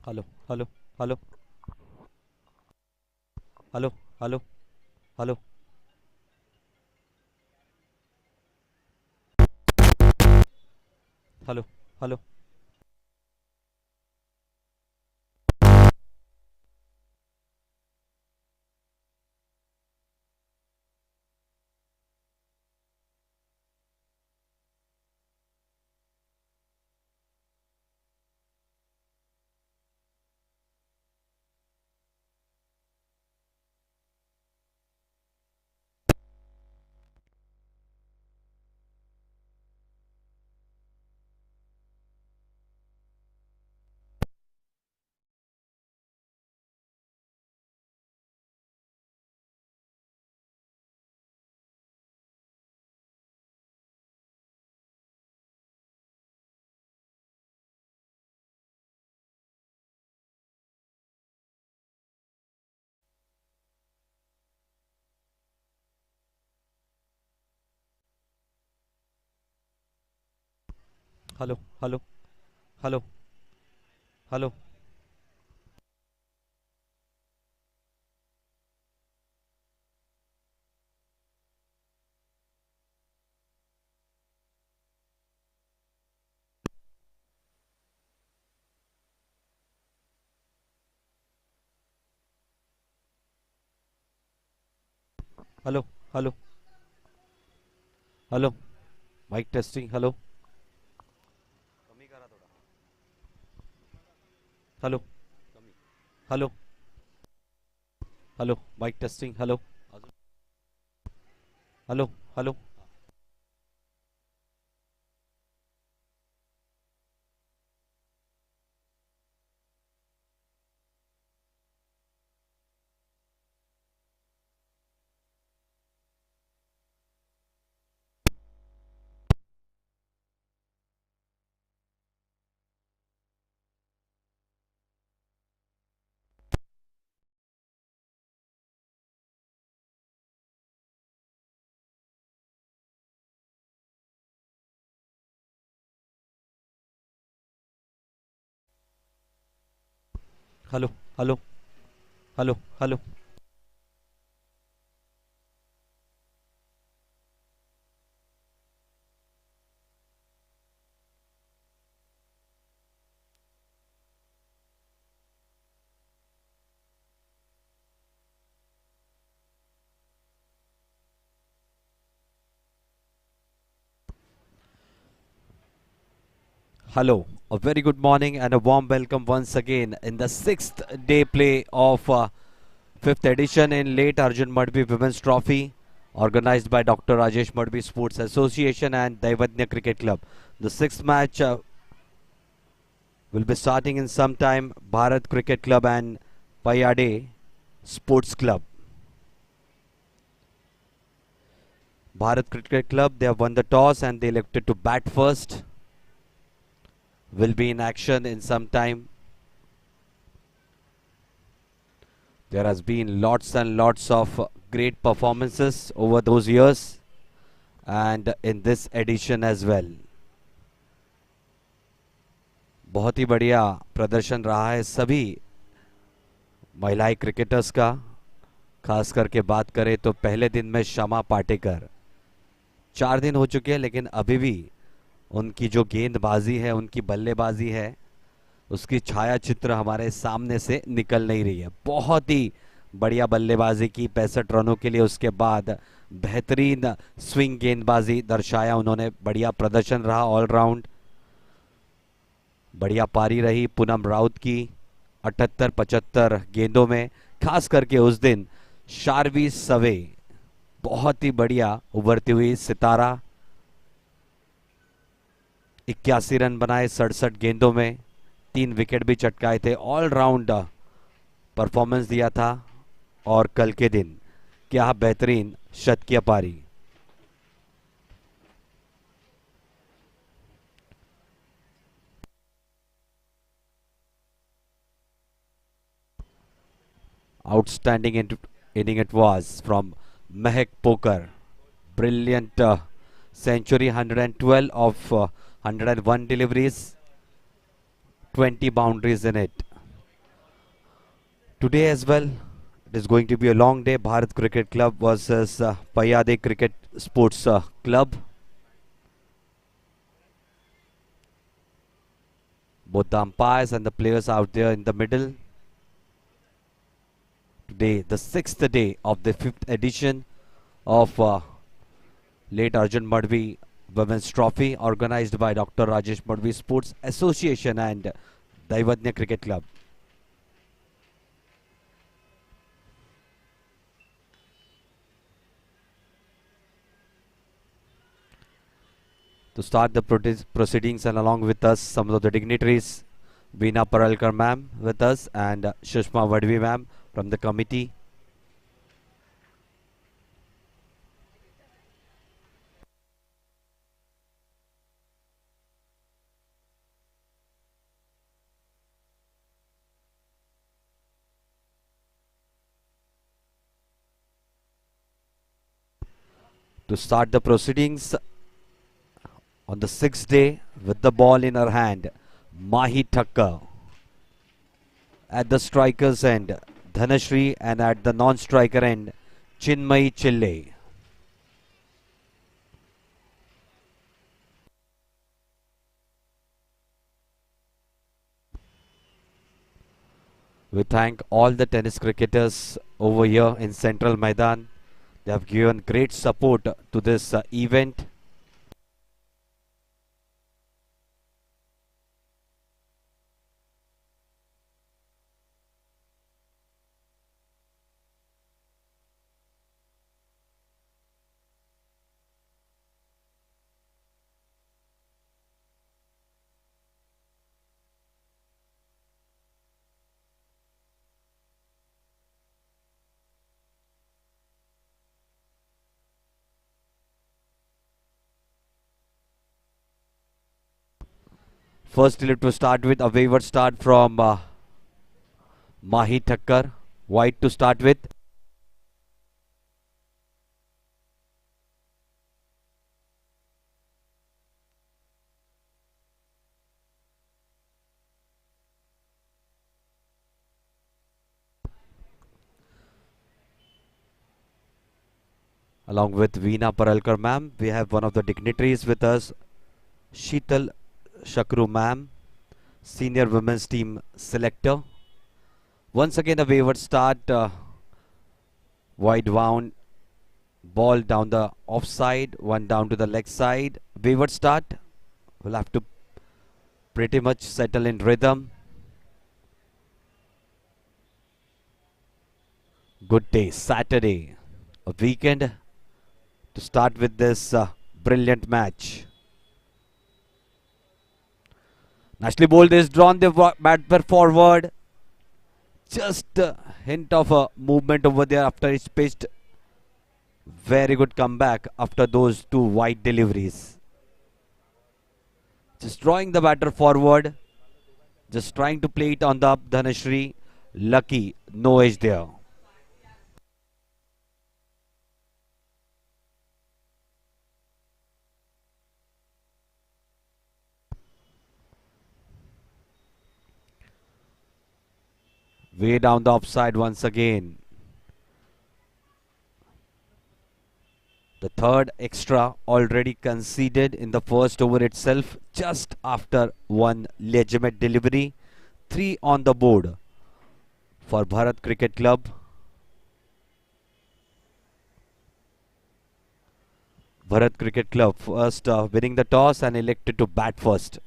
Hello hello hello hello hello hello hello hello hello hello hello hello hello hello hello mic testing hello hello hello hello mic testing hello hello hello hello hello hello hello Hello, a very good morning and a warm welcome once again in the sixth day play of fifth edition in late Arjun Madhvi Women's Trophy, organized by Dr. Rajesh Madhvi Sports Association and Daivadnya Cricket Club. The sixth match will be starting in some time. Bharat Cricket Club and Payyade Sports Club. Bharat Cricket Club, they have won the toss and they elected to bat first. Will be in action in some time. There has been lots and lots of great performances over those years and in this edition as well. बहुत ही बढ़िया प्रदर्शन रहा है सभी महिला cricketers का. खास करके बात करें तो पहले दिन में शमा पाटेकर, 4 दिन हो चुके हैं लेकिन अभी भी उनकी जो गेंदबाजी है, उनकी बल्लेबाजी है, उसकी छाया चित्र हमारे सामने से निकल नहीं रही है. बहुत ही बढ़िया बल्लेबाजी की 65 रनों के लिए. उसके बाद बेहतरीन स्विंग गेंदबाजी दर्शाया उन्होंने. बढ़िया प्रदर्शन रहा ऑलराउंड. बढ़िया पारी रही पूनम राउत की 78-75 गेंदों में. खास करके उस दिन शारवी सवे बहुत ही बढ़िया उभरती हुई सितारा. 81 रन बनाए 67 गेंदों में. 3 विकेट भी चटकाए थे. ऑलराउंड परफॉर्मेंस दिया था. और कल के दिन क्या बेहतरीन शतकीय पारी. Outstanding inning it was from Mehak Poker. Brilliant century, 112 of 101 deliveries, 20 boundaries in it. Today as well, it is going to be a long day. Bharat Cricket Club versus Payyade Cricket Sports Club. Both the umpires and the players out there in the middle. Today, the 6th day of the 5th edition of late ARJUN MADHVI Women's Trophy, organized by Dr. Rajesh Madhvi Sports Association and Daivadnya Cricket Club. To start the proceedings, and along with us, some of the dignitaries, Veena Paralkar ma'am with us and Shushma Vadvi ma'am from the committee. To start the proceedings on the 6th day with the ball in her hand, Mahi Thakkar. At the striker's end, Dhanashri, and at the non-striker end, Chinmayi Chille. We thank all the tennis cricketers over here in Central Maidan. They have given great support to this event. First, to start with a wayward start from Mahi Thakkar. White to start with. Along with Veena Paralkar ma'am, we have one of the dignitaries with us, Sheetal Shakru ma'am, senior women's team selector. Once again a wayward start, wide wound, ball down the offside, one down to the leg side. Wayward start, we'll have to pretty much settle in rhythm. Good day, Saturday, a weekend to start with this brilliant match. Nicely bowled is drawn the batter forward. Just a hint of a movement over there after it's pitched. Very good comeback after those two wide deliveries. Just drawing the batter forward. Just trying to play it on the up. Dhanashri. Lucky. No edge there. Way down the offside once again. The third extra already conceded in the first over itself, just after one legitimate delivery. 3 on the board for Bharat Cricket Club. Bharat Cricket Club first winning the toss and elected to bat first.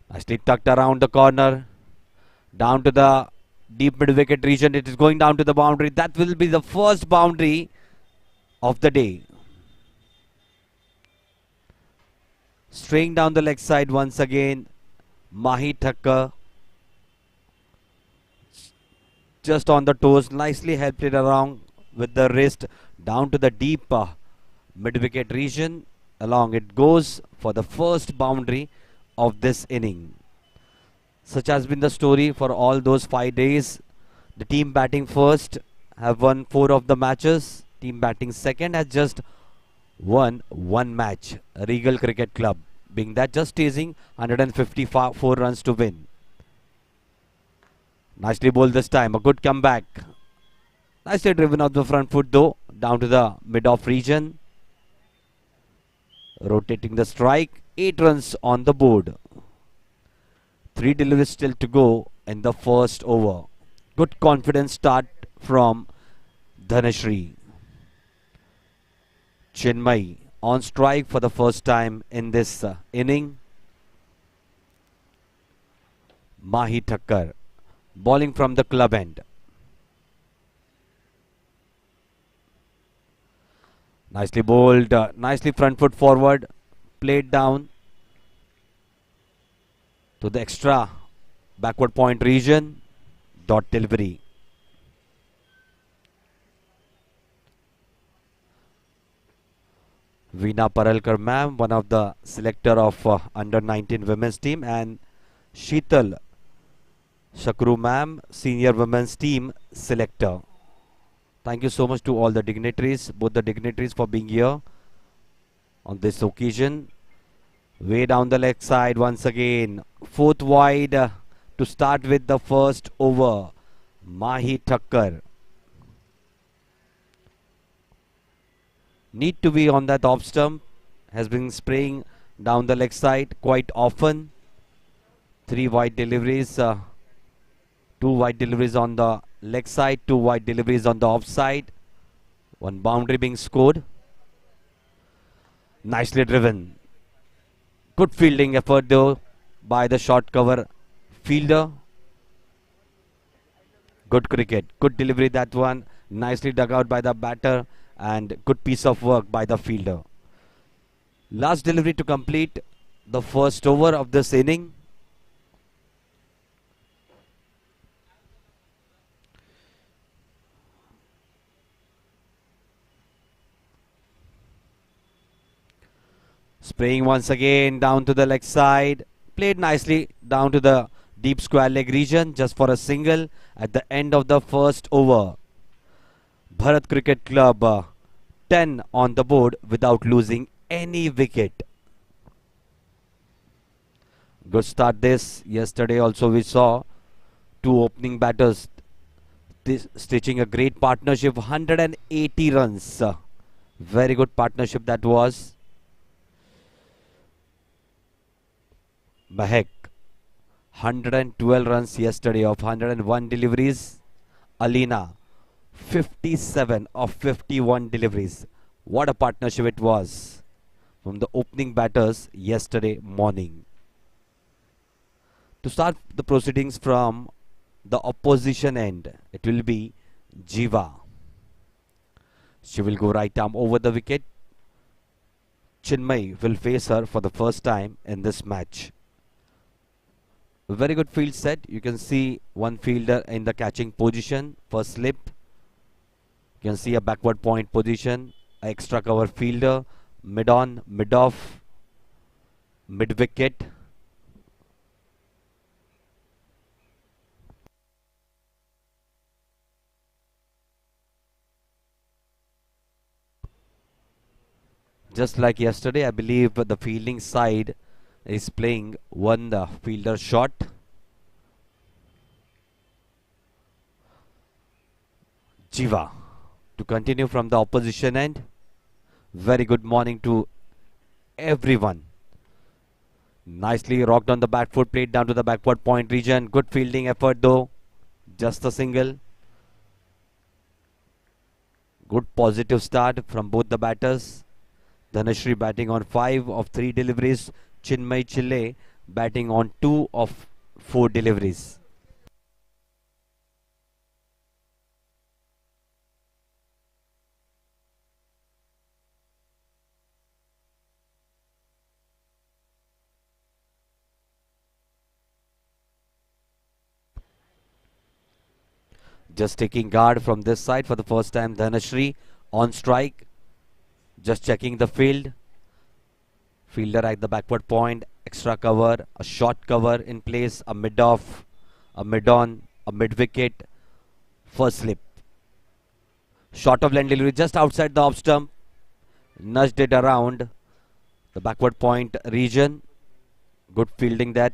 Nicely tucked around the corner. Down to the deep mid-wicket region. It is going down to the boundary. That will be the first boundary of the day. Straying down the leg side once again. Mahi Thakkar. Just on the toes. Nicely helped it around with the wrist. Down to the deep mid-wicket region. Along it goes for the first boundary of this inning. Such has been the story for all those 5 days. The team batting first have won 4 of the matches. Team batting second has just won 1 match. Regal Cricket Club being that just chasing 154 runs to win. Nicely bowled this time. A good comeback. Nicely driven off the front foot though. Down to the mid-off region. Rotating the strike. 8 runs on the board. 3 deliveries still to go in the first over. Good confident start from Dhanashri. Chinmay on strike for the first time in this inning. Mahi Thakkar bowling from the club end. Nicely bowled, nicely front foot forward, played down to the extra backward point region. Dot delivery. Veena Paralkar ma'am, one of the selector of under 19 women's team, and Sheetal Shakru ma'am, senior women's team selector. Thank you so much to all the dignitaries, both the dignitaries, for being here on this occasion. Way down the leg side once again. 4th wide to start with the first over. Mahi Thakkar. Need to be on that off stump. Has been spraying down the leg side quite often. 3 wide deliveries. 2 wide deliveries on the leg side. 2 wide deliveries on the off side. 1 boundary being scored. Nicely driven. Good fielding effort though by the short cover fielder. Good cricket. Good delivery that one. Nicely dug out by the batter. And good piece of work by the fielder. Last delivery to complete the first over of this inning. Spraying once again down to the leg side. Played nicely down to the deep square leg region just for a single at the end of the first over. Bharat Cricket Club 10 on the board without losing any wicket. Good start this. Yesterday also we saw 2 opening batters stitching a great partnership. 180 runs. Very good partnership that was. Mahek 112 runs yesterday of 101 deliveries. Alina 57 of 51 deliveries. What a partnership it was from the opening batters yesterday morning. To start the proceedings from the opposition end, it will be Jiva. She will go right arm over the wicket. Chinmay will face her for the first time in this match. A very good field set. You can see one fielder in the catching position for slip. You can see a backward point position, extra cover fielder, mid on, mid off, mid wicket. Just like yesterday, I believe the fielding side is playing one fielder shot. Jiva to continue from the opposition end. Very good morning to everyone. Nicely rocked on the back foot, played down to the backward point region. Good fielding effort though. Just a single. Good positive start from both the batters. Dhanashri batting on 5 of 3 deliveries. Chinmay Chile batting on 2 of 4 deliveries. Just taking guard from this side for the first time. Dhanashri on strike. Just checking the field. Fielder at the backward point. Extra cover. A short cover in place. A mid off. A mid on. A mid wicket. First slip. Short of land delivery just outside the off stump. Nudged it around the backward point region. Good fielding that.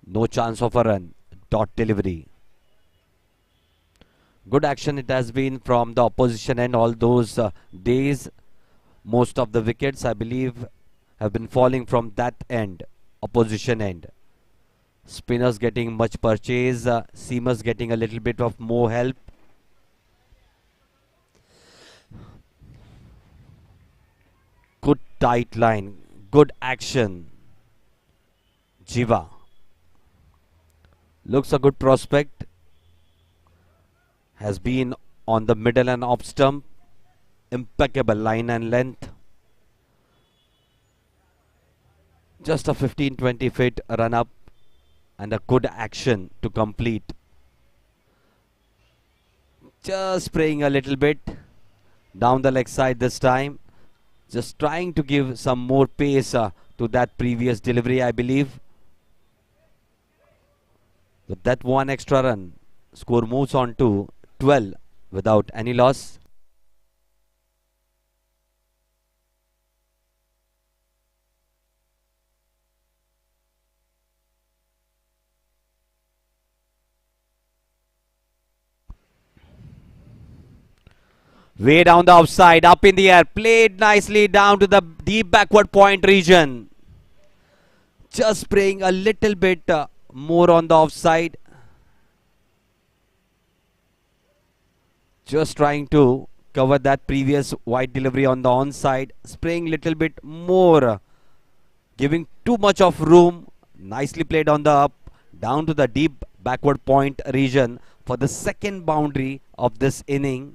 No chance of a run. Dot delivery. Good action it has been from the opposition end all those days. Most of the wickets, I believe, have been falling from that end, opposition end. Spinners getting much purchase, seamers getting a little bit of more help. Good tight line, good action. Jiva looks a good prospect. Has been on the middle and off stump. Impeccable line and length. Just a 15-20 feet run up and a good action to complete. Just spraying a little bit down the leg side this time. Just trying to give some more pace to that previous delivery, I believe. With that one extra run, score moves on to 12 without any loss. Way down the offside, up in the air, played nicely down to the deep backward point region. Just spraying a little bit more on the offside. Just trying to cover that previous wide delivery on the onside. Spraying little bit more, giving too much of room. Nicely played on the up, down to the deep backward point region for the second boundary of this inning.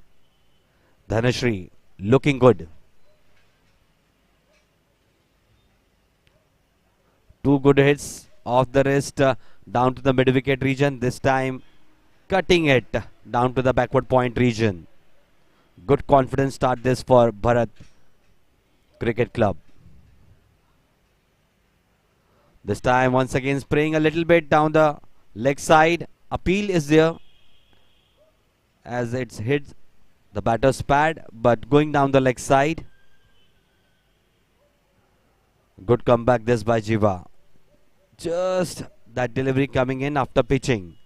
Dhanashri looking good. Two good hits off the wrist down to the mid wicket region. This time cutting it down to the backward point region. Good confidence start this for Bharat Cricket Club. This time once again spraying a little bit down the leg side. Appeal is there as it's hit the batter's pad, but going down the leg side. Good comeback this by Jiva. Just that delivery coming in after pitching.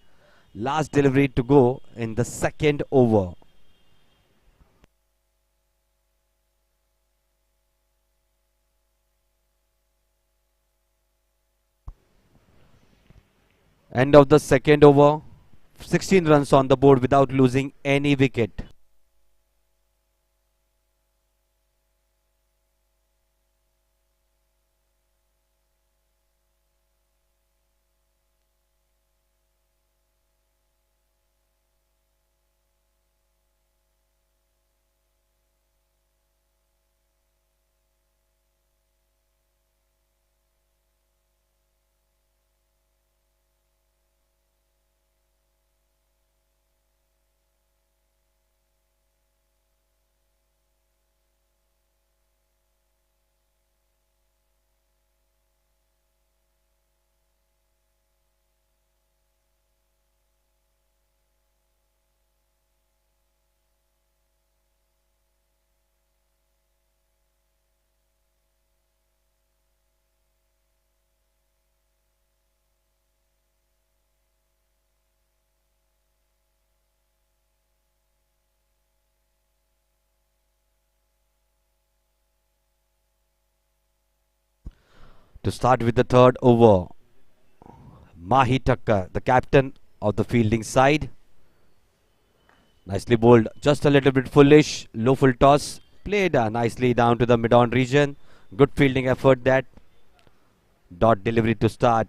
Last delivery to go in the second over. End of the second over. 16 runs on the board without losing any wicket. To start with the third over, Thakkar, the captain of the fielding side. Nicely bowled, just a little bit foolish, low full toss, played nicely down to the mid-on region. Good fielding effort that. Dot delivery to start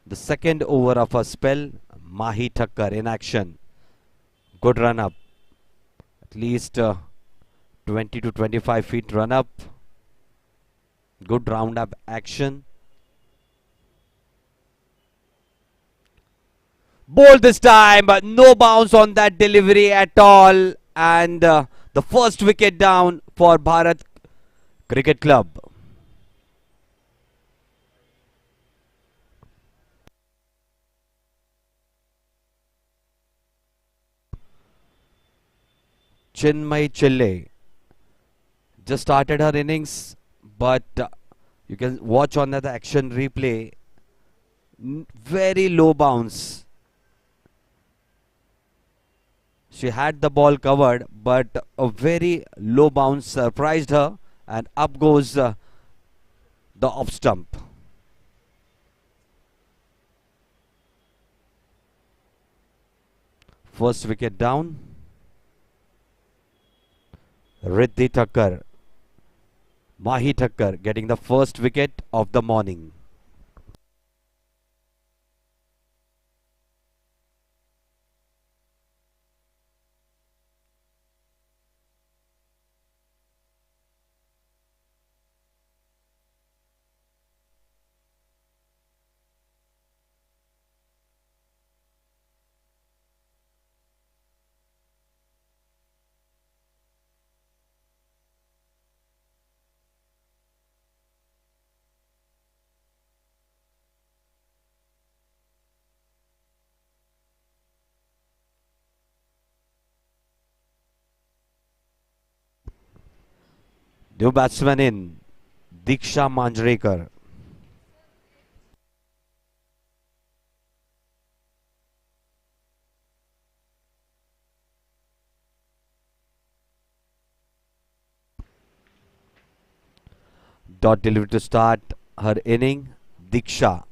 the second over of a spell. Thakkar in action. Good run up, at least 20 to 25 feet run up. Good round up action. Ball this time, but no bounce on that delivery at all. And the first wicket down for Bharat Cricket Club. Chinmay Chille just started her innings, but you can watch on that action replay. Very low bounce She had the ball covered, but a very low bounce surprised her, and up goes the off stump. First wicket down. Riddhi Thakkar, Mahi Thakkar getting the first wicket of the morning. New batsman in, Diksha Manjrekar. Dot delivery to start her inning, Diksha.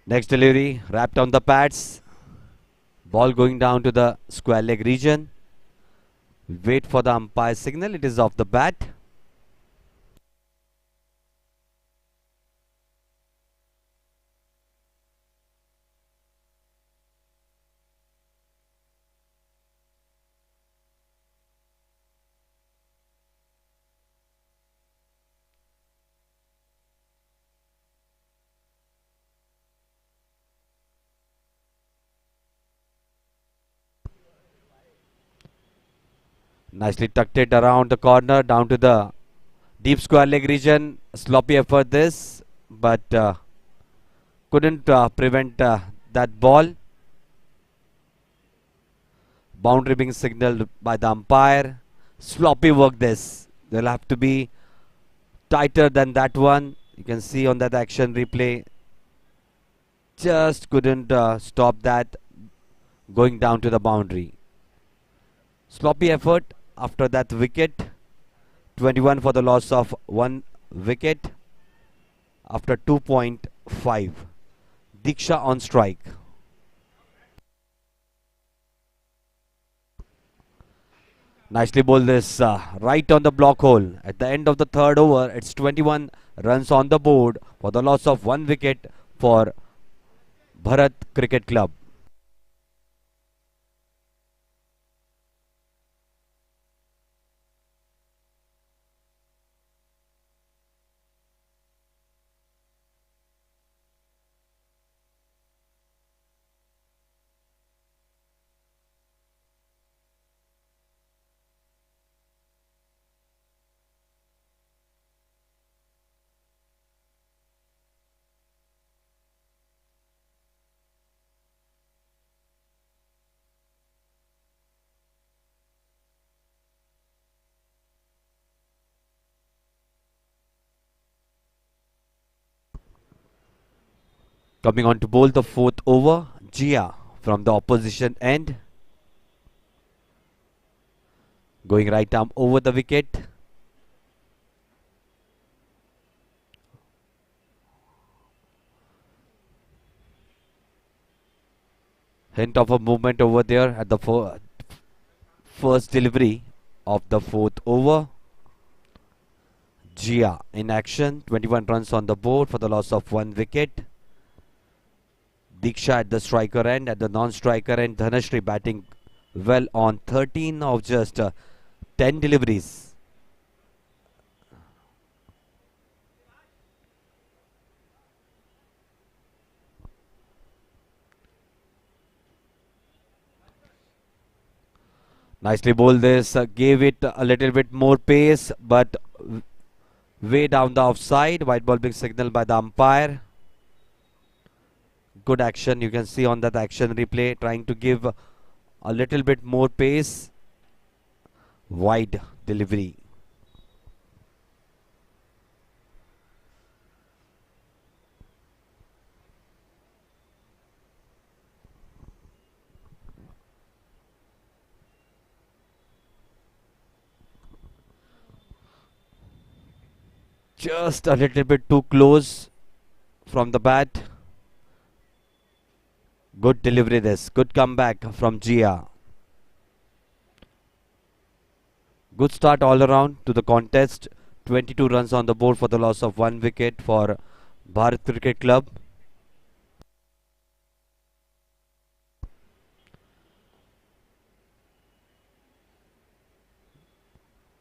Next delivery, wrapped on the pads. Ball going down to the square leg region. Wait for the umpire signal. It is off the bat. Nicely tucked it around the corner, down to the deep square leg region. Sloppy effort this, but couldn't prevent that ball. Boundary being signaled by the umpire. Sloppy work this. They'll have to be tighter than that one. You can see on that action replay. Just couldn't stop that going down to the boundary. Sloppy effort after that wicket. 21 for the loss of 1 wicket after 2.5. Diksha on strike. Nicely bowled this right on the block hole. At the end of the third over, it's 21 runs on the board for the loss of 1 wicket for Bharat Cricket Club. Coming on to bowl the fourth over, Jia from the opposition end. Going right arm over the wicket. Hint of a movement over there at the first delivery of the fourth over. Jia in action, 21 runs on the board for the loss of 1 wicket. Diksha at the striker end, at the non-striker end, Dhanashri batting well on 13 of just 10 deliveries. Nicely bowled this, gave it a little bit more pace, but way down the offside. White ball being signaled by the umpire. Good action. You can see on that action replay, trying to give a little bit more pace. Wide delivery. Just a little bit too close from the bat. Good delivery this. Good comeback from Gia. Good start all around to the contest. 22 runs on the board for the loss of 1 wicket for Bharat Cricket Club.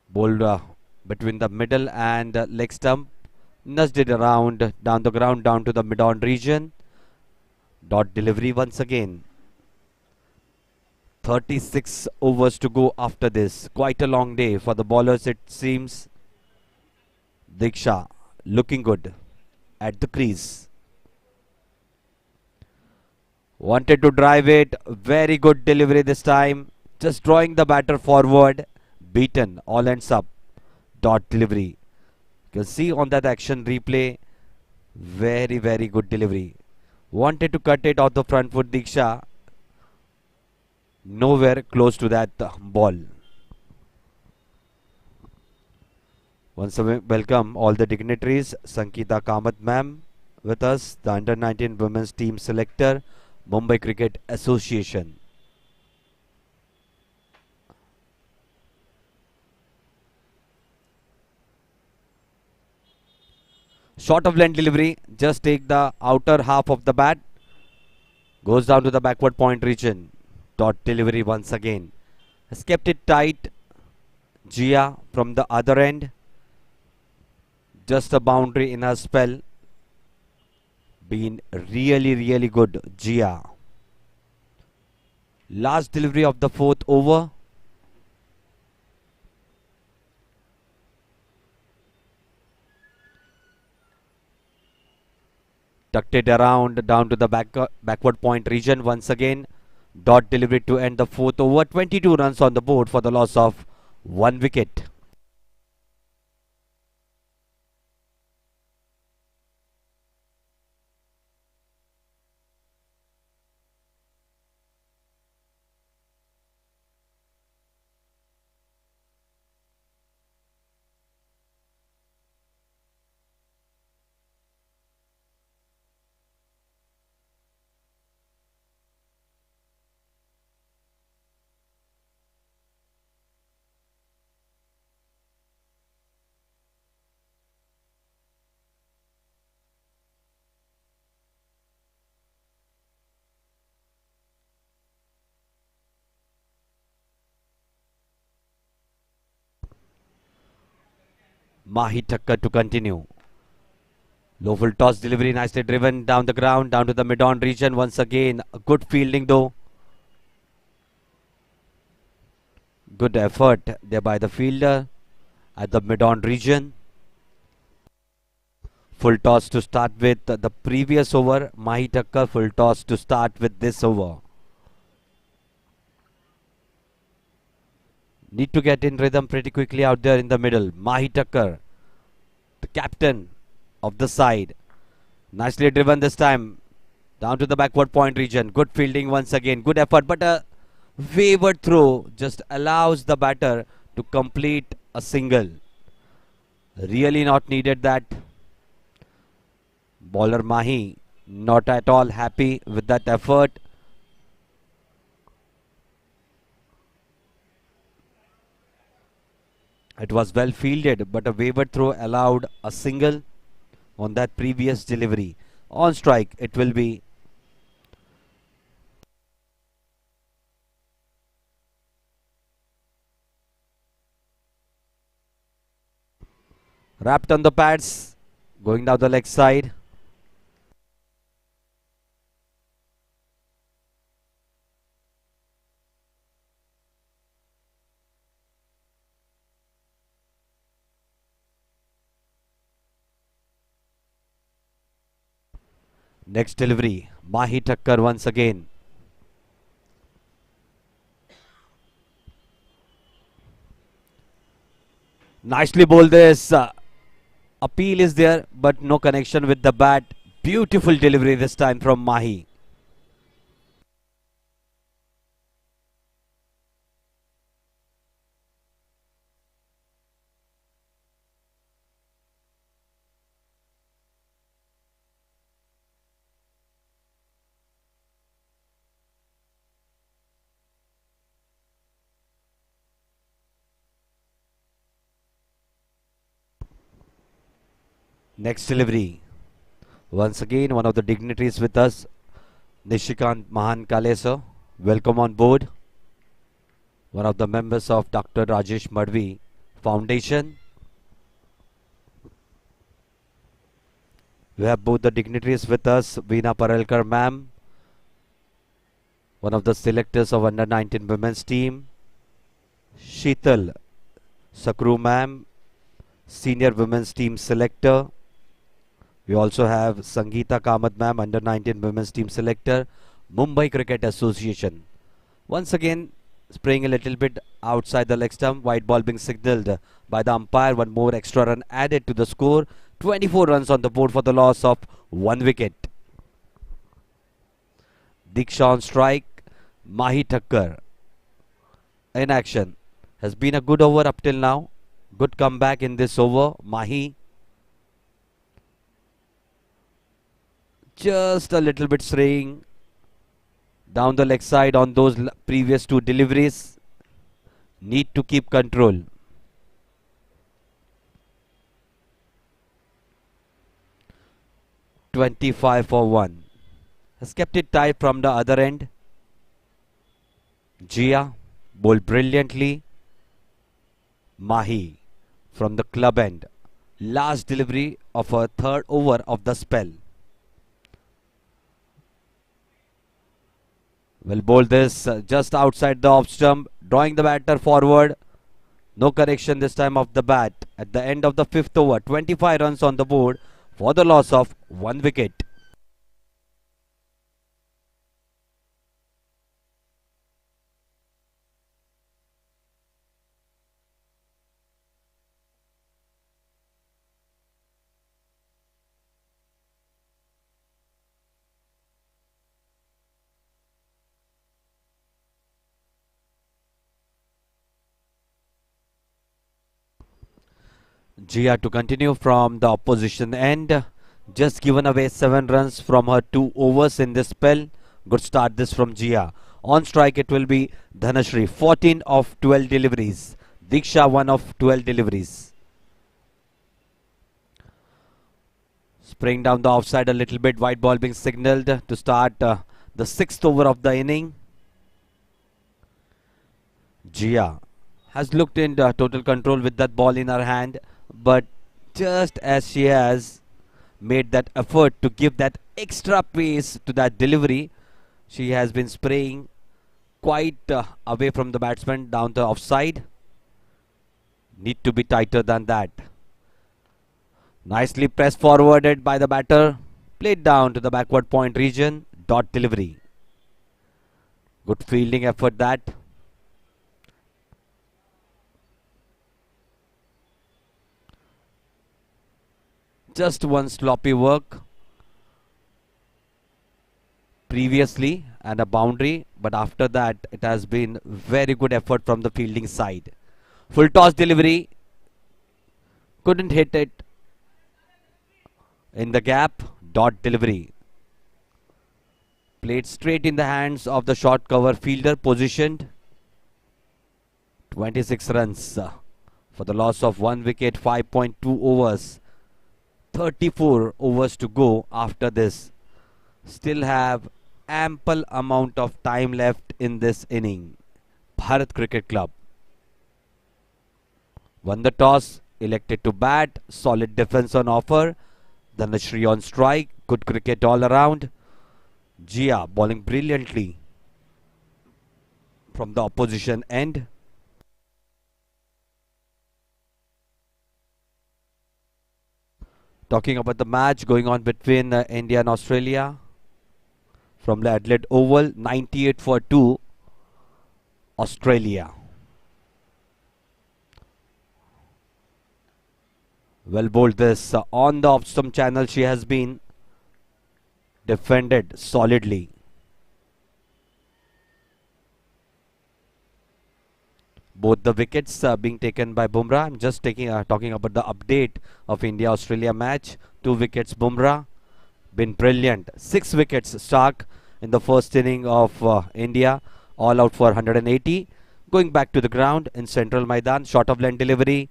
Bowled between the middle and leg stump. Nudged it around down the ground down to the mid-on region. Dot delivery once again. 36 overs to go after this. Quite a long day for the bowlers it seems. Diksha looking good at the crease. Wanted to drive it. Very good delivery this time. Just drawing the batter forward. Beaten. All ends up. Dot delivery. You can see on that action replay. Very, very good delivery. Wanted to cut it off the front foot, Diksha. Nowhere close to that ball. Once again, welcome all the dignitaries. Sankita Kamath ma'am with us, the under-19 women's team selector, Mumbai Cricket Association. Short of length delivery, just take the outer half of the bat. Goes down to the backward point region. Dot delivery once again. Has kept it tight. Gia from the other end. Just a boundary in her spell. Been really, really good, Gia. Last delivery of the 4th over. Tucked it around down to the backward point region once again. Dot delivery to end the 4th over. 22 runs on the board for the loss of 1 wicket. Mahi Thakkar to continue. Low full toss delivery, nicely driven down the ground, down to the mid-on region once again. Good fielding though. Good effort there by the fielder at the mid-on region. Full toss to start with the previous over. Mahi Thakkar full toss to start with this over. Need to get in rhythm pretty quickly out there in the middle. Mahi Thakkar, the captain of the side. Nicely driven this time. Down to the backward point region. Good fielding once again. Good effort, but a wayward throw just allows the batter to complete a single. Really not needed that. Bowler Mahi not at all happy with that effort. It was well fielded, but a wayward throw allowed a single on that previous delivery. On strike, it will be. Wrapped on the pads, going down the leg side. Next delivery, Mahi Thakkar once again. Nicely bowled this. Appeal is there, but no connection with the bat. Beautiful delivery this time from Mahi. Next delivery. Once again, one of the dignitaries with us, Nishikant Mahan Kalesa. Welcome on board. One of the members of Dr. Rajesh Madhvi Foundation. We have both the dignitaries with us, Veena Parelkar ma'am, one of the selectors of under 19 women's team, Sheetal Sakru ma'am, senior women's team selector. We also have Sangeeta Kamath ma'am, under 19 women's team selector, Mumbai Cricket Association. Once again, spraying a little bit outside the leg stump, white ball being signalled by the umpire. One more extra run added to the score. 24 runs on the board for the loss of 1 wicket. Diksha on strike, Mahi Thakkar in action. Has been a good over up till now. Good comeback in this over. Mahi just a little bit straying down the leg side on those previous two deliveries. Need to keep control. .25 for 1. Has kept it tight from the other end. Jia bowled brilliantly. Mahi from the club end. Last delivery of her third over of the spell. Will bowl this just outside the off stump, drawing the batter forward. No correction this time of the bat. At the end of the fifth over, 25 runs on the board for the loss of 1 wicket. Jia to continue from the opposition end. Just given away 7 runs from her 2 overs in this spell. Good start this from Jia. On strike it will be Dhanashri. 14 of 12 deliveries. Diksha 1 of 12 deliveries. Spraying down the offside a little bit. White ball being signalled to start the 6th over of the inning. Jia has looked in total control with that ball in her hand. But just as she has made that effort to give that extra pace to that delivery, she has been spraying quite away from the batsman down the offside. Need to be tighter than that. Nicely pressed forwarded by the batter. Played down to the backward point region. Dot delivery. Good fielding effort that. Just one sloppy work previously and a boundary, but after that it has been very good effort from the fielding side. Full toss delivery, couldn't hit it in the gap. Dot delivery, played straight in the hands of the short cover fielder positioned. 26 runs for the loss of 1 wicket. 5.2 overs. 34 overs to go after this. Still have ample amount of time left in this inning. Bharat Cricket Club won the toss, elected to bat. Solid defense on offer. Dhanashri on strike. Good cricket all around. Jia bowling brilliantly from the opposition end. Talking about the match going on between India and Australia. from the Adelaide Oval. 98 for 2, Australia. Well bowled this on the off-stump channel. She has been defended solidly. Both the wickets being taken by Bumrah. I'm just talking about the update of India-Australia match. 2 wickets Bumrah. Been brilliant. 6 wickets Stark in the first inning of India. All out for 180. Going back to the ground in central Maidan. Short of length delivery.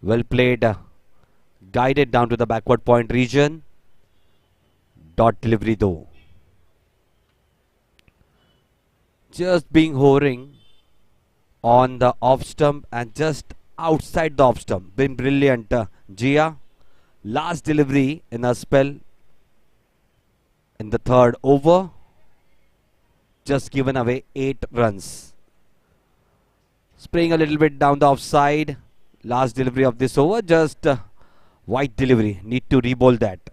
Well played. Guided down to the backward point region. Dot delivery though. Just being hovering on the off stump and just outside the off stump. Been brilliant. Gia. Last delivery in a spell in the third over. Just given away 8 runs. Spraying a little bit down the offside. Last delivery of this over. Just wide delivery. Need to re-bowl that.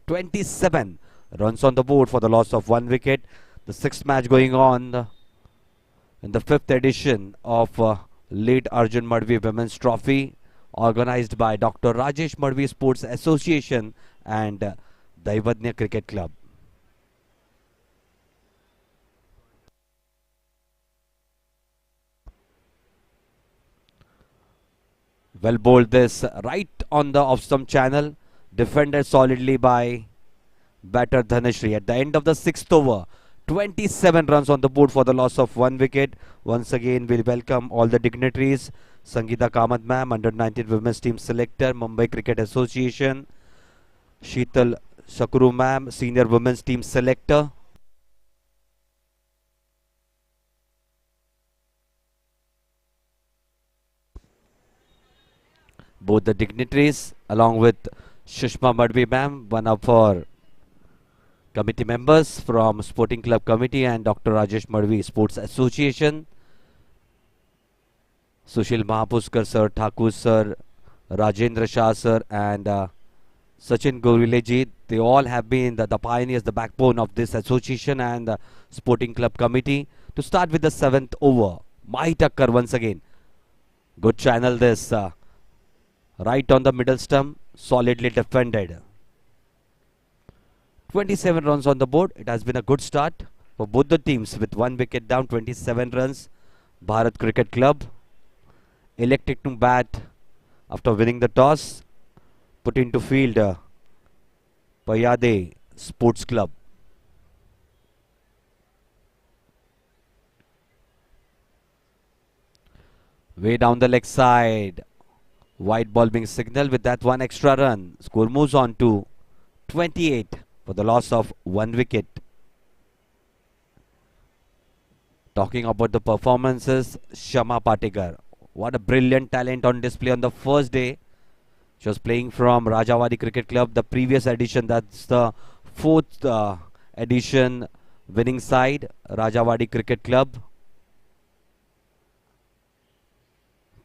27 runs on the board for the loss of 1 wicket. The 6th match going on in the 5th edition of late ARJUN MADHVI Women's Trophy, organized by Dr. Rajesh Madhvi Sports Association and Daivadnya Cricket Club. Well bowled this right on the off-stump channel. Defended solidly by batter Dhanashri. At the end of the 6th over, 27 runs on the board for the loss of 1 wicket. Once again, we welcome all the dignitaries. Sangeeta Kamath ma'am, under 19 women's team selector, Mumbai Cricket Association. Sheetal Sakuru ma'am, senior women's team selector. Both the dignitaries along with Sushma Madhvi ma'am, one of our committee members from Sporting Club Committee, and Dr. Rajesh Madhvi Sports Association. Sushil Mahapuskar sir, Thakkar sir, Rajendra Shah sir and Sachin Gorile ji. They all have been the pioneers, the backbone of this association and the Sporting Club Committee. To start with the 7th over, Thakkar once again. Good channel this. Right on the middle stump, solidly defended. 27 runs on the board. It has been a good start for both the teams with 1 wicket down. 27 runs. Bharat Cricket Club elected to bat after winning the toss. Put into field Payyade Sports Club. Way down the leg side. White ball being signaled with that 1 extra run. Score moves on to 28 for the loss of 1 wicket. Talking about the performances, Shama Patekar. What a brilliant talent on display on the first day. She was playing from Rajawadi Cricket Club, the previous edition. That's the 4th edition winning side, Rajawadi Cricket Club.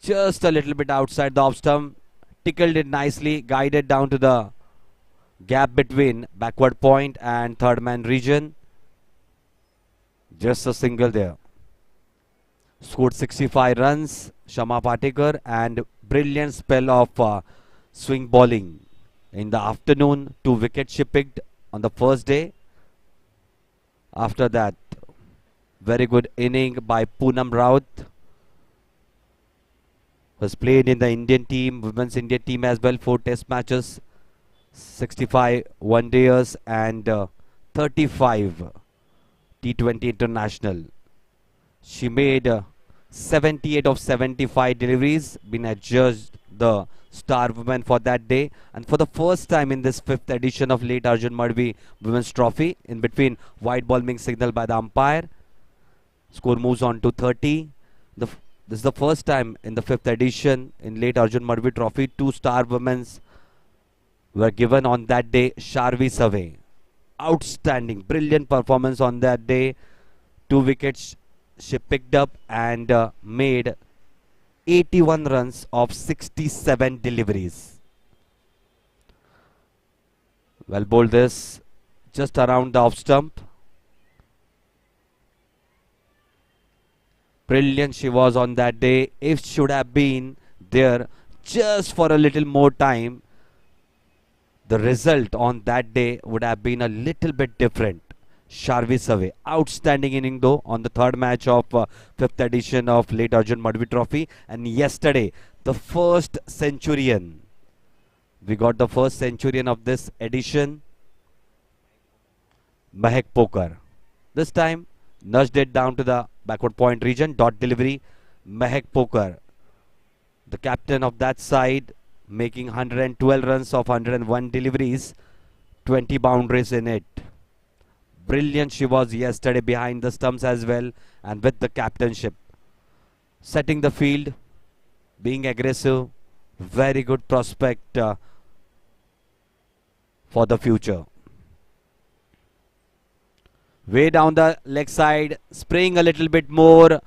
Just a little bit outside the off stump. Tickled it nicely, guided down to the gap between backward point and third man region. Just a single there. Scored 65 runs, Shama Patekar, and brilliant spell of swing bowling. In the afternoon, 2 wickets she picked on the first day. After that, very good inning by Poonam Raut. Was played in the Indian team, women's Indian team as well. 4 test matches, 65 one-dayers and 35 T20 international. She made 78 of 75 deliveries, been adjudged the star woman for that day, and for the first time in this 5th edition of late ARJUN MADHVI Women's Trophy, in between white ball being signaled by the umpire. Score moves on to 30. This is the first time in the 5th edition in late ARJUN MADHVI Trophy 2 star women's were given on that day. Sharvi Save, outstanding, brilliant performance on that day. 2 wickets she picked up and made 81 runs of 67 deliveries. Well bowled this. just around the off stump. Brilliant she was on that day. If should have been there just for a little more time, the result on that day would have been a little bit different. Sharvi Save, outstanding inning though on the third match of fifth edition of late Arjun Madhvi Trophy. And yesterday, the first centurion. We got the first centurion of this edition, Mahek Poker. This time, nudged it down to the backward point region. Dot delivery, Mahek Poker, the captain of that side, making 112 runs of 101 deliveries, 20 boundaries in it. Brilliant she was yesterday behind the stumps as well, and with the captainship. Setting the field, being aggressive, very good prospect for the future. Way down the leg side, spraying a little bit more.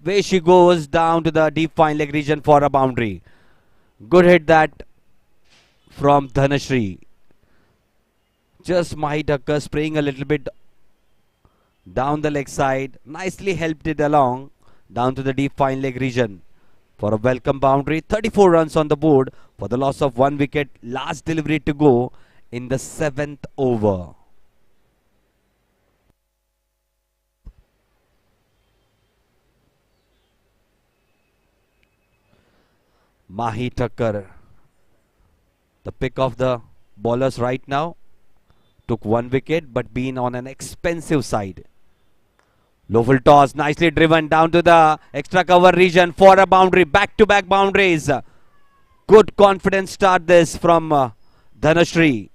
Way she goes down to the deep fine leg region for a boundary. Good hit that from Dhanashri. Just Mahi Thakkar spraying a little bit down the leg side. Nicely helped it along down to the deep fine leg region for a welcome boundary. 34 runs on the board for the loss of 1 wicket. Last delivery to go in the 7th over. Mahi Thakkar, the pick of the bowlers right now, took 1 wicket but been on an expensive side. Low full toss, nicely driven down to the extra cover region for a boundary. Back-to-back boundaries. Good confident start this from Dhanashri.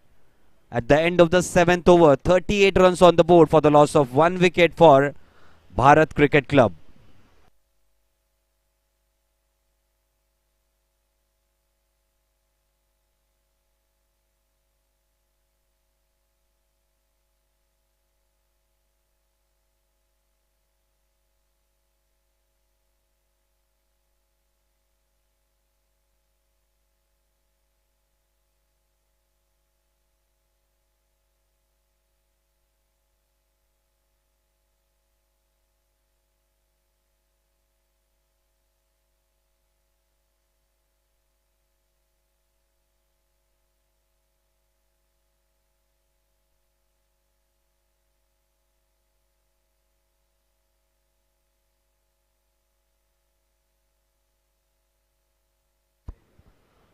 At the end of the 7th over, 38 runs on the board for the loss of 1 wicket for Bharat Cricket Club.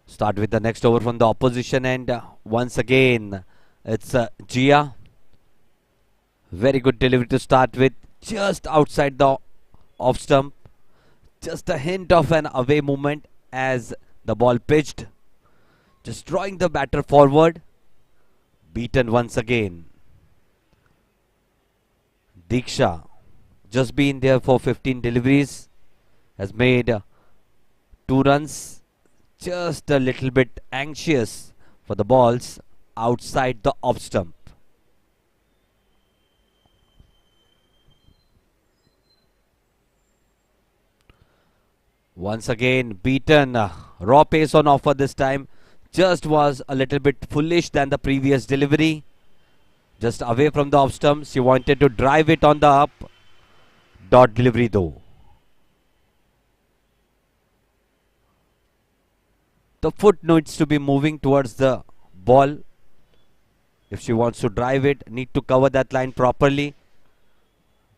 Start with the next over from the opposition end. Once again, it's Jia. Very good delivery to start with. Just outside the off stump. Just a hint of an away movement as the ball pitched. Just drawing the batter forward. Beaten once again. Diksha, just been there for 15 deliveries. Has made 2 runs. Just a little bit anxious for the balls outside the off stump. Once again beaten. Raw pace on offer this time. Just was a little bit foolish than the previous delivery. Just away from the off stump. She wanted to drive it on the up. Dot delivery though. The foot needs to be moving towards the ball. If she wants to drive it, need to cover that line properly.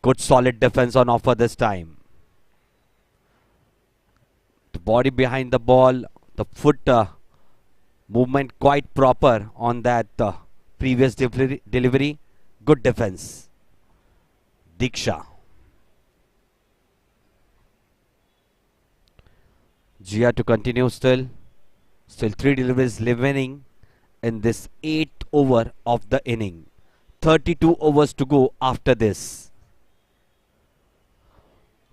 Good solid defense on offer this time. The body behind the ball, the foot movement quite proper on that previous delivery. Good defense. Diksha. Jia to continue still. Still 3 deliveries remaining in this 8th over of the inning. 32 overs to go after this.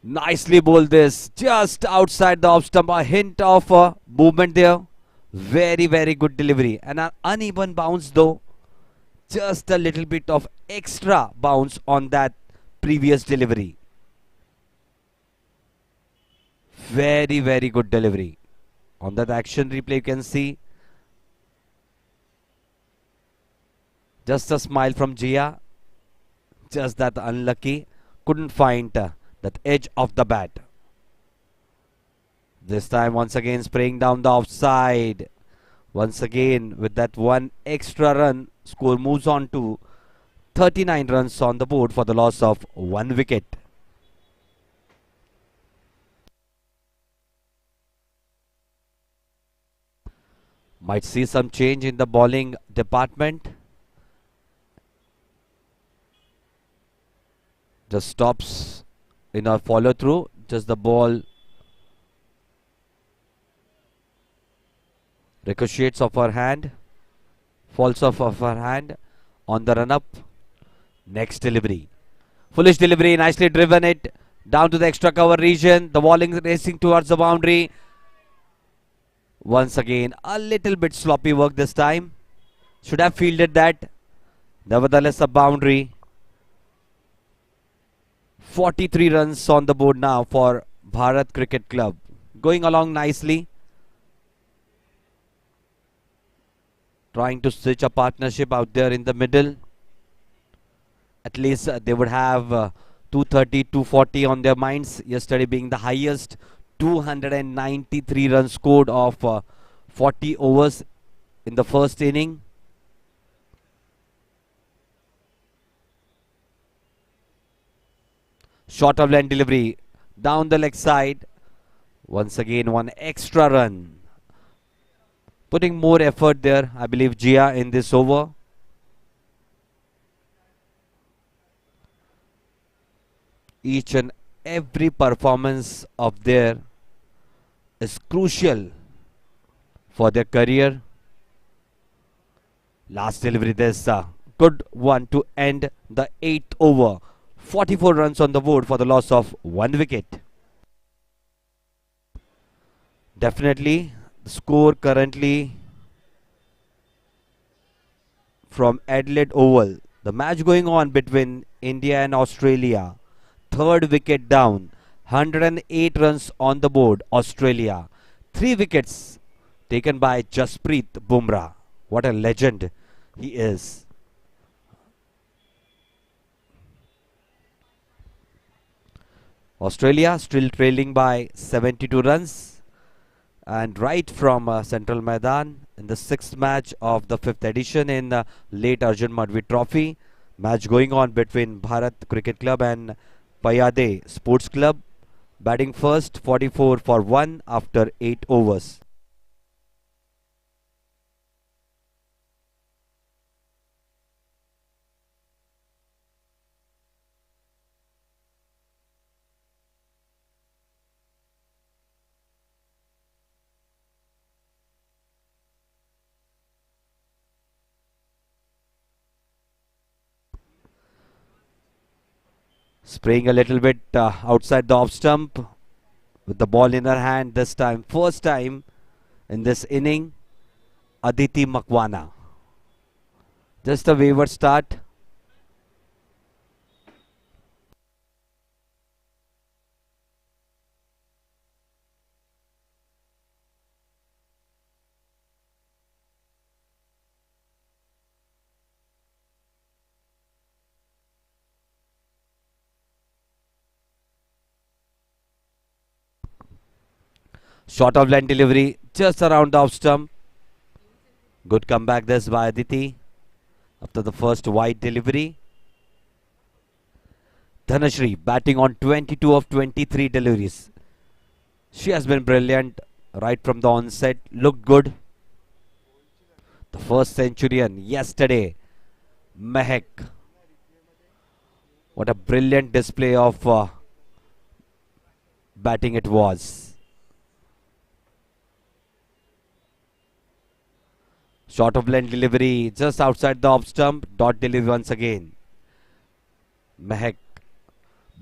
Nicely bowled this. Just outside the off stump. A hint of movement there. Very, very good delivery. And an uneven bounce though. Just a little bit of extra bounce on that previous delivery. Very, very good delivery. On that action replay you can see Just a smile from Jia. Just that unlucky. Couldn't find that edge of the bat. This time once again spraying down the offside. Once again with that one extra run, score moves on to 39 runs on the board for the loss of 1 wicket. Might see some change in the bowling department. Just stops in a follow through. Just the ball ricochets off her hand. Falls off of her hand on the run up. Next delivery. Foolish delivery. Nicely driven it down to the extra cover region. The bowling racing towards the boundary. Once again, a little bit sloppy work this time. Should have fielded that. Nevertheless, a boundary. 43 runs on the board now for Bharat Cricket Club. Going along nicely. Trying to stitch a partnership out there in the middle. At least they would have 230, 240 on their minds. Yesterday being the highest. 293 runs scored of 40 overs in the first inning. Short of line delivery down the leg side. Once again, one extra run. Putting more effort there, I believe, Jia in this over. Each and every performance of their is crucial for their career. Last delivery, this good one to end the 8th over. 44 runs on the board for the loss of 1 wicket. Definitely, the score currently from Adelaide Oval. The match going on between India and Australia. 3rd wicket down. 108 runs on the board. Australia. 3 wickets taken by Jasprit Bumrah. What a legend he is. Australia still trailing by 72 runs. And right from Central Maidan in the 6th match of the 5th edition in late ARJUN MADHVI Trophy. Match going on between Bharat Cricket Club and Payyade Sports Club. Batting first, 44 for 1 after 8 overs. Spraying a little bit outside the off stump with the ball in her hand this time. First time in this inning, Aditi Makwana. Just a wayward start. Short of line delivery just around the off stump. Good comeback this by Aditi after the first wide delivery. Dhanashri batting on 22 of 23 deliveries. She has been brilliant right from the onset. Looked good. The first centurion yesterday. Mehak. What a brilliant display of batting it was. Short of line delivery just outside the off stump. Dot delivery once again. Mehak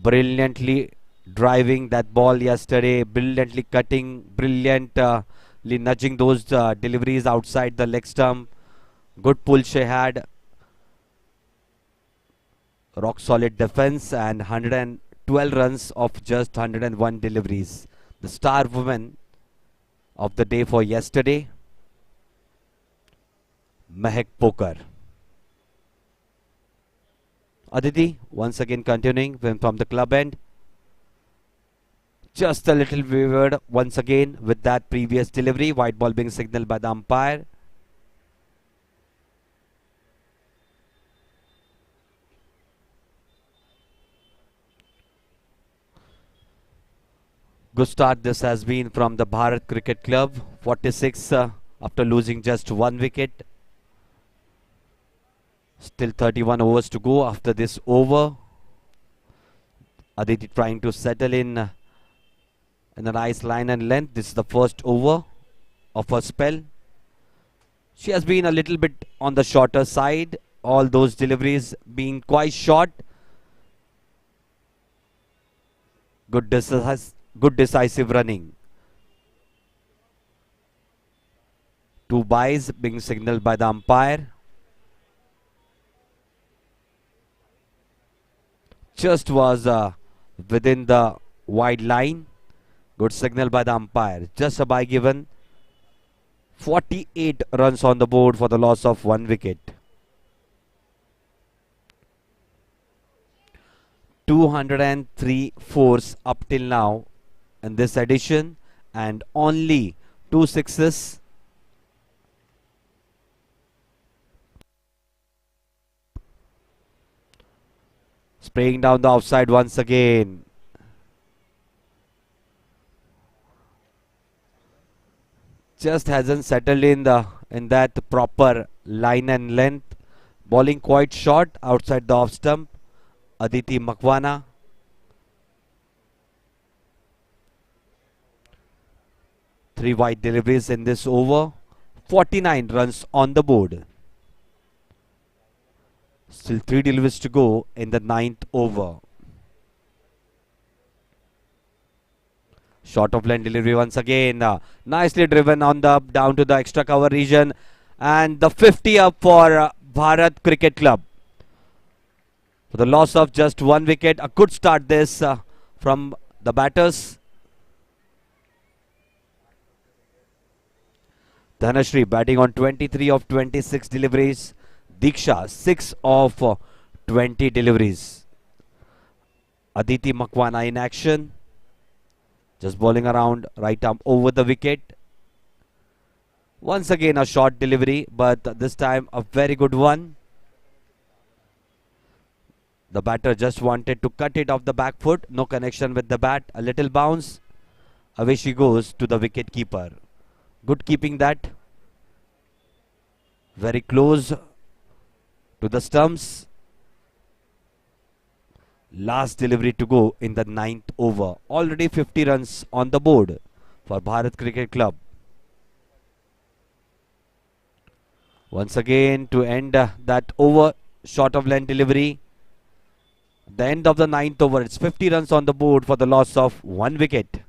brilliantly driving that ball yesterday. Brilliantly cutting. Brilliantly nudging those deliveries outside the leg stump. Good pull she had. Rock solid defense and 112 runs of just 101 deliveries. The star woman of the day for yesterday. Mehak Poker. Aditi once again continuing from the club end. Just a little wavered once again with that previous delivery. White ball being signaled by the umpire. Good start this has been from the Bharat Cricket Club. 46 after losing just one wicket. Still 31 overs to go after this over. Aditi trying to settle in a nice line and length. This is the first over of her spell. She has been a little bit on the shorter side. All those deliveries being quite short. Good decisive running. Two byes being signaled by the umpire. Just was within the wide line. Good signal by the umpire. Just a bye given. 48 runs on the board for the loss of one wicket. 203 fours up till now in this edition and only 2 sixes. Spraying down the offside once again. Just hasn't settled in that proper line and length. Bowling quite short outside the off stump. Aditi Makwana. Three wide deliveries in this over. 49 runs on the board. Still 3 deliveries to go in the 9th over. Short of line delivery once again. Nicely driven on the down to the extra cover region. And the 50 up for Bharat Cricket Club. For the loss of just one wicket. A good start this from the batters. Dhanashri batting on 23 of 26 deliveries. Diksha 6 of 20 deliveries. Aditi Makwana in action. Just bowling around right arm over the wicket. Once again a short delivery, but this time a very good one. The batter just wanted to cut it off the back foot. No connection with the bat. A little bounce. Away she goes to the wicket keeper. Good keeping that. Very close to the stumps. Last delivery to go in the 9th over. Already 50 runs on the board for Bharat Cricket Club. Once again to end that over, short of line delivery. The end of the 9th over. It's 50 runs on the board for the loss of one wicket.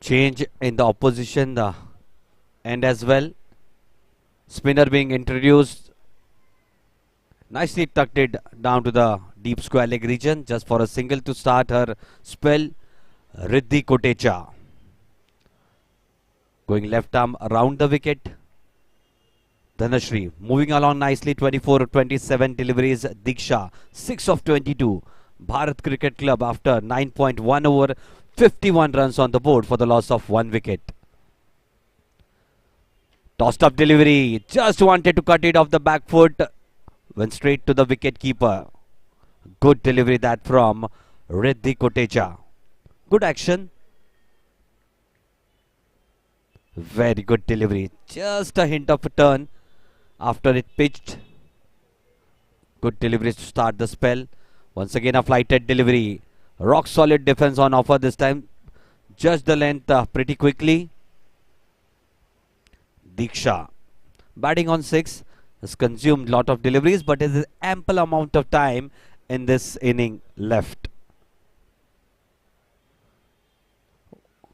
Change in the opposition end as well. Spinner being introduced. Nicely tucked it down to the deep square leg region just for a single to start her spell. Riddhi Kotecha. Going left arm around the wicket. Dhanashri moving along nicely. 24 of 27 deliveries. Diksha 6 of 22. Bharat Cricket Club after 9.1 over, 51 runs on the board for the loss of 1 wicket. Tossed up delivery. Just wanted to cut it off the back foot. Went straight to the wicket keeper. Good delivery that from Riddhi Kotecha. Good action. Very good delivery. Just a hint of a turn after it pitched. Good delivery to start the spell. Once again a flighted delivery. Rock solid defense on offer this time. Judge the length pretty quickly. Diksha batting on 6 has consumed lot of deliveries, but there is ample amount of time in this inning left.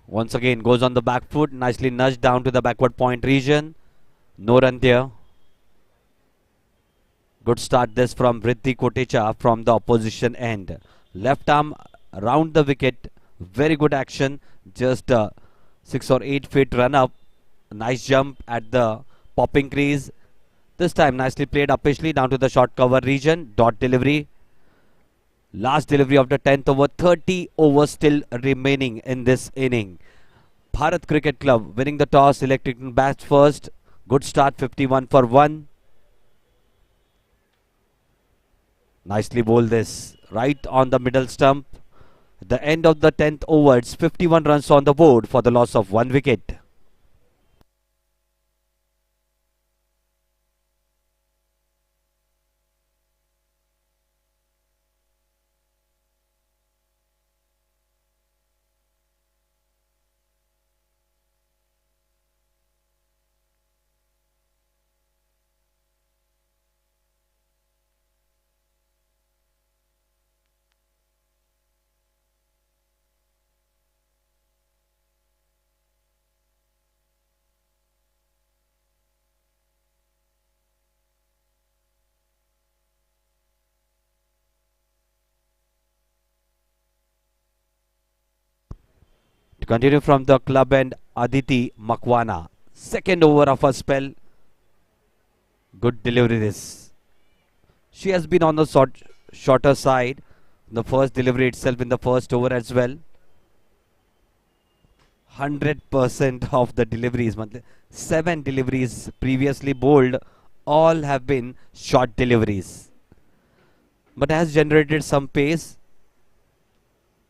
Once again goes on the back foot, nicely nudged down to the backward point region. No run there. Good start this from Riddhi Kotecha from the opposition end. Left arm around the wicket. Very good action. Just a 6 or 8 feet run up. Nice jump at the popping crease. This time nicely played uppishly down to the short cover region. Dot delivery. Last delivery of the 10th over. 30 overs still remaining in this inning. Bharat Cricket Club winning the toss, electing to bat first. Good start, 51 for 1. Nicely bowled this right on the middle stump. At the end of the 10th over, it's 51 runs on the board for the loss of 1 wicket. To continue from the club end, Aditi Makwana. Second over of her spell. Good delivery this. She has been on the shorter side. The first delivery itself in the first over as well. 100% of the deliveries, 7 deliveries previously bowled, all have been short deliveries. But has generated some pace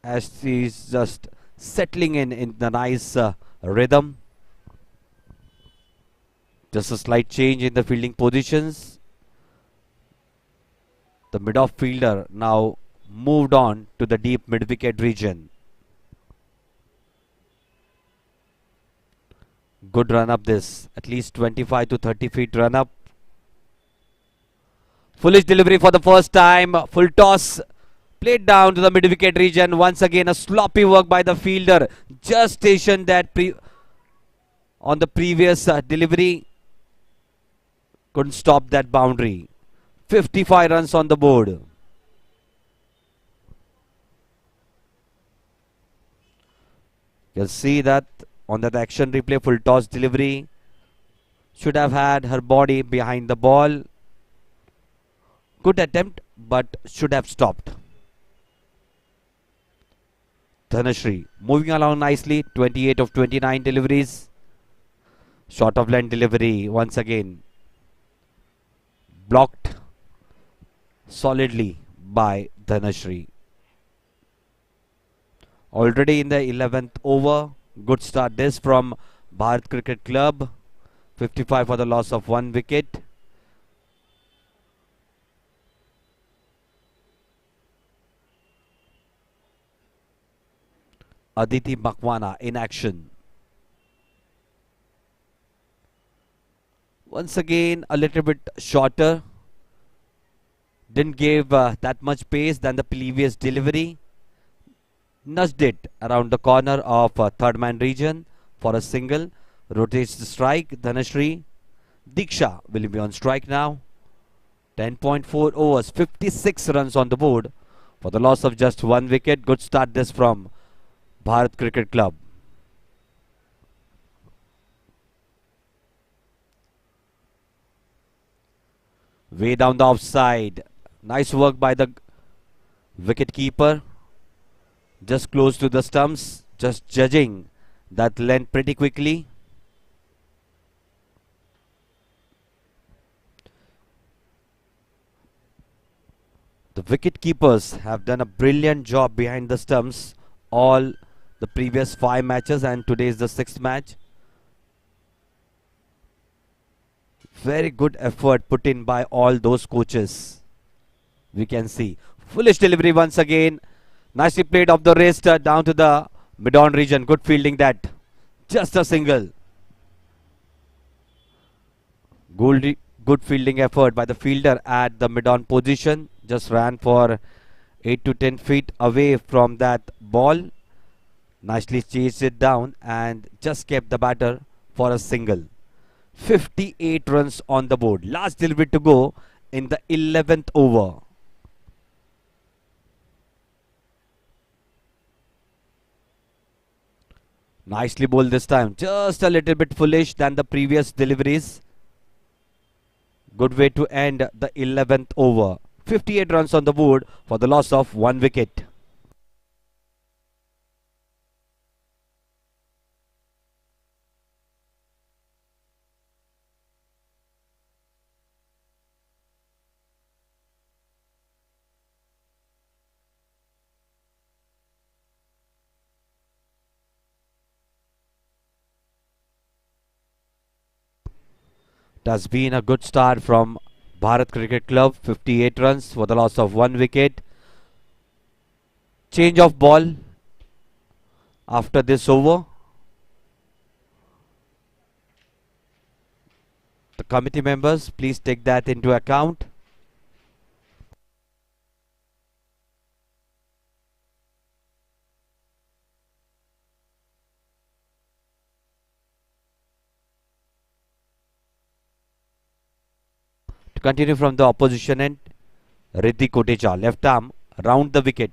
as she's just settling in the nice rhythm. Just a slight change in the fielding positions. The mid-off fielder now moved on to the deep mid-wicket region. Good run up this, at least 25 to 30 feet run up. Foolish delivery for the first time. Full toss played down to the mid-wicket region. Once again a sloppy work by the fielder. Just stationed that on the previous delivery. Couldn't stop that boundary. 55 runs on the board. You'll see that on that action replay, full toss delivery. Should have had her body behind the ball. Good attempt, but should have stopped. Dhanashri moving along nicely. 28 of 29 deliveries. Short of line delivery once again. Blocked solidly by Dhanashri. Already in the 11th over. Good start this from Bharat Cricket Club. 55 for the loss of 1 wicket. Aditi Makwana in action. Once again a little bit shorter. Didn't give that much pace than the previous delivery. nudged it around the corner of third man region for a single. Rotates the strike. Dhanashri. Diksha will be on strike now. 10.4 overs, 56 runs on the board for the loss of just one wicket. Good start this from Bharat Cricket Club. Way down the offside. Nice work by the wicket keeper. Just close to the stumps. Just judging that length pretty quickly. The wicket keepers have done a brilliant job behind the stumps all the previous 5 matches, and today is the 6th match. Very good effort put in by all those coaches. We can see. Foolish delivery once again. Nicely played off the wrist down to the mid-on region. Good fielding that. Just a single. Good fielding effort by the fielder at the mid-on position. Just ran for 8 to 10 feet away from that ball. Nicely chased it down and just kept the batter for a single. 58 runs on the board. Last delivery to go in the 11th over. Nicely bowled this time. Just a little bit foolish than the previous deliveries. Good way to end the 11th over. 58 runs on the board for the loss of one wicket. It has been a good start from Bharat Cricket Club. 58 runs for the loss of one wicket. Change of ball after this over. The committee members, please take that into account. To continue from the opposition end, Riddhi Kotecha, left arm, round the wicket.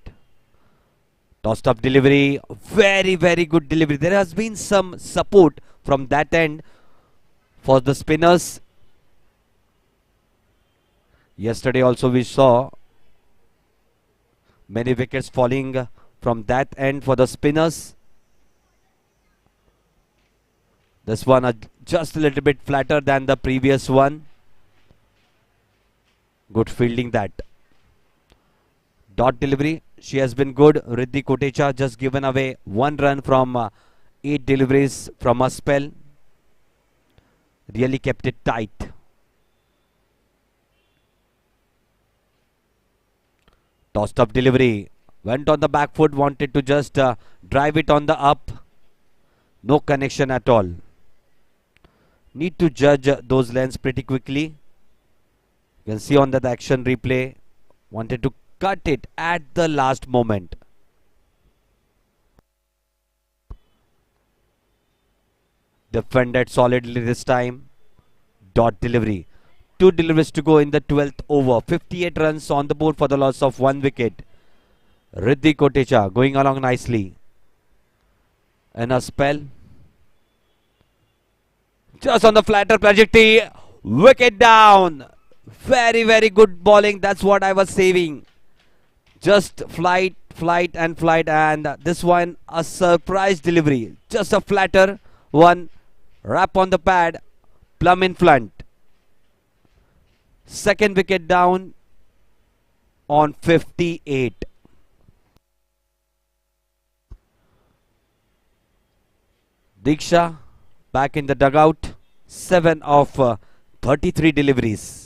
Tossed up delivery, very good delivery. There has been some support from that end for the spinners. Yesterday also we saw many wickets falling from that end for the spinners. This one just a little bit flatter than the previous one. Good fielding that. Dot delivery, she has been good. Riddhi Kotecha just given away 1 run from 8 deliveries from a spell. Really kept it tight. Tossed up delivery. Went on the back foot, wanted to just drive it on the up. No connection at all. Need to judge those lengths pretty quickly. You can see on that action replay. Wanted to cut it at the last moment. Defended solidly this time. Dot delivery. 2 deliveries to go in the 12th over. 58 runs on the board for the loss of 1 wicket. Riddhi Kotecha going along nicely. And a spell. Just on the flatter trajectory. Wicket down. Very good bowling. That's what I was saving. Just flight, and this one a surprise delivery. Just a flatter one. Wrap on the pad. Plumb in front. Second wicket down on 58. Diksha back in the dugout. 7 of 33 deliveries.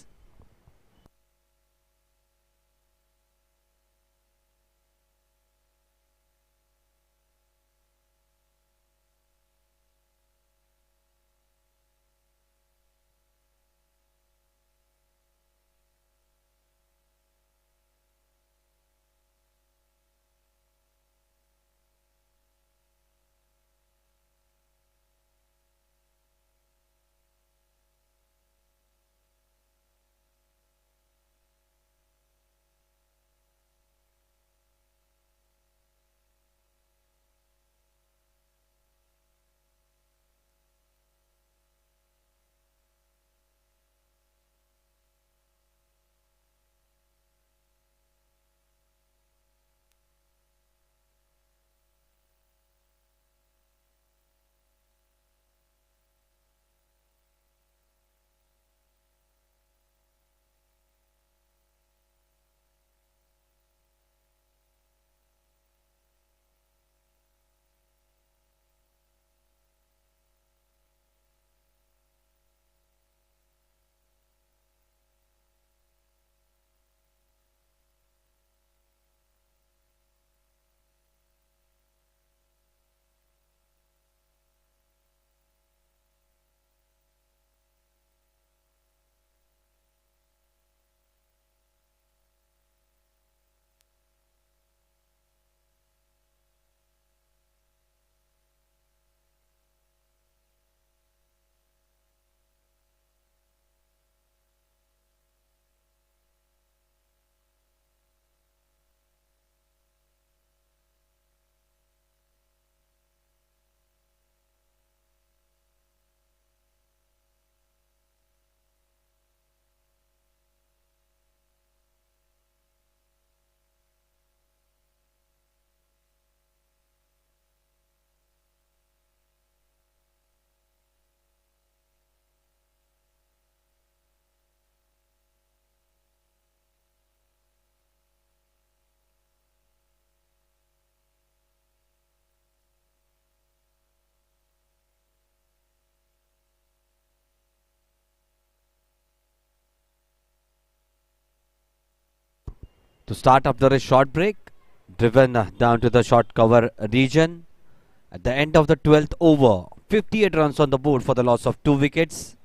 To start after a short break, driven down to the short cover region. At the end of the 12th over, 58 runs on the board for the loss of 2 wickets.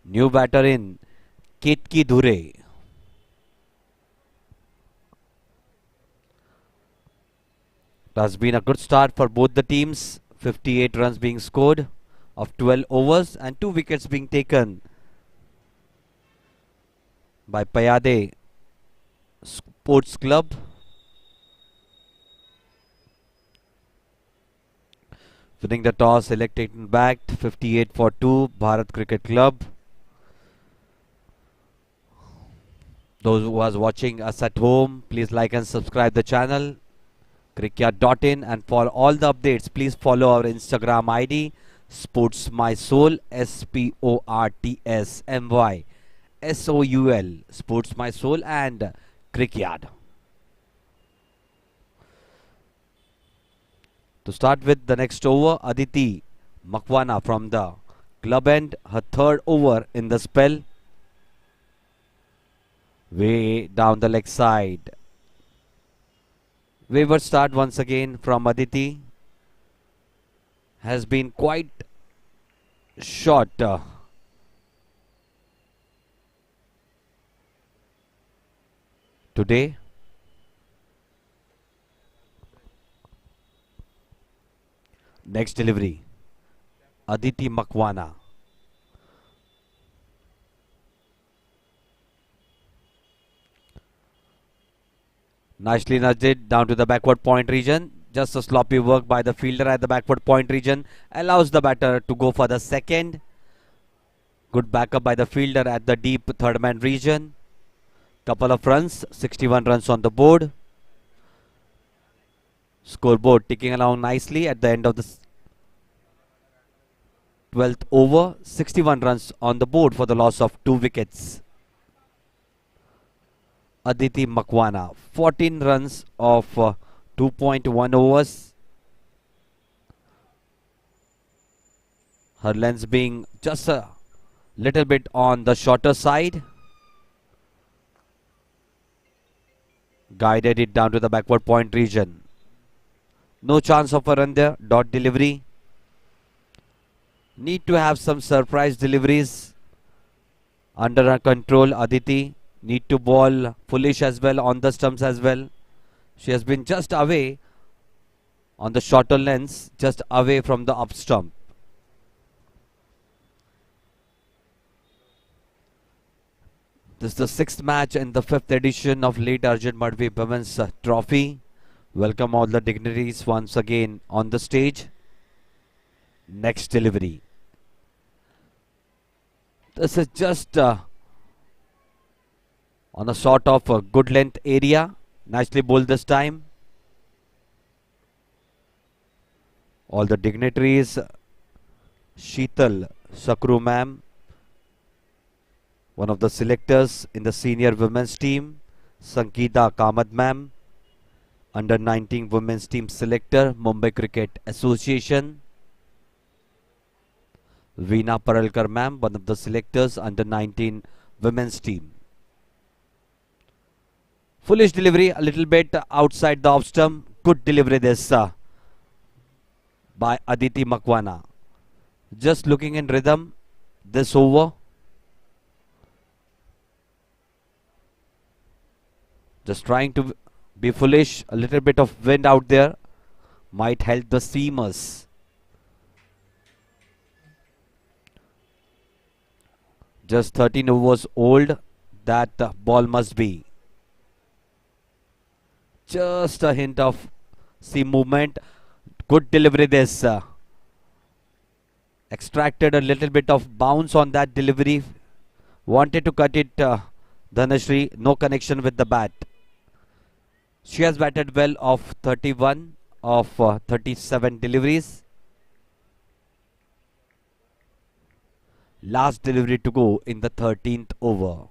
New batter in, Ketki Dhure. It has been a good start for both the teams. 58 runs being scored of 12 overs and 2 wickets being taken by Payyade Sports Club. Winning the toss, electing back 58 for 2, Bharat Cricket Club. Those who are watching us at home, please like and subscribe the channel, CricYard.in, and for all the updates, please follow our Instagram ID, Sports My Soul, SPORTSMYSOUL, Sports My Soul, and CricYard. To start with the next over, Aditi Makhwana from the club end, her third over in the spell. Way down the leg side. Wayward start once again from Aditi. Has been quite short. Today. Next delivery, Aditi Makhwana. Nicely nudged down to the backward point region. Just a sloppy work by the fielder at the backward point region allows the batter to go for the second. Good backup by the fielder at the deep third man region. Couple of runs, 61 runs on the board. Scoreboard ticking along nicely at the end of the 12th over. 61 runs on the board for the loss of 2 wickets. Aditi Makhwana, 14 runs of 2.1 overs. Her length being just a little bit on the shorter side. Guided it down to the backward point region. No chance of a run there. Dot delivery. Need to have some surprise deliveries under her control. Aditi need to ball foolish as well on the stumps as well. She has been just away on the shorter lengths, just away from the up stump. This is the 6th match in the 5th edition of late ARJUN MADHVI Women's Trophy. Welcome all the dignitaries once again on the stage. Next delivery. This is just on a sort of a good length area. Nicely bowled this time. All the dignitaries. Sheetal Sakru ma'am, one of the selectors in the senior women's team. Sangeeta Kamath ma'am, under 19 women's team selector, Mumbai Cricket Association. Veena Paralkar ma'am, one of the selectors under 19 women's team. Foolish delivery, a little bit outside the off stump. Good delivery this by Aditi Makhwana. Just looking in rhythm this over. Just trying to be foolish. A little bit of wind out there might help the seamers. Just 13 overs old, that ball must be. Just a hint of seam movement. Good delivery this. Extracted a little bit of bounce on that delivery. Wanted to cut it, Dhanashri. No connection with the bat. She has batted well of 31 of 37 deliveries. Last delivery to go in the 13th over.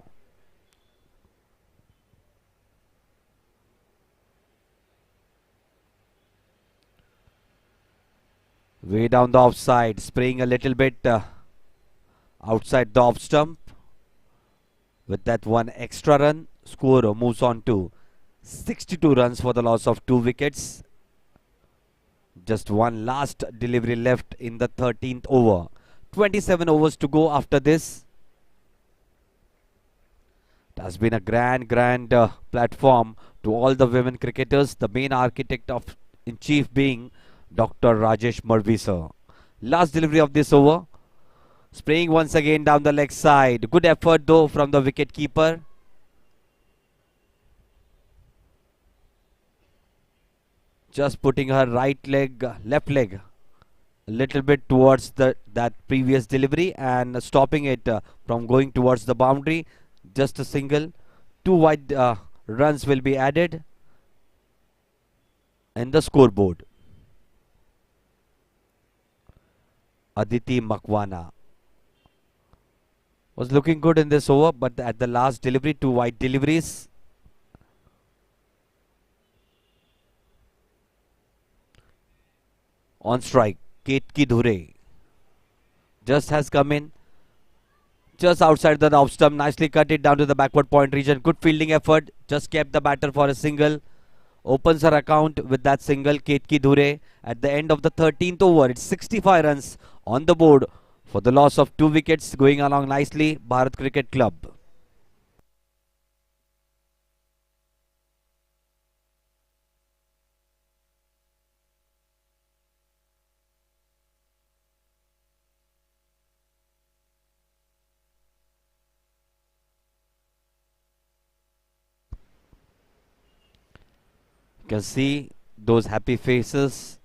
Way down the offside, spraying a little bit outside the off stump. With that one extra run, score moves on to 62 runs for the loss of 2 wickets. Just one last delivery left in the 13th over. 27 overs to go after this. It has been a grand platform to all the women cricketers. The main architect of in chief being Dr. Rajesh Madhvi sir. Last delivery of this over. Spraying once again down the leg side. Good effort though from the wicket keeper. Just putting her left leg a little bit towards that previous delivery and stopping it from going towards the boundary. Just a single. 2 wide runs will be added in the scoreboard. Aditi Makwana was looking good in this over, but at the last delivery, 2 wide deliveries. On strike, Ketki Dhure just has come in, just outside the off stump, nicely cut it down to the backward point region. Good fielding effort, just kept the batter for a single. Opens her account with that single, Ketki Dhure. At the end of the 13th over, it's 65 runs on the board for the loss of 2 wickets. Going along nicely, Bharat Cricket Club. You can see those happy faces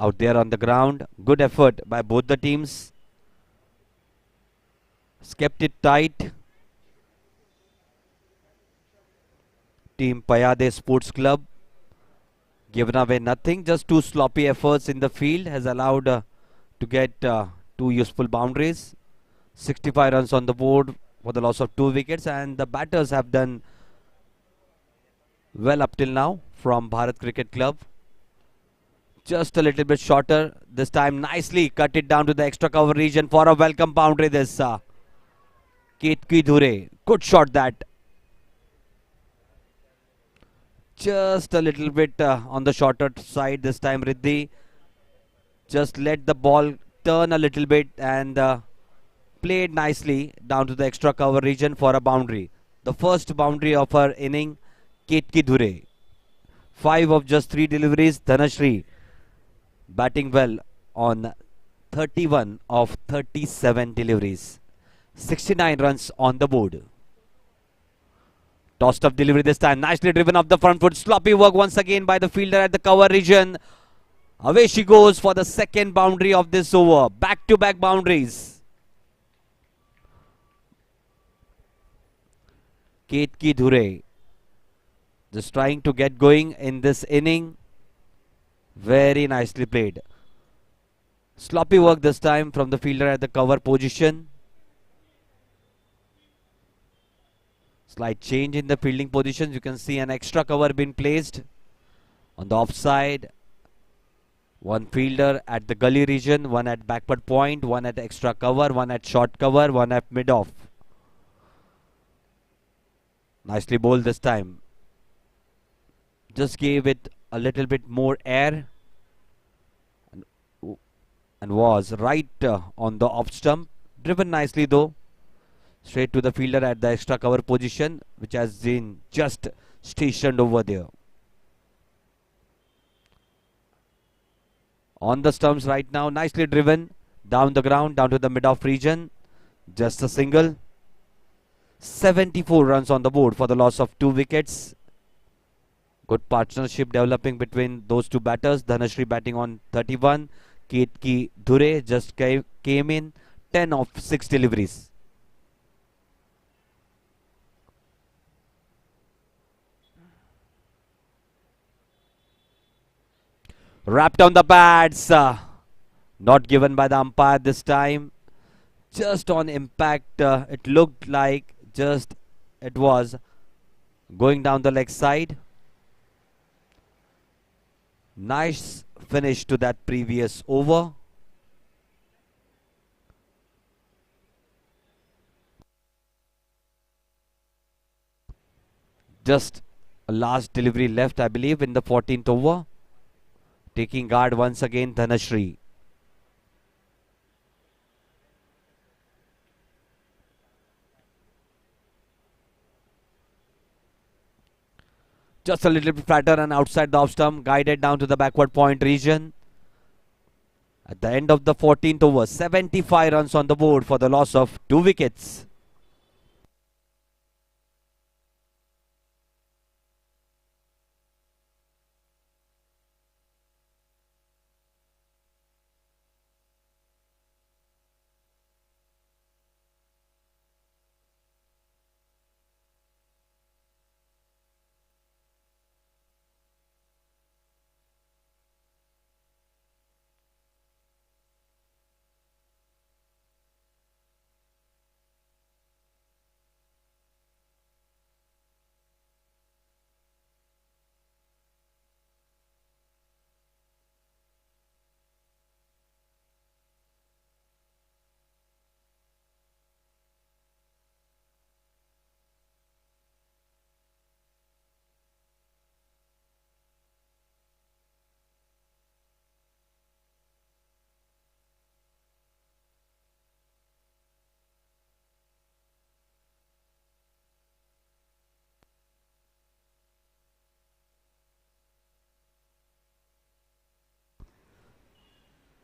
out there on the ground. Good effort by both the teams. Kept it tight. Team Payyade Sports Club given away nothing. Just 2 sloppy efforts in the field has allowed to get 2 useful boundaries. 65 runs on the board for the loss of 2 wickets, and the batters have done well up till now from Bharat Cricket Club. Just a little bit shorter this time. Nicely cut it down to the extra cover region for a welcome boundary. This Ketki Dhure. Good shot that. Just a little bit on the shorter side this time, Riddhi. Just let the ball turn a little bit and played nicely down to the extra cover region for a boundary. The first boundary of her inning, Ketki Dhure. 5 of just 3 deliveries. Dhanashri batting well on 31 of 37 deliveries. 69 runs on the board. Tossed up delivery this time. Nicely driven off the front foot. Sloppy work once again by the fielder at the cover region. Away she goes for the second boundary of this over. Back-to-back boundaries. Ketki Dhure just trying to get going in this inning. Very nicely played. Sloppy work this time from the fielder at the cover position. Slight change in the fielding positions. You can see an extra cover being placed on the offside. One fielder at the gully region, one at backward point, one at extra cover, one at short cover, one at mid-off. Nicely bowled this time. Just gave it a little bit more air and was right on the off stump. Driven nicely though. Straight to the fielder at the extra cover position, which has been just stationed over there. On the stumps right now, nicely driven down the ground, down to the mid-off region. Just a single. 74 runs on the board for the loss of 2 wickets. Good partnership developing between those 2 batters. Dhanashri batting on 31. Ketki Dhure just came in. 10 of 6 deliveries. Wrapped on the pads. Not given by the umpire this time. Just on impact, it looked like it was going down the leg side. Nice finish to that previous over. Just last delivery left, I believe, in the 14th over. Taking guard once again, Dhanashri. Just a little bit flatter and outside the off stump, guided down to the backward point region. At the end of the 14th over, 75 runs on the board for the loss of 2 wickets.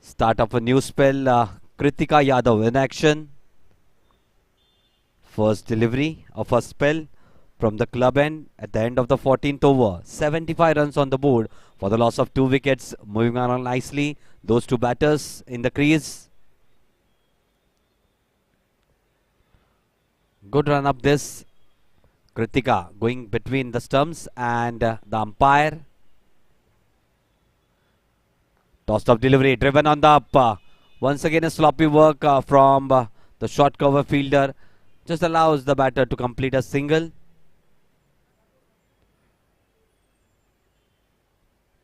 Start of a new spell. Kritika Yadav in action. First delivery of a spell from the club end at the end of the 14th over. 75 runs on the board for the loss of 2 wickets. Moving on nicely. Those 2 batters in the crease. Good run up this. Kritika going between the stumps and the umpire. Tossed up delivery, driven on the up. Once again a sloppy work from the short cover fielder. Just allows the batter to complete a single.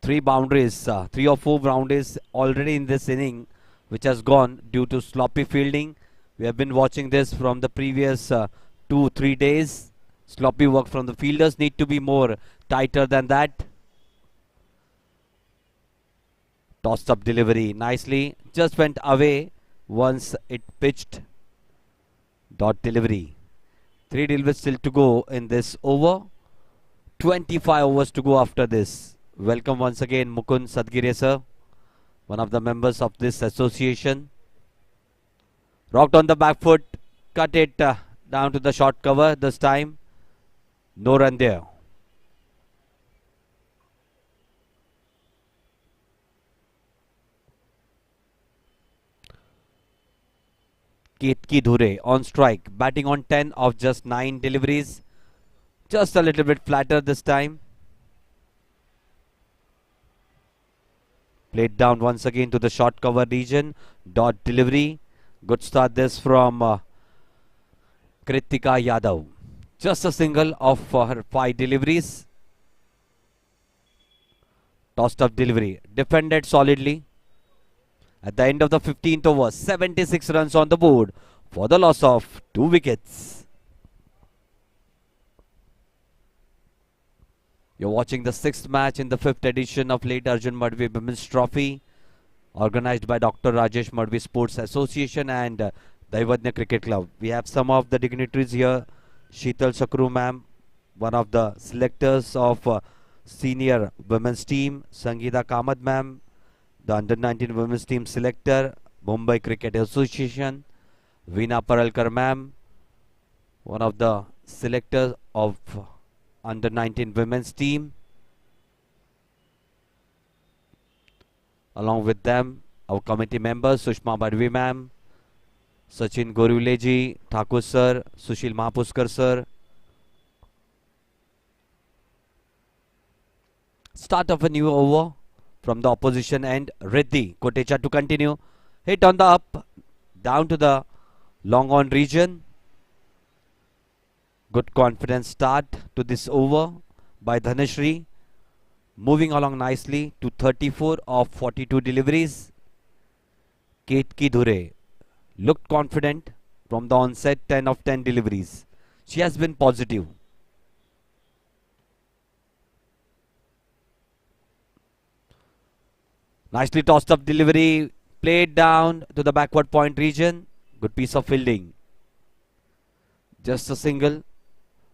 3 boundaries, 3 or 4 boundaries already in this inning, which has gone due to sloppy fielding. We have been watching this from the previous 2-3 days. Sloppy work from the fielders need to be more tighter than that. Tossed up delivery nicely. Just went away once it pitched. Dot delivery. 3 deliveries still to go in this over. 25 overs to go after this. Welcome once again Mukund Sadgire sir, one of the members of this association. Rocked on the back foot. Cut it down to the short cover this time. No run there. Ketki Dhure on strike, batting on 10 of just 9 deliveries. Just a little bit flatter this time. Played down once again to the short cover region. Dot delivery. Good start this from Kritika Yadav. Just a single of her 5 deliveries. Tossed up delivery. Defended solidly. At the end of the 15th over, 76 runs on the board for the loss of 2 wickets. You're watching the 6th match in the 5th edition of late ARJUN MADHVI Women's Trophy, organized by Dr. Rajesh Madhvi Sports Association and Daivadnya Cricket Club. We have some of the dignitaries here. Sheetal Sakru ma'am, one of the selectors of senior women's team. Sangeeta Kamath ma'am, the under-19 women's team selector, Mumbai Cricket Association. Veena Paralkar ma'am, one of the selectors of under-19 women's team. Along with them, our committee members, Sushma Badvi ma'am, Sachin Goruleji, Thakkar sir, Sushil Mahapuskar sir. Start of a new over from the opposition end. Riddhi Kotecha to continue. Hit on the up, down to the long on region. Good confident start to this over by Dhanashri. Moving along nicely to 34 of 42 deliveries. Ketki Dhure looked confident from the onset, 10 of 10 deliveries. She has been positive. Nicely tossed up delivery. Played down to the backward point region. Good piece of fielding. Just a single.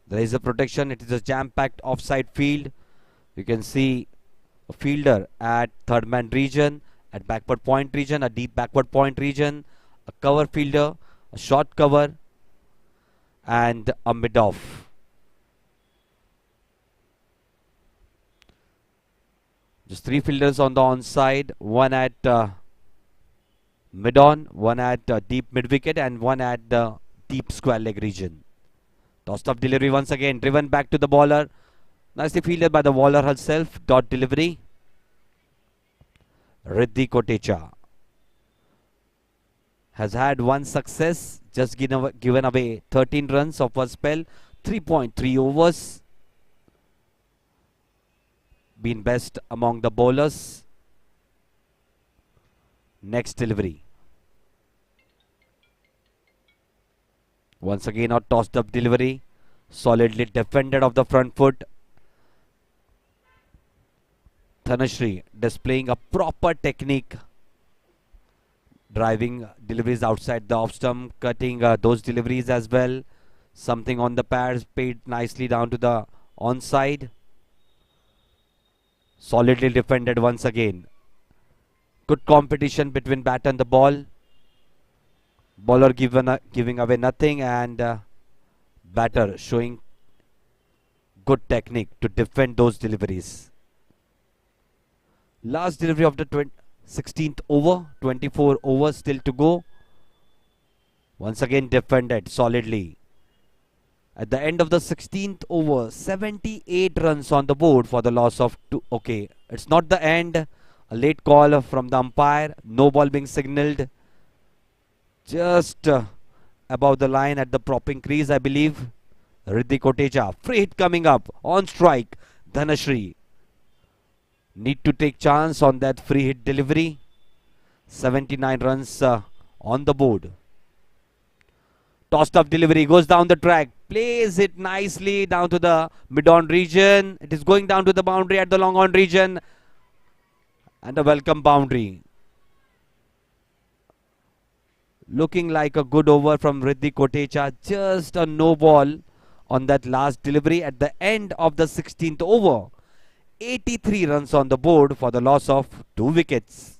There is a protection. It is a jam-packed offside field. You can see a fielder at third man region, at backward point region, a deep backward point region, a cover fielder, a short cover, and a mid-off. Just three fielders on the onside, one at mid-on, one at deep mid-wicket, and one at the deep square leg region. Tossed up delivery once again, driven back to the bowler. Nicely fielded by the bowler herself. Dot delivery. Riddhi Kotecha has had one success, just given away 13 runs of her spell, 3.3 overs. Been best among the bowlers. Next delivery. Once again a tossed up delivery, solidly defended off the front foot. Dhanashri displaying a proper technique, driving deliveries outside the off stump, cutting those deliveries as well. Something on the pads, paid nicely down to the onside. Solidly defended once again. Good competition between bat and the ball. Bowler giving away nothing, and batter showing good technique to defend those deliveries. Last delivery of the 16th over, 24 overs still to go. Once again defended solidly. At the end of the 16th over, 78 runs on the board for the loss of 2. Okay, it's not the end. A late call from the umpire. No ball being signalled. Just above the line at the propping crease, I believe. Riddhi Kotecha. Free hit coming up. On strike. Dhanashri. Need to take chance on that free hit delivery. 79 runs on the board. Tossed up delivery. Goes down the track. Plays it nicely down to the mid-on region. It is going down to the boundary at the long-on region. And a welcome boundary. Looking like a good over from Riddhi Kotecha. Just a no ball on that last delivery at the end of the 16th over. 83 runs on the board for the loss of 2 wickets.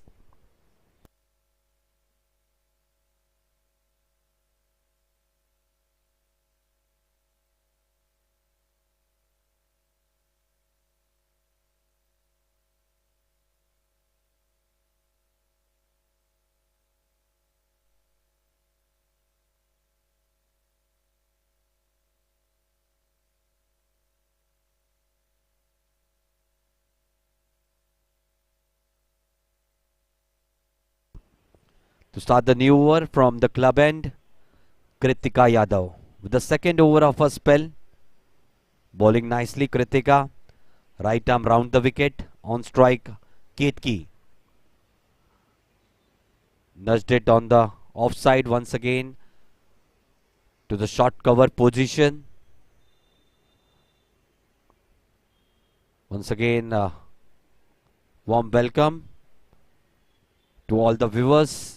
To start the new over from the club end, Kritika Yadav with the second over of her spell. Bowling nicely, Kritika. Right arm round the wicket. On strike, Ketki. Nudged it on the offside once again to the short cover position. Once again, warm welcome to all the viewers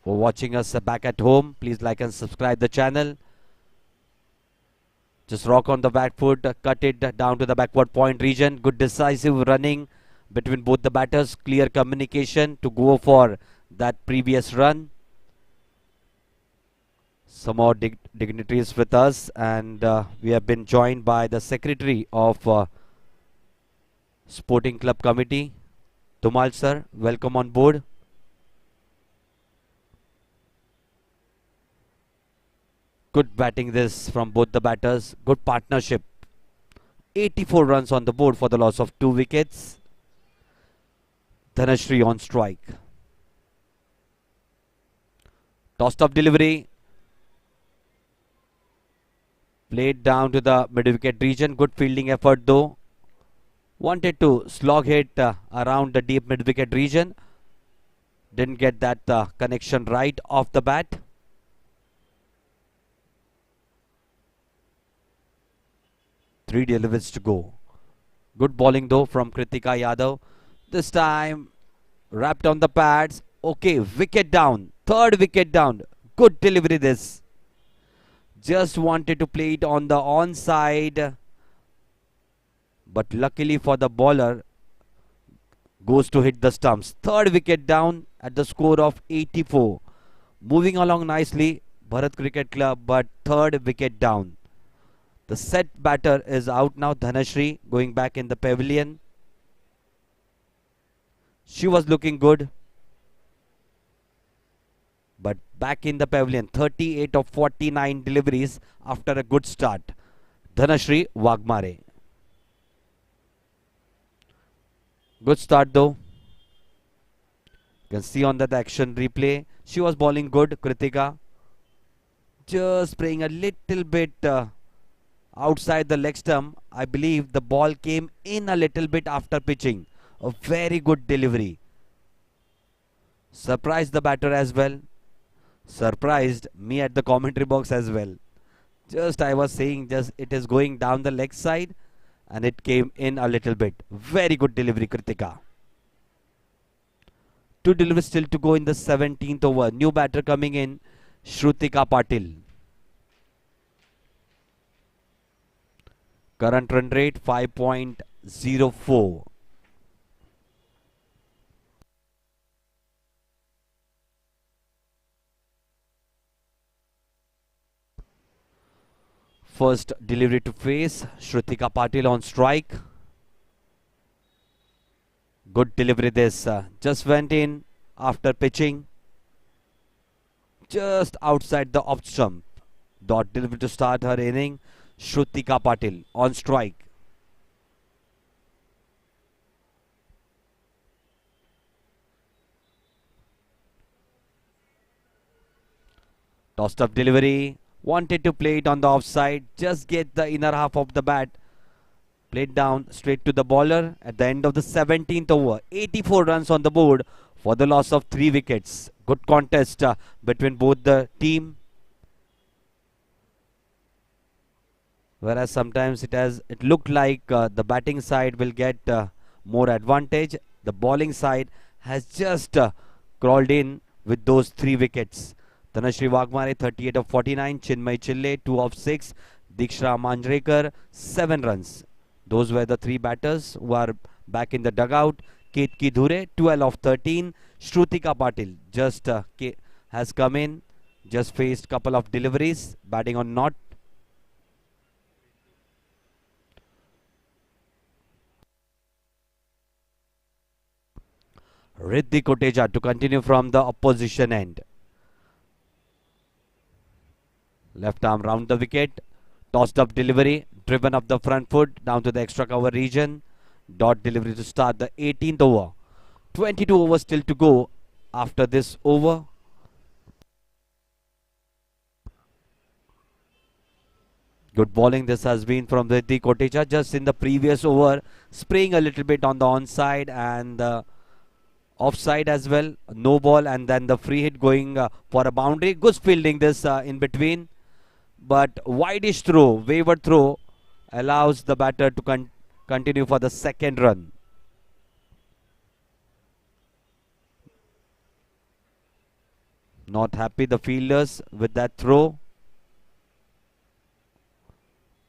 for watching us back at home. Please like and subscribe the channel. Just rock on the back foot, cut it down to the backward point region. Good decisive running between both the batters. Clear communication to go for that previous run. Some more dignitaries with us, and we have been joined by the secretary of Sporting Club Committee, Tumal sir. Welcome on board. Good batting this from both the batters. Good partnership. 84 runs on the board for the loss of 2 wickets. Dhanashri on strike. Tossed up delivery. Played down to the mid-wicket region. Good fielding effort though. Wanted to slog hit around the deep mid-wicket region. Didn't get that connection right off the bat. Three deliveries to go. Good bowling though from Kritika Yadav. This time Wrapped on the pads. Okay, wicket down. Third wicket down. Good delivery this. Just wanted to play it on the onside. But luckily for the bowler, goes to hit the stumps. Third wicket down at the score of 84. Moving along nicely, Bharat Cricket Club, but third wicket down. The set batter is out now. Dhanashri going back in the pavilion. She was looking good, but back in the pavilion. 38 of 49 deliveries after a good start. Dhanashri Waghmare. Good start though. You can see on that action replay. She was bowling good, Kritika. Just playing a little bit outside the leg stump. I believe the ball came in a little bit after pitching. A very good delivery. Surprised the batter as well. Surprised me at the commentary box as well. Just I was saying just it is going down the leg side and it came in a little bit. Very good delivery, Kritika. 2 deliveries still to go in the 17th over. New batter coming in, Shrutika Patil. Current run rate 5.04. First delivery to face, Shrutika Patil on strike. Good delivery this. Just went in after pitching. Just outside the off stump. Dot delivery to start her inning. Shrutika Patil on strike. Tossed up delivery. Wanted to play it on the offside. Just get the inner half of the bat. Played down straight to the bowler at the end of the 17th over. 84 runs on the board for the loss of 3 wickets. Good contest between both the team. Whereas sometimes it looked like the batting side will get more advantage. The bowling side has just crawled in with those 3 wickets. Dhanashri Waghmare 38 of 49, Chinmay Chille 2 of 6, Diksha Manjrekar 7 runs. Those were the 3 batters who are back in the dugout. Ketki Dhure 12 of 13, Shrutika Patil just has come in, just faced couple of deliveries, batting on not. Riddhi Kotecha to continue from the opposition end. Left arm round the wicket. Tossed up delivery. Driven up the front foot down to the extra cover region. Dot delivery to start the 18th over. 22 overs still to go after this over. Good bowling this has been from Riddhi Kotecha. Just in the previous over, spraying a little bit on the onside and the offside as well. No ball and then the free hit going for a boundary. Good fielding this in between. But wideish throw, wayward throw allows the batter to continue for the second run. Not happy the fielders with that throw.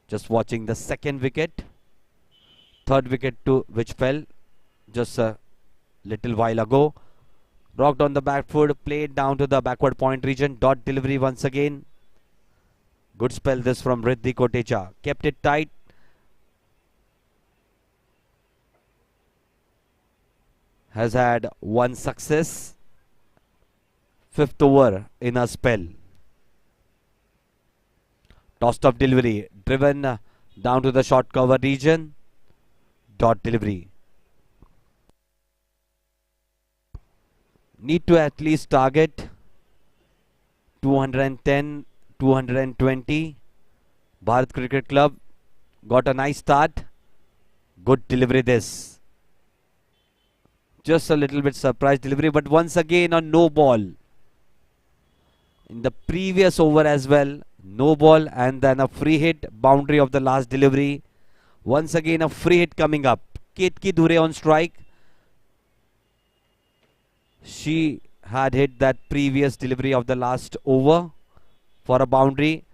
Just watching the second wicket. Third wicket to which fell just a little while ago. Rocked on the back foot, played down to the backward point region. Dot delivery once again. Good spell this from Riddhi Kotecha. Kept it tight. Has had 1 success. 5th over in a spell. Tossed up delivery. Driven down to the short cover region. Dot delivery. Need to at least target 210, 220. Bharat Cricket Club got a nice start. Good delivery this. Just a little bit surprise delivery, but once again a no ball. In the previous over as well, no ball and then a free hit, boundary of the last delivery. Once again a free hit coming up. Ketki Dhure on strike. She had hit that previous delivery of the last over for a boundary.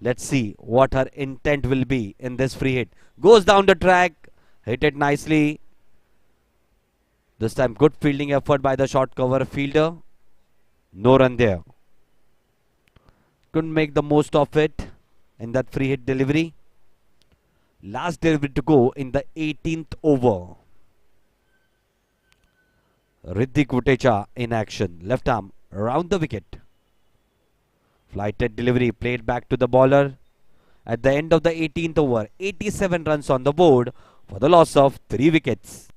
Let's see what her intent will be in this free hit. Goes down the track, hit it nicely. This time good fielding effort by the short cover fielder. No run there. Couldn't make the most of it in that free hit delivery. Last delivery to go in the 18th over. Riddhi Kutecha in action. Left arm around the wicket. Flighted delivery played back to the bowler. At the end of the 18th over, 87 runs on the board for the loss of 3 wickets.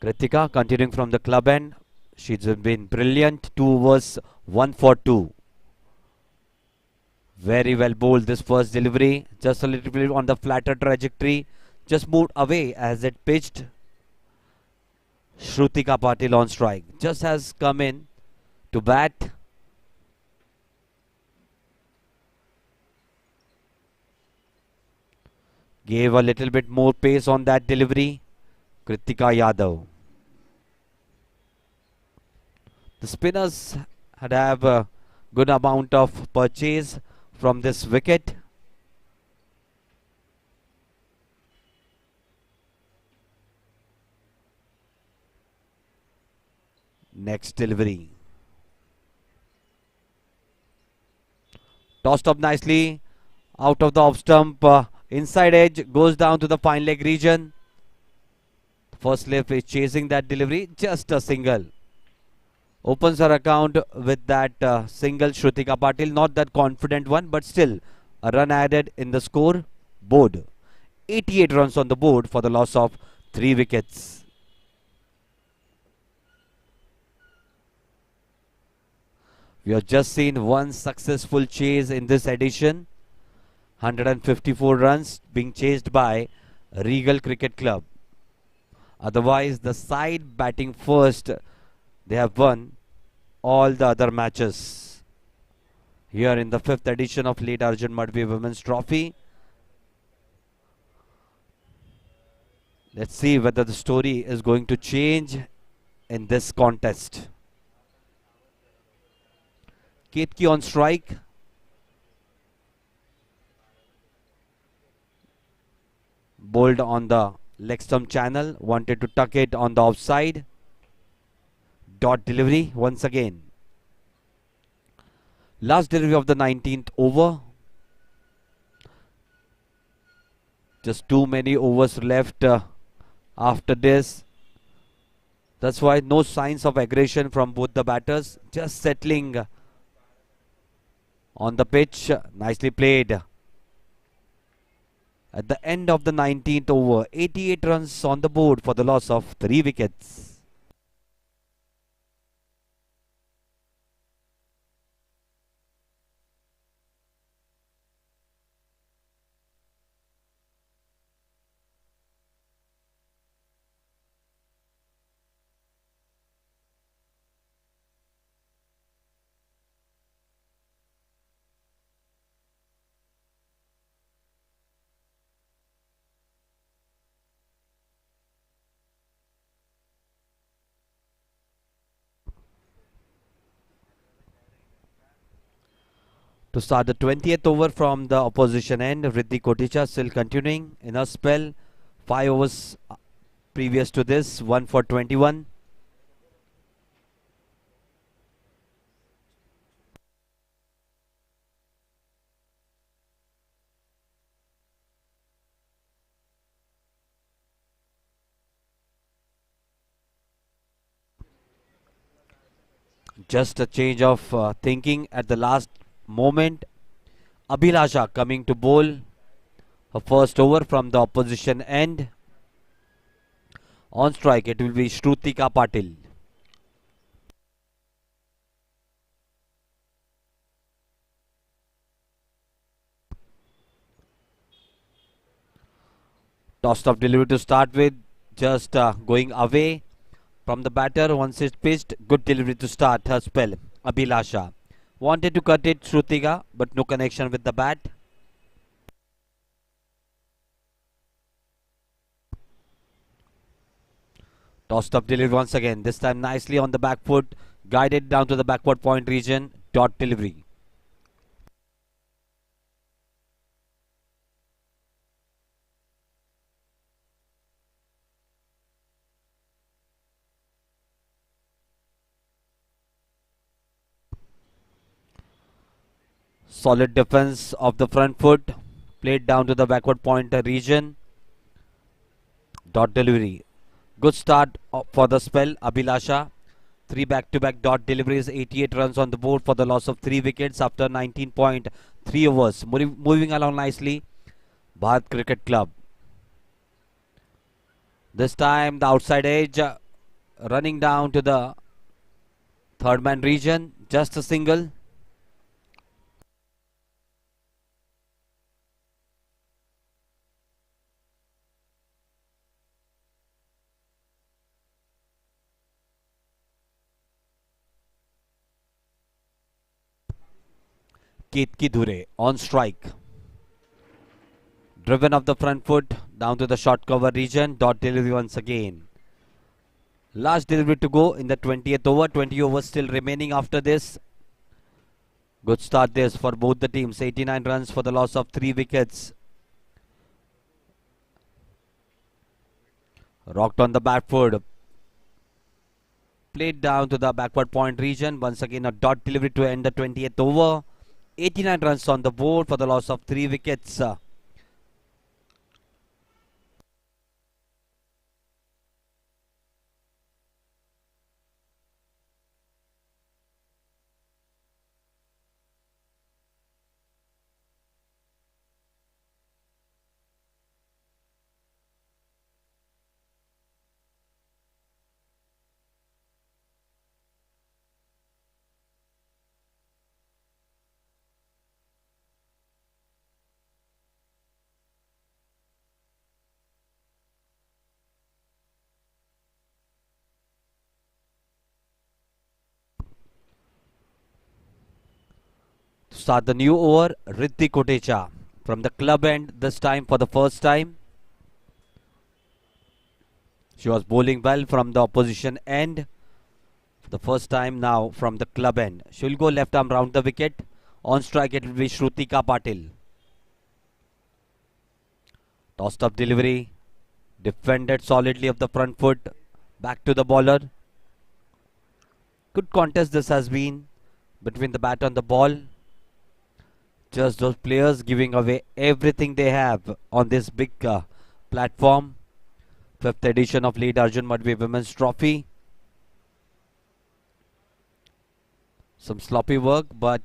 Kritika continuing from the club end. She's been brilliant. 2 overs, 1 for 2. Very well bowled this first delivery. Just a little bit on the flatter trajectory. Just moved away as it pitched. Shrutika Patil on strike. Just has come in to bat. Gave a little bit more pace on that delivery. Kritika Yadav. The spinners had have a good amount of purchase from this wicket. Next delivery. Tossed up nicely. Out of the off stump. Inside edge. Goes down to the fine leg region. First slip is chasing that delivery. Just a single. Opens her account with that single Shrutika Patil. Not that confident one, but still a run added in the score board. 88 runs on the board for the loss of 3 wickets. We have just seen one successful chase in this edition. 154 runs being chased by Regal Cricket Club. Otherwise, the side batting first, they have won all the other matches. Here in the 5th edition of late ARJUN MADHVI Women's Trophy. Let's see whether the story is going to change in this contest. Ketki on strike. Bowled on the leg stump channel. Wanted to tuck it on the offside. Dot delivery once again. Last delivery of the 19th over. Just too many overs left after this. That's why no signs of aggression from both the batters. Just settling on the pitch. Nicely played. At the end of the 19th over, 88 runs on the board for the loss of 3 wickets. To start the 20th over from the opposition end, Riddhi Kutecha still continuing in a spell. 5 overs previous to this, 1 for 21. Just a change of thinking at the last moment. Abhilasha coming to bowl her first over from the opposition end. On strike it will be Shrutika Patil. Tossed up delivery to start with, just going away from the batter once it's pitched. Good delivery to start her spell. Abhilasha wanted to cut it, Shrutika, but no connection with the bat. Tossed up delivery once again, this time nicely on the back foot, guided down to the backward point region. Dot delivery. Solid defense of the front foot, played down to the backward point region. Dot delivery. Good start for the spell, Abhilasha. 3 back-to-back dot deliveries, 88 runs on the board for the loss of 3 wickets after 19.3 overs. Moving along nicely, Bharat Cricket Club. This time the outside edge, running down to the third man region, just a single. Ketki Dhure on strike. Driven off the front foot, down to the short cover region. Dot delivery once again. Last delivery to go in the 20th over. 20 overs still remaining after this. Good start this for both the teams. 89 runs for the loss of 3 wickets. Rocked on the back foot. Played down to the backward point region. Once again a dot delivery to end the 20th over. 89 runs on the board for the loss of 3 wickets. Start the new over, Riddhi Kotecha from the club end, this time for the first time. She was bowling well from the opposition end. For the first time now from the club end. She will go left arm round the wicket. On strike it will be Shrutika Patil. Tossed up delivery. Defended solidly of the front foot. Back to the bowler. Good contest this has been between the bat and the ball. Just those players giving away everything they have on this big platform. 5th edition of Late ARJUN MADHVI Women's Trophy. Some sloppy work, but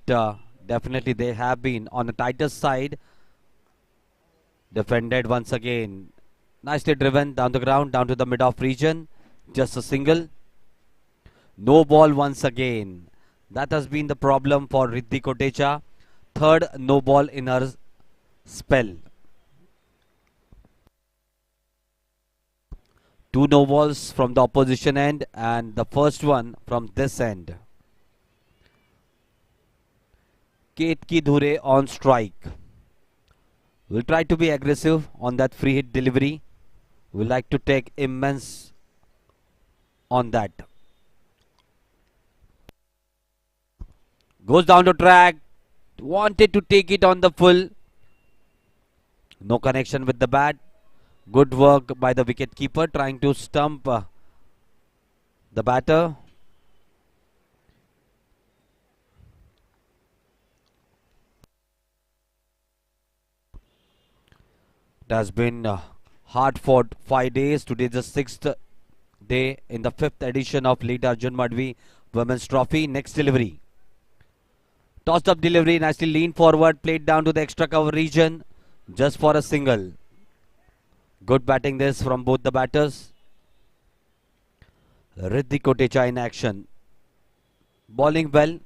definitely they have been on the tighter side. Defended once again. Nicely driven down the ground, down to the mid-off region. Just a single. No ball once again. That has been the problem for Riddhi Kotecha. Third no ball in her spell. 2 no balls from the opposition end and the first one from this end. Ketki Dhure on strike. We'll try to be aggressive on that free hit delivery. We'll like to take immense on that. Goes down to track. Wanted to take it on the full. No connection with the bat. Good work by the wicket keeper trying to stump the batter. It has been hard fought 5 days. Today is the 6th day in the 5th edition of Late ARJUN MADHVI Women's Trophy. Next delivery. Tossed up delivery, nicely leaned forward, played down to the extra cover region, just for a single. Good batting this from both the batters. Riddhi Kotecha in action. Bowling well.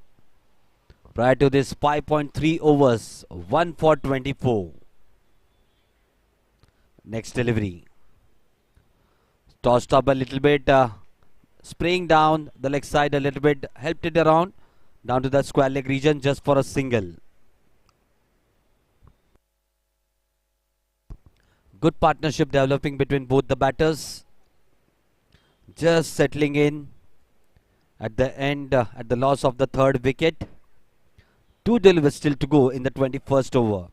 Prior to this 5.3 overs, 1 for 24. Next delivery. Tossed up a little bit. Spraying down the leg side a little bit. Helped it around. Down to the square leg region just for a single. Good partnership developing between both the batters. Just settling in at the end, at the loss of the third wicket. 2 deliveries still to go in the 21st over.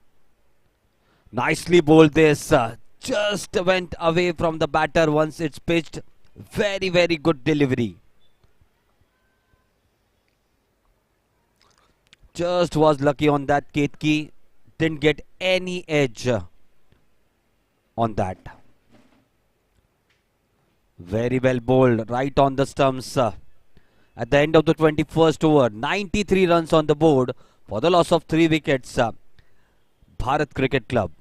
Nicely bowled this. Just went away from the batter once it's pitched. Very, very good delivery. Just was lucky on that Ketki. Didn't get any edge on that. Very well bowled. Right on the stumps. At the end of the 21st over, 93 runs on the board for the loss of 3 wickets. Bharat Cricket Club.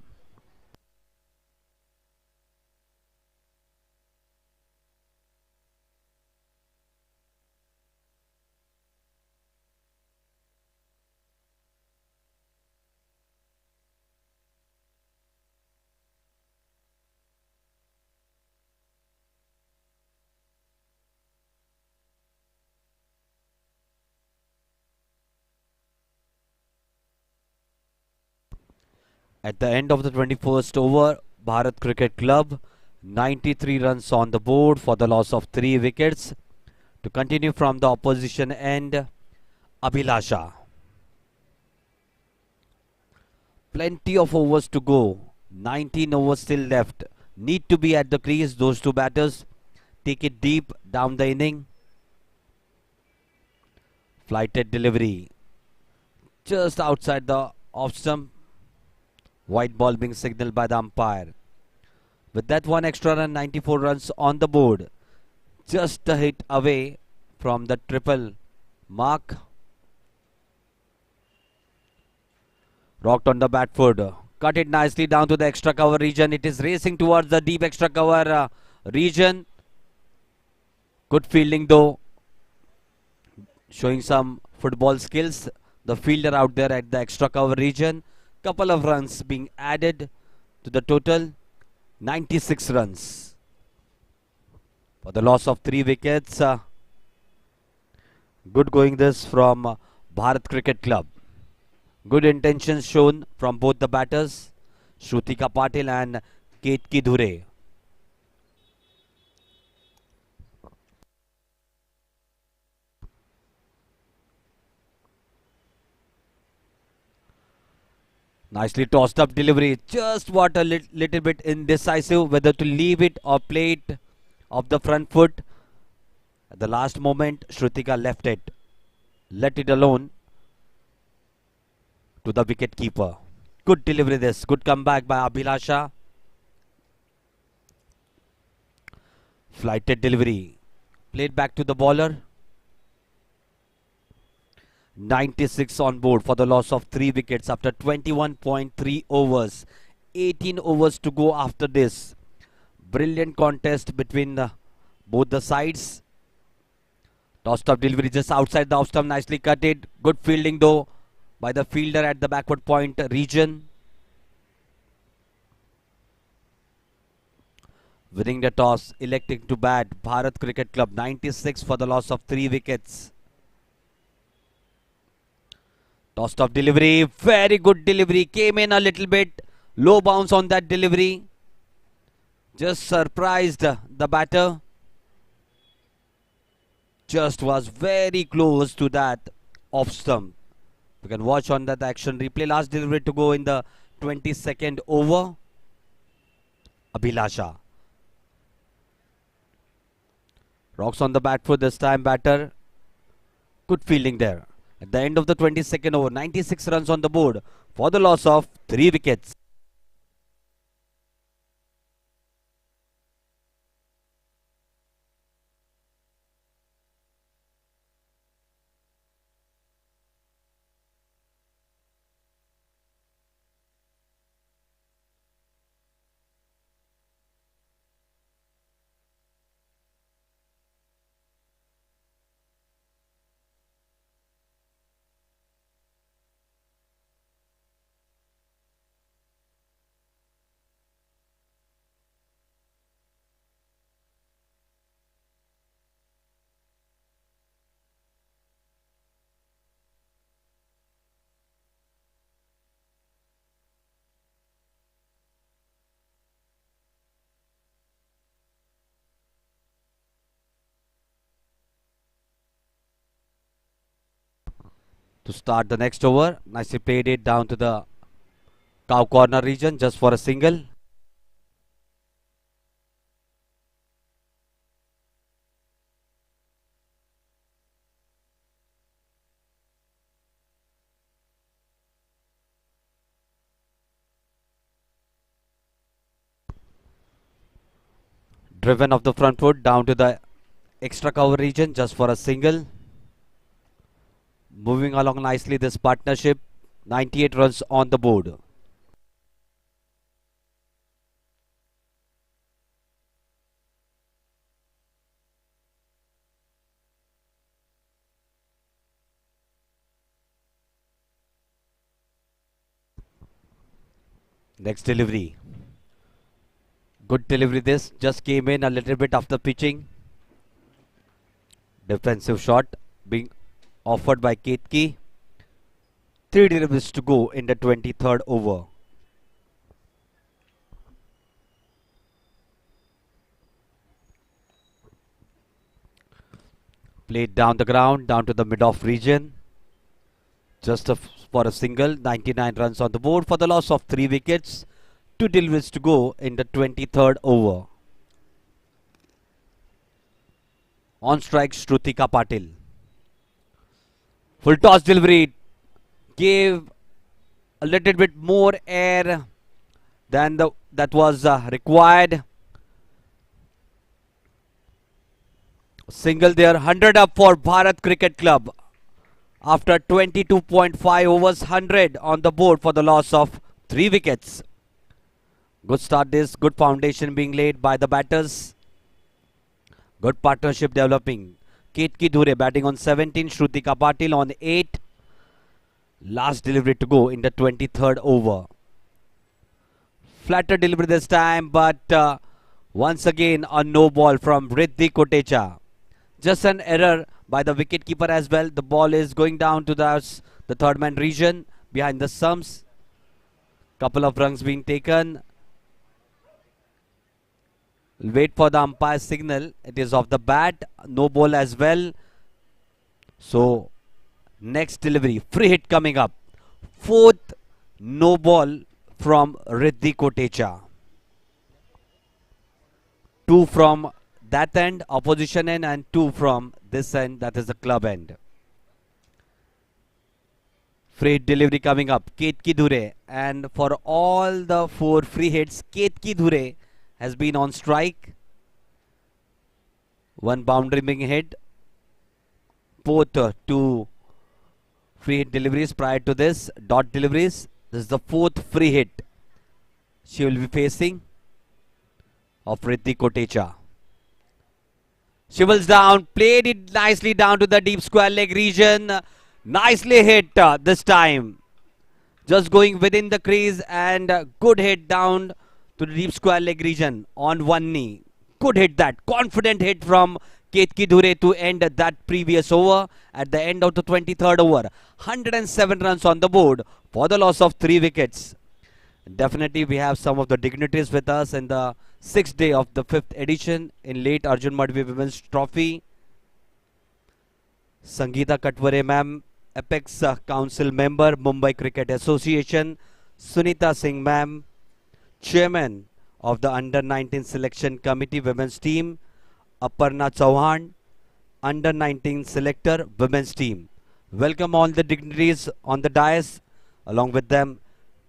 At the end of the 21st over, Bharat Cricket Club, 93 runs on the board for the loss of 3 wickets. To continue from the opposition end, Abhilasha. Plenty of overs to go. 19 overs still left. Need to be at the crease, those two batters. Take it deep down the inning. Flighted delivery. Just outside the off stump. White ball being signaled by the umpire. With that one extra run, 94 runs on the board. Just a hit away from the triple mark. Rocked on the bat foot. Cut it nicely down to the extra cover region. It is racing towards the deep extra cover region. Good fielding though. Showing some football skills. The fielder out there at the extra cover region. Couple of runs being added to the total. 96 runs. For the loss of 3 wickets. Good going this from Bharat Cricket Club. Good intentions shown from both the batters. Shrutika Patil and Ketki Dhure. Nicely tossed up delivery. Just what a little bit indecisive whether to leave it or play it off the front foot. At the last moment, Shrutika left it. Let it alone to the wicket keeper. Good delivery this. Good comeback by Abhilasha. Flighted delivery. Played back to the bowler. 96 on board for the loss of 3 wickets after 21.3 overs. 18 overs to go after this. Brilliant contest between both the sides. Tossed up delivery just outside the off stump. Nicely cut it. Good fielding though by the fielder at the backward point region. Winning the toss, electing to bat. Bharat Cricket Club 96 for the loss of 3 wickets. Tossed off delivery. Very good delivery. Came in a little bit. Low bounce on that delivery. Just surprised the batter. Just was very close to that off stump. You can watch on that action replay. Last delivery to go in the 22nd over. Abhilasha. Rocks on the bat for this time batter. Good fielding there. At the end of the 22nd over, 96 runs on the board for the loss of 3 wickets. to start the next over. Nicely played it down to the cow corner region just for a single. Driven off the front foot down to the extra cover region just for a single. Moving along nicely this partnership. 98 runs on the board. Next delivery. Good delivery this. Just came in a little bit after pitching. Defensive shot being offered by Ketki. 3 deliveries to go in the 23rd over. Played down the ground, down to the mid-off region. Just for a single. 99 runs on the board for the loss of 3 wickets. 2 deliveries to go in the 23rd over. On strike, Kritika Patil. Full toss delivery. Gave a little bit more air than that was required. Single there. 100 up for Bharat Cricket Club. After 22.5 overs, 100 on the board for the loss of 3 wickets. Good start this, good foundation being laid by the batters. Good partnership developing. Ketki Dhure batting on 17, Kritika Patil on 8. Last delivery to go in the 23rd over. Flatter delivery this time, but once again a no ball from Riddhi Kotecha. Just an error by the wicketkeeper as well. The ball is going down to the third man region behind the stumps. Couple of runs being taken. Wait for the umpire's signal. It is off the bat. No ball as well. So, next delivery. Free hit coming up. 4th no ball from Riddhi Kotecha. 2 from that end, opposition end, and 2 from this end, that is the club end. Free hit delivery coming up. Ketki Dhure. And for all the 4 free hits, Ketki Dhure has been on strike. 1 boundary being hit. Both 2 free hit deliveries prior to this. Dot deliveries. This is the 4th free hit she will be facing of Riddhi Kotecha. Shivels down. Played it nicely down to the deep square leg region. Nicely hit this time. Just going within the crease and good hit down to the deep square leg region on one knee. Good hit that. Confident hit from Ketki Dhure to end that previous over at the end of the 23rd over. 107 runs on the board for the loss of 3 wickets. Definitely we have some of the dignitaries with us in the 6th day of the 5th edition in late ARJUN MADHVI Women's Trophy. Sangeeta Katware ma'am, Apex Council member, Mumbai Cricket Association. Sunita Singh ma'am, chairman of the Under 19 Selection Committee Women's Team. Aparna Chauhan, Under 19 Selector Women's Team. Welcome all the dignitaries on the dais. Along with them,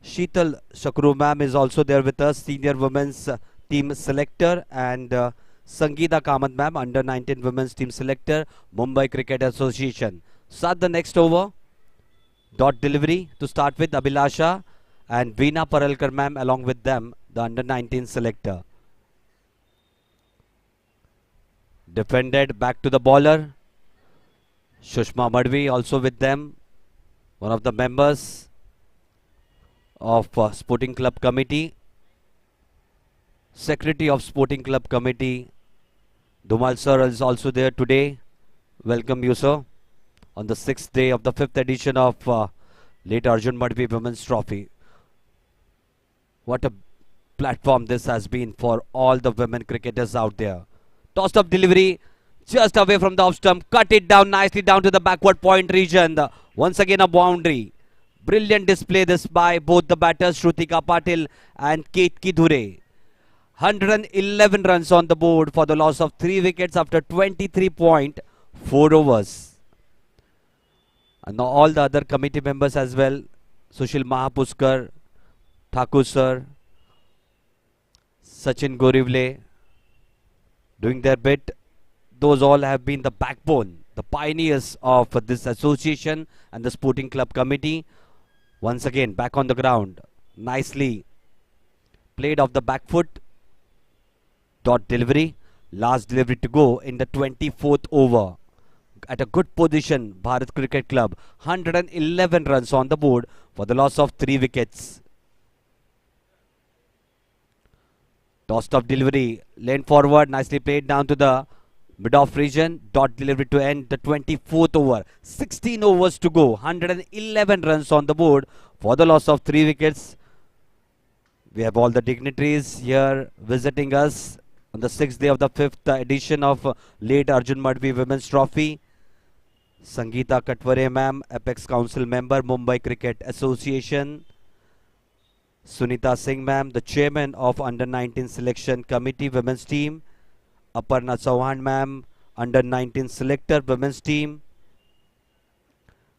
Sheetal Shakru ma'am is also there with us, Senior Women's Team Selector, and Sangeeta Kamath ma'am, Under 19 Women's Team Selector, Mumbai Cricket Association. Start the next over. Dot delivery to start with Abhilasha and Veena Paralkar ma'am along with them, the Under 19 Selector. Defended back to the bowler. Sushma Madhvi also with them, one of the members of Sporting Club Committee. Secretary of Sporting Club Committee, Dhumal sir is also there today. Welcome you sir on the 6th day of the 5th edition of late ARJUN MADHVI Women's Trophy. What a platform this has been for all the women cricketers out there. Tossed up delivery, Just away from the off stump. Cut it down nicely down to the backward point region. Once again a boundary. Brilliant display this by both the batters Shrutika Patil and Ketki Dhure. 111 runs on the board for the loss of 3 wickets after 23.4 overs. And now all the other committee members as well. Sushil Mahapuskar, Thakkar sir, Sachin Gorivle doing their bit. Those all have been the backbone, the pioneers of this association and the sporting club committee. Once again back on the ground. Nicely played off the back foot. Dot delivery. Last delivery to go in the 24th over. At a good position, Bharat Cricket Club. 111 runs on the board for the loss of 3 wickets. Tossed off delivery. Lane forward. Nicely played down to the mid-off region. Dot delivery to end the 24th over. 16 overs to go. 111 runs on the board for the loss of 3 wickets. We have all the dignitaries here visiting us on the 6th day of the 5th edition of late ARJUN MADHVI Women's Trophy. Sangeeta Katvare ma'am, Apex Council member, Mumbai Cricket Association. Sunita Singh ma'am, the chairman of Under 19 Selection Committee Women's Team. Aparna Chauhan ma'am, Under 19 Selector Women's Team.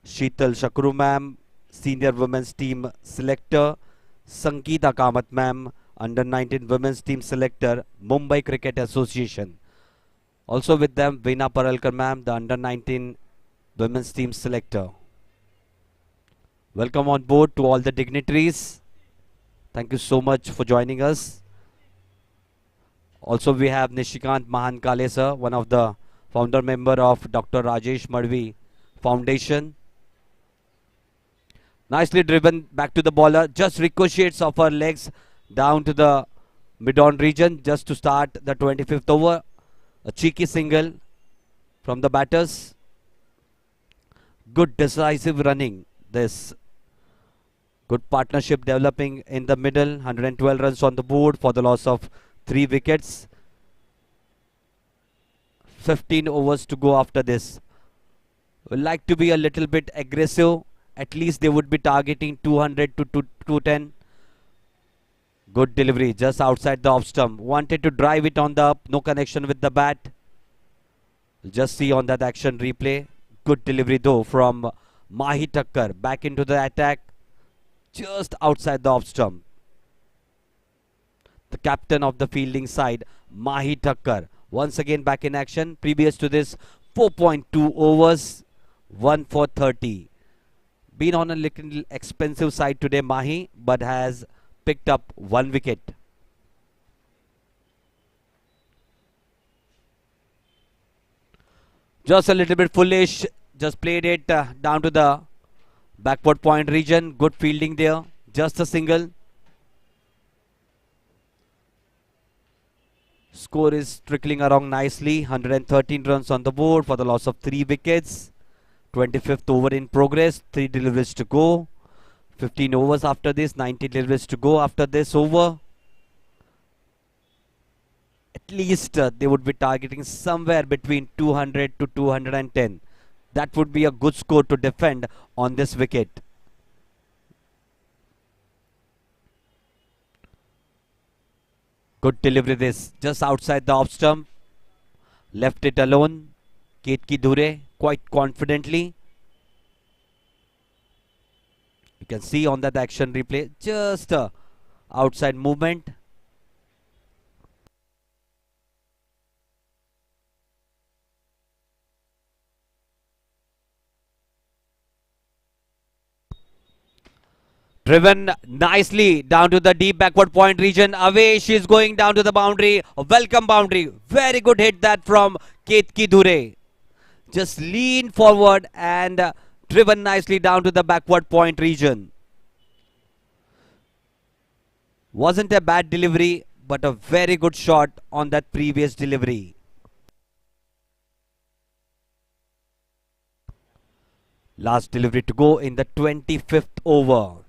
Sheetal Shakru ma'am, Senior Women's Team Selector. Sangeeta Kamath ma'am, Under 19 Women's Team Selector, Mumbai Cricket Association. Also with them, Veena Paralkar ma'am, the Under 19 Women's Team Selector. Welcome on board to all the dignitaries. Thank you so much for joining us. Also we have Nishikant Mahankale sir, one of the founder member of Dr. Rajesh Madhvi Foundation. Nicely driven back to the bowler, just ricochets off her legs down to the mid-on region just to start the 25th over. A cheeky single from the batters. Good decisive running. This good partnership developing in the middle. 112 runs on the board for the loss of 3 wickets. 15 overs to go after this. Would like to be a little bit aggressive. At least they would be targeting 200 to 210. Good delivery just outside the off stump. Wanted to drive it on the up. No connection with the bat. Just see on that action replay. Good delivery though from Mahi Thakkar. Back into the attack. Just outside the off stump. The captain of the fielding side, Mahi Thakkar. Once again back in action. Previous to this, 4.2 overs. 1 for 30. Been on a little expensive side today, Mahi, but has picked up 1 wicket. Just a little bit foolish. Just played it down to the backward point region. Good fielding there. Just a single. Score is trickling along nicely. 113 runs on the board for the loss of 3 wickets. 25th over in progress. 3 deliveries to go. 15 overs after this. 90 deliveries to go after this over. At least they would be targeting somewhere between 200 to 210. That would be a good score to defend on this wicket. Good delivery this. Just outside the off stump. Left it alone. Ketki Dhure quite confidently. You can see on that action replay. Just outside movement. Driven nicely down to the deep backward point region. Away she is going down to the boundary. A welcome boundary. Very good hit that from Ketki Dhure. Just lean forward and driven nicely down to the backward point region. Wasn't a bad delivery, but a very good shot on that previous delivery. Last delivery to go in the 25th over.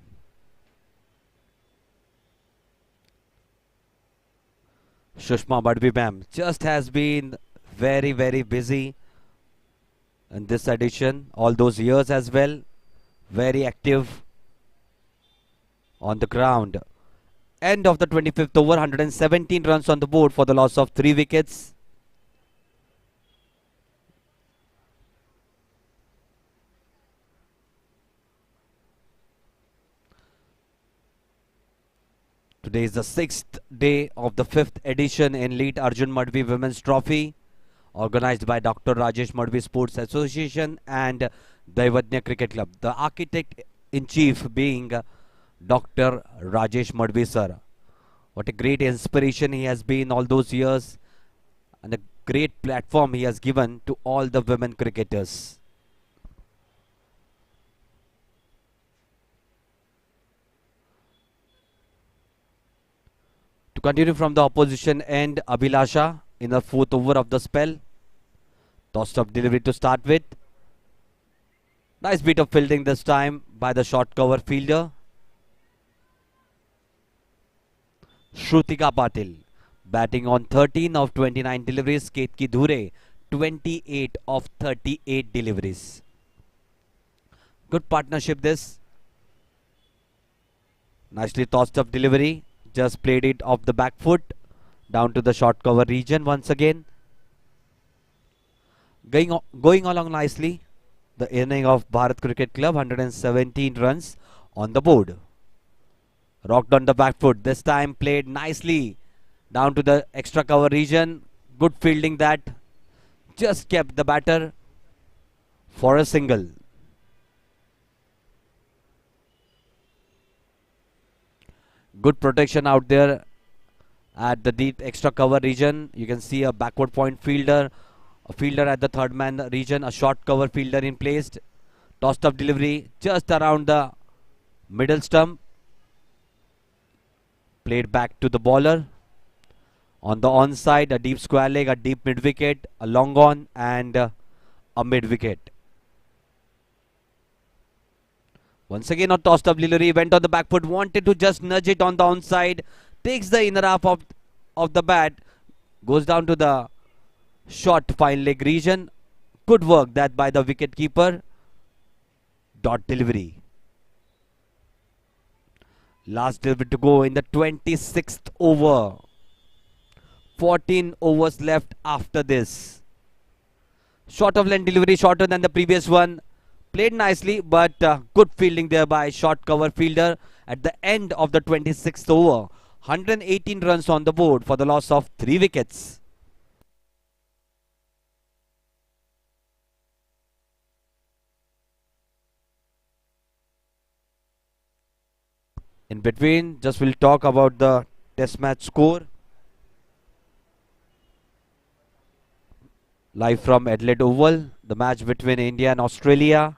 Sushma Madhvi ma'am just has been very, very busy in this edition. All those years as well. Very active on the ground. End of the 25th over, 117 runs on the board for the loss of 3 wickets. Today is the 6th day of the 5th edition in Lead ARJUN MADHVI Women's Trophy, organized by Dr. Rajesh Madhvi Sports Association and Dignitary Cricket Club. The architect-in-chief being Dr. Rajesh Madhvi sir. What a great inspiration he has been all those years, and a great platform he has given to all the women cricketers. To continue from the opposition end, Abhilasha in the 4th over of the spell. Tossed up delivery to start with. Nice bit of fielding this time by the short cover fielder. Kritika Patil batting on 13 of 29 deliveries. Ketki Dhure 28 of 38 deliveries. Good partnership this. Nicely tossed up delivery. Just played it off the back foot down to the short cover region once again. Going along nicely. The inning of Bharat Cricket Club, 117 runs on the board. Rocked on the back foot. This time played nicely down to the extra cover region. Good fielding that. Just kept the batter for a single. Good protection out there at the deep extra cover region. You can see a backward point fielder. A fielder at the third man region. A short cover fielder in place. Tossed up delivery just around the middle stump. Played back to the bowler. On the onside, a deep square leg, a deep mid wicket, a long on, and a mid wicket. Once again, a tossed up delivery, went on the back foot, wanted to just nudge it on the onside. Takes the inner half of the bat, goes down to the short fine leg region. Good work that by the wicket keeper. Dot delivery. Last delivery to go in the 26th over. 14 overs left after this. Short of length delivery, shorter than the previous one. Played nicely, but good fielding there by short cover fielder at the end of the 26th over. 118 runs on the board for the loss of 3 wickets. In between, just we'll talk about the test match score. Live from Adelaide Oval, the match between India and Australia.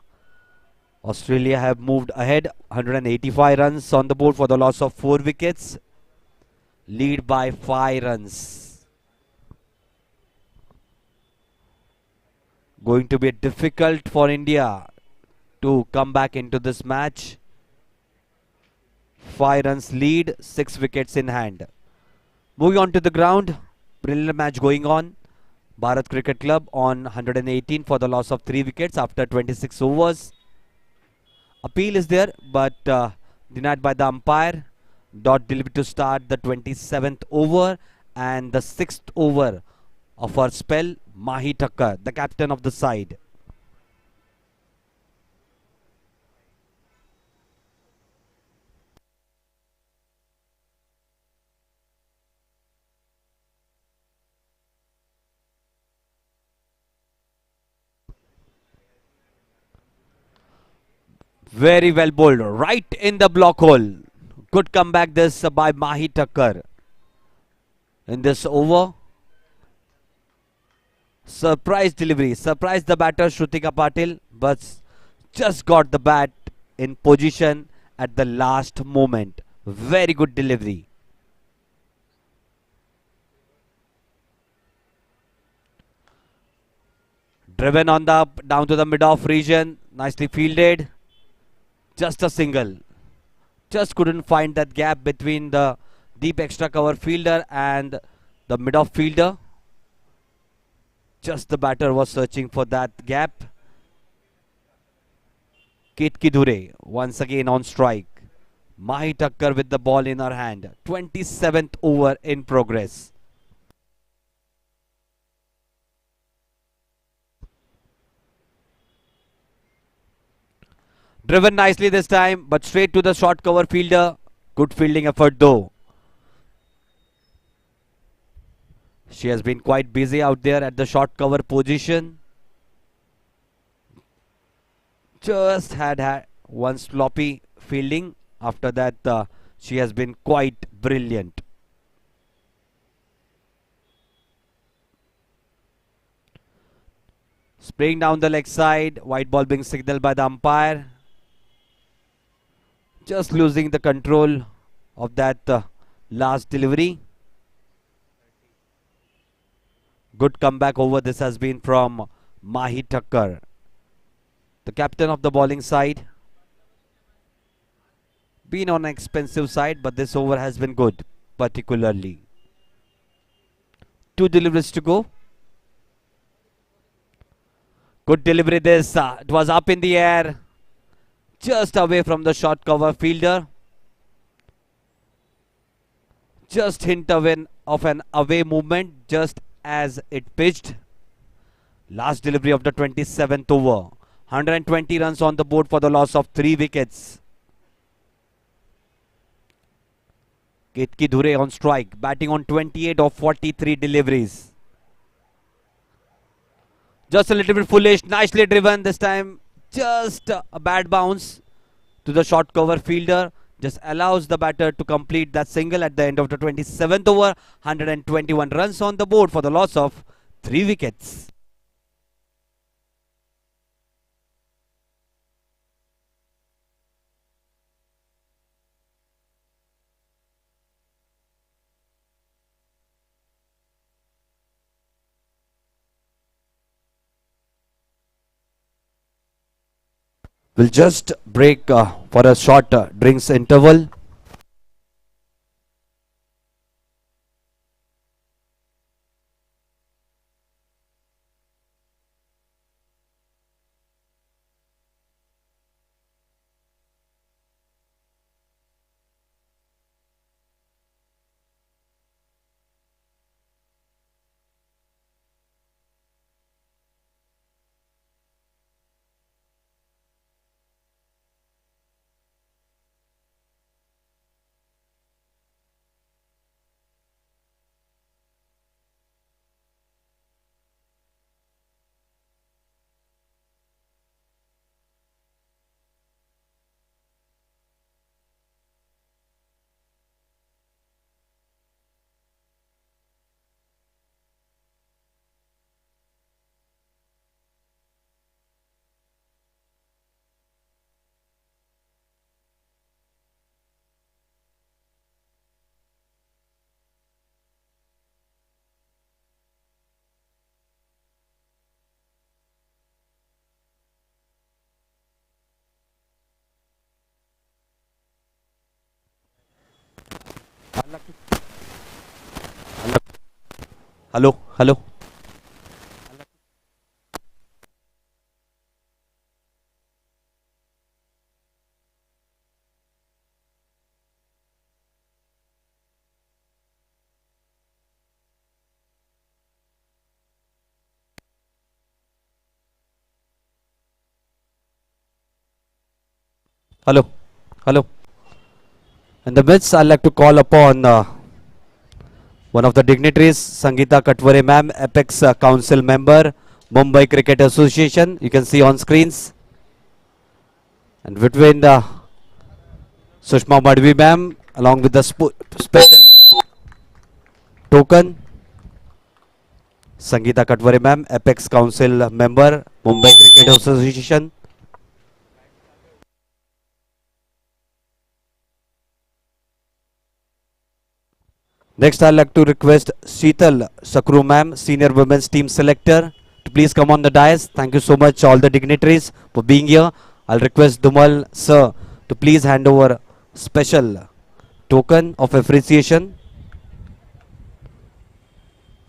Australia have moved ahead, 185 runs on the board for the loss of 4 wickets. Lead by 5 runs. Going to be difficult for India to come back into this match. 5 runs lead, 6 wickets in hand. Moving on to the ground, brilliant match going on. Bharat Cricket Club on 118 for the loss of 3 wickets after 26 overs. Appeal is there, but denied by the umpire. Dot delivery to start the 27th over and the 6th over of our spell. Mahi Thakkar, the captain of the side. Very well bowled, right in the block hole. Good comeback this by Mahi Thakkar. In this over, surprise delivery, surprised the batter Kritika Patil, but just got the bat in position at the last moment. Very good delivery. Driven on the up, down to the mid-off region, nicely fielded. Just a single. Just couldn't find that gap between the deep extra cover fielder and the mid-off fielder. Just the batter was searching for that gap. Ketki Dhure once again on strike. Mahi Thakkar with the ball in her hand. 27th over in progress. Driven nicely this time, but straight to the short cover fielder. Good fielding effort though. She has been quite busy out there at the short cover position. Just had one sloppy fielding. After that, she has been quite brilliant. Spraying down the leg side. White ball being signaled by the umpire. Just losing the control of that last delivery. Good comeback over this has been from Mahi Thakkar, the captain of the bowling side. Been on an expensive side, but this over has been good, particularly. 2 deliveries to go. Good delivery this. It was up in the air. Just away from the short cover fielder. Just hint of an away movement just as it pitched. Last delivery of the 27th over. 120 runs on the board for the loss of 3 wickets. Ketki Dhure on strike, batting on 28 of 43 deliveries. Just a little bit foolish, nicely driven this time. Just a bad bounce to the short cover fielder. Just allows the batter to complete that single at the end of the 27th over. 121 runs on the board for the loss of 3 wickets. We'll just break for a short drinks interval. Hello, hello. Hello, hello. In the midst, I'd like to call upon one of the dignitaries, Sangeeta Katware ma'am, Apex Council member, Mumbai Cricket Association. You can see on screens. And between Sushma Madhvi ma'am, along with the special token, Sangeeta Katware ma'am, Apex Council member, Mumbai Cricket Association. Next, I'd like to request Sheetal Sakru ma'am, senior women's team selector, to please come on the dais. Thank you so much all the dignitaries for being here. I'll request Dumal sir to please hand over special token of appreciation.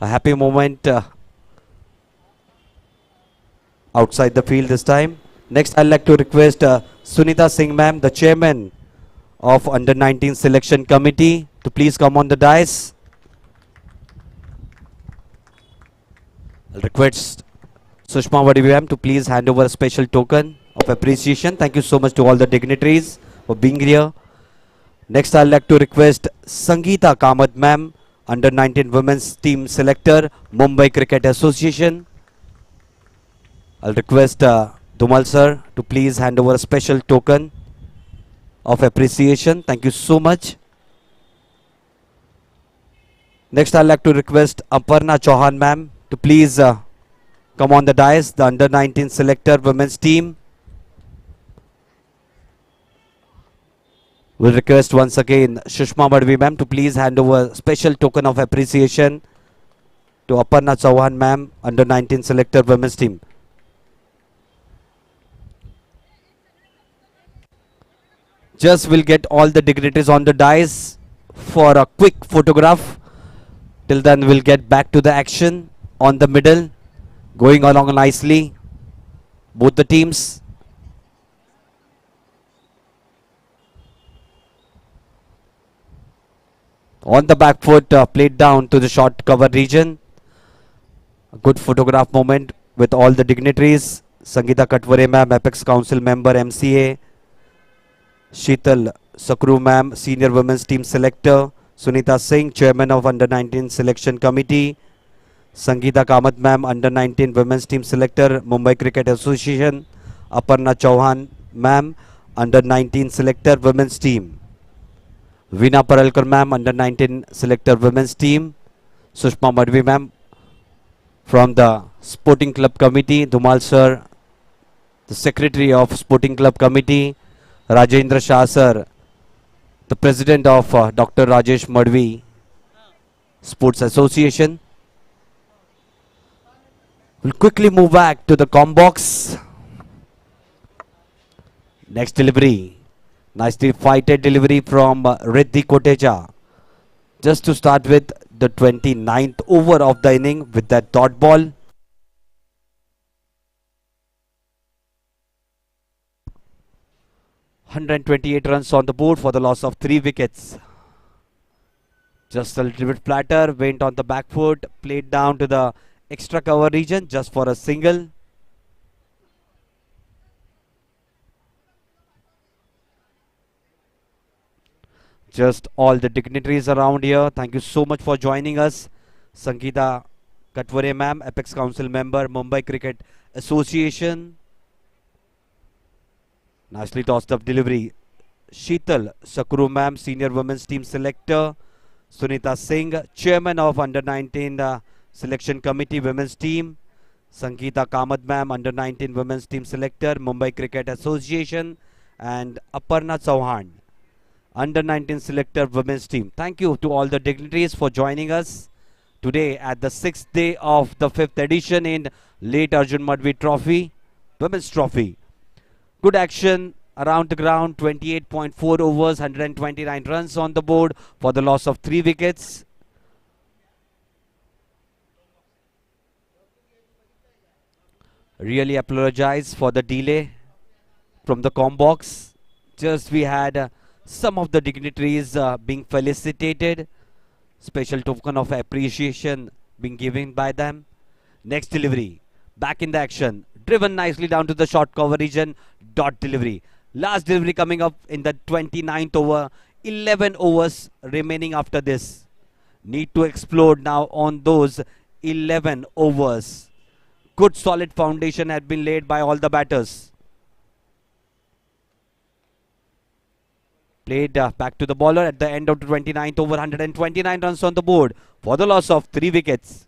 A happy moment outside the field this time. Next, I'd like to request Sunita Singh ma'am, the chairman of Under 19 Selection Committee, to please come on the dais. I'll request Sushma Madhvi ma'am to please hand over a special token of appreciation. Thank you so much to all the dignitaries for being here. Next, I'd like to request Sangeeta Kamath ma'am, Under 19 Women's Team Selector, Mumbai Cricket Association. I'll request Dumal sir to please hand over a special token of appreciation. Thank you so much. Next, I'd like to request Aparna Chauhan ma'am to please come on the dais, the Under 19 Selector Women's Team. We'll request once again Sushma Madhvi ma'am to please hand over a special token of appreciation to Aparna Chauhan ma'am, Under 19 Selector Women's Team. Just we'll get all the dignitaries on the dais for a quick photograph. Till then, we'll get back to the action on the middle, going along nicely. Both the teams. On the back foot, played down to the short cover region. A good photograph moment with all the dignitaries. Sangeeta Katvare ma'am, Apex Council member, MCA. Sheetal Sakru ma'am, Senior Women's Team Selector. Sunita Singh, Chairman of Under 19 Selection Committee. Sangeeta Kamath ma'am, Under 19 Women's Team Selector, Mumbai Cricket Association. Aparna Chauhan ma'am, Under 19 Selector Women's Team. Veena Paralkar ma'am, Under 19 Selector Women's Team. Sushma Madhvi ma'am from the Sporting Club Committee. Dumal sir, the Secretary of Sporting Club Committee. Rajendra Shah sir, the President of Dr. Rajesh Madhvi Sports Association. We'll quickly move back to the com box. Next delivery. Nicely fighted delivery from Riddhi Kotecha. Just to start with the 29th over of the inning with that dot ball. ...128 runs on the board for the loss of 3 wickets. Just a little bit flatter, went on the back foot, played down to the extra cover region just for a single. Just all the dignitaries around here, thank you so much for joining us. Sangeeta Katvare ma'am, Apex Council member, Mumbai Cricket Association. Nicely tossed up delivery. Sheetal Sakru ma'am, Senior Women's Team Selector. Sunita Singh, Chairman of Under 19 Selection Committee Women's Team. Sangeeta Kamath ma'am, Under 19 Women's Team Selector, Mumbai Cricket Association. And Aparna Chauhan, Under 19 Selector Women's Team. Thank you to all the dignitaries for joining us today at the 6th day of the 5th edition in late ARJUN MADHVI Trophy, Women's Trophy. Good action around the ground, 28.4 overs, 129 runs on the board for the loss of 3 wickets. Really apologize for the delay from the com box. Just we had some of the dignitaries being felicitated. Special token of appreciation being given by them. Next delivery. Back in the action. Driven nicely down to the short cover region. Dot delivery. Last delivery coming up in the 29th over. 11 overs remaining after this. Need to explode now on those 11 overs. Good solid foundation had been laid by all the batters. Played back to the bowler at the end of the 29th over. 129 runs on the board for the loss of 3 wickets.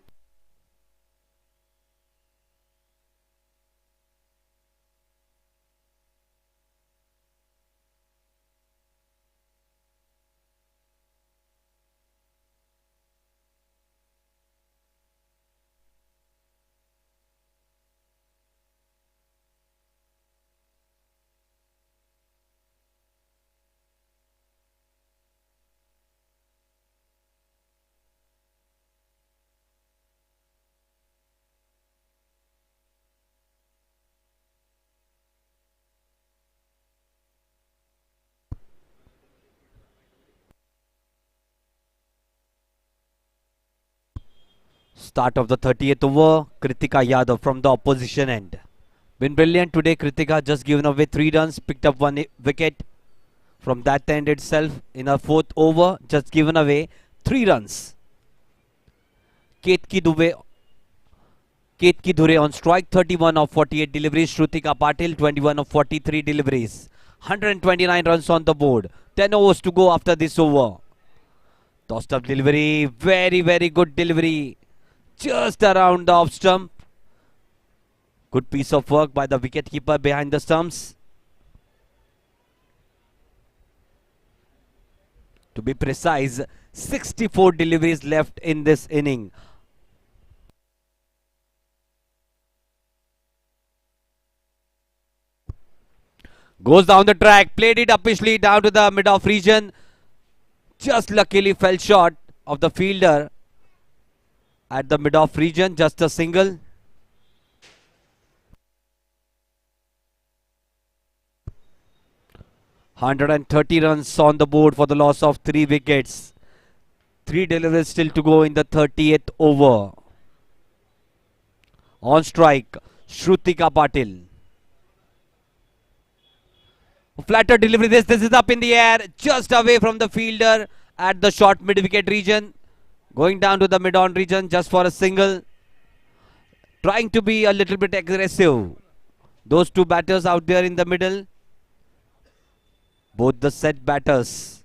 Start of the 30th over. Kritika Yadav from the opposition end. Been brilliant today. Kritika just given away 3 runs, picked up 1 wicket from that end itself in her 4th over. Just given away 3 runs. Ketki Dhure on strike, 31 of 48 deliveries. Shrutika Patil, 21 of 43 deliveries. 129 runs on the board. 10 overs to go after this over. Tossed up delivery. Very, very good delivery. Just around the off stump. Good piece of work by the wicketkeeper behind the stumps. To be precise, 64 deliveries left in this inning. Goes down the track, played it uppishly down to the mid-off region. Just luckily fell short of the fielder at the mid-off region. Just a single. ...130 runs on the board for the loss of 3 wickets. 3 deliveries still to go in the 30th over. On strike, Shrutika Patil. Flatter delivery. This is up in the air, just away from the fielder at the short mid-wicket region. Going down to the mid-on region just for a single. Trying to be a little bit aggressive. Those 2 batters out there in the middle. Both the set batters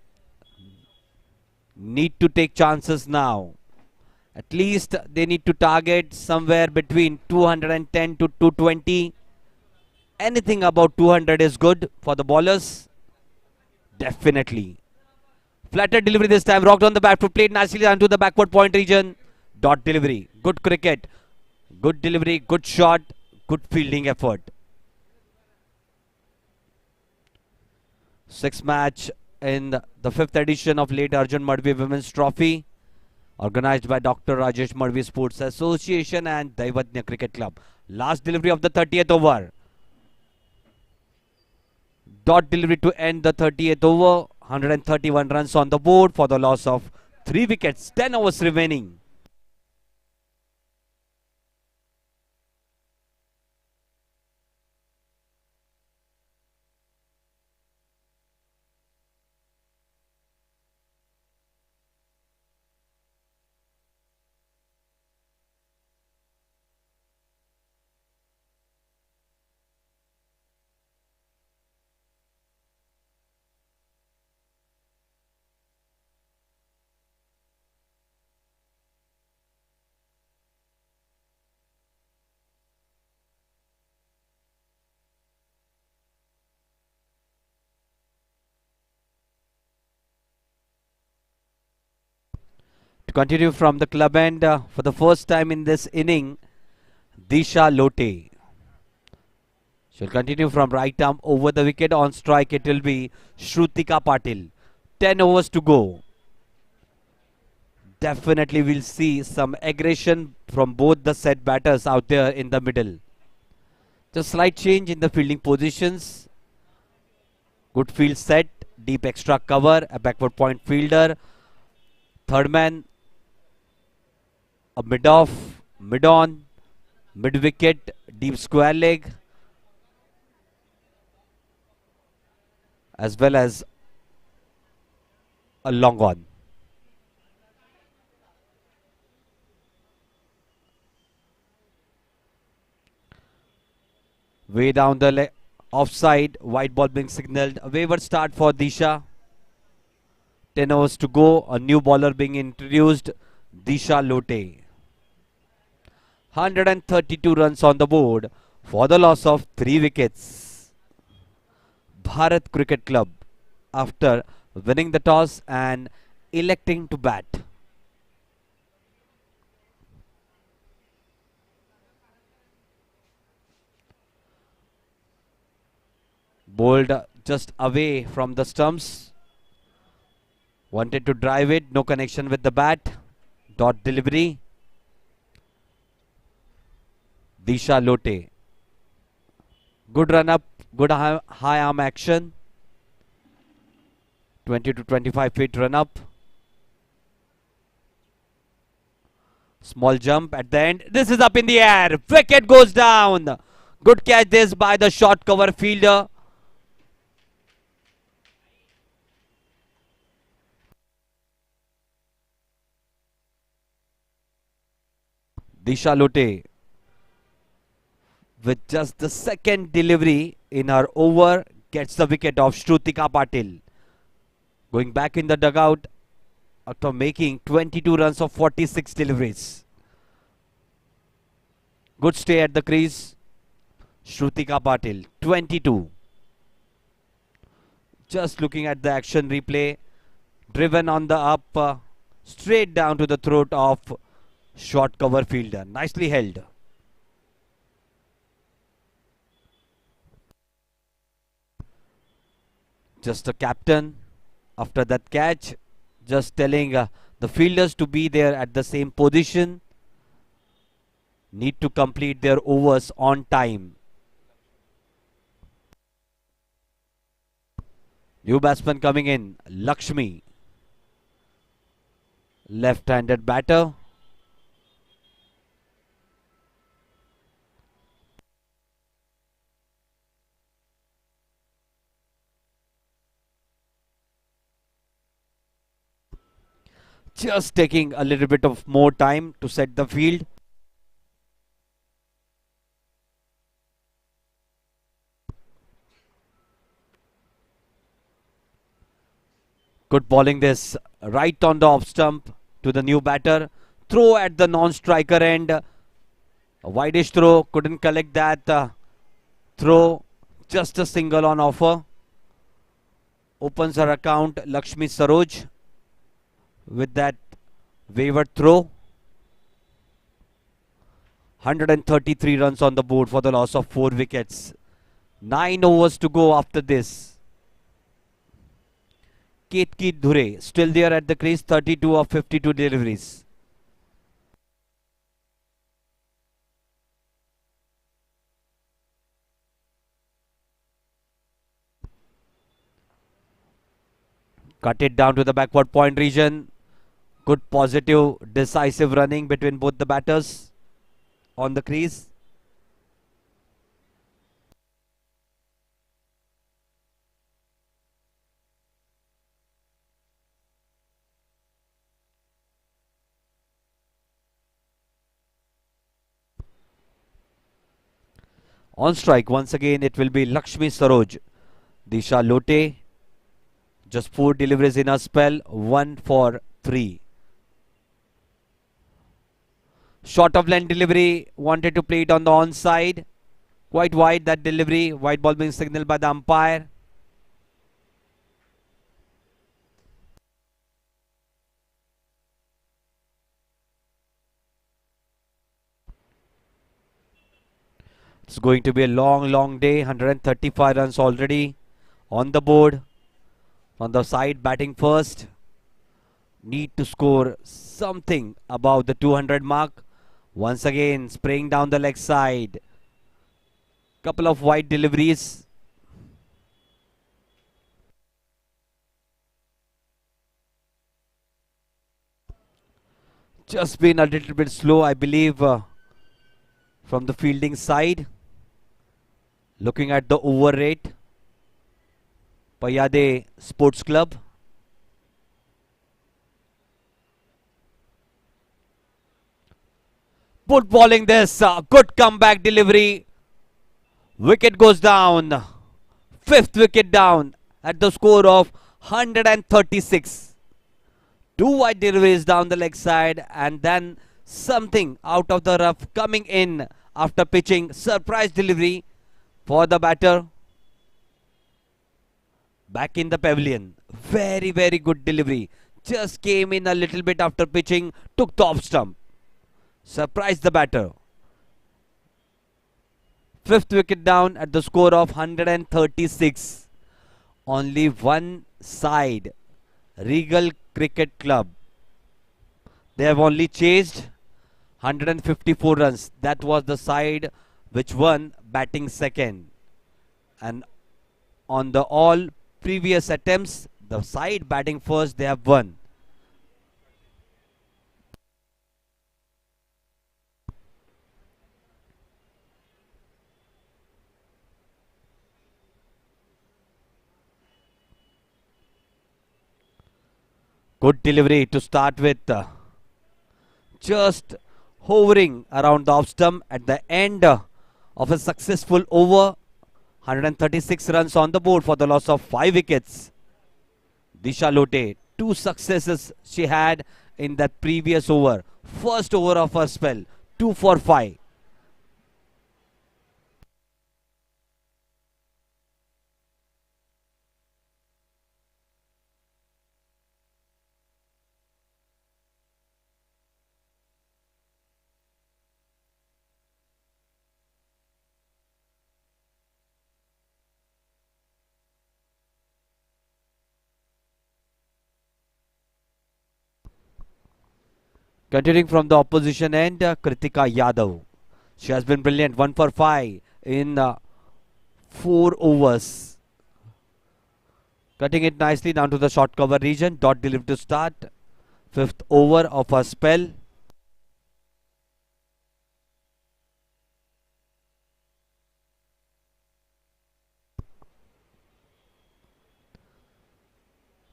need to take chances now. At least they need to target somewhere between 210 to 220. Anything about 200 is good for the bowlers. Definitely. Flatter delivery this time. Rocked on the back foot. Played nicely onto the backward point region. Dot delivery. Good cricket. Good delivery. Good shot. Good fielding effort. 6th match in the 5th edition of late ARJUN MADHVI Women's Trophy, organized by Dr. Rajesh Madhvi Sports Association and Daivatnya Cricket Club. Last delivery of the 30th over. Dot delivery to end the 30th over. 131 runs on the board for the loss of 3 wickets. 10 overs remaining. To continue from the club end, for the first time in this inning, Disha Lote. She'll continue from right arm over the wicket. On strike it will be Shrutika Patil. 10 overs to go. Definitely we'll see some aggression from both the set batters out there in the middle. Just slight change in the fielding positions. Good field set, deep extra cover, a backward point fielder. Third man, a mid-off, mid-on, mid-wicket, deep square leg, as well as a long on. Way down the offside, white ball being signalled. A wayward start for Disha. 10 overs to go, a new bowler being introduced, Disha Lote. 132 runs on the board for the loss of 3 wickets. Bharat Cricket Club, after winning the toss and electing to bat. Bowled just away from the stumps. Wanted to drive it, no connection with the bat. Dot delivery. Disha Lote. Good run up, good high arm action. 20 to 25 feet run up. Small jump at the end. This is up in the air. Wicket goes down. Good catch this by the short cover fielder. Disha Lote with just the second delivery in her over gets the wicket of Shrutika Patil. Going back in the dugout after making 22 runs of 46 deliveries. Good stay at the crease. Shrutika Patil, 22. Just looking at the action replay. Driven on the up, straight down to the throat of short cover fielder. Nicely held. Just the captain after that catch, just telling the fielders to be there at the same position. Need to complete their overs on time. New batsman coming in, Lakshmi. Left-handed batter. Just taking a little bit of more time to set the field. Good bowling this right on the off stump to the new batter. Throw at the non-striker end. A wideish throw, couldn't collect that throw. Just a single on offer. Opens her account, Lakshmi Saroj, with that wayward throw. 133 runs on the board for the loss of 4 wickets. 9 overs to go after this. Ketki Dhure still there at the crease, 32 of 52 deliveries. Cut it down to the backward point region. Good positive decisive running between both the batters on the crease. On strike once again it will be Lakshmi Saroj. Disha Lote. Just 4 deliveries in a spell. 1 for 3. Short of length delivery. Wanted to play it on the onside. Quite wide that delivery. White ball being signaled by the umpire. It's going to be a long day. 135 runs already on the board. On the side batting first. Need to score something above the 200 mark. Once again spraying down the leg side. Couple of wide deliveries. Just been a little bit slow, I believe, from the fielding side. Looking at the over rate. Payyade Sports Club. Good bowling this. Good comeback delivery. Wicket goes down. 5th wicket down at the score of 136. 2 wide deliveries down the leg side and then something out of the rough coming in after pitching. Surprise delivery for the batter. Back in the pavilion. Very good delivery. Just came in a little bit after pitching. Took the off stump. Surprised the batter. 5th wicket down at the score of 136. Only one side. Regal Cricket Club. They have only chased 154 runs. That was the side which won batting second. And on the all previous attempts, the side batting first, they have won. Good delivery to start with. Just hovering around the off stump at the end of a successful over. 136 runs on the board for the loss of 5 wickets. Disha Lote, 2 successes she had in that previous over. First over of her spell, 2 for 5. Continuing from the opposition end, Kritika Yadav. She has been brilliant, 1 for 5 in 4 overs. Cutting it nicely down to the short cover region. Dot delivery to start. 5th over of her spell.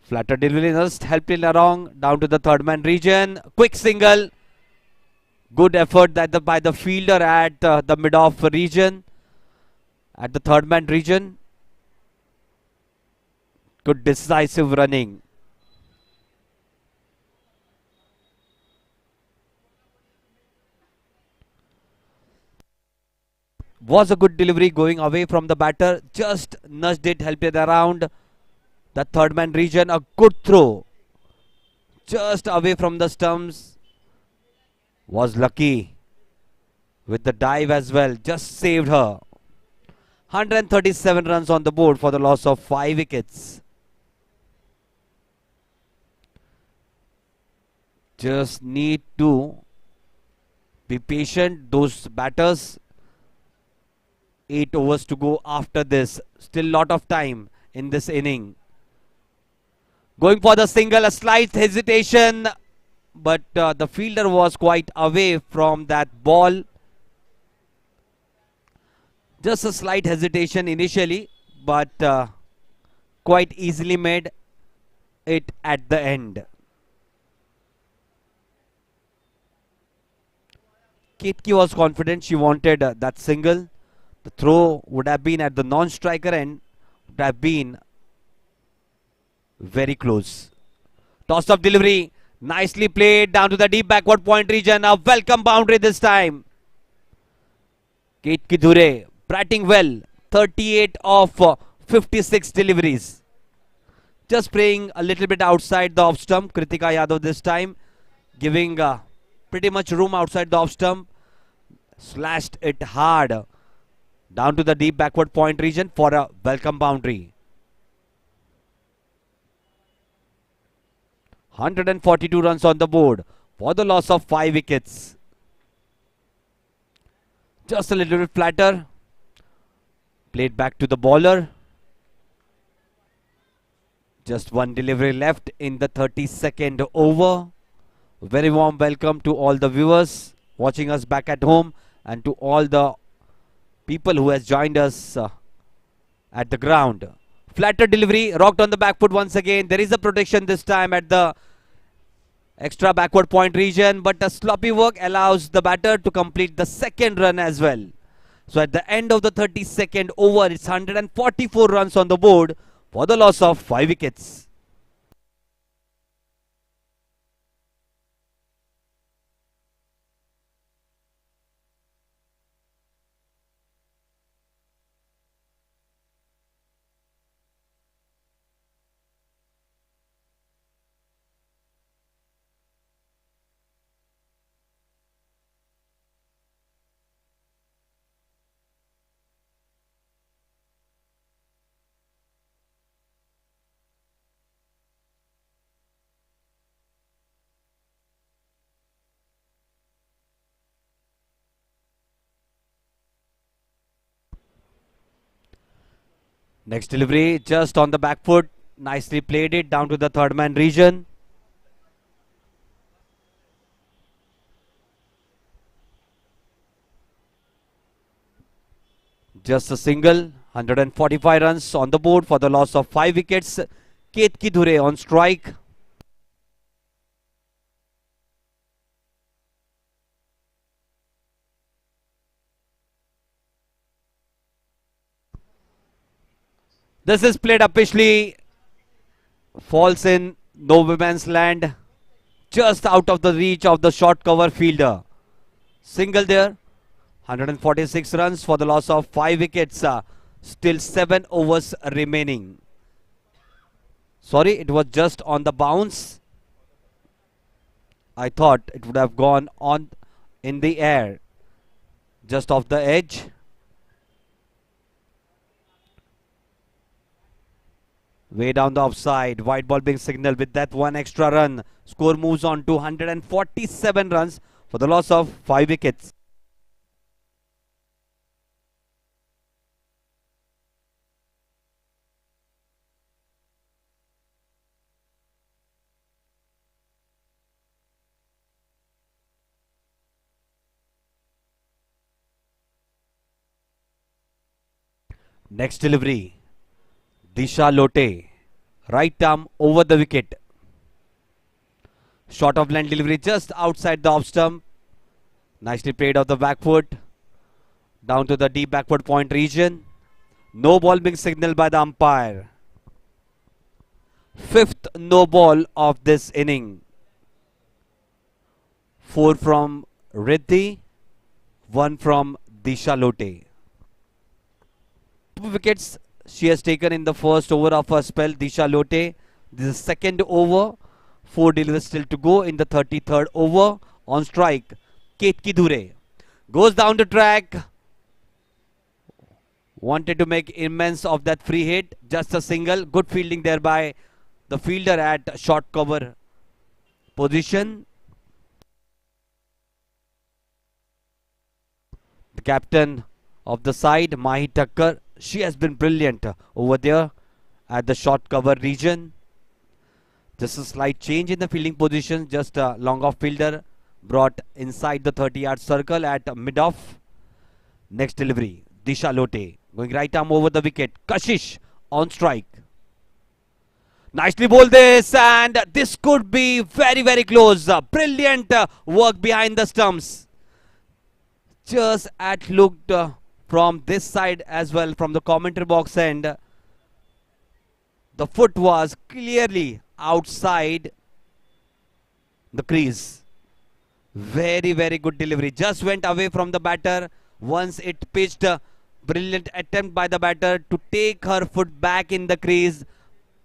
Flatter delivery just helped it along down to the third man region. Quick single. Good effort by the fielder at the mid-off region. At the third man region. Good decisive running. Was a good delivery going away from the batter. Just nudged it, helped it around the third man region. A good throw. Just away from the stumps. Was lucky with the dive as well. Just saved her. 137 runs on the board for the loss of 5 wickets. Just need to be patient. Those batters. 8 overs to go after this. Still lot of time in this inning. Going for the single, a slight hesitation, but the fielder was quite away from that ball. Just a slight hesitation initially, but quite easily made it at the end. Ketki was confident, she wanted that single. The throw would have been at the non-striker end, would have been very close. Toss of delivery, nicely played down to the deep backward point region. A welcome boundary this time. Ketki Dhure batting well, 38 of 56 deliveries. Just playing a little bit outside the off stump. Kritika Yadav this time giving pretty much room outside the off stump. Slashed it hard down to the deep backward point region for a welcome boundary. 142 runs on the board for the loss of 5 wickets. Just a little bit flatter. Played back to the bowler. Just one delivery left in the 32nd over. Very warm welcome to all the viewers watching us back at home and to all the people who has joined us at the ground. Flatter delivery, rocked on the back foot once again. There is a protection this time at the extra backward point region, but a sloppy work allows the batter to complete the second run as well. So at the end of the 32nd over, it's 144 runs on the board for the loss of 5 wickets. Next delivery just on the back foot. Nicely played it down to the third man region. Just a single. 145 runs on the board for the loss of 5 wickets. Ketki Dhure on strike. This is played upishly. Falls in no women's land. Just out of the reach of the short cover fielder. Single there. 146 runs for the loss of 5 wickets. Still 7 overs remaining. Sorry, it was just on the bounce. I thought it would have gone on in the air. Just off the edge. Way down the offside. White ball being signaled with that one extra run. Score moves on to 147 runs for the loss of 5 wickets. Next delivery. Disha Lote. Right arm over the wicket. Short of line delivery just outside the off stump. Nicely played off the back foot. Down to the deep backward point region. No ball being signaled by the umpire. 5th no ball of this inning. 4 from Riddhi. 1 from Disha Lote. 2 wickets she has taken in the first over of her spell, Disha Lote. This is second over. 4 deliveries still to go in the 33rd over. On strike, Ketki Dhure. Goes down the track. Wanted to make immense of that free hit. Just a single. Good fielding there by the fielder at short cover position. The captain of the side, Mahi Thakkar. She has been brilliant over there at the short cover region. Just a slight change in the fielding position. Just a long off fielder brought inside the 30-yard circle at mid-off. Next delivery, Disha Lote. Going right arm over the wicket. Kashish on strike. Nicely bowled this, and this could be very, very close. Brilliant work behind the stumps. Just at looked from this side as well, from the commentary box end. The foot was clearly outside the crease. Very, very good delivery. Just went away from the batter. Once it pitched, brilliant attempt by the batter to take her foot back in the crease.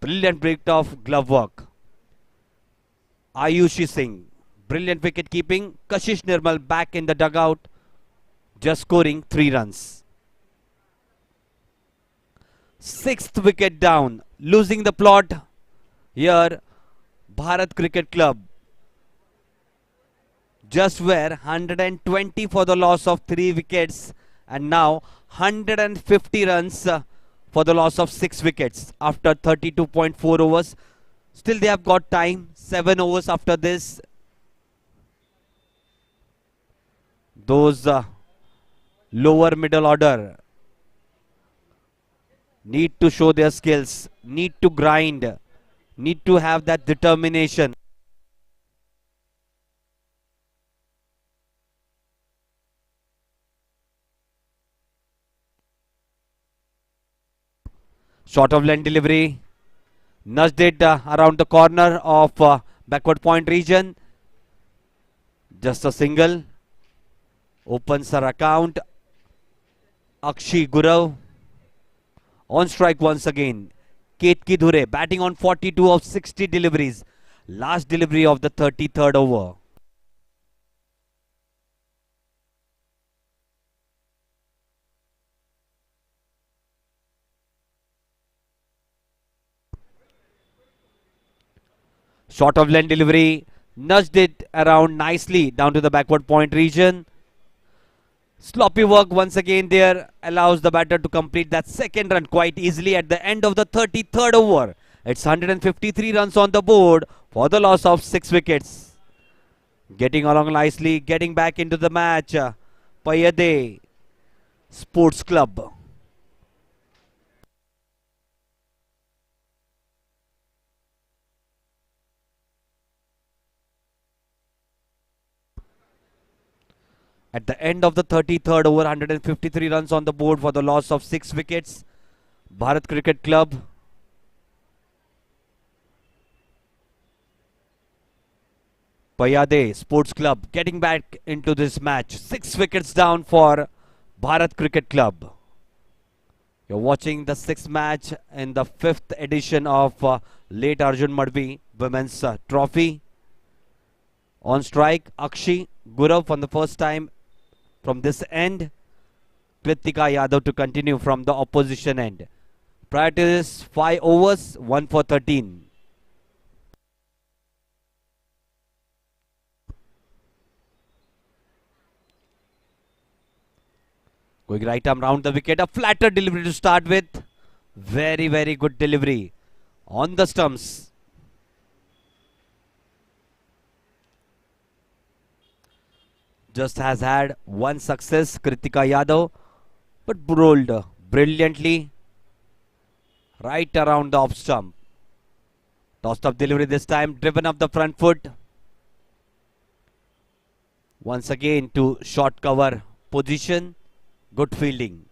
Brilliant break of glove work. Ayushi Singh. Brilliant wicket keeping. Kashish Nirmal back in the dugout. Just scoring 3 runs. 6th wicket down. Losing the plot here. Bharat Cricket Club just were 120 for the loss of 3 wickets, and now 150 runs for the loss of 6 wickets after 32.4 overs. Still they have got time. 7 overs after this. Those lower middle order need to show their skills, need to grind, need to have that determination. Short of line delivery. Nudged it around the corner of backward point region. Just a single. Opens her account. Akshi Gurav. On strike once again. Ketki Dhure batting on 42 of 60 deliveries. Last delivery of the 33rd over. Short of line delivery. Nudged it around nicely down to the backward point region. Sloppy work once again there. Allows the batter to complete that second run quite easily at the end of the 33rd over. It's 153 runs on the board for the loss of 6 wickets. Getting along nicely. Getting back into the match. Payyade Sports Club. At the end of the 33rd over, 153 runs on the board for the loss of 6 wickets. Bharat Cricket Club. Payyade Sports Club getting back into this match. 6 wickets down for Bharat Cricket Club. You're watching the 6th match in the 5th edition of late ARJUN MADHVI Women's Trophy. On strike, Akshi Gurav for the first time from this end. Kritika Yadav to continue from the opposition end. Prior to this, 5 overs, 1 for 13. Going right arm round the wicket. A flatter delivery to start with. Very, very good delivery on the stumps. Just has had one success, Kritika Yadav, but rolled brilliantly right around the off stump. Tossed up delivery this time, driven up the front foot. Once again to short cover position. Good fielding.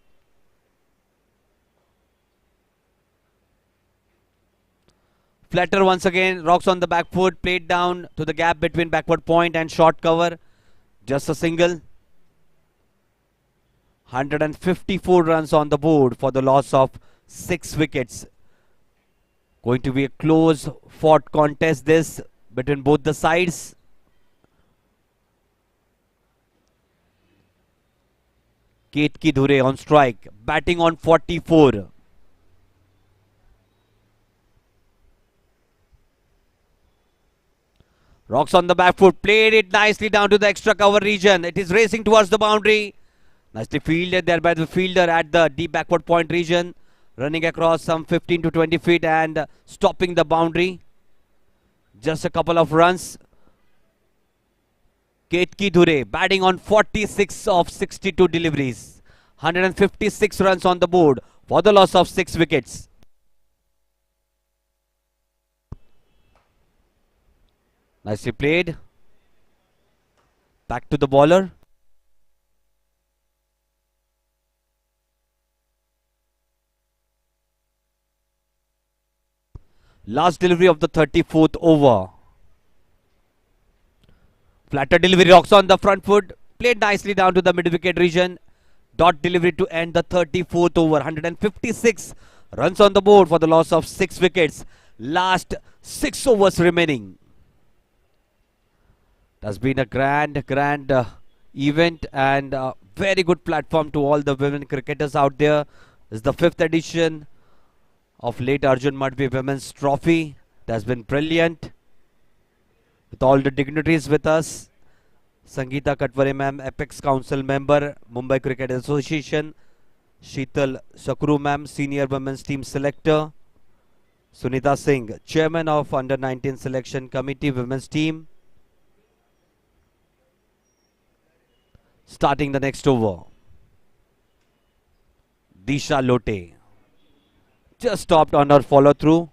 Flatter once again, rocks on the back foot, played down to the gap between backward point and short cover. Just a single. 154 runs on the board for the loss of 6 wickets. Going to be a close fought contest this between both the sides. Ketki Dhure on strike, batting on 44. Rocks on the back foot, played it nicely down to the extra cover region. It is racing towards the boundary. Nicely fielded there by the fielder at the deep backward point region. Running across some 15 to 20 feet and stopping the boundary. Just a couple of runs. Ketki Dhure batting on 46 of 62 deliveries. 156 runs on the board for the loss of 6 wickets. Nicely played. Back to the bowler. Last delivery of the 34th over. Flatter delivery, rocks on the front foot. Played nicely down to the mid-wicket region. Dot delivery to end the 34th over. 156 runs on the board for the loss of 6 wickets. Last 6 overs remaining. It has been a grand event and a very good platform to all the women cricketers out there. This is the 5th edition of late ARJUN MADHVI Women's Trophy. It has been brilliant. With all the dignitaries with us. Sangeeta Katware ma'am, Apex Council member, Mumbai Cricket Association. Sheetal Shakru ma'am, senior women's team selector. Sunita Singh, chairman of Under 19 Selection Committee Women's Team. Starting the next over. Disha Lote. Just stopped on her follow through.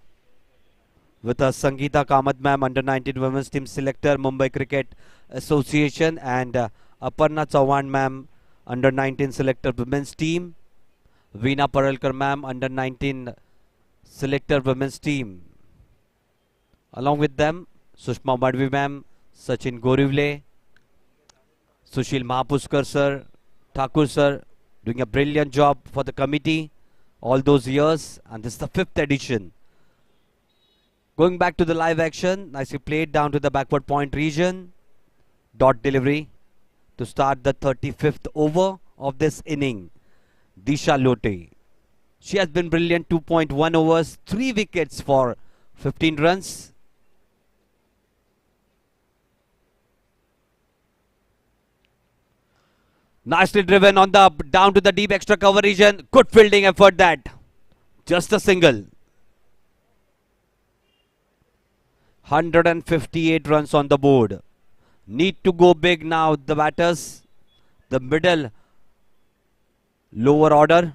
With us Sangeeta Kamath ma'am, Under 19 Women's Team Selector, Mumbai Cricket Association, and Aparna Chauhan ma'am, Under 19 Selector Women's Team. Veena Paralkar ma'am, Under 19 Selector Women's Team. Along with them, Sushma Madhvi ma'am, Sachin Gorivle, Sushil Mahapuskar sir, Thakkar sir, doing a brilliant job for the committee all those years, and this is the 5th edition. Going back to the live action, nicely played down to the backward point region. Dot delivery to start the 35th over of this inning. Disha Lote. She has been brilliant. 2.1 overs, 3 wickets for 15 runs. Nicely driven on the down to the deep extra cover region. Good fielding effort that. Just a single. 158 runs on the board. Need to go big now, the batters. The middle lower order.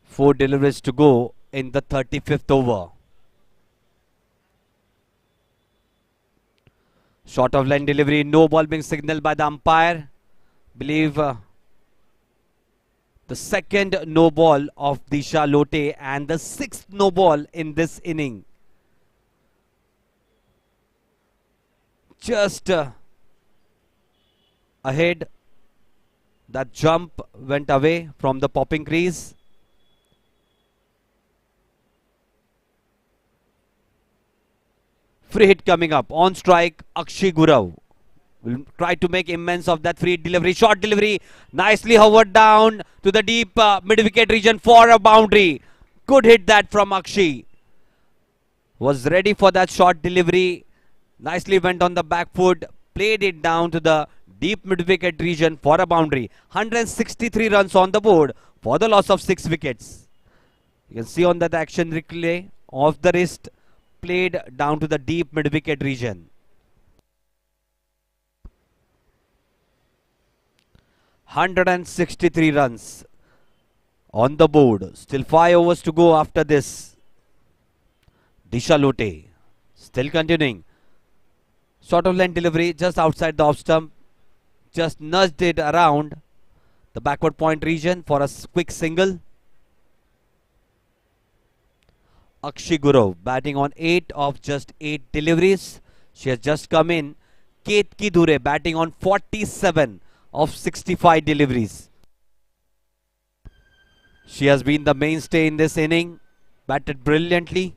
Four deliveries to go in the 35th over. Short of line delivery, no ball being signaled by the umpire. Believe The second no ball of Disha Lote and the sixth no ball in this inning. Just ahead. That jump went away from the popping crease. Free hit coming up. On strike, Akshi Gurav will try to make immense of that free delivery. Short delivery. Nicely hovered down to the deep mid-wicket region for a boundary. Good hit that from Akshi. Was ready for that short delivery. Nicely went on the back foot. Played it down to the deep mid-wicket region for a boundary. 163 runs on the board for the loss of 6 wickets. You can see on that action replay off the wrist. Played down to the deep mid-wicket region. 163 runs on the board. Still 5 overs to go after this. Disha Lote still continuing. Sort of length delivery just outside the off stump. Just nudged it around the backward point region for a quick single. Akshi Gurav batting on 8 of just 8 deliveries. She has just come in. Ketki Dhure batting on 47 of 65 deliveries. She has been the mainstay in this inning. Batted brilliantly.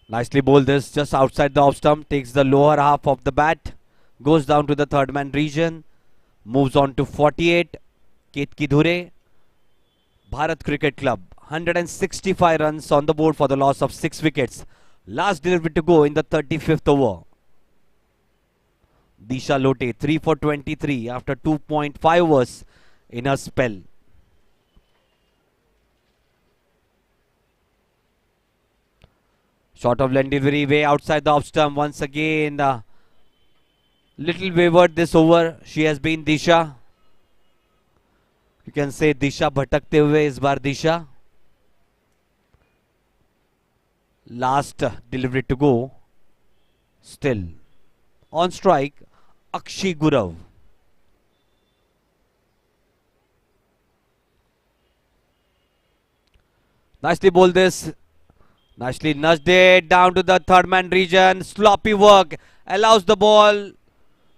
Nicely bowled this just outside the off stump. Takes the lower half of the bat. Goes down to the third man region. Moves on to 48. Ketki Dhure. Bharat Cricket Club. 165 runs on the board for the loss of 6 wickets. Last delivery to go in the 35th over. Disha Lote 3 for 23 after 2.5 overs in her spell. Short of length delivery way outside the off stump once again. Little wavered this over. She has been Disha. You can say Disha bhatakte hue is bar Disha. Last delivery to go. Still on strike, Akshi Gurav. Nicely bowled this. Nicely nudged it down to the third man region. Sloppy work allows the ball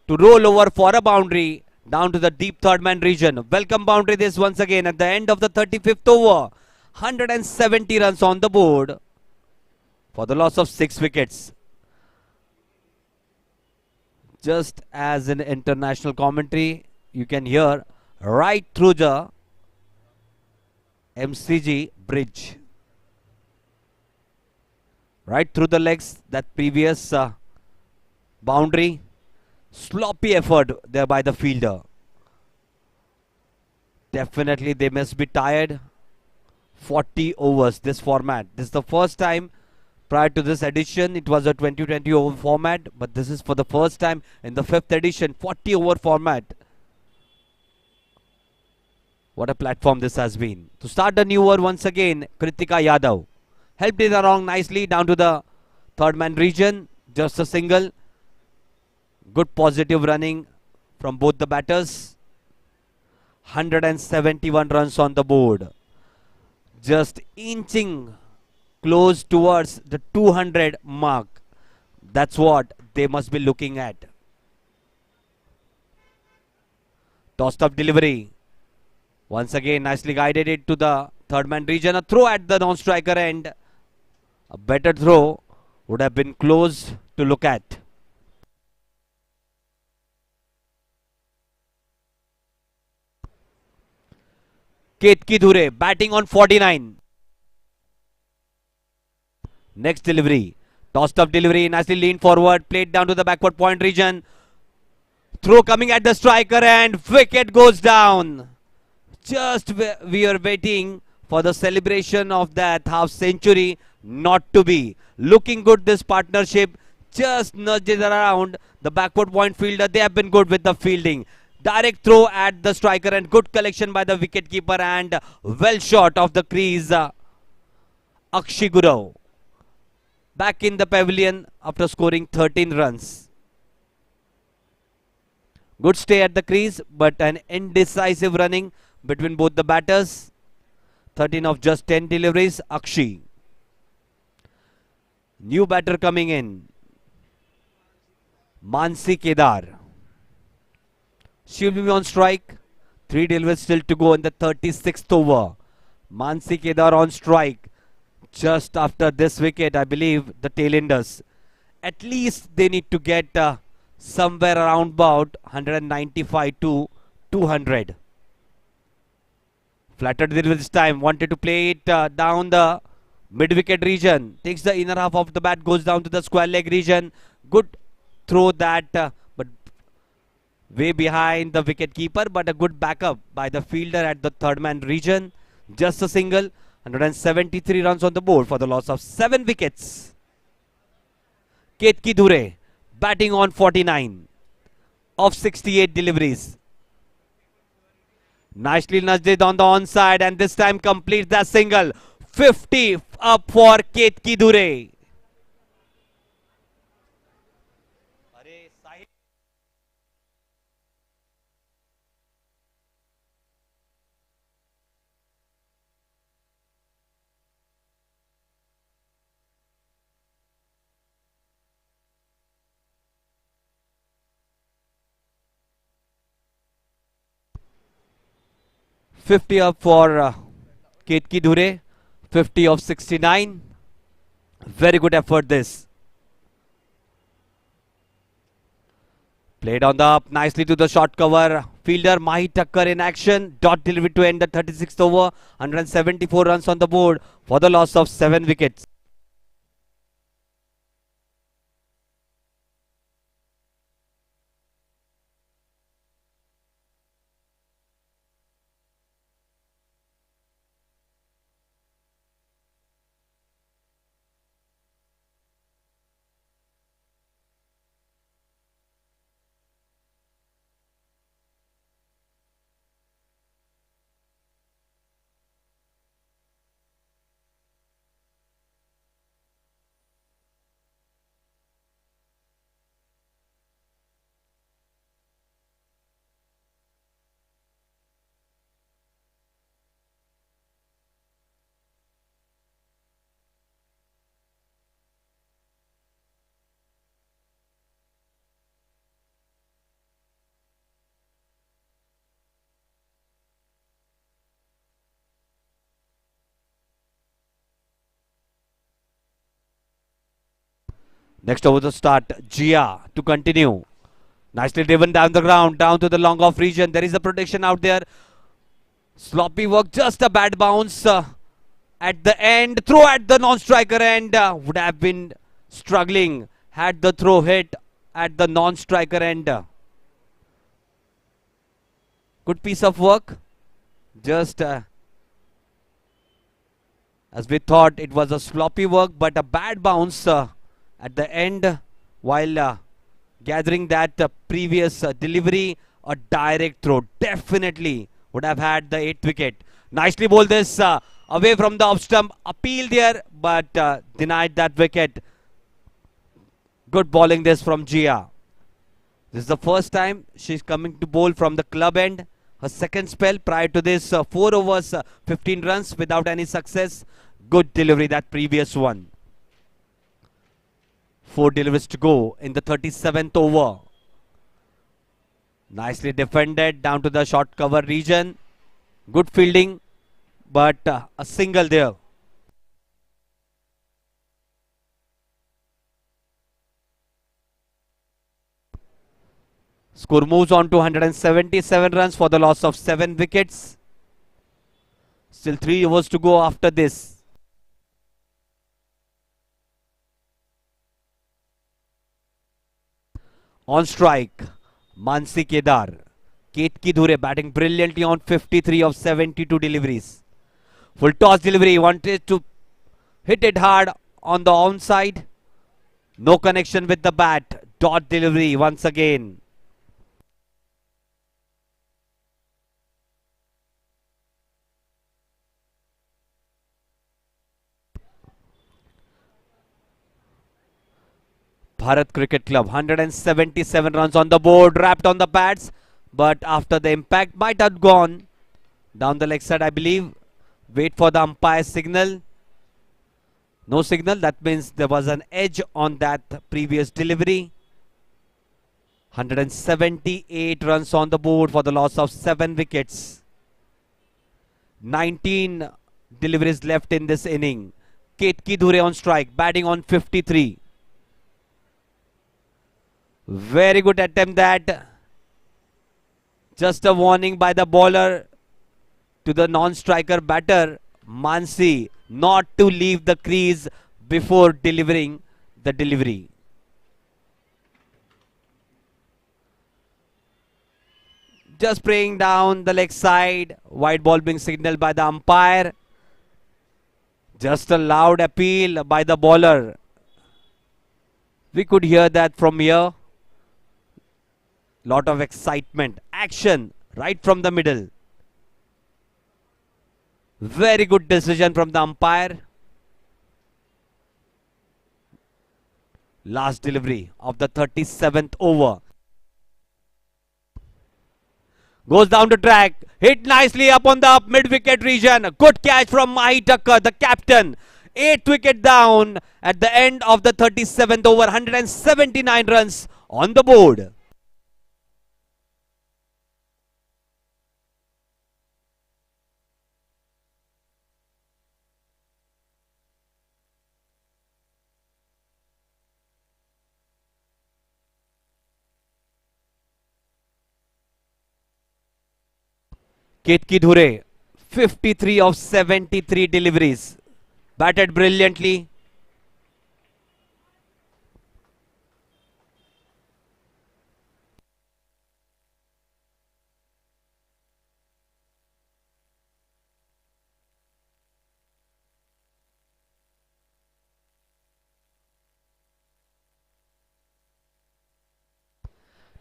to roll over for a boundary down to the deep third man region. Welcome boundary this once again at the end of the 35th over. 170 runs on the board for the loss of 6 wickets. Just as in international commentary, you can hear right through the MCG bridge. Right through the legs, that previous boundary. Sloppy effort there by the fielder. Definitely they must be tired. 40 overs this format. This is the first time prior to this edition. It was a 20-20 over format. But this is for the first time in the 5th edition. 40 over format. What a platform this has been. To start the new over once again, Kritika Yadav. Helped it along nicely down to the third man region. Just a single. Good positive running from both the batters. 171 runs on the board. Just inching close towards the 200 mark. That's what they must be looking at. Tossed up delivery. Once again nicely guided it to the third man region. A throw at the non-striker end. A better throw would have been close to look at. Ketki Dhure batting on 49. Next delivery. Tossed up delivery. Nicely leaned forward. Played down to the backward point region. Throw coming at the striker and wicket goes down. Just we are waiting for the celebration of that half century. Not to be. Looking good this partnership. Just nudged it around the backward point fielder. They have been good with the fielding. Direct throw at the striker and good collection by the wicket keeper and well short of the crease. Akshi Gurav. back in the pavilion after scoring 13 runs. Good stay at the crease, but an indecisive running between both the batters. 13 of just 10 deliveries. Akshi. New batter coming in. Mansi Kedar. She will be on strike. 3 deliveries still to go in the 36th over. Mansi Kedar on strike. Just after this wicket, I believe the tailenders, at least they need to get somewhere around about 195 to 200. Flattered it this time, wanted to play it down the mid-wicket region. Takes the inner half of the bat, goes down to the square leg region. Good throw that, but way behind the wicket keeper, but a good backup by the fielder at the third man region. Just a single, 173 runs on the board for the loss of 7 wickets. Ketki Dhure batting on 49 of 68 deliveries. Nicely nudged it on the onside, and this time completes that single. 50 up for Ketki Dhure. 50 up for Ketki Dhure. 50 of 69. Very good effort this. Played on the up nicely to the short cover. Fielder Mahi Thakkar in action. Dot delivery to end the 36th over. 174 runs on the board for the loss of 7 wickets. Next over the start, Jia to continue. Nicely driven down the ground, down to the long off region. There is a protection out there. Sloppy work, just a bad bounce at the end. Throw at the non-striker end. Would have been struggling had the throw hit at the non-striker end. Good piece of work. Just as we thought, it was a sloppy work, but a bad bounce at the end while gathering that previous delivery. A direct throw definitely would have had the 8th wicket. Nicely bowled this away from the off stump. Appeal there, but denied that wicket. Good bowling this from Jia. This is the first time she's coming to bowl from the club end. Her second spell. Prior to this, 4 overs, 15 runs without any success. Good delivery, that previous one. 4 deliveries to go in the 37th over. Nicely defended down to the short cover region. Good fielding, but a single there. Score moves on to 177 runs for the loss of 7 wickets. Still 3 overs to go after this. On strike, Mansi Kedar. Ketki Dhure batting brilliantly on 53 of 72 deliveries. Full toss delivery, wanted to hit it hard on the onside. No connection with the bat. Dot delivery once again. Bharat Cricket Club. 177 runs on the board, wrapped on the pads, but after the impact might have gone down the leg side, I believe. Wait for the umpire signal. No signal, that means there was an edge on that previous delivery. 178 runs on the board for the loss of 7 wickets. 19 deliveries left in this inning. Ketki Dhure on strike, batting on 53. Very good attempt that. Just a warning by the bowler to the non-striker batter, Mansi, not to leave the crease before delivering the delivery. Just praying down the leg side. White ball being signaled by the umpire. Just a loud appeal by the bowler. We could hear that from here. Lot of excitement, action right from the middle. Very good decision from the umpire. Last delivery of the 37th over. Goes down to track. Hit nicely up on the mid-wicket region. Good catch from Thakkar, the captain. 8th wicket down at the end of the 37th over. 179 runs on the board. Ketki Dhure, 53 of 73 deliveries. Batted brilliantly.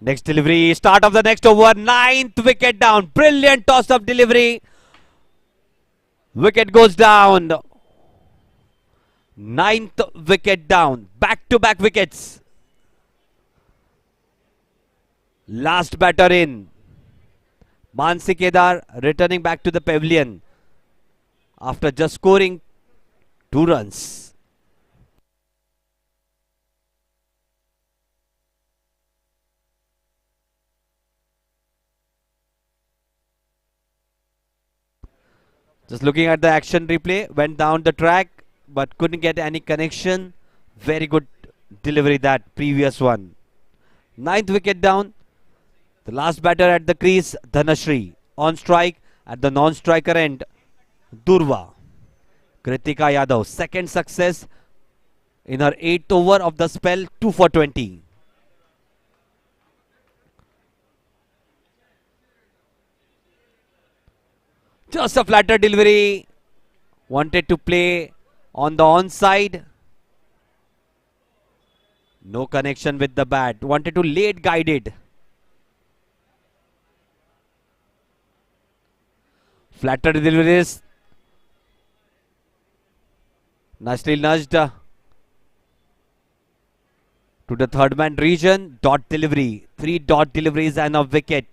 Next delivery, start of the next over, 9th wicket down. Brilliant toss-up delivery. Wicket goes down. 9th wicket down. Back-to-back wickets. Last batter in. Mansi Kedar returning back to the pavilion after just scoring 2 runs. Just looking at the action replay, went down the track but couldn't get any connection. Very good delivery, that previous one. 9th wicket down. The last batter at the crease, Dhanashri. On strike at the non-striker end, Durva. Kritika Yadav, second success in her 8th over of the spell, 2 for 20. Just a flatter delivery. Wanted to play on the onside. No connection with the bat. Wanted to late guide it. Flatter deliveries. Nicely nudged to the third man region. Dot delivery. 3 dot deliveries and a wicket.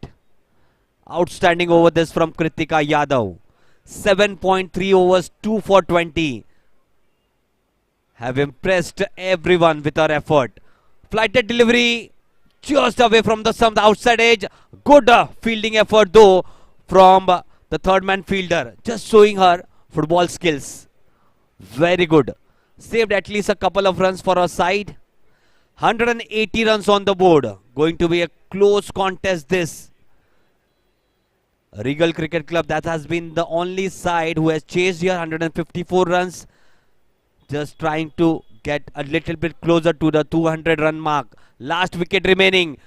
Outstanding over this from Kritika Yadav. 7.3 overs, 2 for 20. Have impressed everyone with her effort. Flighted delivery just away from the outside edge. Good fielding effort though from the third man fielder. Just showing her football skills. Very good. Saved at least a couple of runs for her side. 180 runs on the board. Going to be a close contest this. Regal Cricket Club, that has been the only side who has chased here. 154 runs. Just trying to get a little bit closer to the 200 run mark. Last wicket remaining.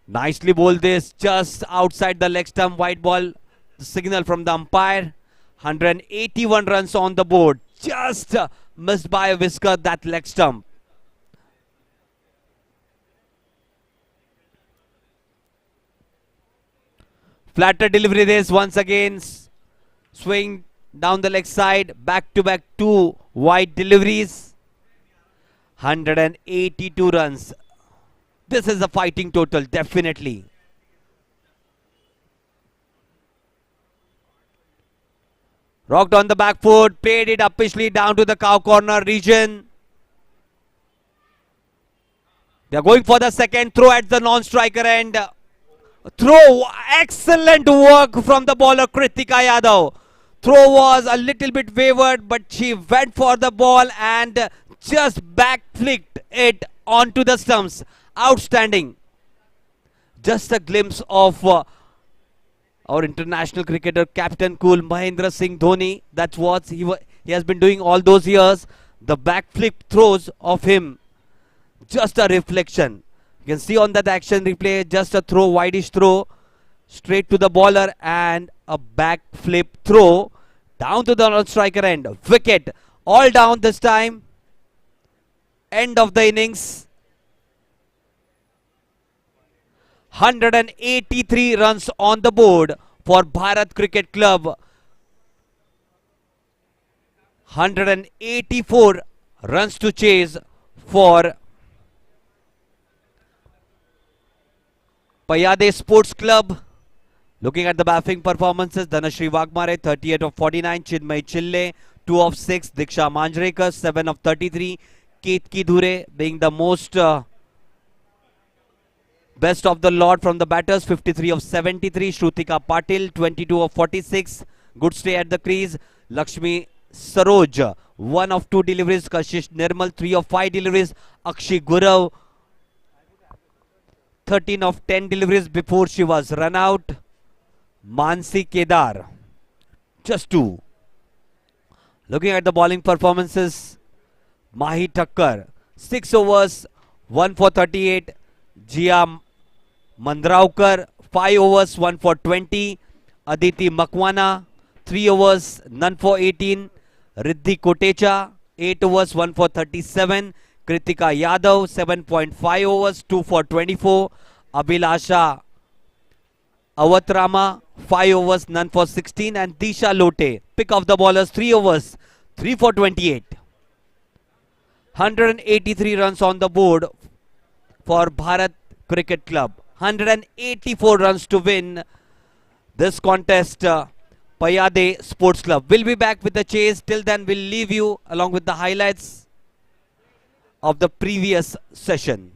Nicely bowled this. Just outside the leg stump. White ball signal from the umpire. 181 runs on the board. Just missed by a whisker that leg stump. Flatter delivery this once again. Swing down the leg side. Back to back 2 wide deliveries. 182 runs. This is a fighting total, definitely. Rocked on the back foot, played it upishly down to the cow corner region. They are going for the second throw at the non-striker end. Throw, excellent work from the bowler Kritika Yadav. Throw was a little bit wavered, but she went for the ball and just back flicked it onto the stumps. Outstanding. Just a glimpse of our international cricketer, Captain Cool Mahendra Singh Dhoni. That's what he has been doing all those years. The back flip throws of him. Just a reflection. You can see on that action replay, just a throw, wideish throw, straight to the bowler and a back flip throw down to the non-striker end. Wicket, all down this time. End of the innings. 183 runs on the board for Bharat Cricket Club. 184 runs to chase for Payyade Sports Club. Looking at the batting performances, Dhanashri Waghmare 38 of 49, Chinmay Chille 2 of 6, Diksha Manjrekar 7 of 33, Ketki Dhure being the most best of the lot from the batters, 53 of 73, Shrutika Patil 22 of 46, good stay at the crease, Lakshmi Saroj 1 of 2 deliveries, Kashish Nirmal 3 of 5 deliveries, Akshi Gurav 13 of 10 deliveries before she was run out. Mansi Kedar, just 2. Looking at the bowling performances, Mahi Thakkar, 6 overs, 1 for 38. Jia Mandraukar, 5 overs, 1 for 20. Aditi Makwana, 3 overs, none for 18. Riddhi Kotecha, 8 overs, 1 for 37. Kritika Yadav, 7.5 overs, 2 for 24. Abhilasha Avatrama, 5 overs, none for 16. And Disha Lote, pick of the bowlers, 3 overs, 3 for 28. 183 runs on the board for Bharat Cricket Club. 184 runs to win this contest. Payyade Sports Club will be back with the chase. Till then, we'll leave you along with the highlights of the previous session.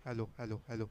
Hello hello hello.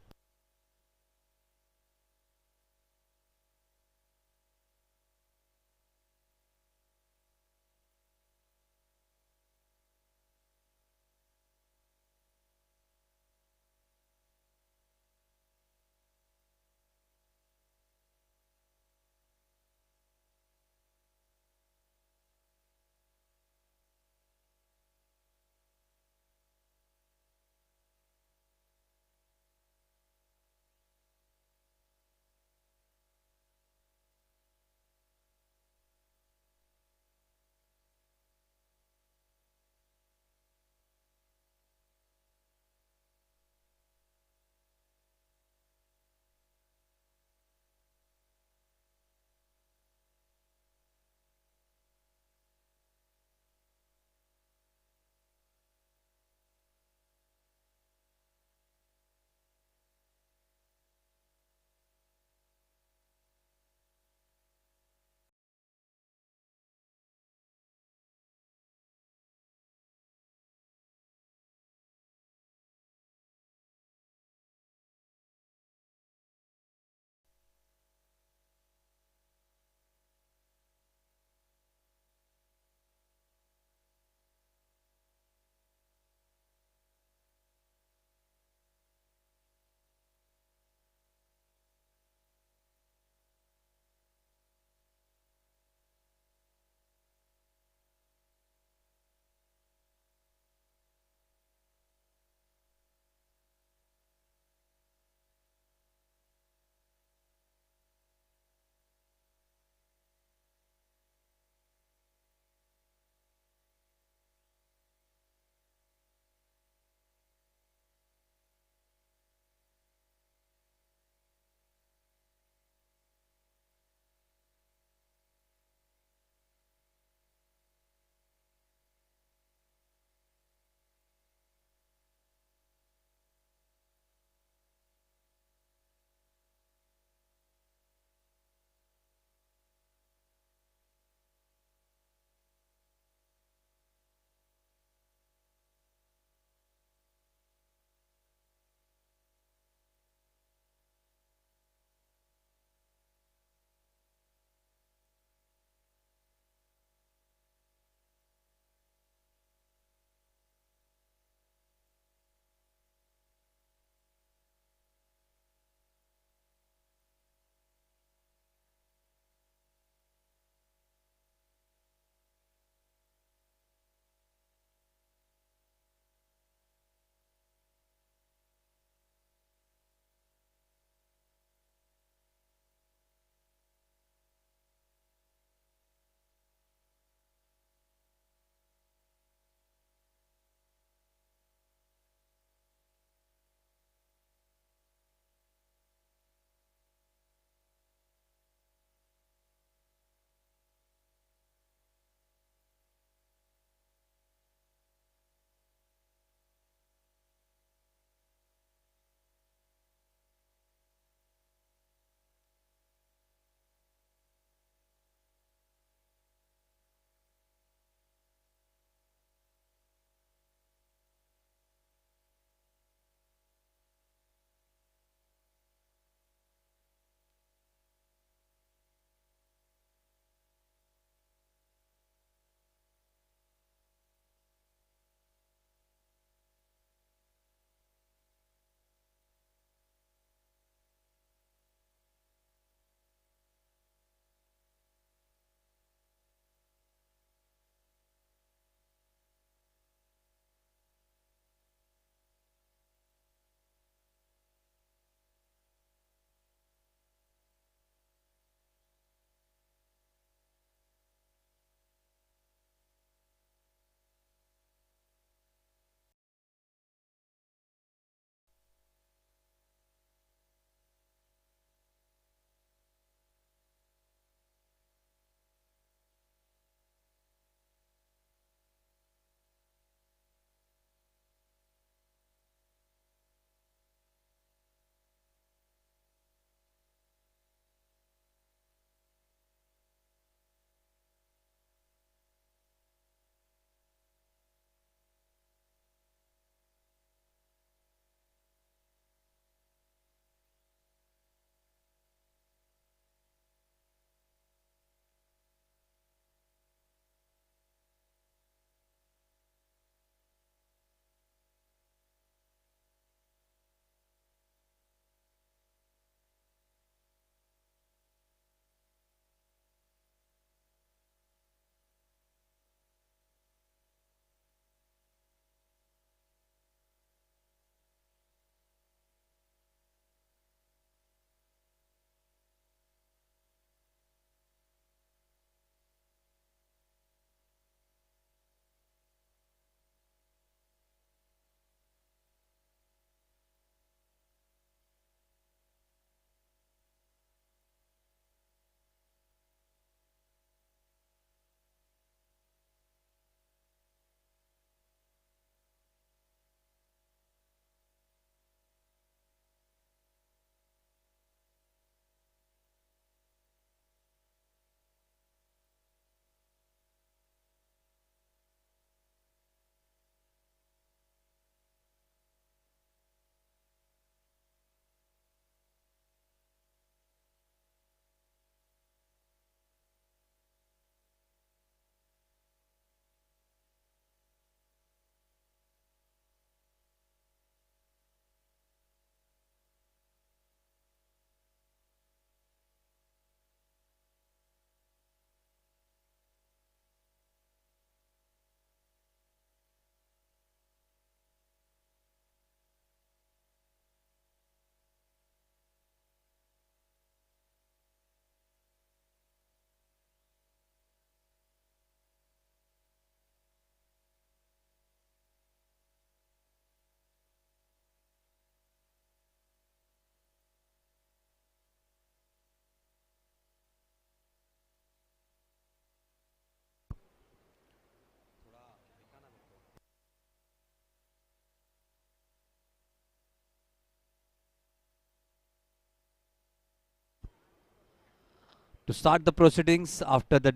To start the proceedings after the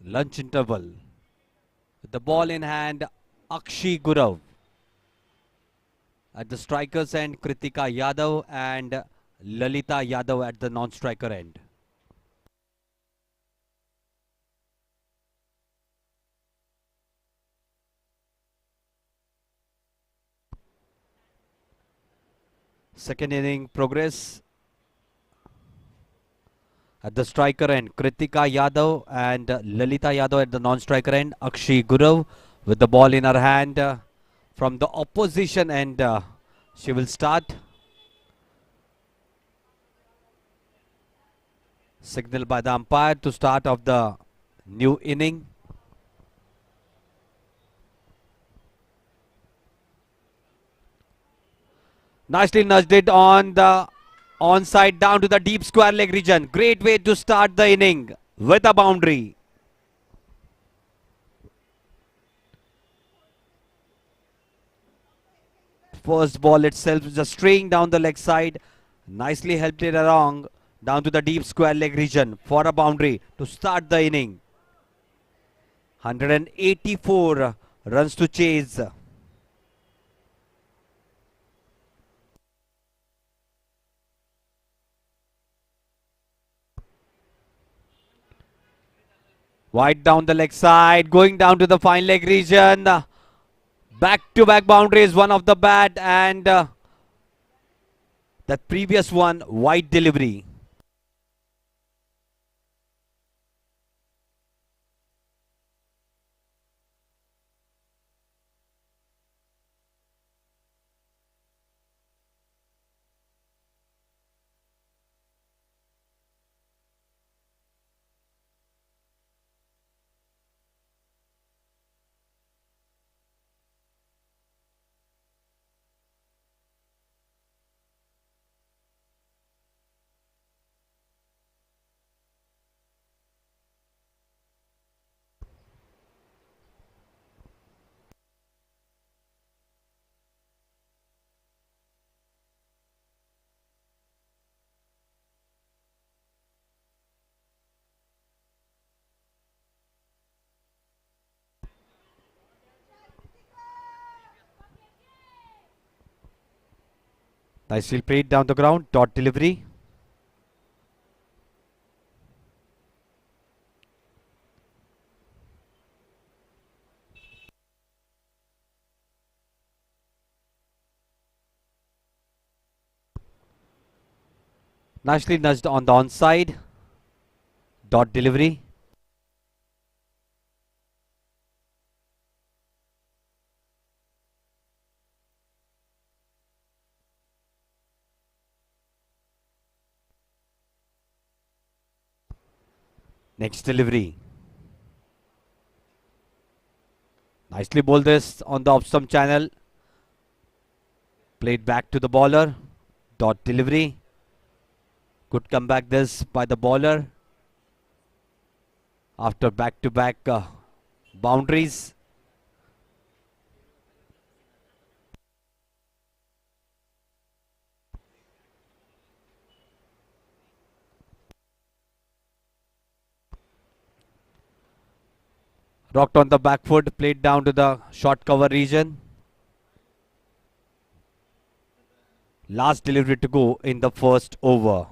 lunch interval, with the ball in hand, Akshi Gurav. At the strikers end, Kritika Yadav and Lalita Yadav at the non-striker end. Second inning progress. At the striker end, Kritika Yadav and Lalita Yadav at the non-striker end. Akshi Gurav with the ball in her hand from the opposition end. She will start. Signal by the umpire to start of the new inning. Nicely nudged it on the onside down to the deep square leg region. Great way to start the inning with a boundary. First ball itself just straying down the leg side. Nicely helped it along down to the deep square leg region for a boundary to start the inning. 184 runs to chase. Wide down the leg side, going down to the fine leg region. Back-to-back boundaries, one of the bat and that previous one, wide delivery. Nicely played down the ground, dot delivery. Nicely nudged on the onside, dot delivery. Next delivery. Nicely bowled this on the off stump channel. Played back to the bowler. Dot delivery. Good comeback this by the bowler. After back-to-back boundaries. Rocked on the back foot, played down to the short cover region. Last delivery to go in the first over.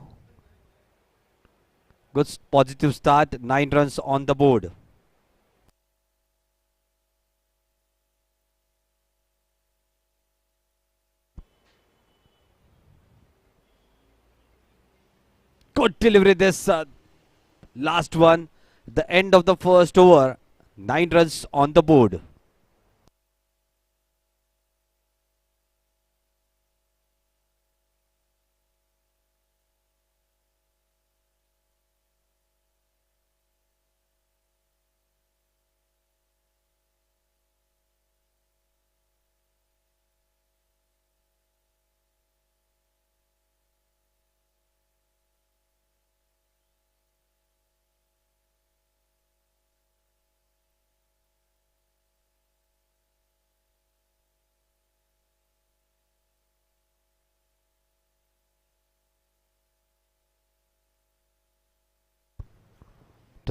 Good positive start, 9 runs on the board. Good delivery this last one. The end of the first over, 9 runs on the board.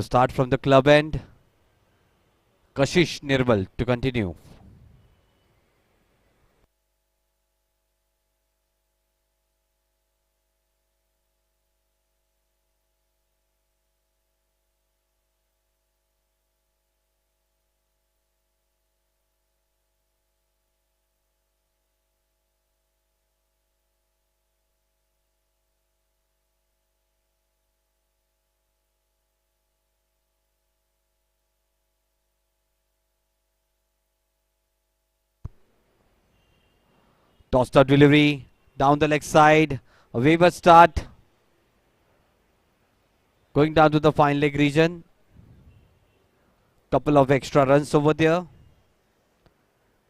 to start from the club end. Kashish Nirmal to continue. Tossed up delivery down the leg side. A waiver start. Going down to the fine leg region. Couple of extra runs over there.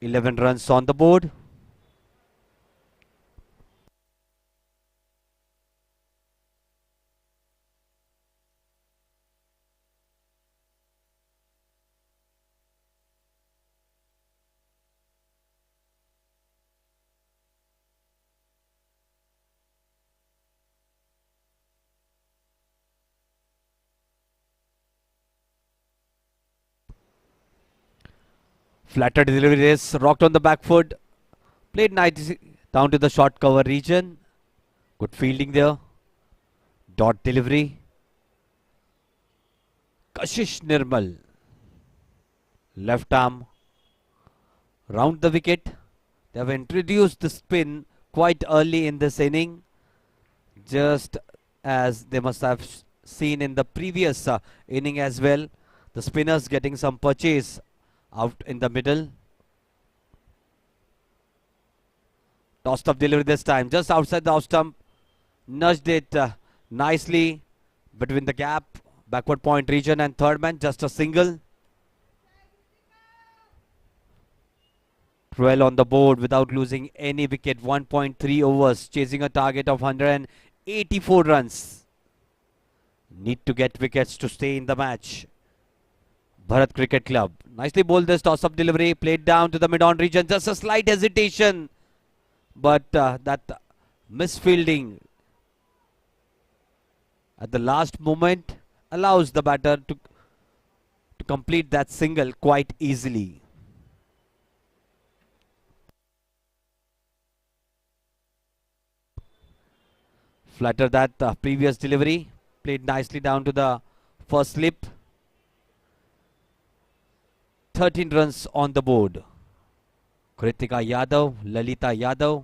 11 runs on the board. Flattered delivery race, rocked on the back foot. Played nicely down to the short cover region. Good fielding there. Dot delivery. Kashish Nirmal. Left arm. Round the wicket. They have introduced the spin quite early in this inning. Just as they must have seen in the previous inning as well. The spinners getting some purchase out in the middle. Tossed up delivery this time, just outside the off stump. Nudged it nicely between the gap, backward point region and third man, just a single. 12 on the board without losing any wicket. 1.3 overs, chasing a target of 184 runs. Need to get wickets to stay in the match. Bharat Cricket Club. Nicely bowled this toss-up delivery. Played down to the mid-on region. Just a slight hesitation. But that misfielding at the last moment allows the batter to complete that single quite easily. Flatter that previous delivery. Played nicely down to the first slip. 13 runs on the board. Kritika Yadav, Lalita Yadav.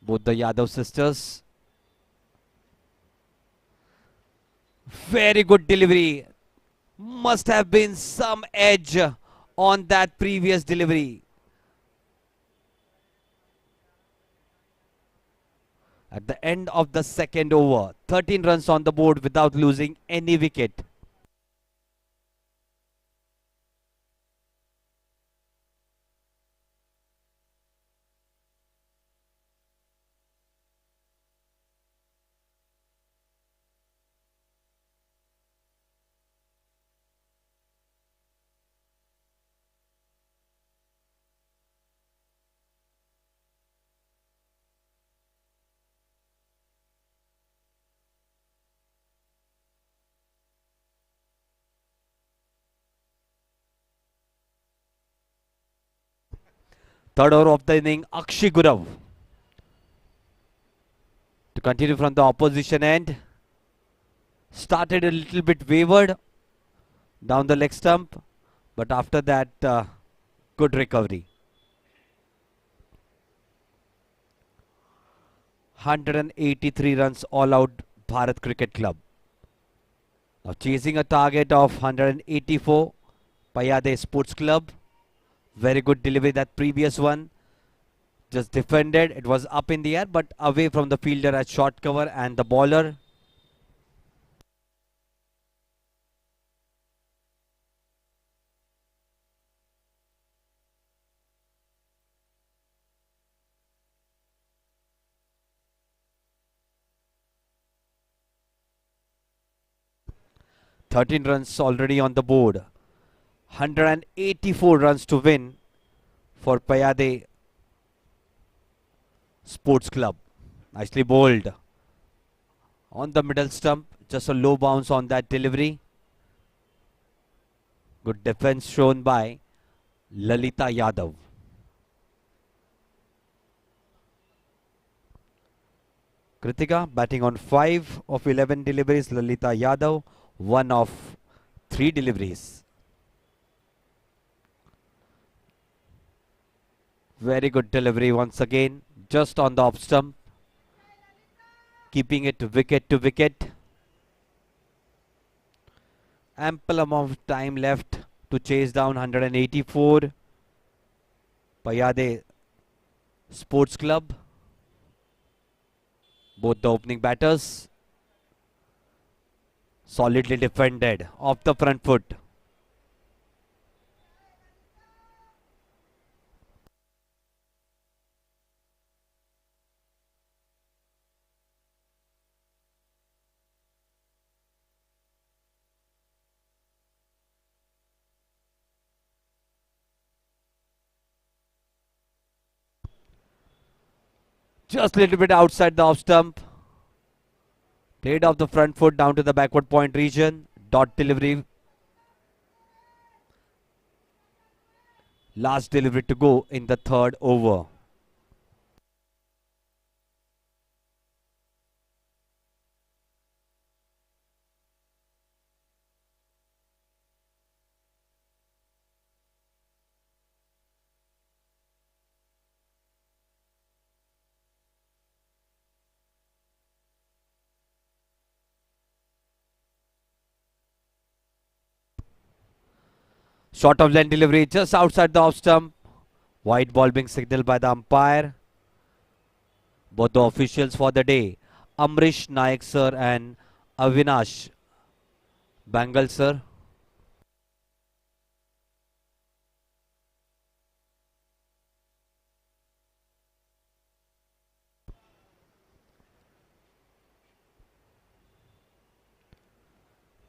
Both the Yadav sisters. Very good delivery. Must have been some edge on that previous delivery. At the end of the second over, 13 runs on the board without losing any wicket. Third over of the inning, Akshi Gurav. To continue from the opposition end. Started a little bit wavered down the leg stump. But after that, good recovery. 183 runs all out, Bharat Cricket Club. Now chasing a target of 184, Payyade Sports Club. Very good delivery, that previous one. Just defended. It was up in the air, but away from the fielder at short cover and the bowler. $13 runs already on the board. 184 runs to win for Payyade Sports Club. Nicely bowled on the middle stump, Just a low bounce on that delivery. Good defense shown by Lalita Yadav. Kritika batting on 5 of 11 deliveries. Lalita Yadav 1 of 3 deliveries. Very good delivery once again, just on the off stump, keeping it wicket to wicket. Ample amount of time left to chase down 184. Payyade Sports Club. Both the opening batters solidly defended off the front foot. Just a little bit outside the off stump. Played off the front foot down to the backward point region. Dot delivery. Last delivery to go in the third over. Short of length delivery just outside the off stump. White ball being signaled by the umpire. Both the officials for the day, Amrish Naik sir and Avinash Bangal sir.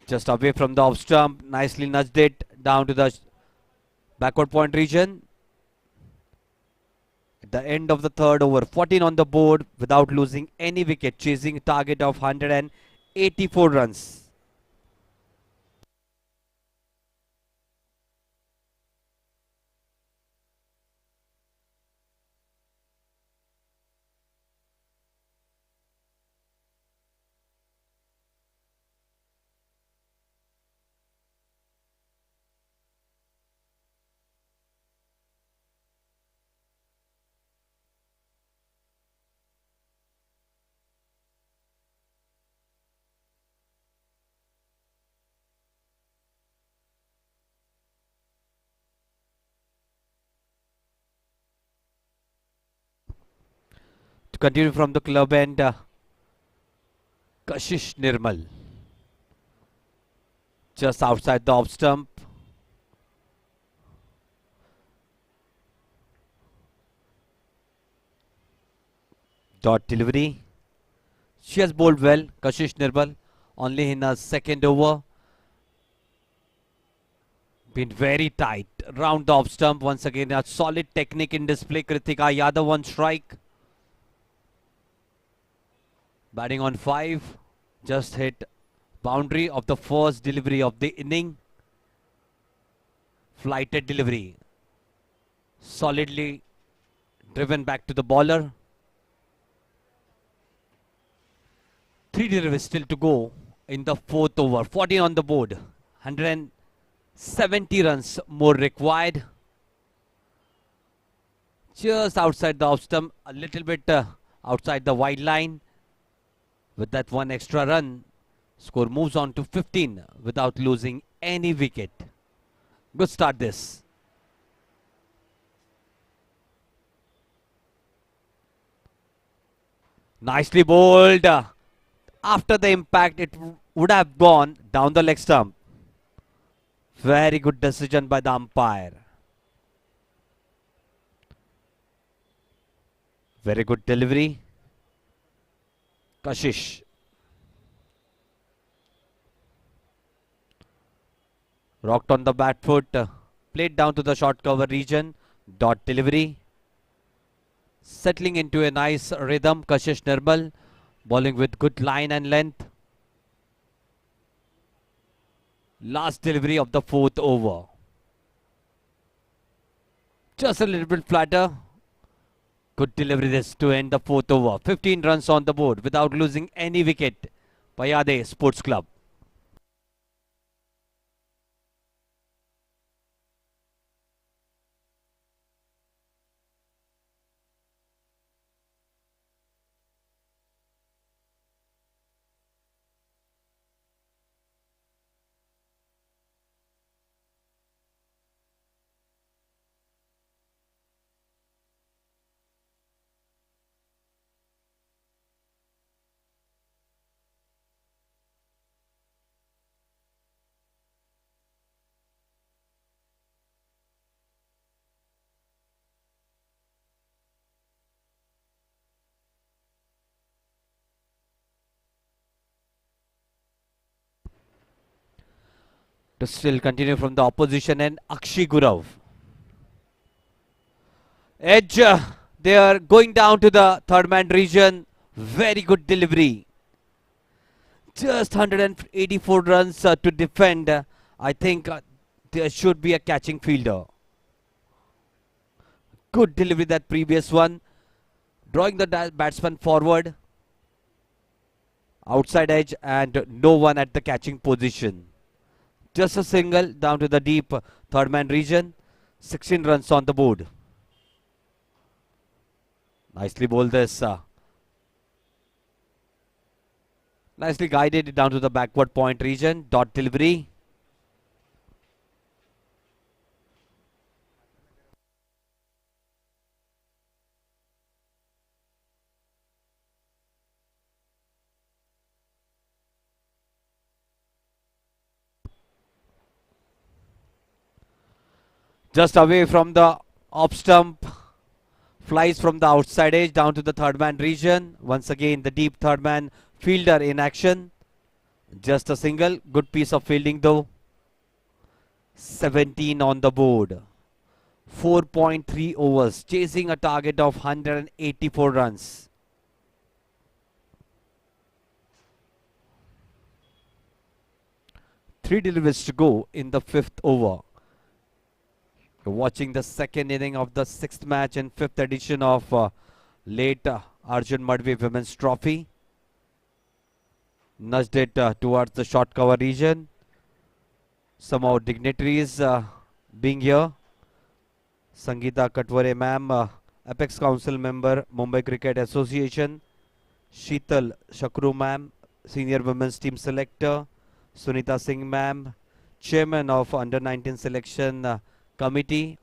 Just away from the off stump, nicely nudged it down to the backward point region. At the end of the third over, 14 on the board without losing any wicket, chasing a target of 184 runs. To continue from the club end, Kashish Nirmal. Just outside the off stump. Dot delivery. She has bowled well, Kashish Nirmal, only in her second over. Been very tight. Round the off stump once again. A solid technique in display. Kritika Yadav on strike. Batting on 5. Just hit boundary of the first delivery of the inning. Flighted delivery. Solidly driven back to the bowler. 3 deliveries still to go in the fourth over. 14 on the board. 170 runs more required. Just outside the off stump. A little bit outside the wide line. With that one extra run, score moves on to 15 without losing any wicket. Good start this. Nicely bowled. After the impact, it would have gone down the leg stump. Very good decision by the umpire. Very good delivery. Kashish. Rocked on the bat foot. Played down to the short cover region. Dot delivery. Settling into a nice rhythm. Kashish Nirmal. Bowling with good line and length. Last delivery of the fourth over. Just a little bit flatter. Good delivery this to end the fourth over. 15 runs on the board without losing any wicket. Payyade Sports Club. To still continue from the opposition and Akshi Gurav. Edge, they are going down to the third man region. Very good delivery. Just 184 runs to defend. I think there should be a catching fielder. Good delivery that previous one. Drawing the batsman forward. Outside edge and no one at the catching position. Just a single down to the deep third man region. 16 runs on the board. Nicely bowled this. Nicely guided down to the backward point region. Dot delivery. Just away from the off stump. Flies from the outside edge down to the third man region. Once again the deep third man fielder in action. Just a single. Good piece of fielding though. 17 on the board. 4.3 overs. Chasing a target of 184 runs. Three deliveries to go in the fifth over. You're watching the second inning of the sixth match and fifth edition of late ARJUN MADHVI Women's Trophy. Nudged it towards the short cover region. Somehow dignitaries being here. Sangeeta Katware ma'am, Apex Council member, Mumbai Cricket Association. Sheetal Shakru ma'am, senior women's team selector. Sunita Singh ma'am, chairman of under 19 selection committee,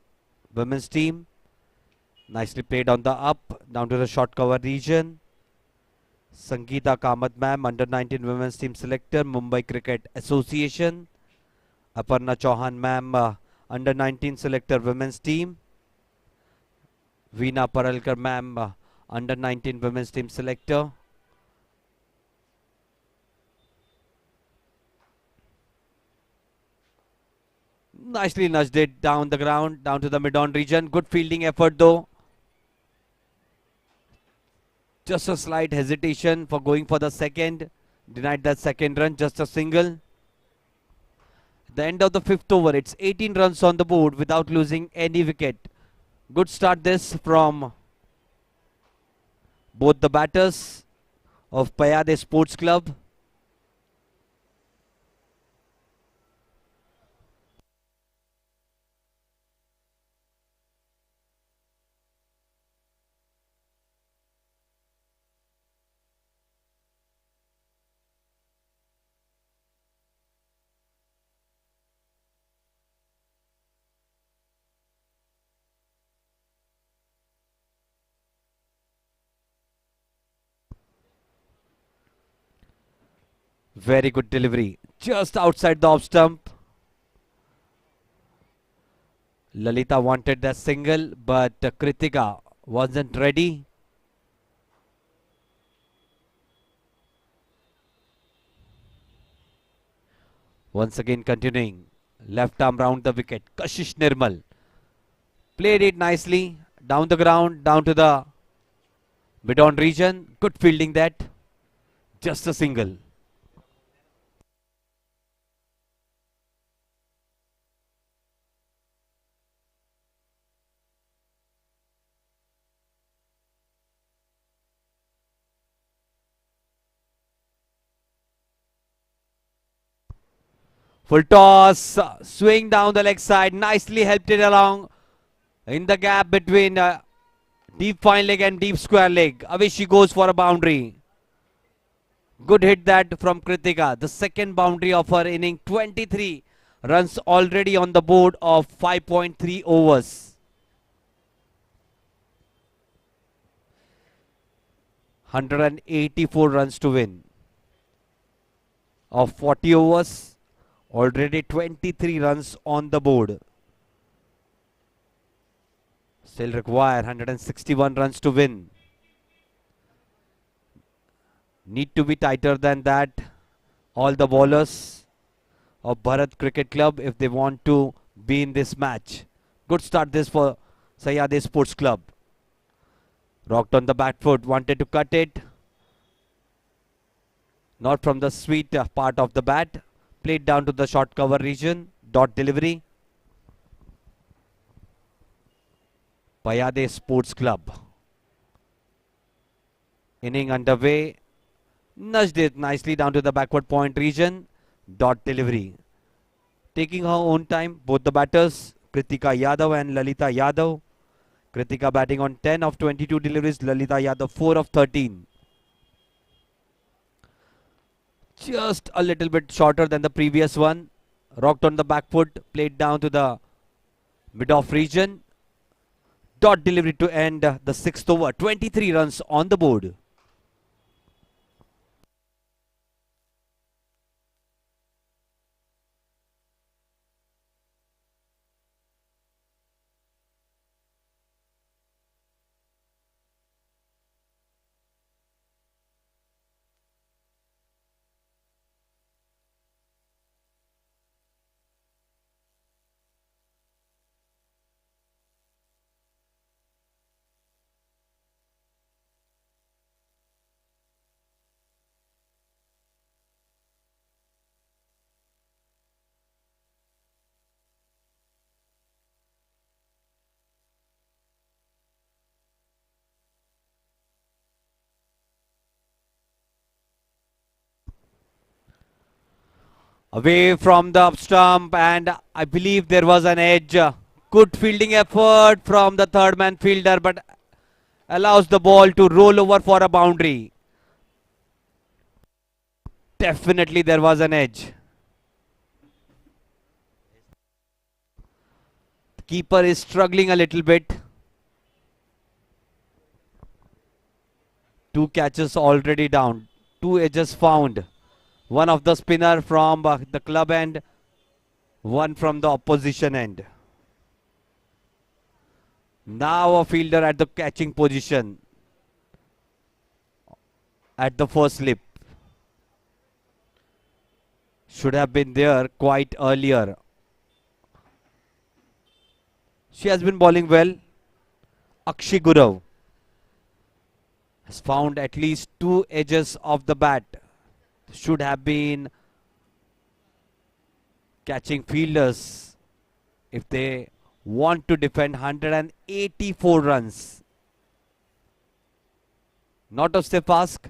women's team. Nicely played on the up, down to the short cover region. Sangeeta Kamath ma'am, under 19 women's team selector, Mumbai Cricket Association. Aparna Chauhan ma'am, under 19 selector women's team. Veena Paralkar ma'am, under 19 women's team selector. Nicely nudged it down the ground, down to the mid-on region. Good fielding effort though. Just a slight hesitation for going for the second. Denied that second run, just a single. The end of the fifth over, it's 18 runs on the board without losing any wicket. Good start this from both the batters of Payyade Sports Club. Very good delivery. Just outside the off stump. Lalita wanted that single, but Kritika wasn't ready. Once again continuing. Left arm round the wicket. Kashish Nirmal. Played it nicely. Down the ground, down to the mid-on region. Good fielding that. Just a single. Full toss, swing down the leg side, nicely helped it along in the gap between deep fine leg and deep square leg. Away she goes for a boundary. Good hit that from Kritika. The second boundary of her inning. 23 runs already on the board of 5.3 overs. 184 runs to win. Of 40 overs, already 23 runs on the board. Still require 161 runs to win. Need to be tighter than that. All the bowlers of Bharat Cricket Club if they want to be in this match. Good start this for Payyade Sports Club. Rocked on the back foot, wanted to cut it. Not from the sweet part of the bat. Played down to the short cover region. Dot delivery. Payyade Sports Club. Inning underway. Nudged it nicely down to the backward point region. Dot delivery. Taking her own time, both the batters, Kritika Yadav and Lalita Yadav. Kritika batting on 10 of 22 deliveries, Lalita Yadav 4 of 13. Just a little bit shorter than the previous one. Rocked on the back foot, played down to the mid-off region. Dot delivery to end the sixth over. 23 runs on the board. Away from the up stump, and I believe there was an edge. Good fielding effort from the third man fielder, but allows the ball to roll over for a boundary. Definitely there was an edge. The keeper is struggling a little bit. Two catches already down. Two edges found. One of the spinner from the club end, one from the opposition end. Now a fielder at the catching position at the first slip. Should have been there quite earlier. She has been bowling well. Akshi Gurav has found at least two edges of the bat. Should have been catching fielders if they want to defend 184 runs. Not a stiff ask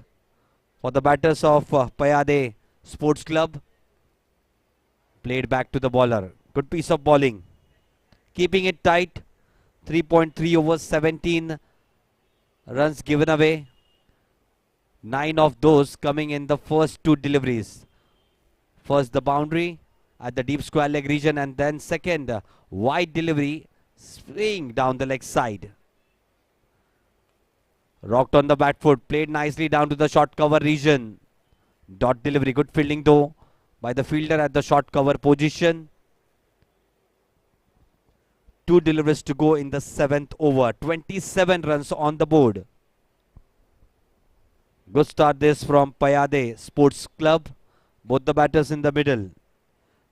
for the batters of Payyade Sports Club. Played back to the bowler. Good piece of bowling. Keeping it tight. 3.3 overs, 17 runs given away. 9 of those coming in the first two deliveries. First the boundary at the deep square leg region, and then second wide delivery swing down the leg side. Rocked on the bat foot, played nicely down to the short cover region. Dot delivery, good fielding though by the fielder at the short cover position. Two deliveries to go in the seventh over. 27 runs on the board. Good start this from Payyade Sports Club. Both the batters in the middle.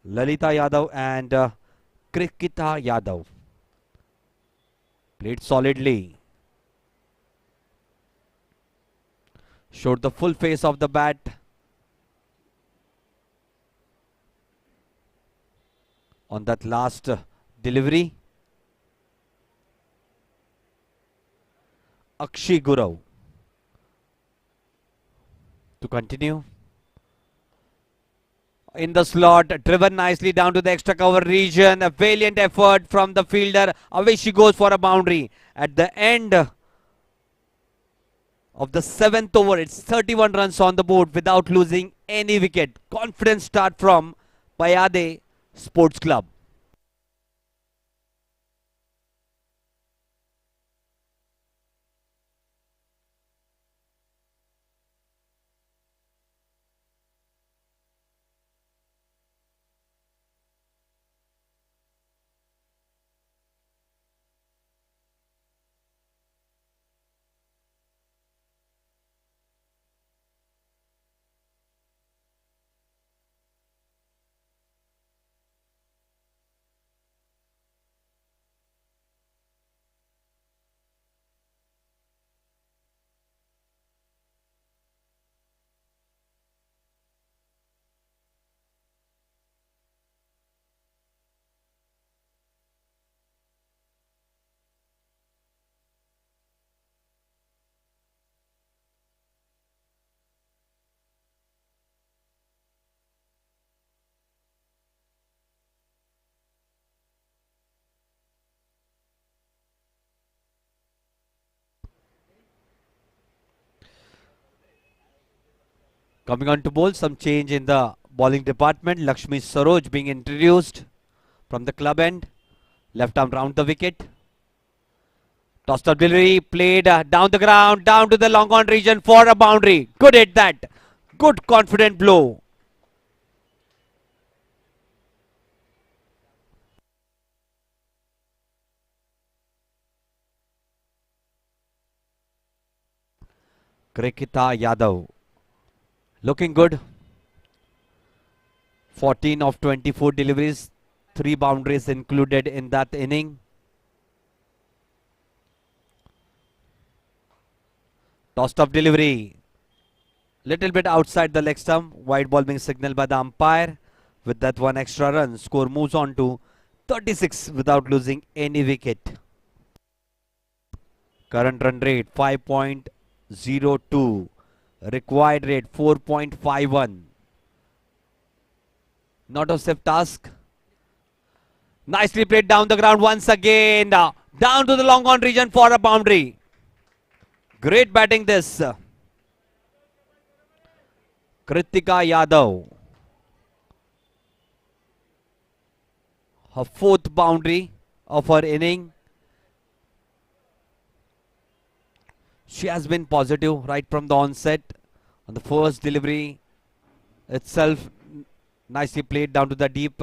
Lalita Yadav and Kritika Yadav. Played solidly. Showed the full face of the bat. On that last delivery. Akshi Gurav to continue. in the slot, driven nicely down to the extra cover region. A valiant effort from the fielder. Away she goes for a boundary. At the end of the 7th over, it's 31 runs on the board without losing any wicket. Confident start from Payyade Sports Club. Coming on to bowl, some change in the bowling department. Lakshmi Saroj being introduced from the club end. Left arm round the wicket. Tossed up delivery, played down the ground, down to the long on region for a boundary. Good hit that. Good confident blow. Kritika Yadav looking good. 14 of 24 deliveries, 3 boundaries included in that inning. Tossed up delivery. Little bit outside the leg stump. Wide ball being signaled by the umpire. With that one extra run, score moves on to 36 without losing any wicket. Current run rate 5.02. Required rate 4.51. Not a safe task. Nicely played down the ground once again. Down to the long on region for a boundary. Great batting this. Kritika Yadav. Her 4th boundary of her inning. She has been positive right from the onset. On the first delivery itself, nicely played down to the deep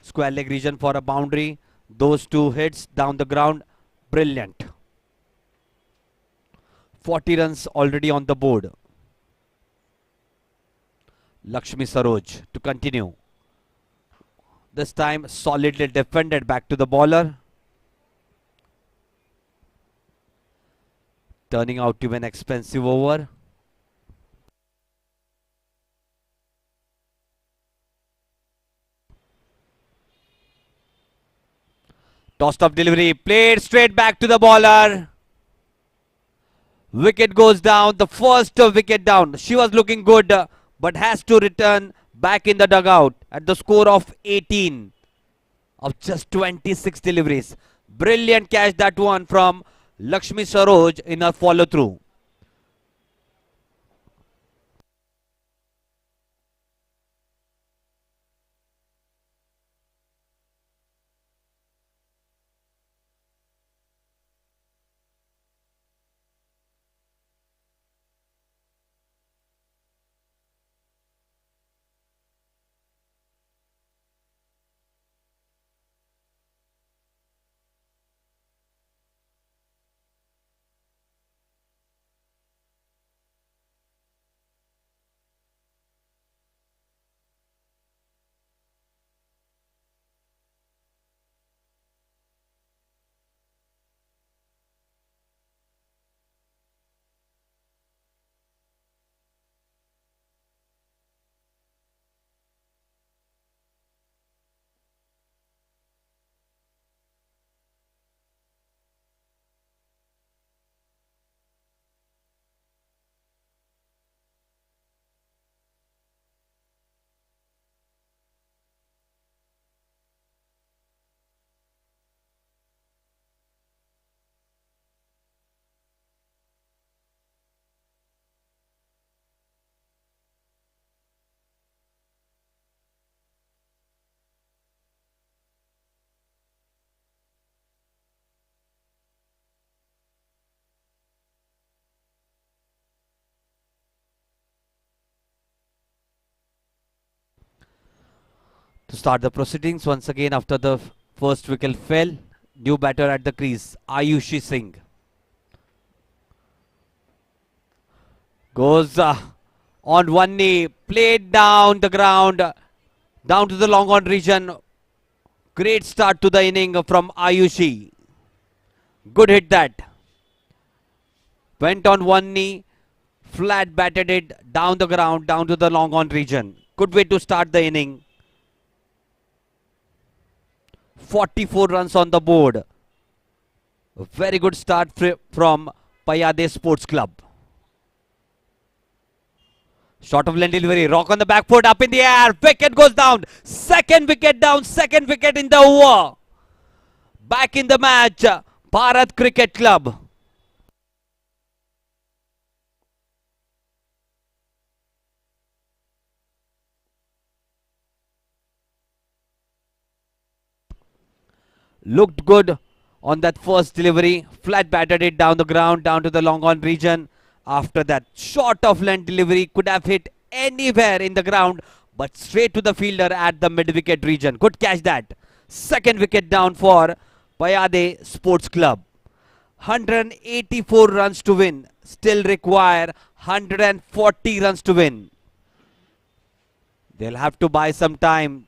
square leg region for a boundary. Those 2 hits down the ground, brilliant. 40 runs already on the board. Lakshmi Saroj to continue. This time solidly defended back to the bowler. Turning out to be an expensive over. Tossed up delivery, played straight back to the bowler. Wicket goes down, the first wicket down. She was looking good, but has to return back in the dugout at the score of 18 of just 26 deliveries. Brilliant catch that one from Lakshmi Saroj in her follow through. start the proceedings once again after the first wicket fell. New batter at the crease, Ayushi Singh. Goes on one knee, played down the ground, down to the long on region. Great start to the inning from Ayushi. Good hit that. Went on one knee, flat batted it down the ground, down to the long on region. Good way to start the inning. 44 runs on the board. A very good start from Payyade Sports Club. Short of length delivery, rock on the back foot, up in the air, wicket goes down. Second wicket down, second wicket in the over. Back in the match, Bharat Cricket Club. Looked good on that first delivery, flat batted it down the ground, down to the long on region. After that, short of length delivery, could have hit anywhere in the ground, but straight to the fielder at the mid-wicket region. Good catch that. Second wicket down for Payyade Sports Club. 184 runs to win. Still require 140 runs to win. They'll have to buy some time.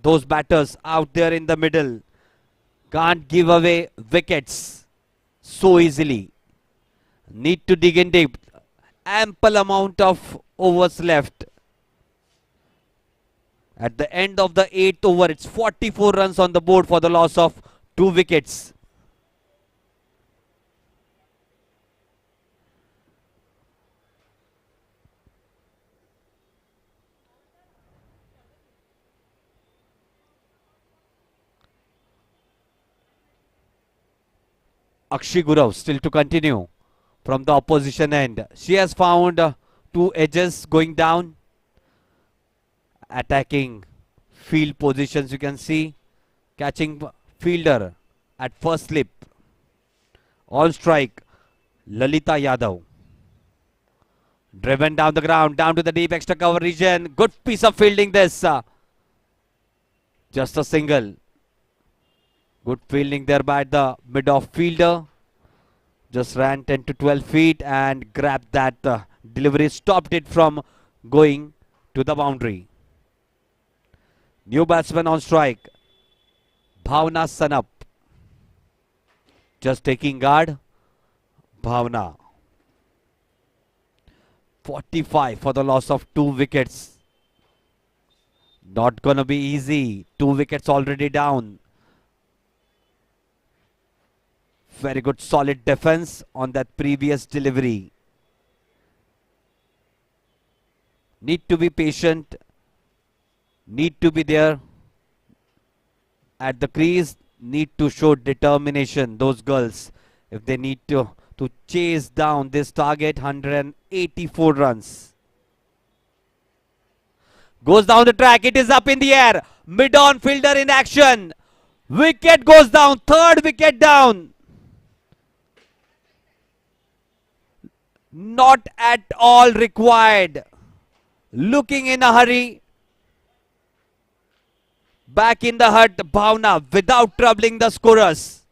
Those batters out there in the middle can't give away wickets so easily. Need to dig in deep. Ample amount of overs left. At the end of the 8th over, it's 44 runs on the board for the loss of 2 wickets. Akshi Gurav still to continue from the opposition end. She has found 2 edges going down. Attacking field positions, you can see. Catching fielder at first slip. On strike, Lalita Yadav. Driven down the ground, down to the deep extra cover region. Good piece of fielding this. Just a single. Good fielding there by the mid-off fielder. Just ran 10 to 12 feet and grabbed that delivery. Stopped it from going to the boundary. New batsman on strike. Bhavna Sanup. Just taking guard. Bhavna. 45 for the loss of 2 wickets. Not gonna be easy. 2 wickets already down. Very good solid defense on that previous delivery. Need to be patient. Need to be there at the crease. Need to show determination, those girls, if they need to chase down this target. 184 runs. Goes down the track. It is up in the air. Mid-on fielder in action. Wicket goes down. Third wicket down. Not at all required. Looking in a hurry. Back in the hut, Bhavna, without troubling the scorers.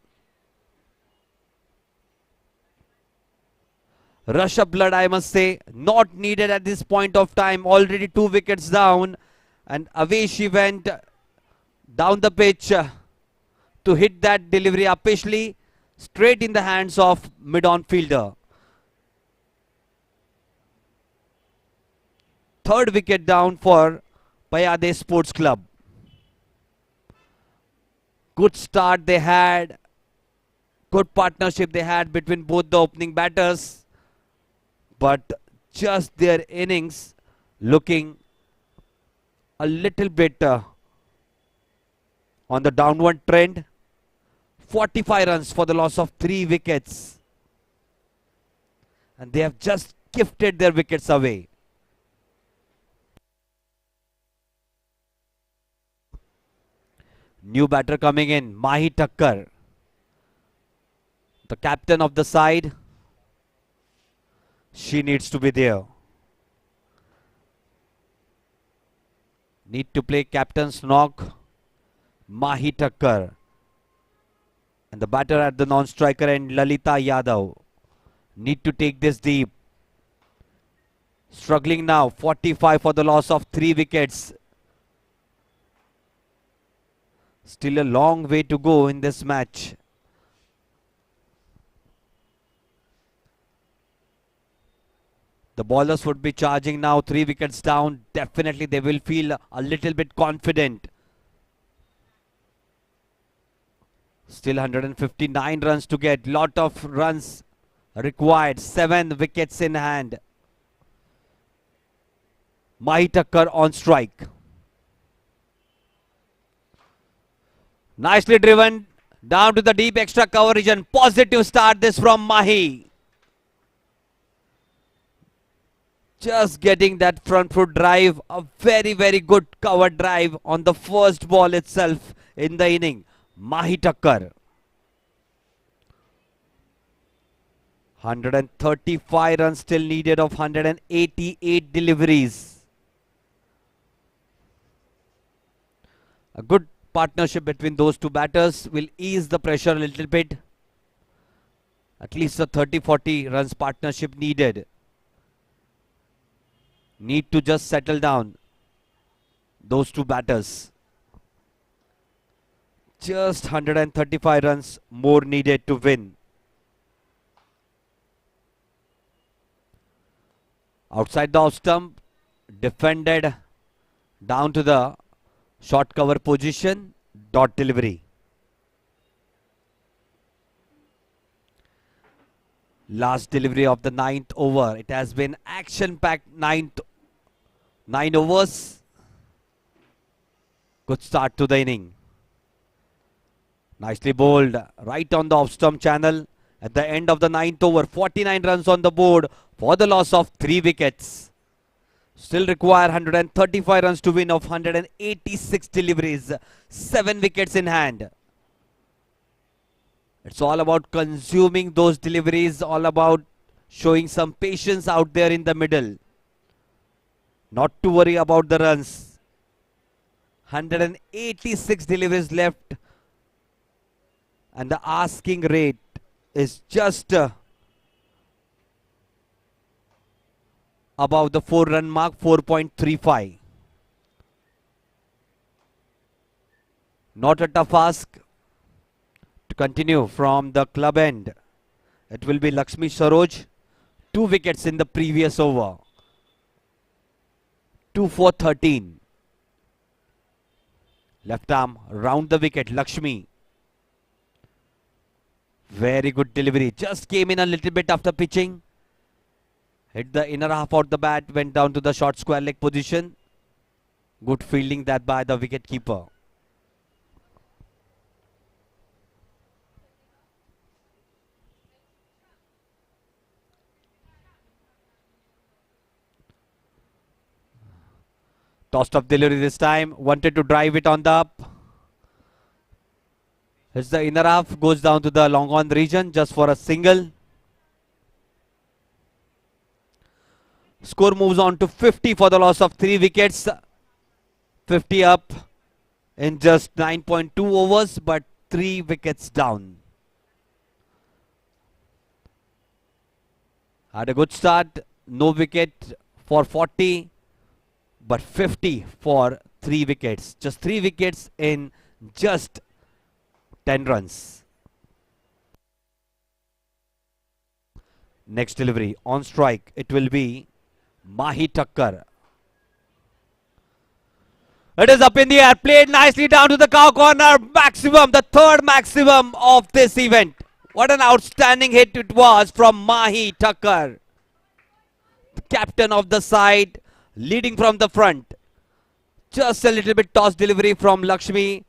Rush of blood, I must say. Not needed at this point of time. Already 2 wickets down. And away she went down the pitch to hit that delivery upishly. Straight in the hands of mid-on fielder. Third wicket down for Payyade Sports Club. Good start they had. Good partnership they had between both the opening batters. But just their innings looking a little bit on the downward trend. 45 runs for the loss of 3 wickets. And they have just gifted their wickets away. New batter coming in, Mahi Thakkar, the captain of the side. She needs to be there. Need to play captain's knock. Mahi Thakkar. And the batter at the non-striker end, Lalita Yadav. Need to take this deep. Struggling now. 45 for the loss of 3 wickets. Still a long way to go in this match. The bowlers would be charging now. 3 wickets down. Definitely they will feel a little bit confident. Still 159 runs to get. Lot of runs required. 7 wickets in hand. Mahi Thakkar on strike. Nicely driven down to the deep extra cover region. Positive start this from Mahi. Just getting that front foot drive. A very, very good cover drive on the first ball itself in the inning. Mahi Thakkar. 135 runs still needed of 188 deliveries. A good partnership between those two batters will ease the pressure a little bit. At least a 30-40 runs partnership needed. Need to just settle down those two batters. Just 135 runs more needed to win. Outside the off stump, defended down to the short cover position, dot delivery. Last delivery of the 9th over. It has been action-packed 9 overs. Good start to the inning. Nicely bowled right on the off-stump channel. At the end of the 9th over, 49 runs on the board for the loss of 3 wickets. Still require 135 runs to win of 186 deliveries. 7 wickets in hand. It's all about consuming those deliveries, all about showing some patience out there in the middle. Not to worry about the runs. 186 deliveries left. And the asking rate is just above the 4-run mark, 4.35. Not a tough ask. To continue from the club end, it will be Lakshmi Saroj. 2 wickets in the previous over. 2 for 13. Left arm round the wicket, Lakshmi. Very good delivery. Just came in a little bit after pitching. Hit the inner half out the bat. Went down to the short square leg position. Good fielding that by the wicket keeper. Tossed up delivery this time. Wanted to drive it on the up. Hits the inner half. Goes down to the long on region just for a single. Score moves on to 50 for the loss of 3 wickets. 50 up in just 9.2 overs, but 3 wickets down. Had a good start. No wicket for 40, but 50 for 3 wickets. Just 3 wickets in just 10 runs. Next delivery on strike. It will be Mahi Thakkar. It is up in the air. Played nicely down to the cow corner. Maximum, the 3rd maximum of this event. What an outstanding hit it was from Mahi Thakkar. The captain of the side, leading from the front. Just a little bit toss delivery from Lakshmi.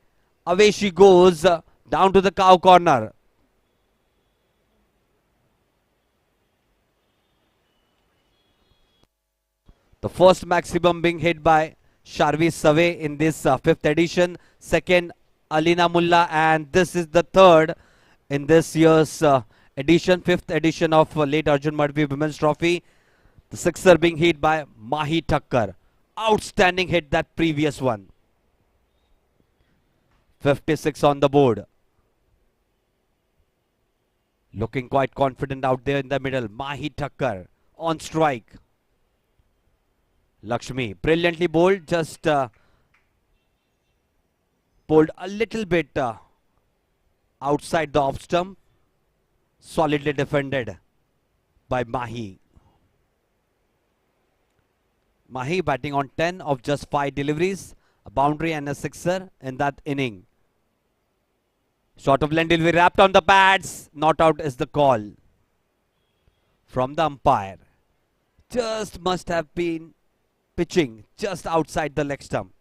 Away she goes down to the cow corner. The first maximum being hit by Sharvi Save in this 5th edition. Second, Alina Mullah, and this is the 3rd in this year's edition, 5th edition of late Arjun Madhvi Women's Trophy. The 6er being hit by Mahi Thakkar. Outstanding hit, that previous one. 56 on the board. Looking quite confident out there in the middle. Mahi Thakkar on strike. Lakshmi brilliantly bowled, just pulled a little bit outside the off stump. Solidly defended by Mahi. Mahi batting on 10 of just 5 deliveries, a boundary and a sixer in that inning. Short of length delivery wrapped on the pads. Not out is the call from the umpire. Just must have been pitching just outside the leg stump.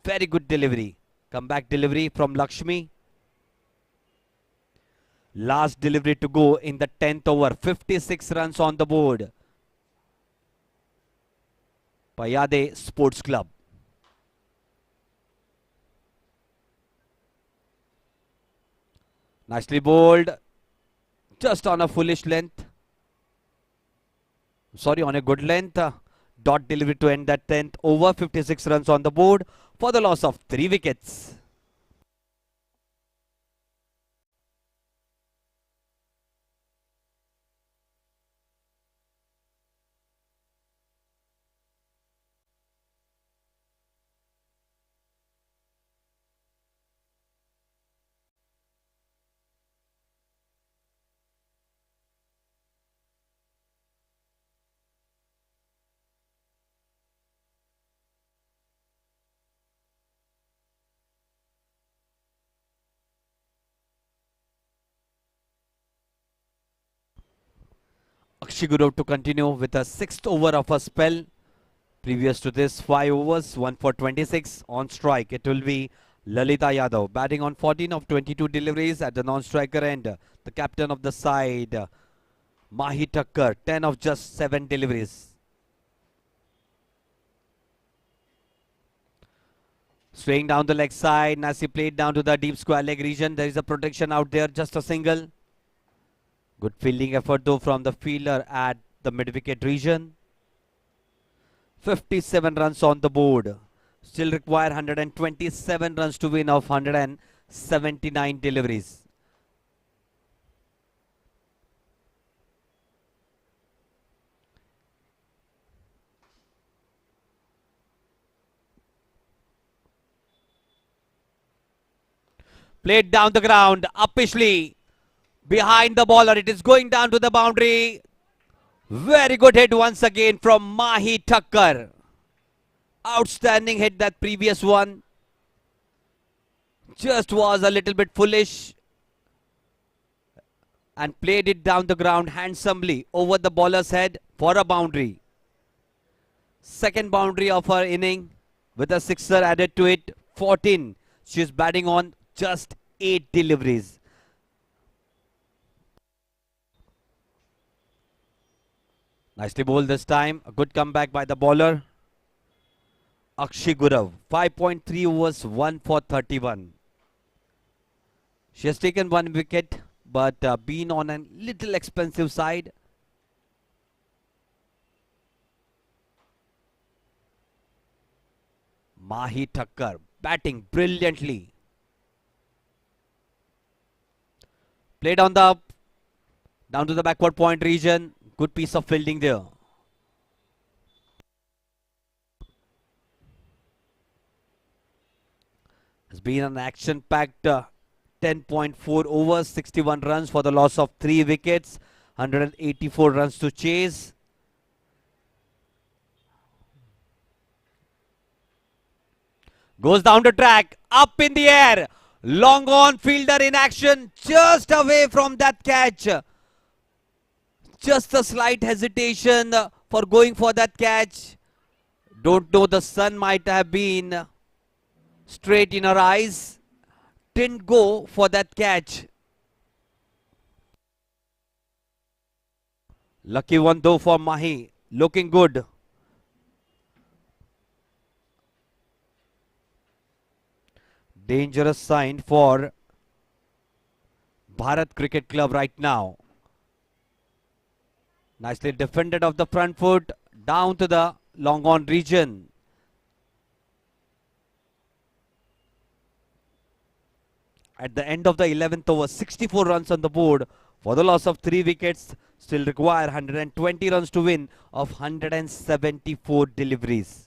Very good delivery. Comeback delivery from Lakshmi. Last delivery to go in the 10th over. 56 runs on the board. Payyade Sports Club. Nicely bowled. Just on a foolish length. Sorry, on a good length. Dot delivery to end that 10th over. 56 runs on the board for the loss of 3 wickets. Gurav to continue with a 6th over of a spell. Previous to this, 5 overs, 1 for 26 on strike. It will be Lalita Yadav batting on 14 of 22 deliveries at the non-striker end. The captain of the side, Mahi Thakkar, 10 of just 7 deliveries. Swaying down the leg side, nicely played down to the deep square leg region. There is a protection out there, just a single. Good fielding effort though from the fielder at the mid-wicket region. 57 runs on the board. Still require 127 runs to win of 179 deliveries. Played down the ground, uppishly. Behind the bowler, it is going down to the boundary. Very good hit once again from Mahi Thakkar. Outstanding hit, that previous one. Just was a little bit foolish. And played it down the ground handsomely over the bowler's head for a boundary. Second boundary of her inning with a sixer added to it. 14. She's batting on just 8 deliveries. Nicely bowled this time. A good comeback by the bowler. Gurav. 5.3 overs, 1 for 31. She has taken 1 wicket, but been on a little expensive side. Mahi Thakkar batting brilliantly. Played on the up, down to the backward point region. Good piece of fielding there. It's been an action-packed 10.4 overs, 61 runs for the loss of 3 wickets, 184 runs to chase. Goes down the track, up in the air. Long on, fielder in action, just away from that catch. Just a slight hesitation for going for that catch. Don't know, the sun might have been straight in her eyes. Didn't go for that catch. Lucky one though for Mahi. Looking good. Dangerous sign for Bharat Cricket Club right now. Nicely defended off the front foot, down to the long on region. at the end of the 11th over, 64 runs on the board for the loss of 3 wickets. Still require 120 runs to win of 174 deliveries.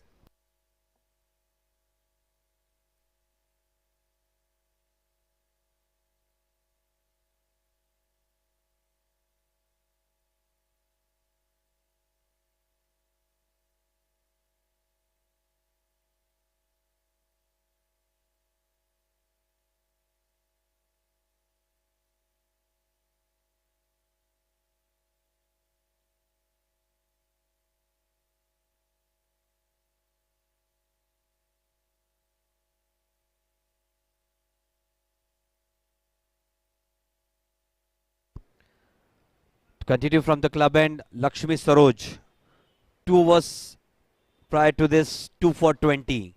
Continue from the club end, Lakshmi Saroj. 2 overs prior to this, 2 for 20.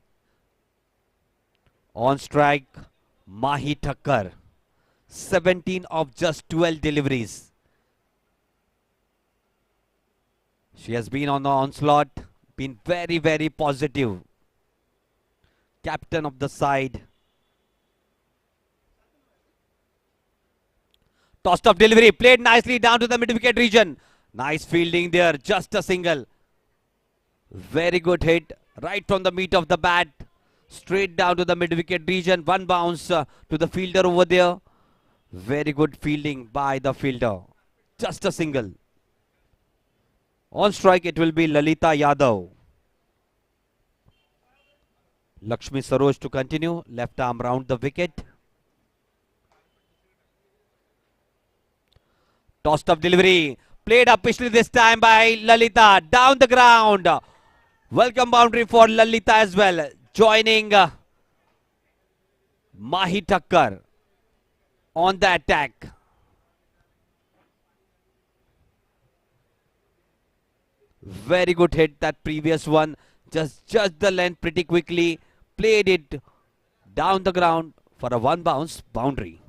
On strike, Mahi Thakkar. 17 of just 12 deliveries. She has been on the onslaught, been very, very positive. Captain of the side. Tossed off delivery, played nicely down to the mid-wicket region. Nice fielding there, just a single. Very good hit, right from the meat of the bat. Straight down to the mid-wicket region. One bounce to the fielder over there. Very good fielding by the fielder. Just a single. On strike, it will be Lalita Yadav. Lakshmi Saroj to continue. Left arm round the wicket. Tossed up delivery. Played up pitchly this time by Lalita. Down the ground. Welcome boundary for Lalita as well. Joining Mahi Thakkar on the attack. Very good hit, that previous one. Just judged the length pretty quickly. Played it down the ground for a one bounce boundary.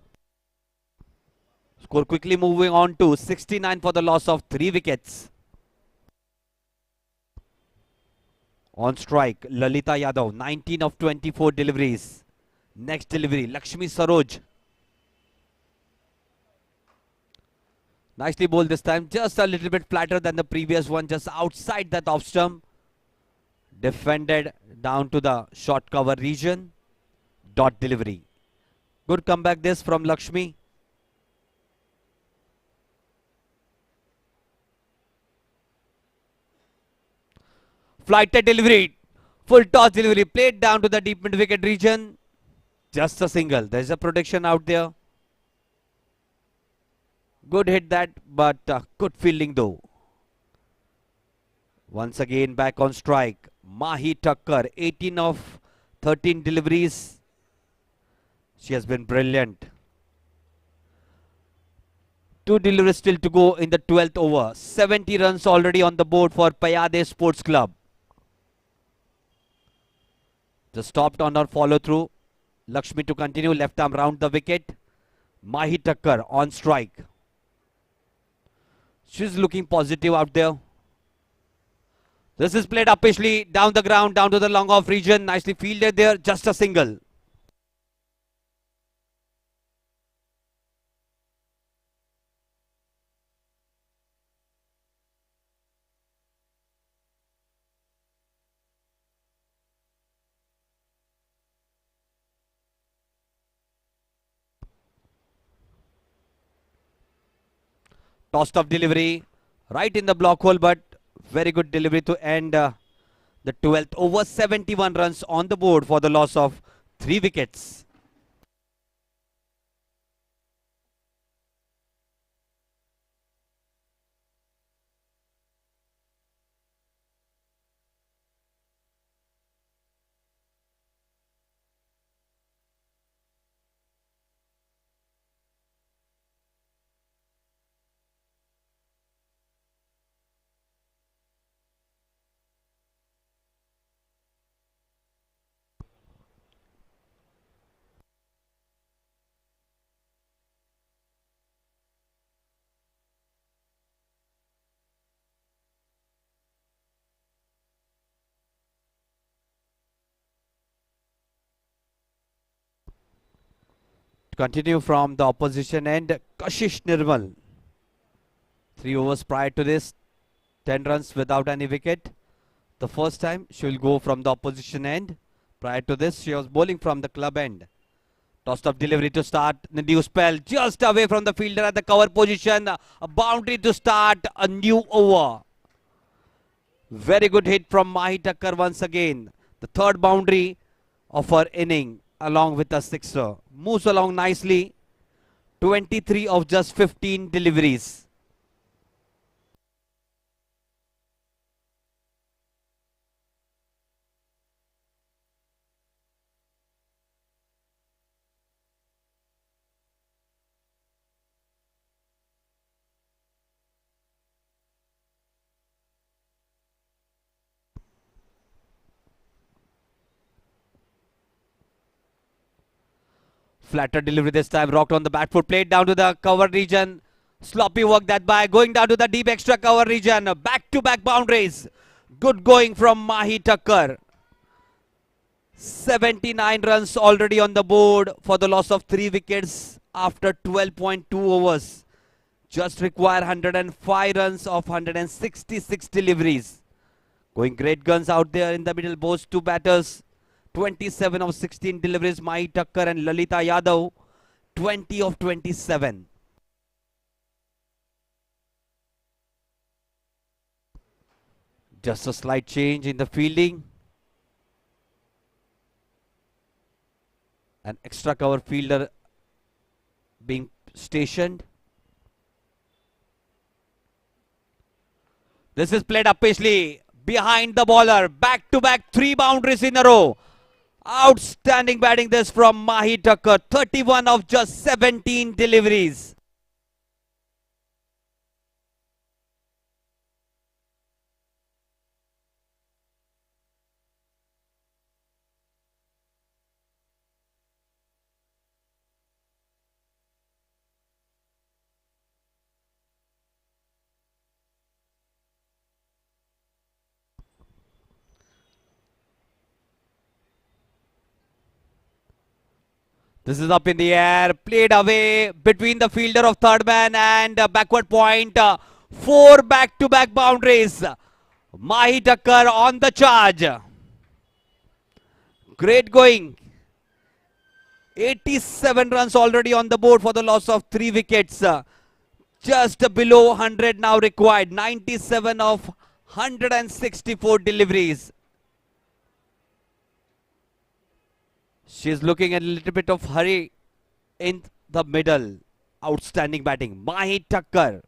Score quickly moving on to 69 for the loss of 3 wickets. On strike, Lalita Yadav, 19 of 24 deliveries. Next delivery, Lakshmi Saroj. Nicely bowled this time, just a little bit flatter than the previous one, just outside that off stump. Defended down to the short cover region. Dot delivery. Good comeback this from Lakshmi. Flighted delivery. Full toss delivery. Played down to the deep mid wicket region. Just a single. There's a protection out there. Good hit that, but good fielding though. Once again back on strike. Mahi Thakkar, 18 of 13 deliveries. She has been brilliant. 2 deliveries still to go in the 12th over. 70 runs already on the board for Payyade Sports Club. Just stopped on her follow through. Lakshmi to continue. Left arm round the wicket. Mahi Thakkar on strike. She's looking positive out there. This is played up pitchly down the ground, down to the long off region. Nicely fielded there. Just a single. Tossed off delivery. Right in the block hole, but very good delivery to end the 12th over. 71 runs on the board for the loss of 3 wickets. continue from the opposition end. Kashish Nirmal. 3 overs prior to this. 10 runs without any wicket. The first time she will go from the opposition end. Prior to this, she was bowling from the club end. Tossed up delivery to start the new spell. Just away from the fielder at the cover position. A boundary to start a new over. Very good hit from Mahi Thakkar once again. The third boundary of her inning along with a sixer. Moves along nicely. 23 of just 15 deliveries. Flatter delivery this time, rocked on the back foot, played down to the cover region. Sloppy work that by, going down to the deep extra cover region. Back-to-back boundaries. Good going from Mahi Thakkar. 79 runs already on the board for the loss of 3 wickets after 12.2 overs. Just require 105 runs of 166 deliveries. Going great guns out there in the middle, both two batters. 27 of 16 deliveries, Mahi Thakkar and Lalita Yadav, 20 of 27. Just a slight change in the fielding. An extra cover fielder being stationed. This is played uppishly behind the bowler. Back-to-back 3 boundaries in a row. Outstanding batting this from Mahi Thakkar. 31 of just 17 deliveries. This is up in the air, played away between the fielder of third man and backward point. 4 back-to-back boundaries. Mahi Thakkar on the charge. Great going. 87 runs already on the board for the loss of 3 wickets. Just below 100 now required. 97 of 164 deliveries. She's looking at a little bit of hurry in the middle. Outstanding batting. Mahi Thakkar.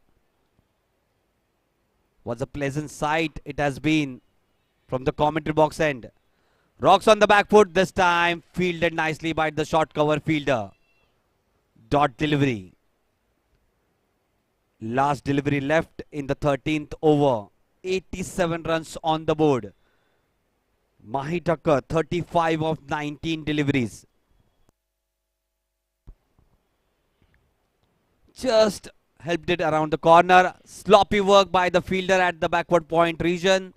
Was a pleasant sight it has been from the commentary box end. Rocks on the back foot this time. Fielded nicely by the short cover fielder. Dot delivery. Last delivery left in the 13th over. 87 runs on the board. Mahi Thakkar, 35 of 19 deliveries. Just helped it around the corner. Sloppy work by the fielder at the backward point region.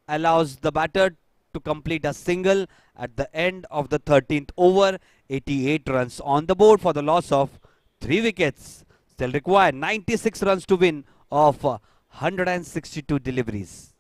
Allows the batter to complete a single at the end of the 13th over. 88 runs on the board for the loss of 3 wickets. Still required 96 runs to win of 162 deliveries.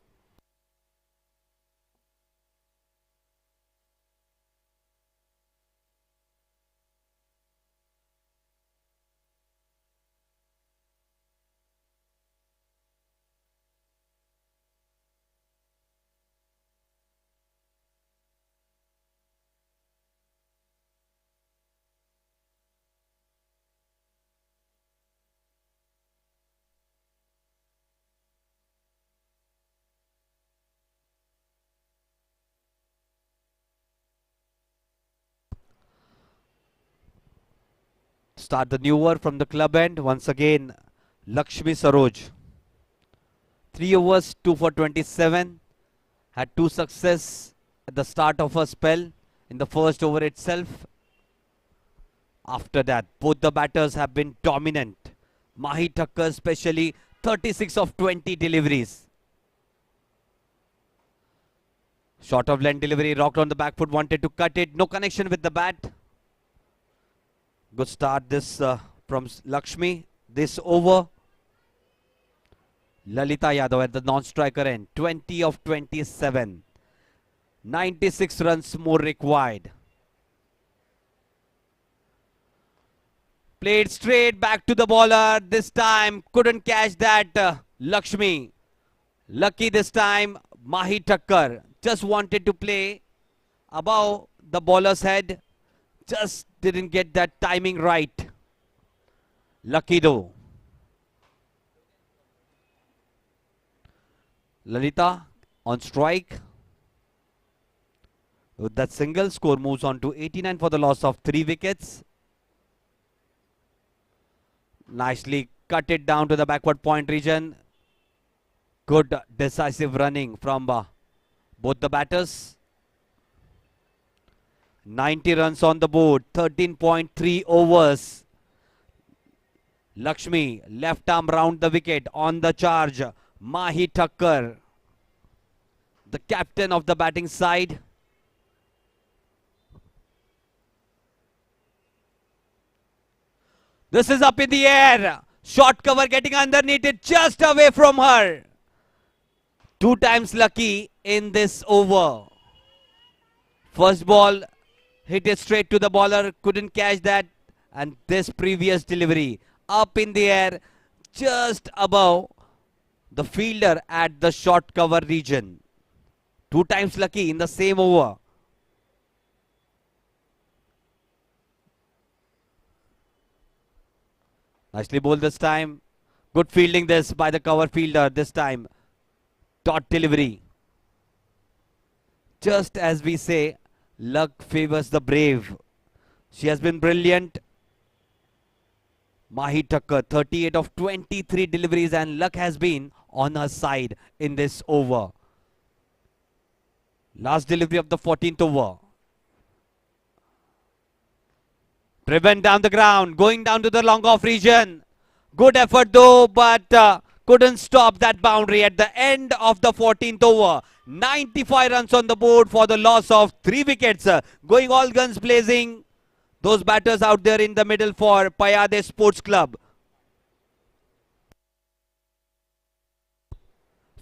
Start the new over from the club end. Once again, Lakshmi Saroj. 3 overs, 2 for 27. Had 2 success at the start of her spell in the first over itself. After that, both the batters have been dominant. Mahi Thakkar especially, 36 of 20 deliveries. Short of length delivery, rocked on the back foot, wanted to cut it. No connection with the bat. Good start this from Lakshmi. This over. Lalita Yadav at the non-striker end. 20 of 27. 96 runs more required. Played straight back to the bowler. This time couldn't catch that Lakshmi. Lucky this time Mahi Thakkar. Just wanted to play above the bowler's head. Just didn't get that timing right. Lucky though. Lalita on strike. With that single, score moves on to 89 for the loss of 3 wickets. Nicely cut it down to the backward point region. Good decisive running from both the batters. 90 runs on the board, 13.3 overs. Lakshmi, left arm round the wicket, on the charge. Mahi Thakkar, the captain of the batting side. This is up in the air. Short cover getting underneath it, just away from her. 2 times lucky in this over. First ball, hit it straight to the bowler, couldn't catch that. And this previous delivery, up in the air, just above the fielder at the short cover region. 2 times lucky in the same over. Nicely bowled this time. Good fielding this by the cover fielder this time. Dot delivery. Just as we say, luck favors the brave. She has been brilliant. Mahi Thakkar, 38 of 23 deliveries, and luck has been on her side in this over. Last delivery of the 14th over. Driven down the ground, going down to the long off region. Good effort though, but couldn't stop that boundary at the end of the 14th over. 95 runs on the board for the loss of 3 wickets. Going all guns blazing. Those batters out there in the middle for Payyade Sports Club.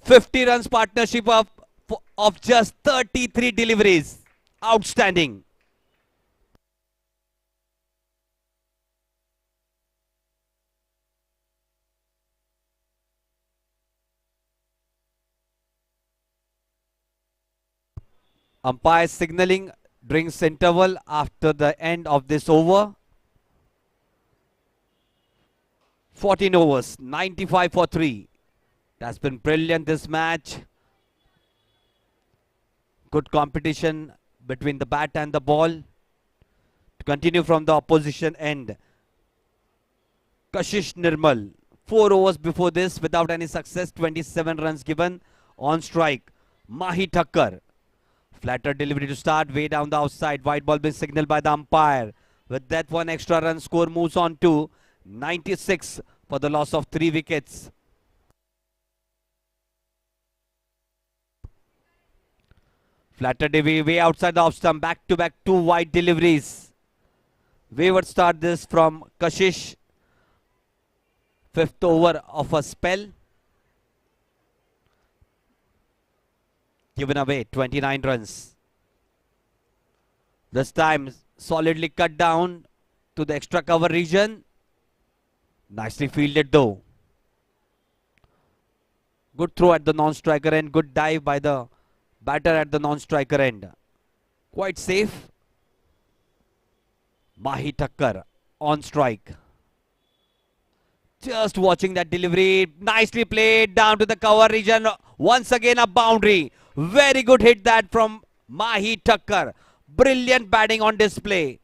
50 runs partnership of just 33 deliveries. Outstanding. Umpire signaling brings interval after the end of this over. 14 overs, 95 for 3. That's been brilliant this match. Good competition between the bat and the ball. To continue from the opposition end. Kashish Nirmal, 4 overs before this without any success, 27 runs given on strike. Mahi Thakkar. Flatter delivery to start, way down the outside. White ball being signaled by the umpire. With that, 1 extra run, score moves on to 96 for the loss of 3 wickets. Flatter delivery way outside the off stump. Back to back 2 wide deliveries. Wayward start this from Kashish. 5th over of a spell. Given away 29 runs. This time solidly cut down to the extra cover region. Nicely fielded though. Good throw at the non-striker end. Good dive by the batter at the non-striker end. Quite safe. Mahi Thakkar on strike. Just watching that delivery. Nicely played down to the cover region. Once again a boundary. Very good hit that from Mahi Thakkar. Brilliant batting on display.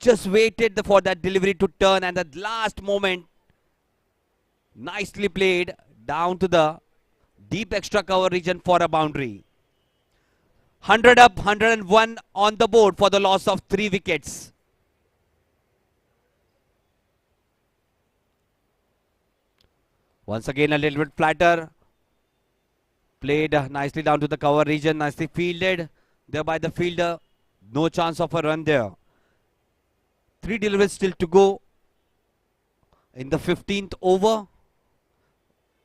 Just waited for that delivery to turn, and at last moment, nicely played down to the deep extra cover region for a boundary. 100 up, 101 on the board for the loss of 3 wickets. Once again a little bit flatter. Played nicely down to the cover region, nicely fielded there by the fielder. No chance of a run there. 3 deliveries still to go in the 15th over.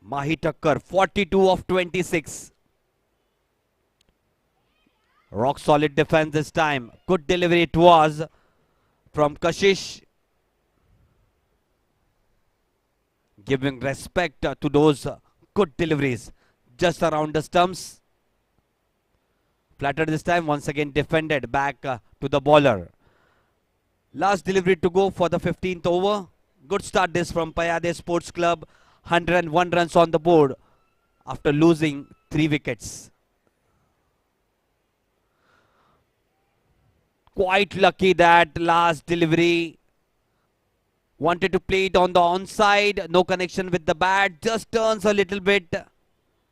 Mahi Thakkar, 42 of 26. Rock solid defense this time. Good delivery it was from Kashish. Giving respect to those good deliveries just around the stumps. Flatter this time, once again defended back to the bowler. Last delivery to go for the 15th over. Good start this from Payyade Sports Club. 101 runs on the board after losing 3 wickets. Quite lucky that last delivery. Wanted to play it on the onside. No connection with the bat. Just turns a little bit.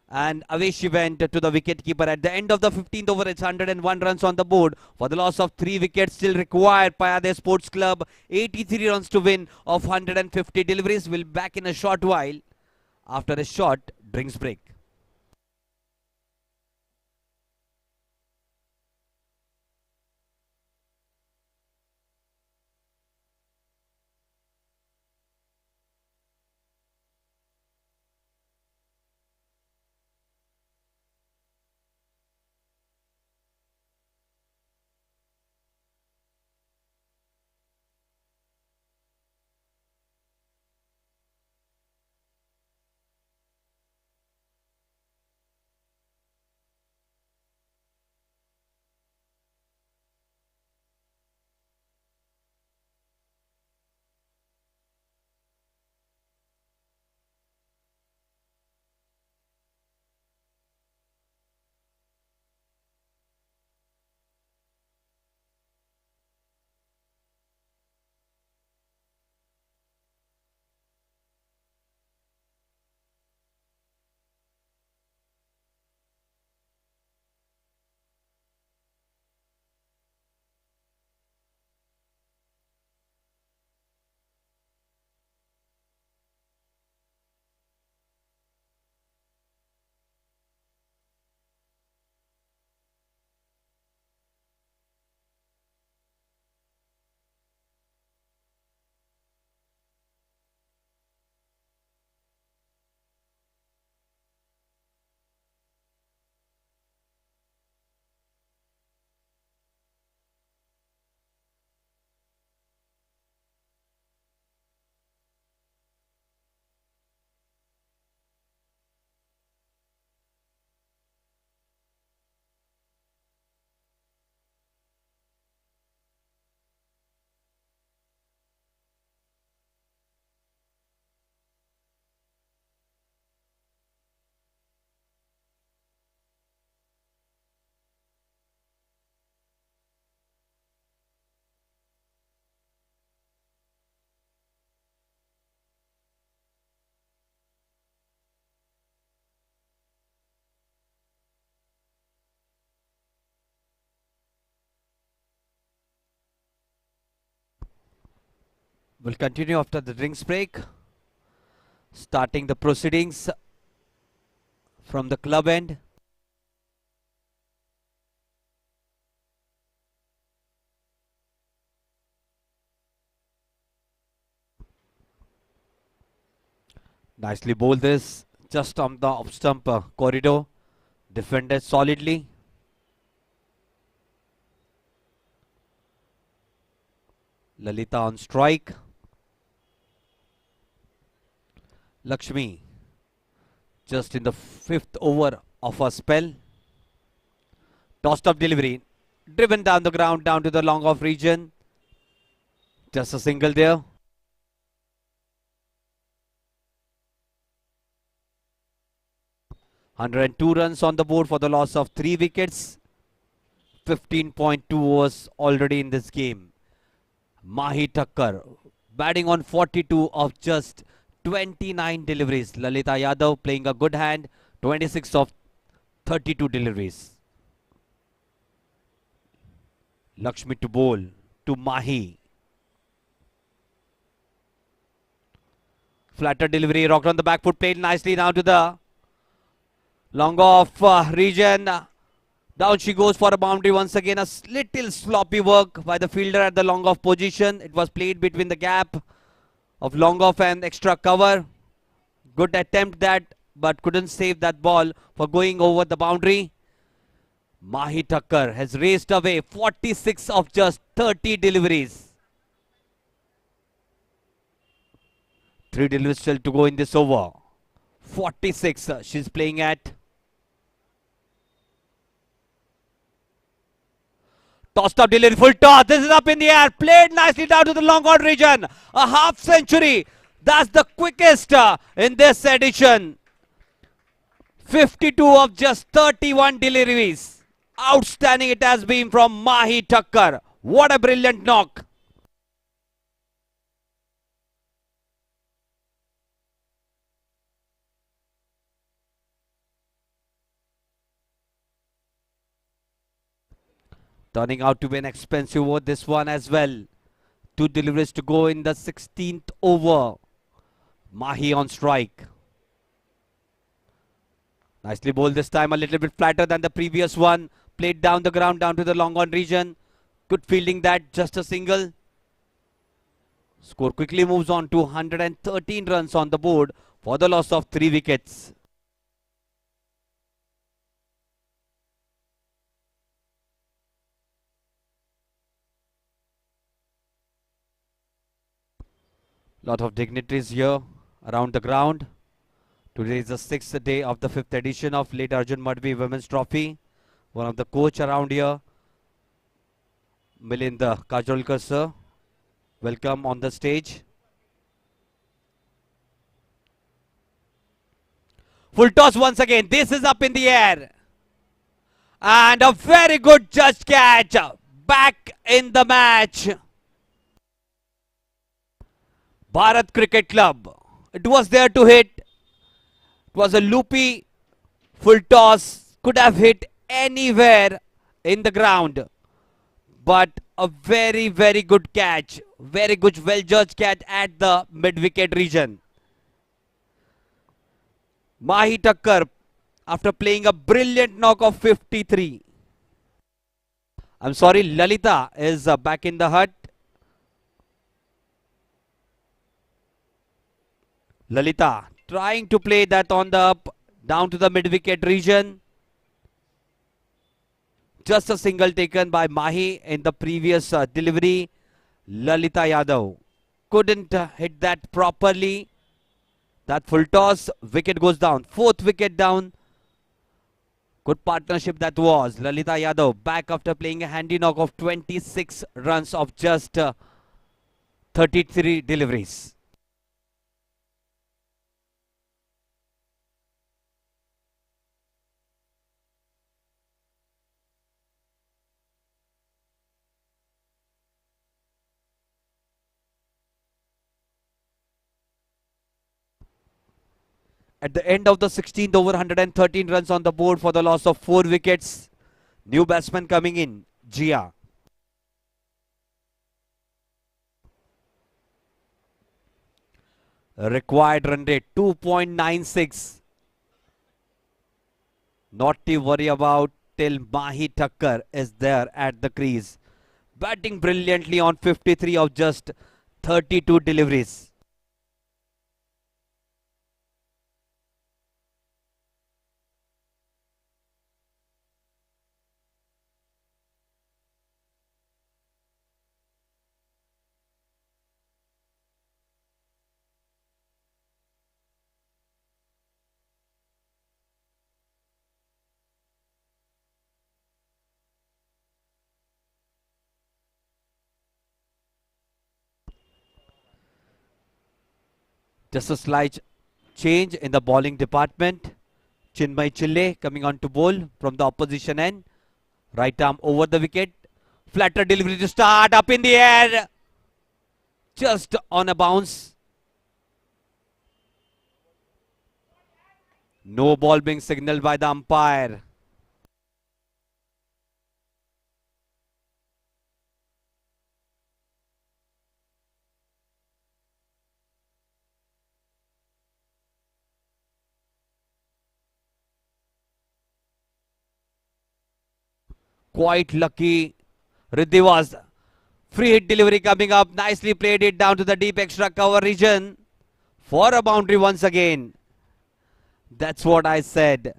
And away she went to the wicketkeeper. At the end of the 15th over, it's 101 runs on the board. For the loss of 3 wickets still required, Payyade Sports Club 83 runs to win of 150 deliveries. Will back in a short while after a short drinks break. We'll continue after the drinks break. Starting the proceedings from the club end. Nicely bowled this, just on the off stump corridor. Defended solidly. Lalita on strike. Lakshmi just in the 5th over of her spell. Tossed up delivery. Driven down the ground, down to the long off region. Just a single there. (102 runs on the board for the loss of 3 wickets. 15.2 overs already in this game. Mahi Thakkar batting on 42 of just 29 deliveries. Lalita Yadav playing a good hand. 26 of 32 deliveries. Lakshmi to bowl to Mahi. Flatter delivery, rocked on the back foot, played nicely down to the long off region. Down she goes for a boundary once again. A little sloppy work by the fielder at the long off position. It was played between the gap of long off and extra cover. Good attempt that, but couldn't save that ball for going over the boundary. Mahi Thakkar has raced away 46 of just 30 deliveries. 3 deliveries still to go in this over. 46 she's playing at. Tossed up delivery, full toss. This is up in the air. Played nicely down to the long on region. A half century. That's the quickest in this edition. 52 of just 31 deliveries. Outstanding it has been from Mahi Thakkar. What a brilliant knock. Turning out to be an expensive over this one as well. 2 deliveries to go in the 16th over. Mahi on strike. Nicely bowled this time, a little bit flatter than the previous one. Played down the ground, down to the long on region. Good fielding that, just a single. Score quickly moves on to 113 runs on the board for the loss of 3 wickets. Lot of dignitaries here around the ground. Today is the 6th day of the 5th edition of late ARJUN MADHVI Women's Trophy. One of the coach around here, Milind Kajolkar sir. Welcome on the stage. Full toss once again. This is up in the air. And a very good judge catch. Back in the match. Bharat Cricket Club. It was there to hit. It was a loopy full toss. Could have hit anywhere in the ground. But a very, very good catch. Very good, well judged catch at the mid-wicket region. Mahi Thakkar, after playing a brilliant knock of 53. I'm sorry, Lalita is back in the hut. Lalita trying to play that on the up, down to the mid-wicket region. Just a single taken by Mahi in the previous delivery. Lalita Yadav couldn't hit that properly. That full toss, wicket goes down. 4th wicket down. Good partnership that was. Lalita Yadav back after playing a handy knock of 26 runs of just 33 deliveries. At the end of the 16th over, 113 runs on the board for the loss of 4 wickets. New batsman coming in, Jia. Required run rate 2.96. Not to worry about till Mahi Thakkar is there at the crease. Batting brilliantly on 53 of just 32 deliveries. Just a slight change in the bowling department. Chinmay Chille coming on to bowl from the opposition end. Right arm over the wicket. Flatter delivery to start, up in the air. Just on a bounce. No ball being signaled by the umpire. quite lucky. Riddhi was free hit delivery coming up. Nicely played it down to the deep extra cover region for a boundary once again. That's what I said.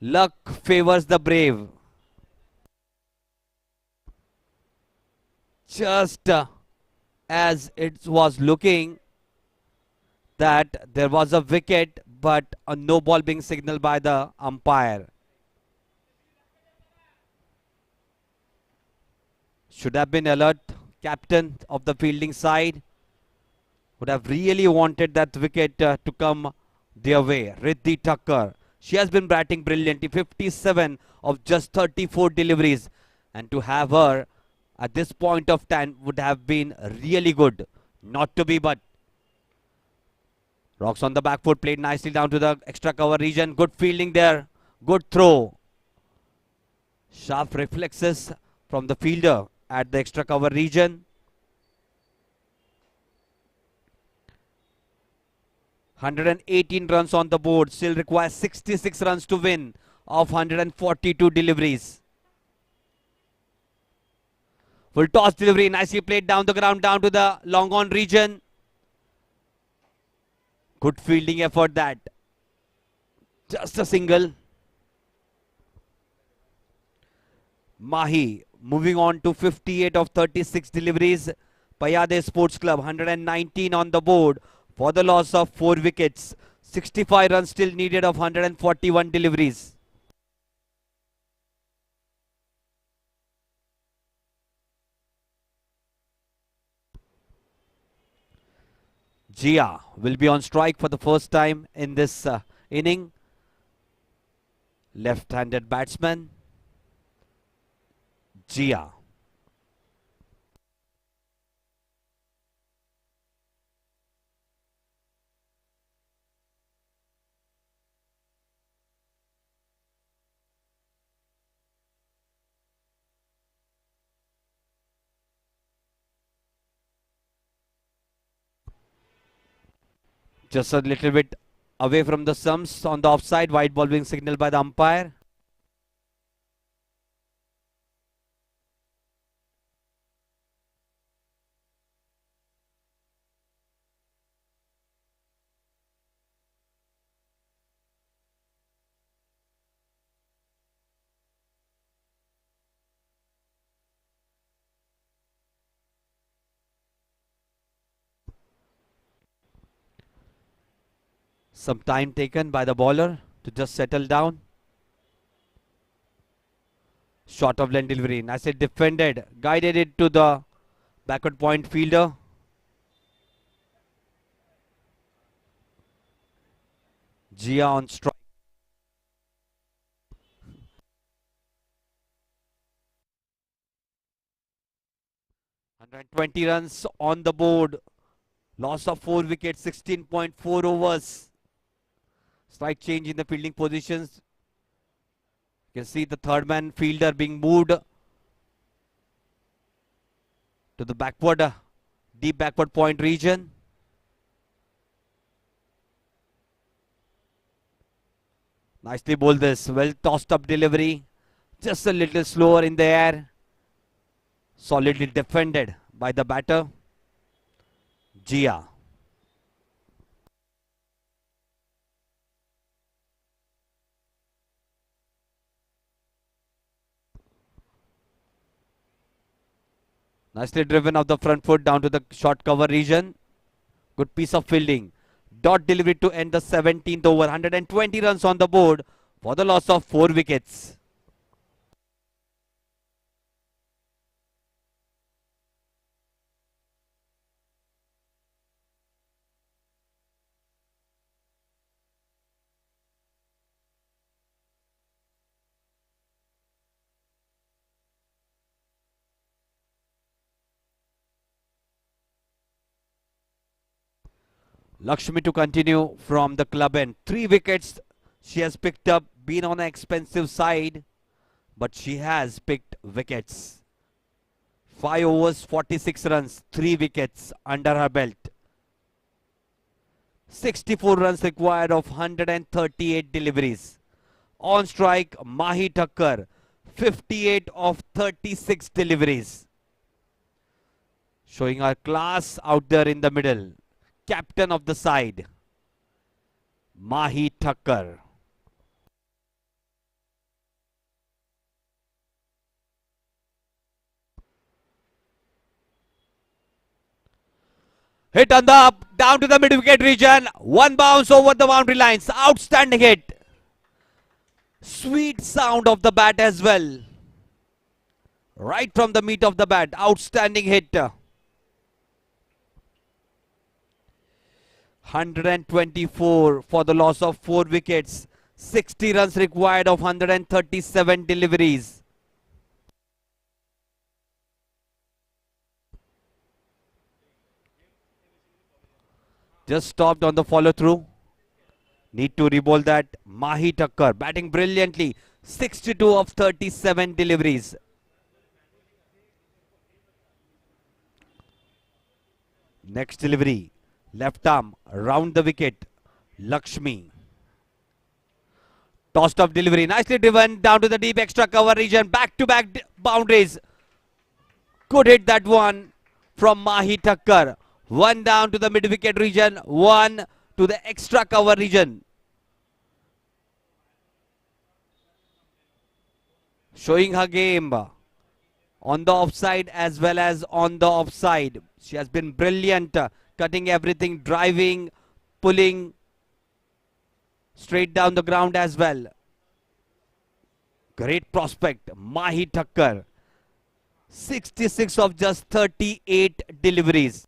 Luck favors the brave. Just as it was looking that there was a wicket, but a no ball being signaled by the umpire. Should have been alert. Captain of the fielding side would have really wanted that wicket to come their way. Riddhi Thakkar. She has been batting brilliantly. 57 of just 34 deliveries. And to have her at this point of time would have been really good. Not to be, but rocks on the back foot, played nicely down to the extra cover region. Good fielding there. Good throw. Sharp reflexes from the fielder at the extra cover region. 118 runs on the board. Still requires 66 runs to win of 142 deliveries. Full toss delivery. Nicely played down the ground, down to the long on region. Good fielding effort that. Just a single. Mahi moving on to 58 of 36 deliveries. Payyade Sports Club 119 on the board for the loss of 4 wickets. 65 runs still needed of 141 deliveries. Jia will be on strike for the first time in this inning. Left-handed batsman. Jia. Just a little bit away from the stumps on the offside. White ball being signaled by the umpire. Some time taken by the bowler to just settle down. Short of length delivery. Nicely defended. Guided it to the backward point fielder. Jia on strike. And 20 runs on the board. Loss of 4 wickets, 16.4 overs. Slight change in the fielding positions. You can see the third man fielder being moved to the backward, deep backward point region. Nicely bowled this. Well tossed up delivery. Just a little slower in the air. Solidly defended by the batter. Jia. Nicely driven off the front foot down to the short cover region. Good piece of fielding. Dot delivery to end the 17th over. 120 runs on the board for the loss of 4 wickets. Lakshmi to continue from the club end. 3 wickets she has picked up. Been on the expensive side, but she has picked wickets. 5 overs, 46 runs, 3 wickets under her belt. 64 runs required of 138 deliveries. On strike, Mahi Thakkar. 58 of 36 deliveries. Showing our class out there in the middle. Captain of the side, Mahi Thakkar. Hit on the up, down to the mid-wicket region. One bounce over the boundary lines. Outstanding hit. Sweet sound of the bat as well. Right from the meat of the bat. Outstanding hit. 124 for the loss of 4 wickets. 60 runs required of 137 deliveries. Just stopped on the follow through. Need to re-bowl that. Mahi Thakkar batting brilliantly. 62 of 37 deliveries. Next delivery. Left arm round the wicket. Lakshmi. Tossed off delivery. Nicely driven down to the deep extra cover region. Back to back boundaries. Could hit that one from Mahi Thakkar. One down to the mid-wicket region, one to the extra cover region. Showing her game on the offside as well as on the offside. She has been brilliant, cutting everything, driving, pulling straight down the ground as well. Great prospect, Mahi Thakkar. 66 of just 38 deliveries.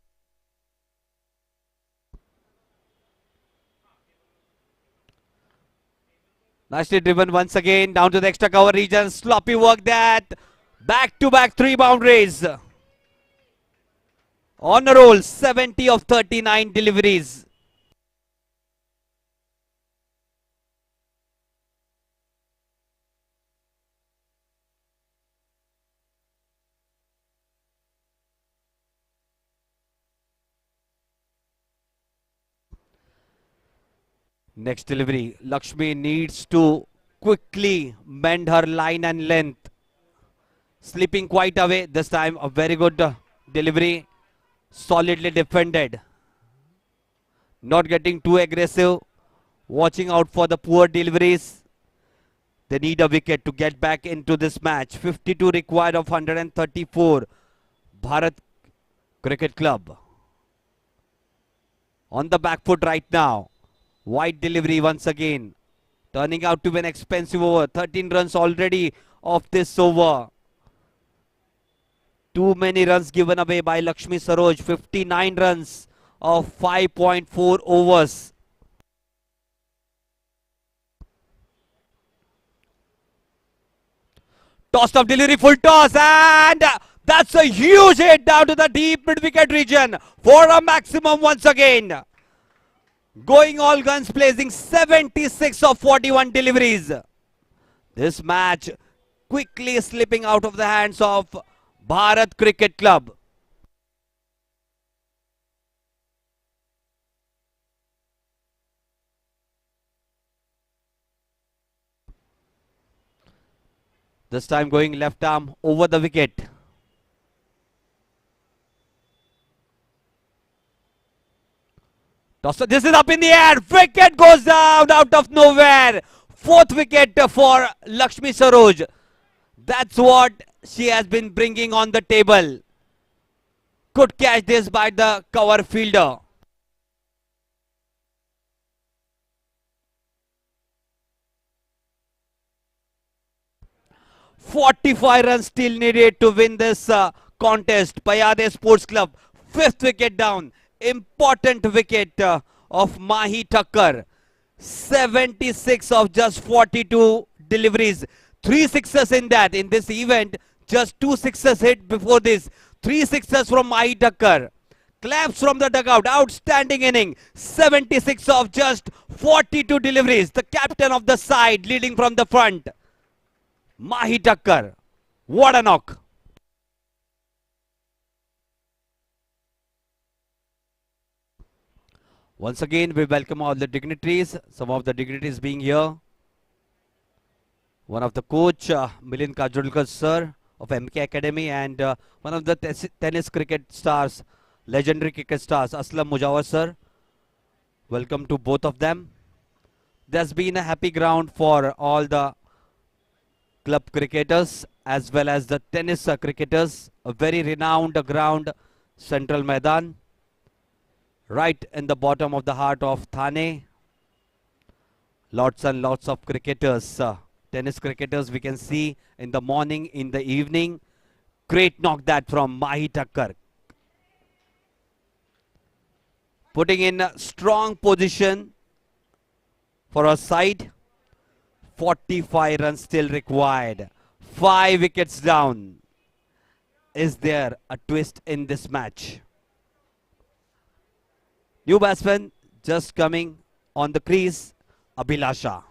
Nicely driven once again down to the extra cover region. Sloppy work that. Back to back 3 boundaries. On a roll, 70 of 39 deliveries. Next delivery, Lakshmi needs to quickly bend her line and length. Slipping quite away. This time a very good delivery. Solidly defended. Not getting too aggressive. Watching out for the poor deliveries. They need a wicket to get back into this match. 52 required of 134. Bharat Cricket Club. On the back foot right now. Wide delivery once again. Turning out to be an expensive over. 13 runs already of this over. Too many runs given away by Lakshmi Saroj. 59 runs of 5.4 overs. Tossed off delivery, full toss, and that's a huge hit down to the deep mid-wicket region for a maximum once again. Going all guns blazing, 76 of 41 deliveries. This match quickly slipping out of the hands of Bharat Cricket Club. This time going left arm over the wicket. This is up in the air. Wicket goes down out of nowhere. 4th wicket for Lakshmi Saroj. That's what she has been bringing on the table. Could catch this by the cover fielder. "45 runs still needed to win this contest. Payyade Sports Club, 5th wicket down. Important wicket of Mahi Thakkar. 76 of just 42 deliveries. 3 sixes in that. In this event, just 2 sixes hit before this. 3 sixes from Mahi Thakkar. Claps from the dugout. Outstanding inning. 76 of just 42 deliveries. The captain of the side leading from the front. Mahi Thakkar. What a knock. Once again, we welcome all the dignitaries. Some of the dignitaries being here. one of the coach, Milind Kajulkar sir of MK Academy, and one of the tennis cricket stars, legendary cricket stars, Aslam Mujawar sir. Welcome to both of them. There's been a happy ground for all the club cricketers as well as the tennis cricketers. A very renowned ground, Central Maidan, right in the bottom of the heart of Thane. Lots and lots of cricketers, tennis cricketers we can see in the morning, in the evening. Great knock that from Mahi Thakkar. Putting in a strong position for our side. 45 runs still required. 5 wickets down. Is there a twist in this match? New batsman just coming on the crease, Abhilasha.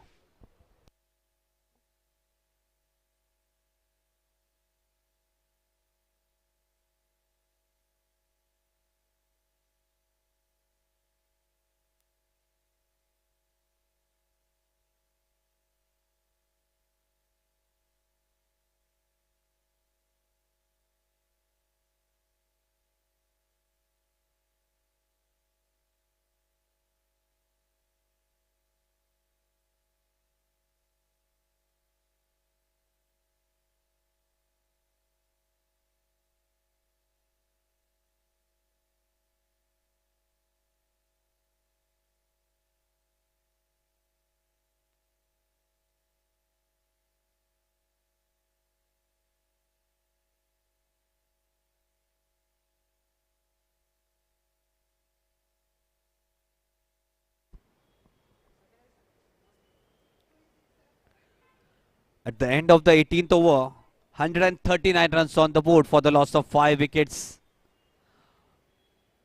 At the end of the 18th over, 139 runs on the board for the loss of 5 wickets.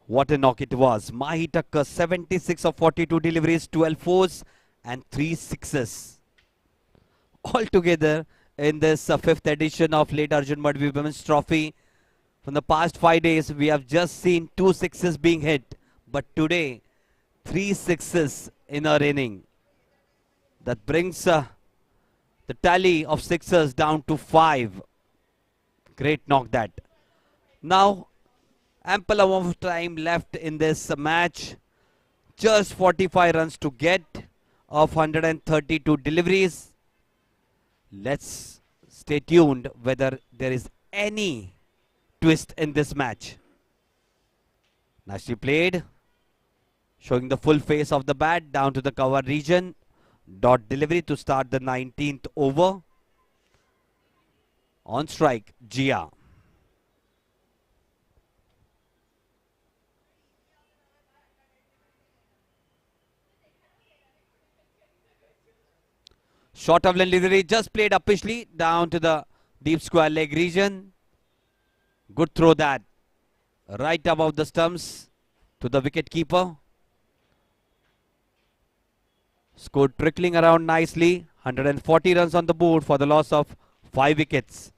What a knock it was. Mahi Thakkar, 76 of 42 deliveries, 12 fours and 3 sixes. Altogether, in this 5th edition of late Arjun Madhvi Women's Trophy, from the past 5 days, we have just seen 2 sixes being hit. But today, 3 sixes in our inning. That brings the tally of sixes down to 5. Great knock that. Now, ample amount of time left in this match. Just 45 runs to get of 132 deliveries. Let's stay tuned whether there is any twist in this match. Nicely played. Showing the full face of the bat down to the cover region. Dot delivery to start the 19th over. On strike, Jia. Short of line delivery, just played uppishly down to the deep square leg region. Good throw that. Right above the stumps to the wicket keeper. Score trickling around nicely. 140 runs on the board for the loss of 5 wickets.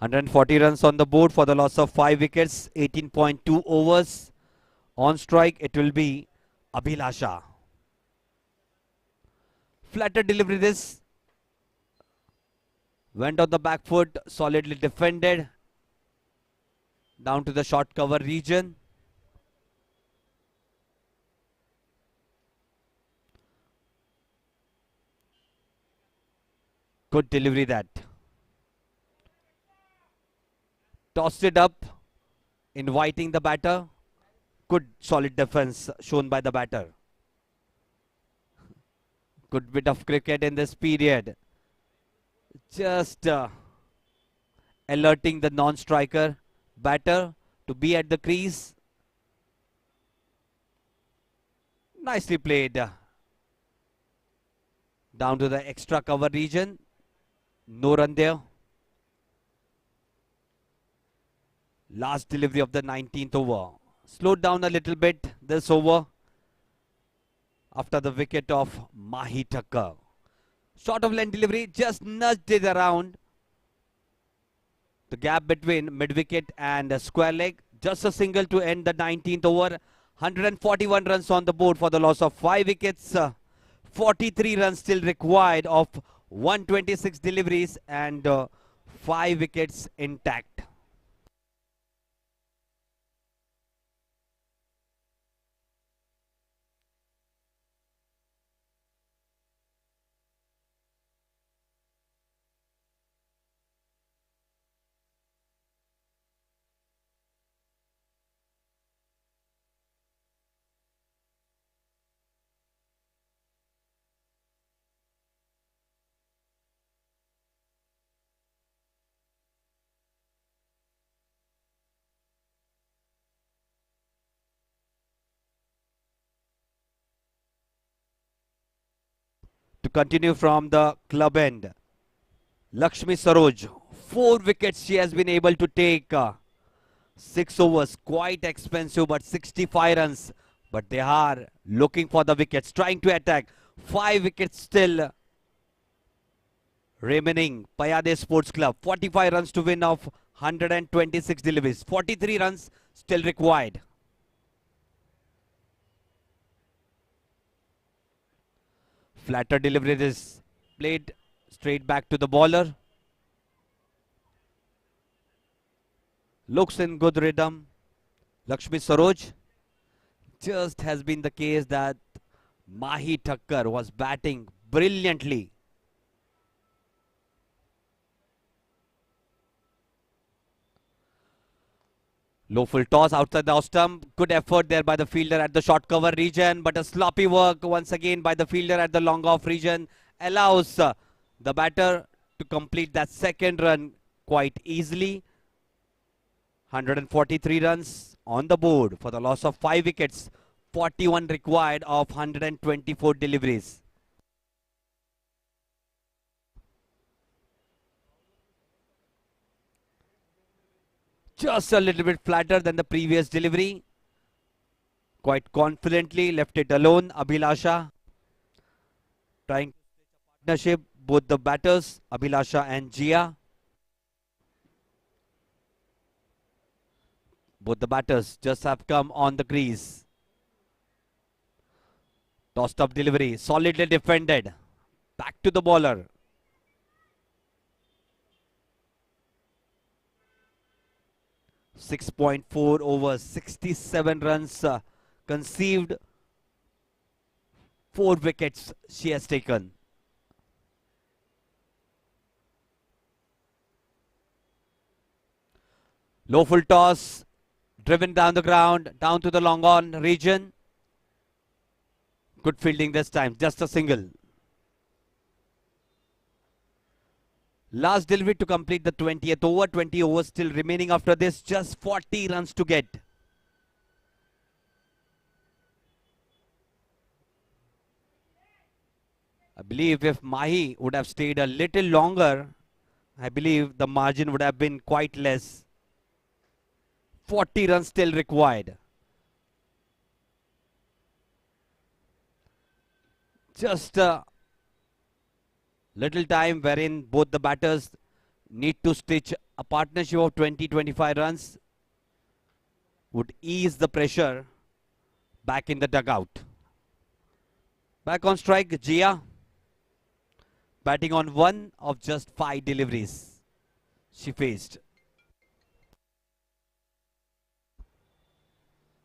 Hundred and 40 runs on the board for the loss of 5 wickets. 18.2 overs. On strike, it will be Abhilasha. Flatter delivery this. Went on the back foot, solidly defended. Down to the short cover region. Good delivery that. Tossed it up, inviting the batter. Good solid defense shown by the batter. Good bit of cricket in this period. Just alerting the non-striker batter to be at the crease. Nicely played. Down to the extra cover region. No run there. Last delivery of the 19th over. Slowed down a little bit this over after the wicket of Mahi Thakkar. Short of length delivery, just nudged it around the gap between mid-wicket and square leg. Just a single to end the 19th over. 141 runs on the board for the loss of 5 wickets. 43 runs still required of 126 deliveries and 5 wickets intact. To continue from the club end, Lakshmi Saroj, 4 wickets she has been able to take. 6 overs, quite expensive, but 65 runs. But they are looking for the wickets, trying to attack. 5 wickets still remaining. Payyade Sports Club, 45 runs to win of 126 deliveries. 43 runs still required. Flatter delivery is played straight back to the bowler. Looks in good rhythm. Lakshmi Saroj. Just has been the case that Mahi Thakkar was batting brilliantly. Low full toss outside the off stump. Good effort there by the fielder at the short cover region, but a sloppy work once again by the fielder at the long off region allows the batter to complete that second run quite easily. 143 runs on the board for the loss of 5 wickets. 41 required of 124 deliveries. Just a little bit flatter than the previous delivery. Quite confidently left it alone. Abhilasha trying to partnership, both the batters, Abhilasha and Jia. Both the batters just have come on the crease. Tossed up delivery, solidly defended. Back to the bowler. .4 overs, 67 runs conceived. 4 wickets she has taken. Low full toss, driven down the ground, down to the long on region. Good fielding this time, just a single. Last delivery to complete the 20th over. 20 overs still remaining after this. Just 40 runs to get. I believe if Mahi would have stayed a little longer, I believe the margin would have been quite less. 40 runs still required. Just a little time wherein both the batters need to stitch a partnership of 20-25 runs would ease the pressure back in the dugout. Back on strike, Jia batting on 1 of just 5 deliveries she faced.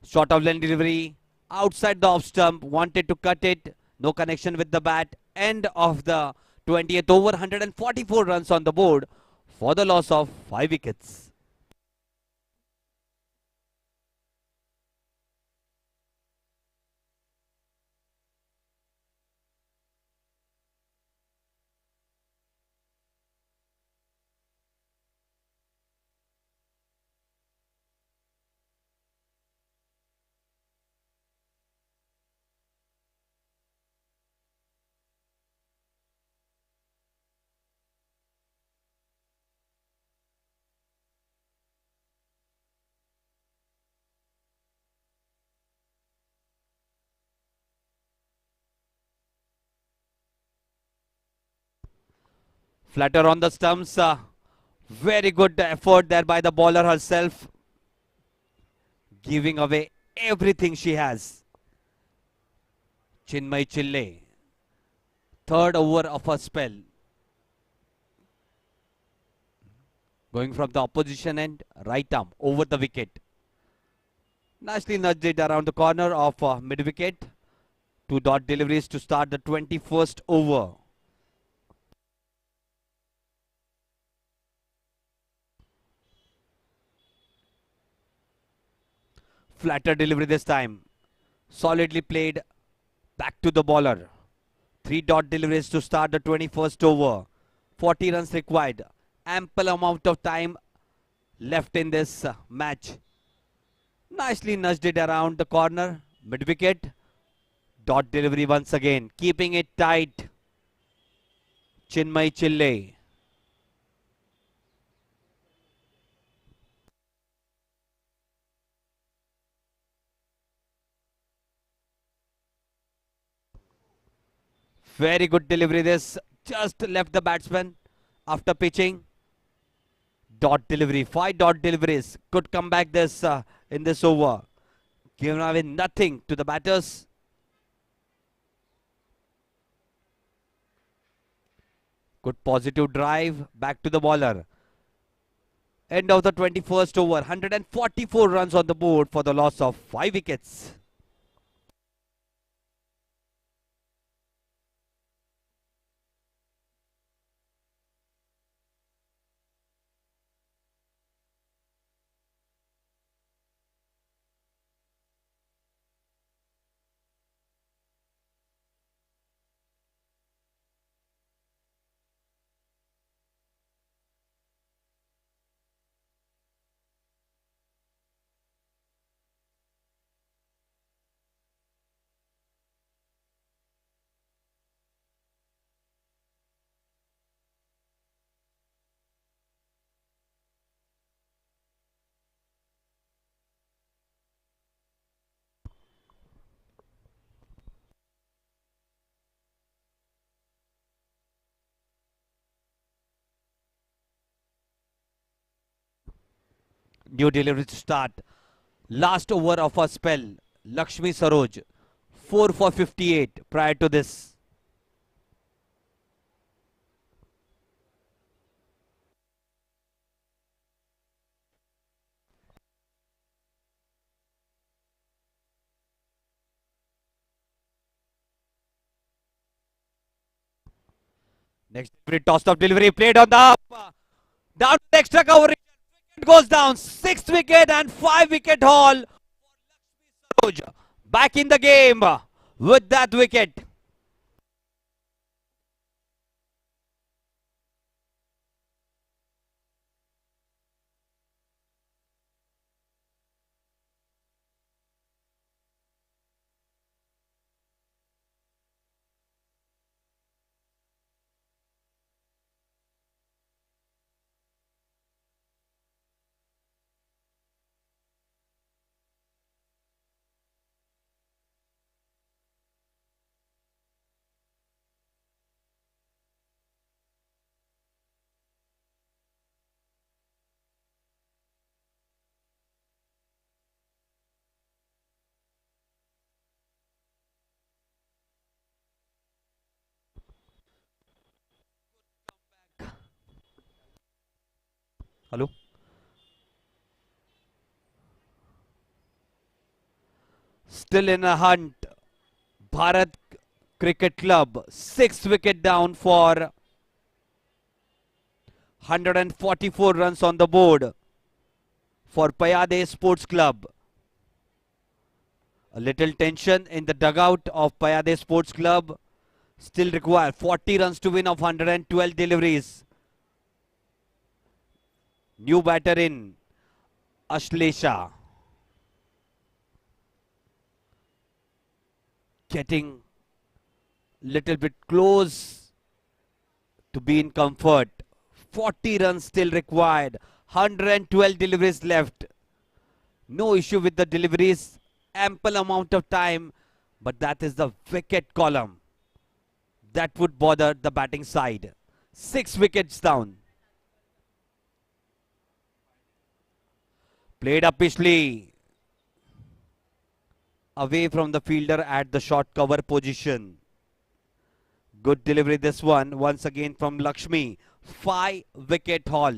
Short of length delivery, outside the off stump, wanted to cut it, no connection with the bat. End of the 20th over, 144 runs on the board for the loss of 5 wickets. Flatter on the stumps. Very good effort there by the bowler herself. Giving away everything she has. Chinmay Chille. Third over of her spell. Going from the opposition end, right arm over the wicket. Nicely nudged it around the corner of mid-wicket. 2 dot deliveries to start the 21st over. Flatter delivery this time. Solidly played back to the bowler. 3 dot deliveries to start the 21st over. 40 runs required. Ample amount of time left in this match. Nicely nudged it around the corner. Mid-wicket. Dot delivery once again. Keeping it tight. Chinmay Chille. Very good delivery this. Just left the batsman after pitching. Dot delivery. 5 dot deliveries. Could come back this in this over. Given away nothing to the batters. Good positive drive. Back to the bowler. End of the 21st over. 144 runs on the board for the loss of 5 wickets. New delivery to start. Last over of our spell. Lakshmi Saroj. 4 for 58 prior to this. Next delivery, tossed off delivery, played on the up. Down to the extra coverage. Wicket goes down. 6th wicket and 5 wicket haul. Back in the game with that wicket. Hello. Still in a hunt. Bharat Cricket Club. 6th wicket down for 144 runs on the board for Payyade Sports Club. A little tension in the dugout of Payyade Sports Club. Still require 40 runs to win of 112 deliveries. New batter in Ashlesha. Getting little bit close to be in comfort. 40 runs still required. 112 deliveries left. No issue with the deliveries. Ample amount of time. But that is the wicket column that would bother the batting side. 6 wickets down. Played up pichly. Away from the fielder at the short cover position. Good delivery this one. Once again from Lakshmi. 5 wicket haul.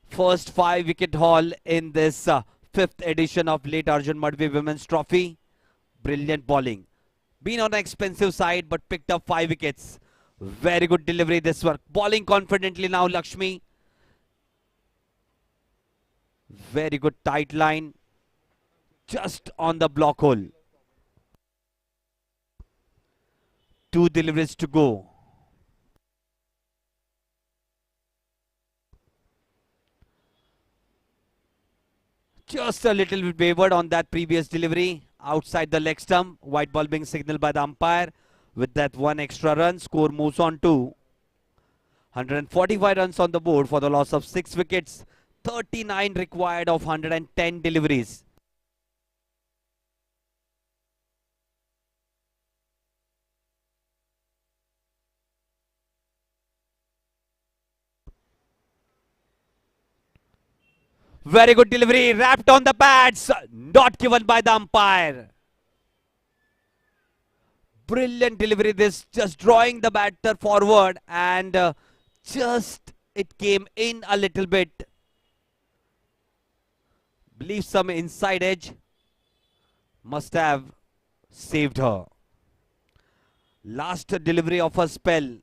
First 5 wicket haul in this 5th edition of late Arjun Madhvi Women's Trophy. Brilliant bowling. Been on the expensive side but picked up 5 wickets. Very good delivery this one. Bowling confidently now Lakshmi. Very good tight line. Just on the block hole. 2 deliveries to go. Just a little bit wavered on that previous delivery. Outside the leg stump. White ball being signaled by the umpire. With that 1 extra run, score moves on to 145 runs on the board for the loss of 6 wickets. 39 required of 110 deliveries. Very good delivery, wrapped on the pads, not given by the umpire. Brilliant delivery this, just drawing the batter forward and just it came in a little bit. Believe some inside edge must have saved her. Last delivery of her spell.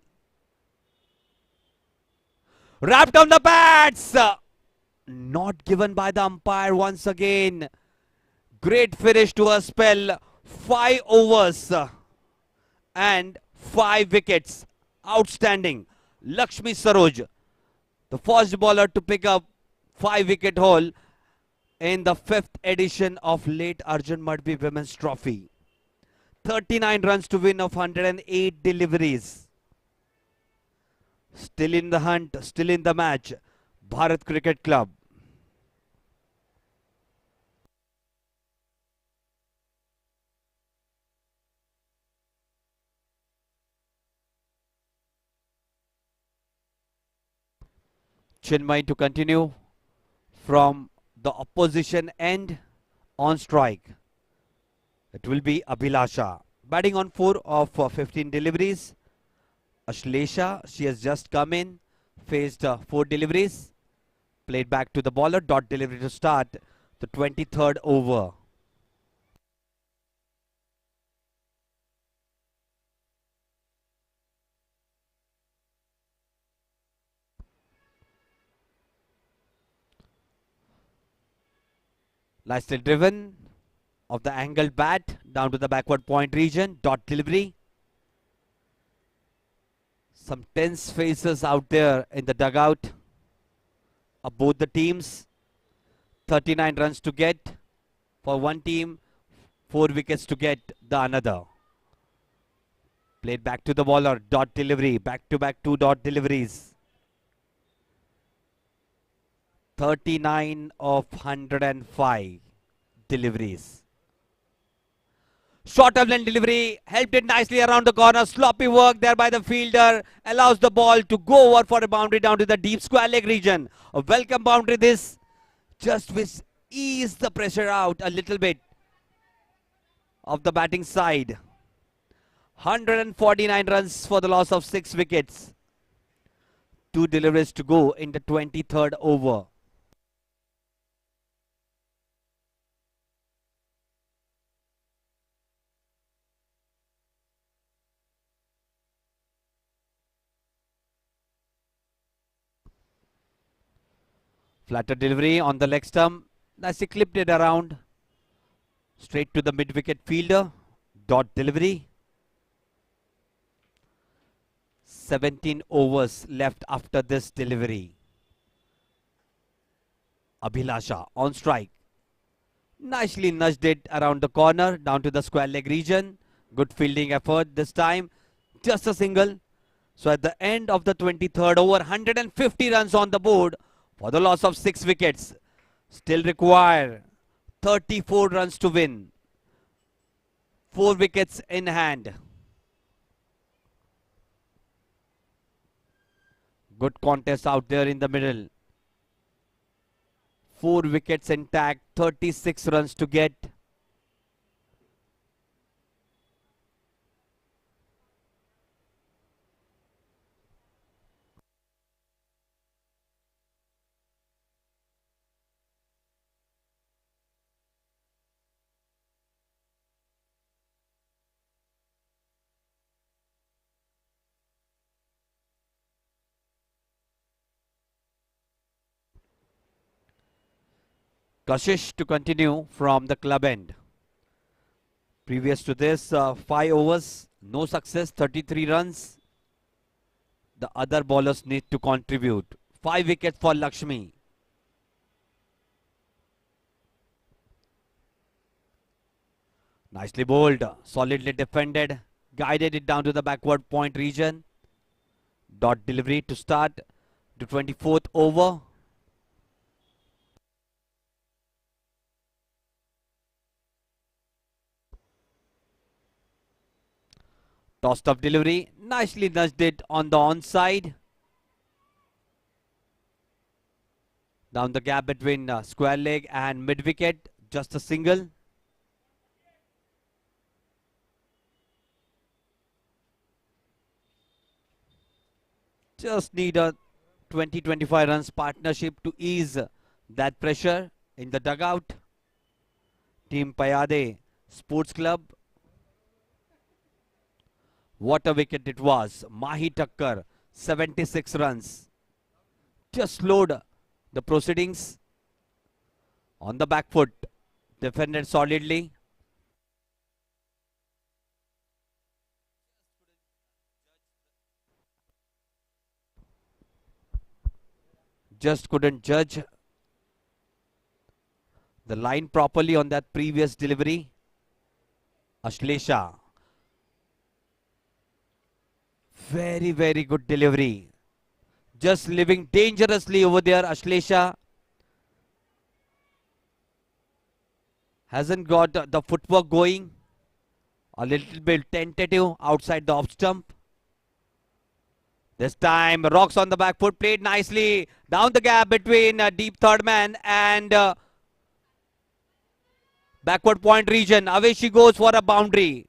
Wrapped on the pads. Not given by the umpire once again. Great finish to her spell. 5 overs and 5 wickets. Outstanding. Lakshmi Saroj, the first bowler to pick up 5 wicket haul in the 5th edition of late Arjun Madhvi Women's Trophy. 39 runs to win of 108 deliveries. Still in the hunt, still in the match. Bharat Cricket Club. Chinmay to continue from the opposition end on strike. It will be Abhilasha. Batting on 4 of 15 deliveries. Ashlesha, she has just come in, faced 4 deliveries. Played back to the bowler, dot delivery to start the 23rd over. Nicely driven of the angled bat down to the backward point region, dot delivery. Some tense faces out there in the dugout of both the teams. 39 runs to get for one team, 4 wickets to get the another. Played back to the bowler, dot delivery, back to back 2 dot deliveries. 39 of 105 deliveries. Short of length delivery, helped it nicely around the corner. Sloppy work there by the fielder. Allows the ball to go over for a boundary down to the deep square leg region. A welcome boundary this. Just with ease the pressure out a little bit of the batting side. 149 runs for the loss of 6 wickets. 2 deliveries to go in the 23rd over. Flatter delivery on the leg stump. Nicely clipped it around. Straight to the mid-wicket fielder. Dot delivery. 17 overs left after this delivery. Abhilasha on strike. Nicely nudged it around the corner, down to the square leg region. Good fielding effort this time. Just a single. So at the end of the 23rd over, 150 runs on the board for the loss of 6 wickets. Still require 34 runs to win. 4 wickets in hand. Good contest out there in the middle. 4 wickets intact, 36 runs to get. Kashish to continue from the club end. Previous to this, 5 overs, no success, 33 runs. The other bowlers need to contribute. 5 wickets for Lakshmi. Nicely bowled, solidly defended, guided it down to the backward point region. Dot delivery to start the 24th over. Tossed up delivery, nicely nudged it on the onside. Down the gap between square leg and mid wicket, just a single. Just need a 20-25 runs partnership to ease that pressure in the dugout. Team Payyade Sports Club. What a wicket it was. Mahi Thakkar, 76 runs. Just slowed the proceedings. On the back foot, defended solidly. Just couldn't judge the line properly on that previous delivery. Ashlesha. Very, very good delivery. Just living dangerously over there, Ashlesha. Hasn't got the footwork going. A little bit tentative outside the off stump. This time, rocks on the back foot, played nicely. Down the gap between deep third man and backward point region. Away she goes for a boundary.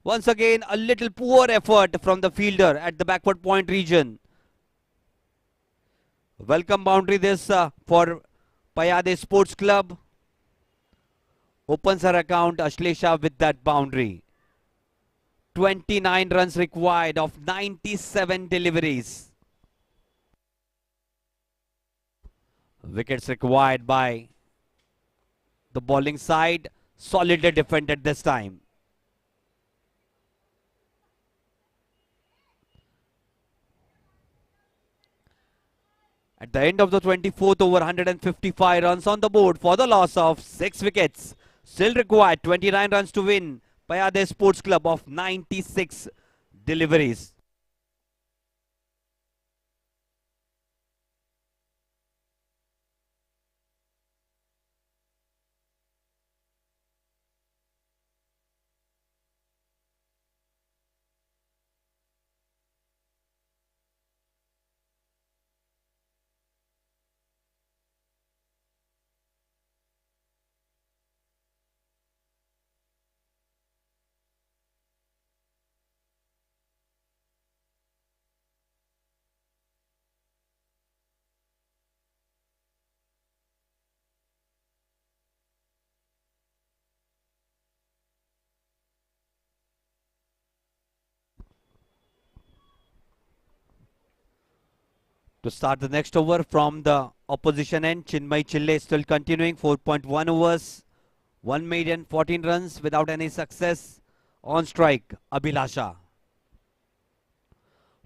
Once again, a little poor effort from the fielder at the backward point region. Welcome boundary this for Payyade Sports Club. Opens her account, Ashlesha, with that boundary. 29 runs required of 97 deliveries. Wickets required by the bowling side. Solidly defended this time. At the end of the 24th over, 155 runs on the board for the loss of 6 wickets. Still required 29 runs to win. Payyade Sports Club of 96 deliveries. To start the next over from the opposition end, Chinmay Chille still continuing, 4.1 overs, 1 maiden, 14 runs without any success. On strike, Abhilasha.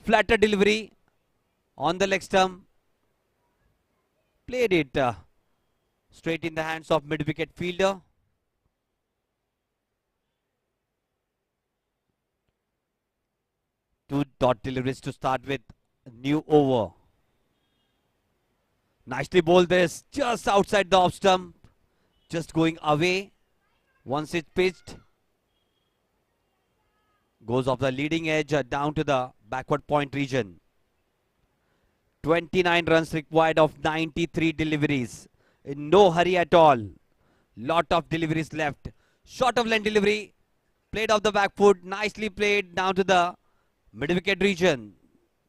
Flatter delivery on the leg stump. Played it straight in the hands of mid-wicket fielder. Two dot deliveries to start with. New over. Nicely bowled this, just outside the off stump. Just going away once it's pitched. Goes off the leading edge down to the backward point region. 29 runs required of 93 deliveries. In no hurry at all. Lot of deliveries left. Short of length delivery. Played off the back foot. Nicely played down to the mid-wicket region.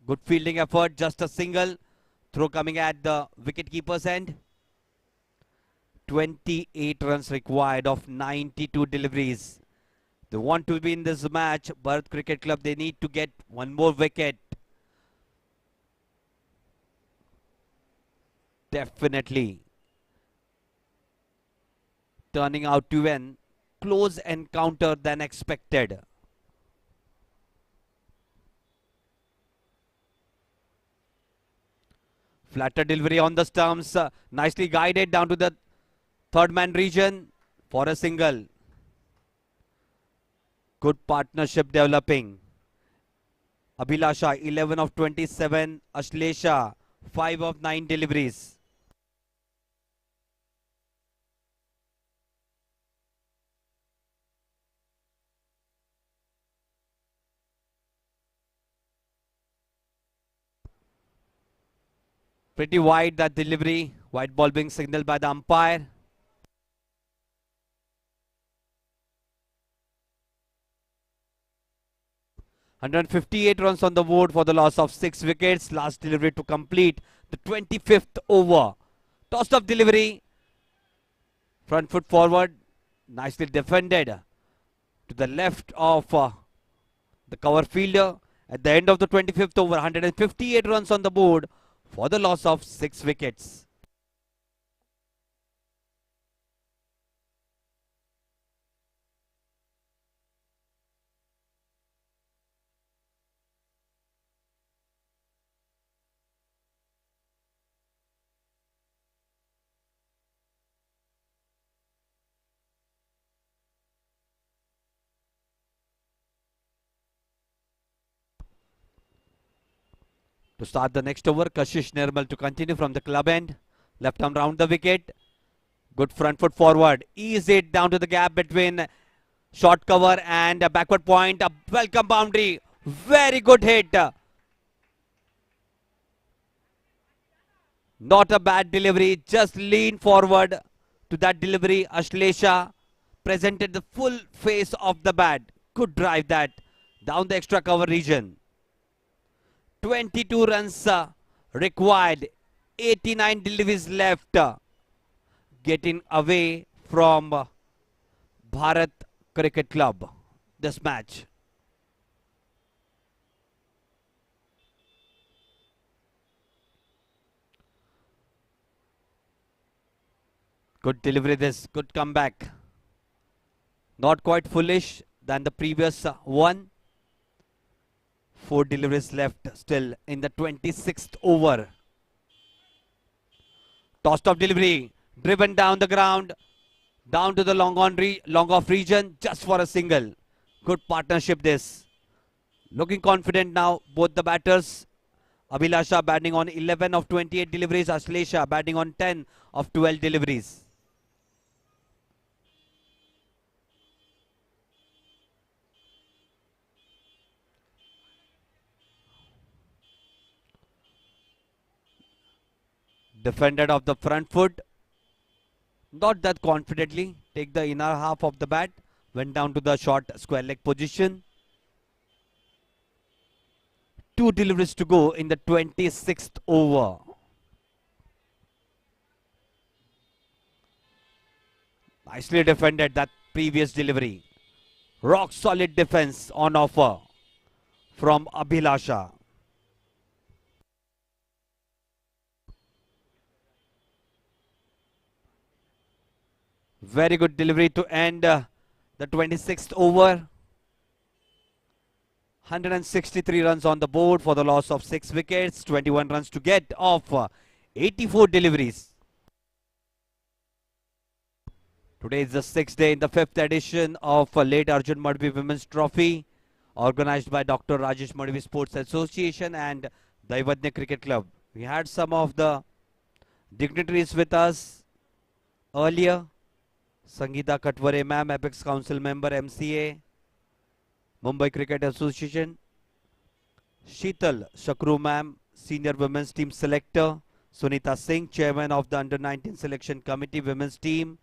Good fielding effort. Just a single. Throw coming at the wicket keeper's end. 28 runs required of 92 deliveries. They want to win this match. Bharat Cricket Club, they need to get one more wicket. Definitely turning out to an close encounter than expected. Flatter delivery on the stumps. Nicely guided down to the third man region for a single. Good partnership developing. Abhilasha 11 of 27. Ashlesha 5 of 9 deliveries. Pretty wide that delivery. White ball being signaled by the umpire. (158 runs on the board for the loss of 6 wickets. Last delivery to complete the 25th over. Tossed up delivery. Front foot forward. Nicely defended to the left of the cover fielder. At the end of the 25th over, 158 runs on the board for the loss of 6 wickets. To start the next over, Kashish Nirmal to continue from the club end. Left arm round the wicket. Good front foot forward. Ease it down to the gap between short cover and a backward point. A welcome boundary. Very good hit. Not a bad delivery. Just lean forward to that delivery. Ashlesha presented the full face of the bat. Good drive that down the extra cover region. 22 runs required. 89 deliveries left. Getting away from Bharat Cricket Club this match. Good delivery this. Good comeback. Not quite foolish than the previous one. 4 deliveries left still in the 26th over. Tossed off delivery. Driven down the ground. Down to the long off region just for a single. Good partnership this. Looking confident now, both the batters. Abhilasha batting on 11 of 28 deliveries. Ashlesha batting on 10 of 12 deliveries. Defended off the front foot. Not that confidently. Take the inner half of the bat. Went down to the short square leg position. 2 deliveries to go in the 26th over. Nicely defended that previous delivery. Rock solid defense on offer from Abhilasha. Very good delivery to end the 26th over. 163 runs on the board for the loss of 6 wickets. 21 runs to get off 84 deliveries. Today is the 6th day in the 5th edition of late Arjun Madhvi Women's Trophy, organized by Dr. Rajesh Madhvi Sports Association and Dignitary Cricket Club. We had some of the dignitaries with us earlier. Sangeeta Katvare ma'am, Apex Council member, MCA. Mumbai Cricket Association, Sheetal Shakru ma'am, Senior Women's Team Selector, Sunita Singh, Chairman of the Under-19 Selection Committee Women's Team,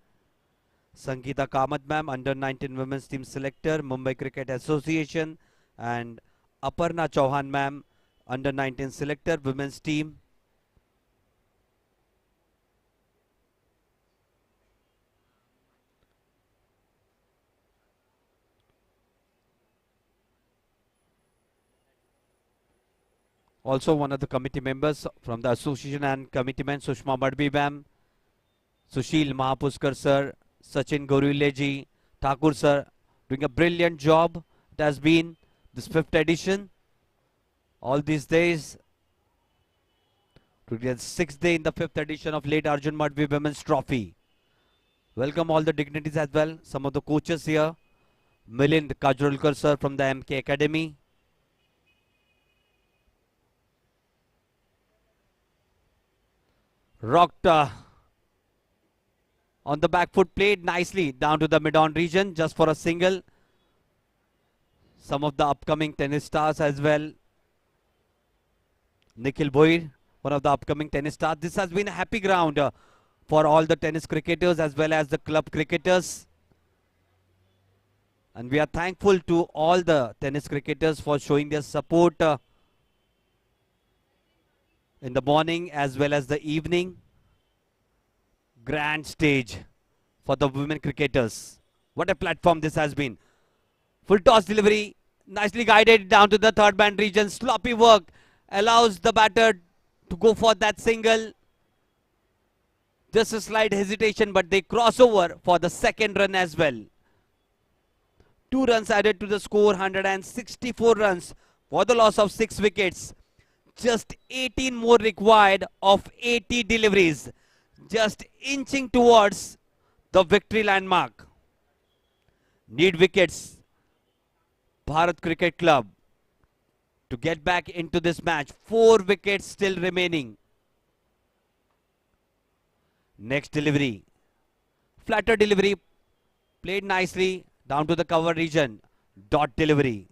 Sangeeta Kamath ma'am, Under-19 Women's Team Selector, Mumbai Cricket Association, and Aparna Chauhan ma'am, Under-19 Selector, Women's Team. Also one of the committee members from the association and committee men, Sushma Madhvi ma'am, Sushil Mahapuskar sir, Sachin Gorule ji, Thakur sir, doing a brilliant job. It has been this 5th edition. All these days, today is 6th day in the 5th edition of late Arjun Madhvi Women's Trophy. Welcome all the dignitaries as well. Some of the coaches here. Milind Kajrolkar sir from the MK Academy. Rocked on the back foot, played nicely down to the mid-on region just for a single. Some of the upcoming tennis stars as well. Nikhil Bhoir, one of the upcoming tennis stars. This has been a happy ground for all the tennis cricketers as well as the club cricketers. And we are thankful to all the tennis cricketers for showing their support in the morning as well as the evening. Grand stage for the women cricketers. What a platform this has been. Full toss delivery, nicely guided down to the third man region. Sloppy work allows the batter to go for that single. Just a slight hesitation, but they cross over for the second run as well. 2 runs added to the score, 164 runs for the loss of 6 wickets. Just 18 more required of 80 deliveries. Just inching towards the victory landmark. Need wickets, Bharat Cricket Club, to get back into this match. 4 wickets still remaining. Next delivery. Flatter delivery. Played nicely down to the cover region. Dot delivery.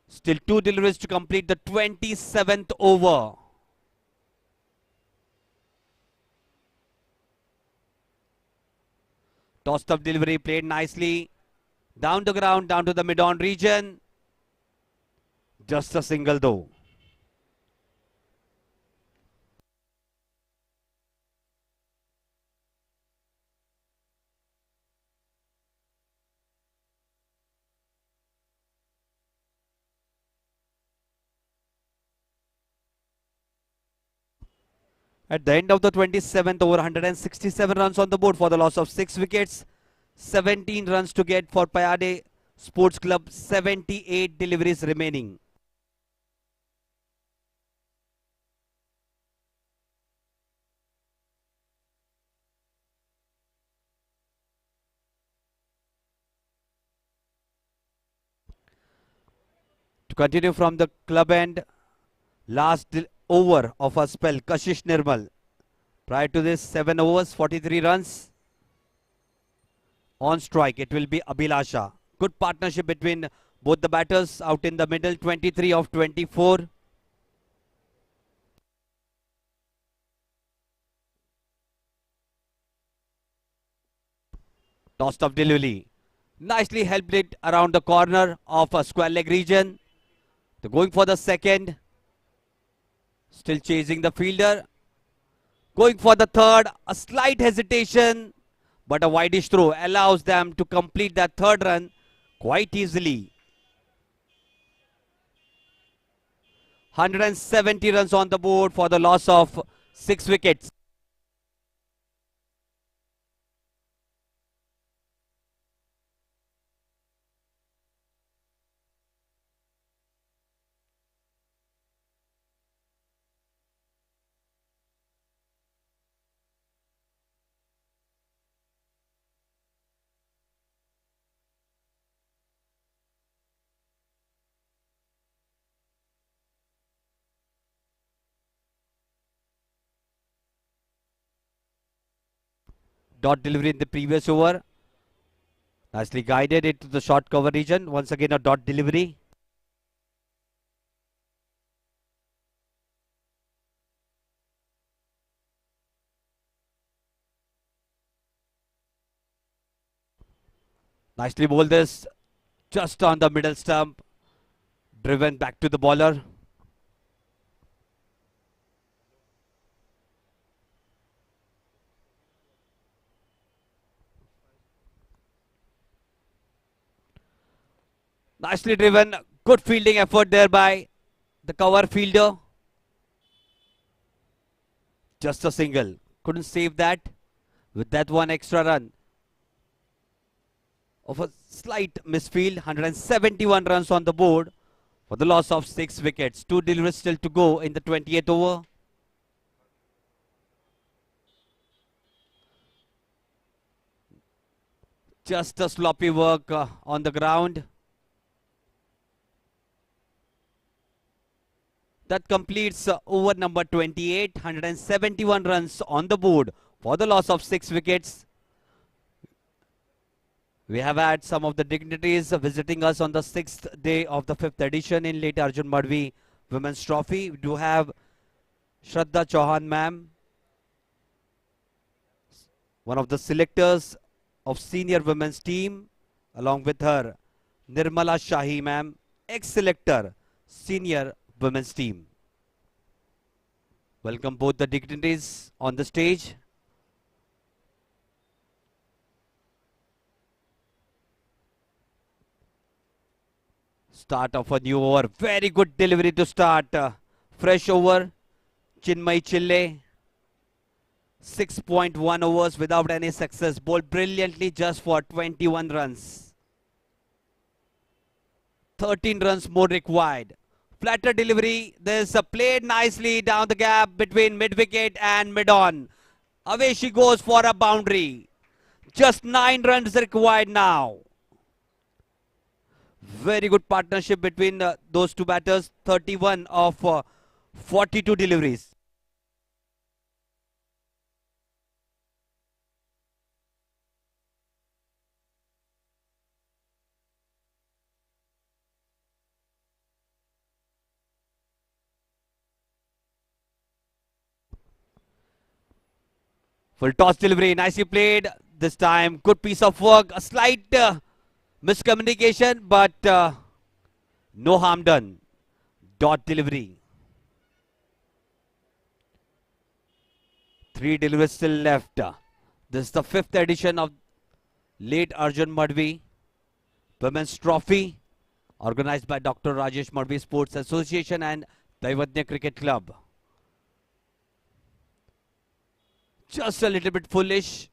Still 2 deliveries to complete the 27th over. Tossed up delivery, played nicely. Down the ground, down to the mid-on region. Just a single though. At the end of the 27th over, 167 runs on the board for the loss of 6 wickets. 17 runs to get for Payyade Sports Club. 78 deliveries remaining. To continue from the club end, last over of a spell, Kashish Nirmal. Prior to this, 7 overs, 43 runs. On strike, it will be Abhilasha. Good partnership between both the batters out in the middle, 23 of 24. Tossed off delivery. Nicely helped it around the corner of a square leg region. They're going for the second. Still chasing the fielder. Going for the third. A slight hesitation, but a wideish throw allows them to complete that third run quite easily. 170 runs on the board for the loss of 6 wickets. Dot delivery in the previous over. Nicely guided into the short cover region. Once again a dot delivery. Nicely bowled this. Just on the middle stump. Driven back to the bowler. Nicely driven. Good fielding effort there by the cover fielder. Just a single. Couldn't save that with that one extra run of a slight misfield. 171 runs on the board for the loss of 6 wickets. 2 deliveries still to go in the 28th over. Just a sloppy work on the ground. That completes over number 28. 171 runs on the board for the loss of 6 wickets. We have had some of the dignitaries visiting us on the 6th day of the 5th edition in late ARJUN MADHVI Women's Trophy. We do have Shraddha Chauhan ma'am, one of the selectors of senior women's team, along with her Nirmala Shahi ma'am, ex-selector, senior women's team. Welcome both the dignitaries on the stage. Start of a new over. Very good delivery to start. Fresh over. Chinmay Chille. 6.1 overs without any success. Bowled brilliantly just for 21 runs. 13 runs more required. Flatter delivery. There's a played nicely down the gap between mid-wicket and mid-on. Away she goes for a boundary. Just 9 runs required now. Very good partnership between those two batters. 31 of 42 deliveries. Full toss delivery, nicely played. This time, good piece of work. A slight miscommunication, but no harm done. Dot delivery. 3 deliveries still left. This is the 5th edition of late ARJUN MADHVI Women's Trophy, organized by Dr. Rajesh Madhvi Sports Association and Dignitary Cricket Club. Just a little bit foolish,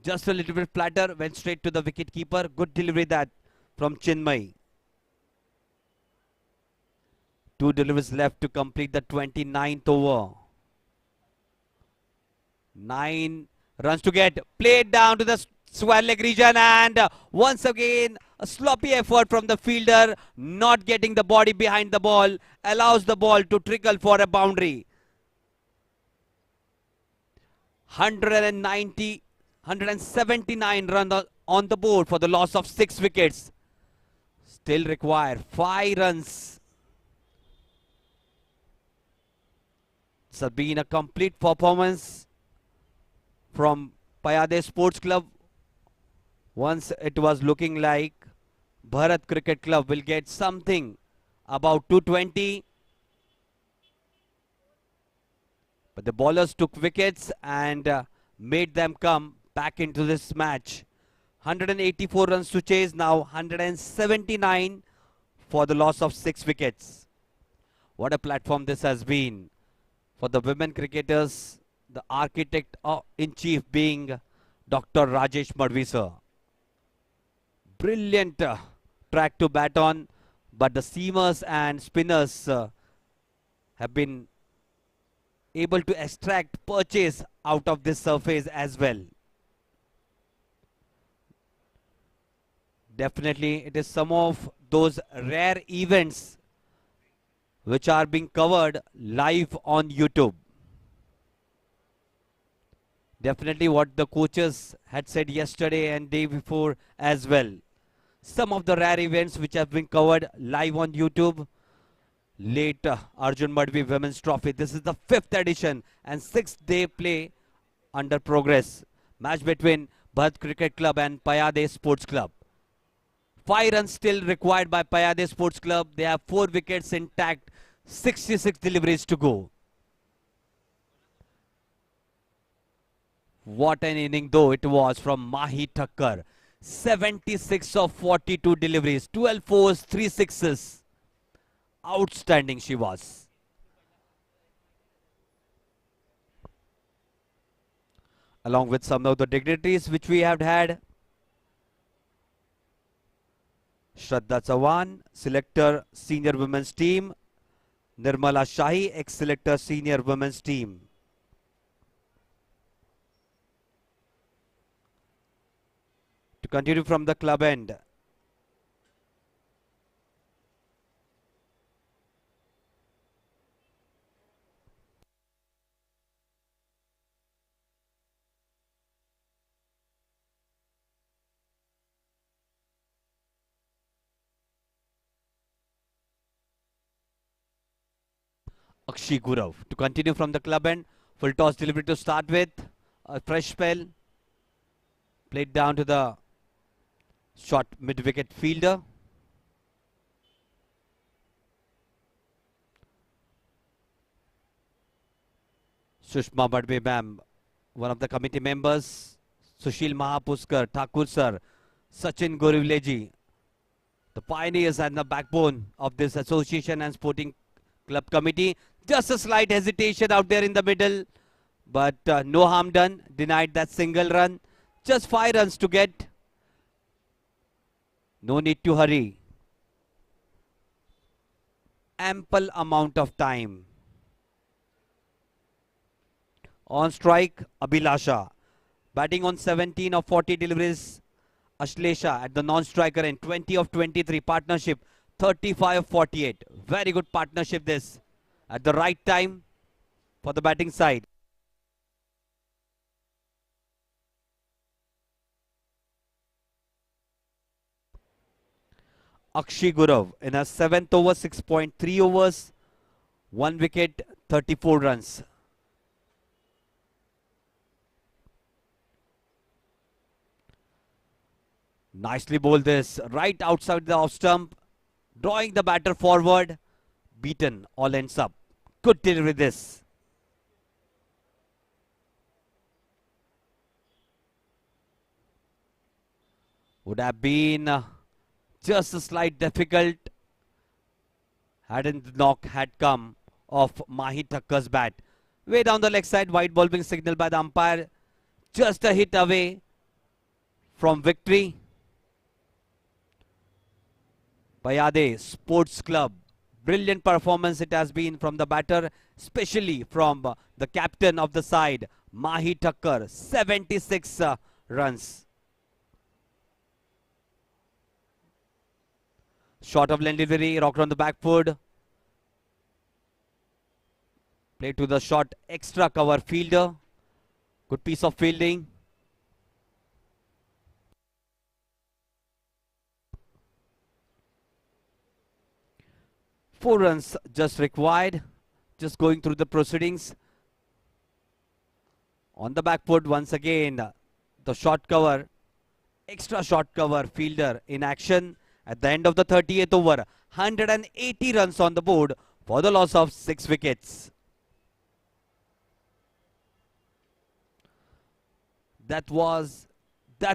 just a little bit flatter, went straight to the wicket keeper. Good delivery that from Chinmay. 2 deliveries left to complete the 29th over. 9 runs to get. Played down to the square leg region, and once again a sloppy effort from the fielder, not getting the body behind the ball, allows the ball to trickle for a boundary. 179 runs on the board for the loss of 6 wickets. Still require 5 runs. It's been a complete performance from Payyade Sports Club. Once it was looking like Bharat Cricket Club will get something about 220. But the bowlers took wickets and made them come back into this match. 184 runs to chase, now 179 for the loss of 6 wickets. What a platform this has been for the women cricketers, the architect in chief being Dr. Rajesh Madhvi sir. Brilliant track to bat on, but the seamers and spinners have been able to extract purchase out of this surface as well. Definitely it is some of those rare events which are being covered live on YouTube. Definitely what the coaches had said yesterday and day before as well. Some of the rare events which have been covered live on YouTube. Late Arjun Madhvi Women's Trophy. This is the 5th edition and 6th-day play under progress. Match between Bharat Cricket Club and Payyade Sports Club. 5 runs still required by Payyade Sports Club. They have 4 wickets intact. 66 deliveries to go. What an inning though it was from Mahi Thakkar. 76 of 42 deliveries. 12 fours, 3 sixes. Outstanding she was. Along with some of the dignitaries which we have had. Shraddha Chavan, selector senior women's team. Nirmala Shahi, ex-selector senior women's team. To continue from the club end. Akshi Gurav. To continue from the club end. Full toss delivery to start with. A fresh spell. Played down to the short mid-wicket fielder. Sushma Badwe ma'am, one of the committee members. Sushil Mahapuskar, Thakur sir, Sachin Gorivleji, the pioneers and the backbone of this association and sporting club committee. Just a slight hesitation out there in the middle, but no harm done. Denied that single run. Just 5 runs to get. No need to hurry. Ample amount of time. On strike, Abhilasha. Batting on 17 of 40 deliveries. Ashlesha at the non-striker end. 20 of 23. Partnership 35 of 48. Very good partnership this. At the right time for the batting side. Akshi Gurav in her 7th over, 6.3 overs, 1 wicket, 34 runs. Nicely bowled this, right outside the off stump, drawing the batter forward, beaten, all ends up. Good delivery this. Would have been just a slight difficult hadn't the knock had come off Mahi Thakkar's bat. Way down the leg side, white ball being signaled by the umpire. Just a hit away from victory. Payyade Sports Club. Brilliant performance it has been from the batter, especially from the captain of the side, Mahi Thakkar. 76 runs. Short of lane delivery, rocked on the back foot. Play to the short extra cover fielder. Good piece of fielding. Four runs just required. Just going through the proceedings. On the back foot once again. The short cover, extra short cover fielder in action. At the end of the 38th over, 180 runs on the board for the loss of 6 wickets. That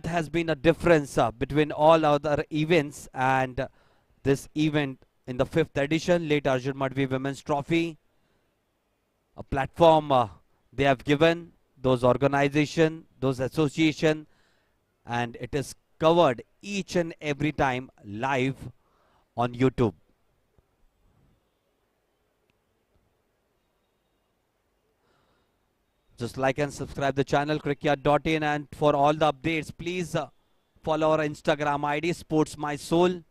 has been a difference between all other events and this event in the 5th edition, late Arjun Madhvi Women's Trophy. A platform they have given those organization, those association, and it is covered each and every time live on YouTube. Just like and subscribe the channel CricYard.in, and for all the updates please follow our Instagram ID Sports My Soul.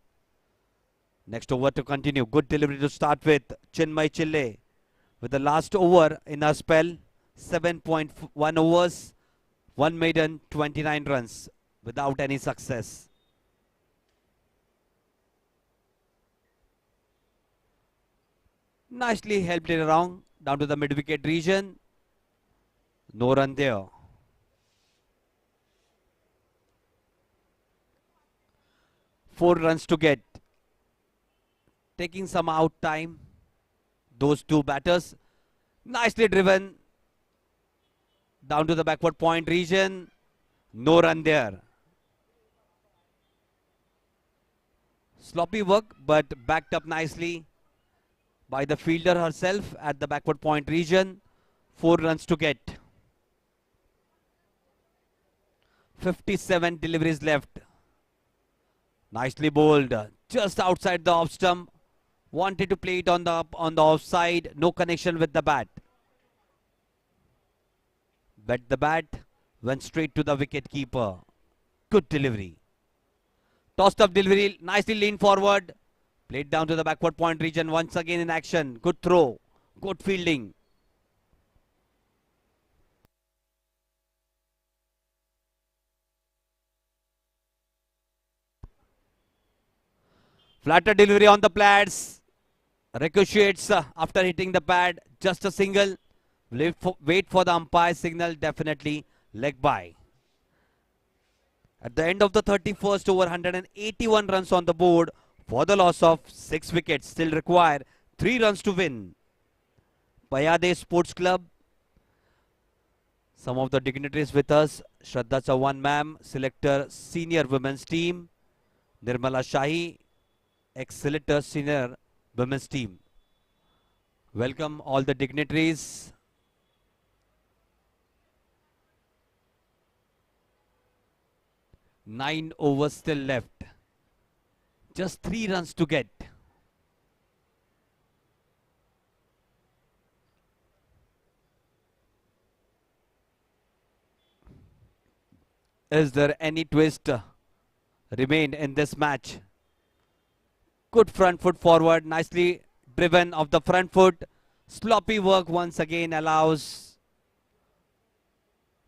Next over to continue. Good delivery to start with. Chinmay Chille with the last over in our spell. 7.1 overs. One maiden, 29 runs without any success. Nicely helped it around down to the mid-wicket region. No run there. Four runs to get. Taking some out time. Those two batters. Nicely driven down to the backward point region. No run there. Sloppy work, but backed up nicely by the fielder herself at the backward point region. 4 runs to get. 57 deliveries left. Nicely bowled, just outside the off stump. Wanted to play it on the offside. No connection with the bat. Bet the bat, went straight to the wicket keeper. Good delivery. Tossed up delivery, nicely leaned forward. Played down to the backward point region once again in action. Good throw, good fielding. Flatter delivery on the pads. Ricochets after hitting the pad. Just a single. Wait for the umpire signal. Definitely leg by. At the end of the 31st over, 181 runs on the board for the loss of 6 wickets. Still require 3 runs to win. Payyade Sports Club. Some of the dignitaries with us. Shraddha Chauhan ma'am, selector senior women's team. Nirmala Shahi, ex-selector senior women's team. Welcome all the dignitaries. Nine overs still left. Just 3 runs to get. Is there any twist remained in this match? Good front foot forward, nicely driven off the front foot. Sloppy work once again allows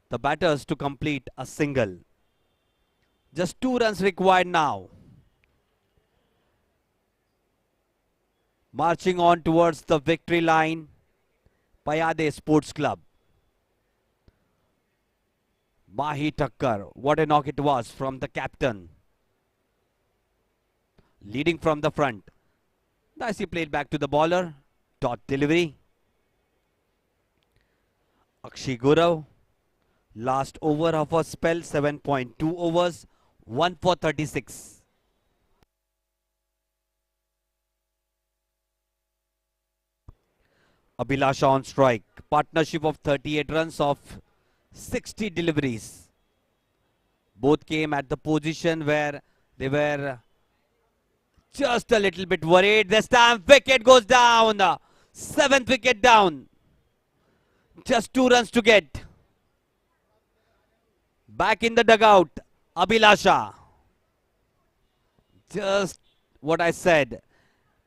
the batters to complete a single. Just 2 runs required now. Marching on towards the victory line, Payyade Sports Club. Mahi Thakkar, what a knock it was from the captain. Leading from the front. Nicely played back to the bowler. Dot delivery. Akshi Gurav. Last over of a spell, 7.2 overs. 1 for 36. Abhilasha on strike. Partnership of 38 runs of 60 deliveries. Both came at the position where they were just a little bit worried. This time wicket goes down. 7th wicket down. Just 2 runs to get. Back in the dugout, Abhilasha. Just what I said.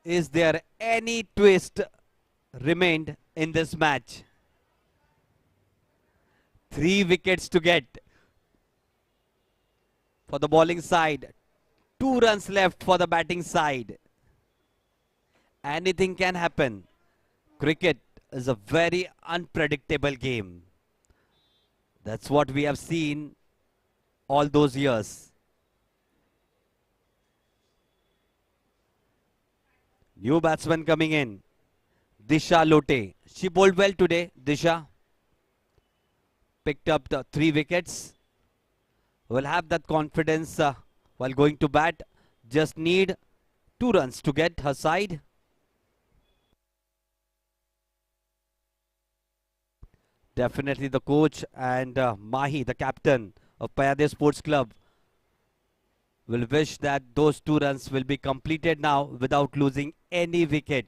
Is there any twist remained in this match? 3 wickets to get for the bowling side. 2 runs left for the batting side. Anything can happen. Cricket is a very unpredictable game. That's what we have seen all those years. New batsman coming in. Disha Lote. She bowled well today, Disha. Picked up the 3 wickets. Will have that confidence while going to bat. Just need 2 runs to get her side. Definitely the coach and Mahi, the captain of Payyade Sports Club, will wish that those 2 runs will be completed now without losing any wicket.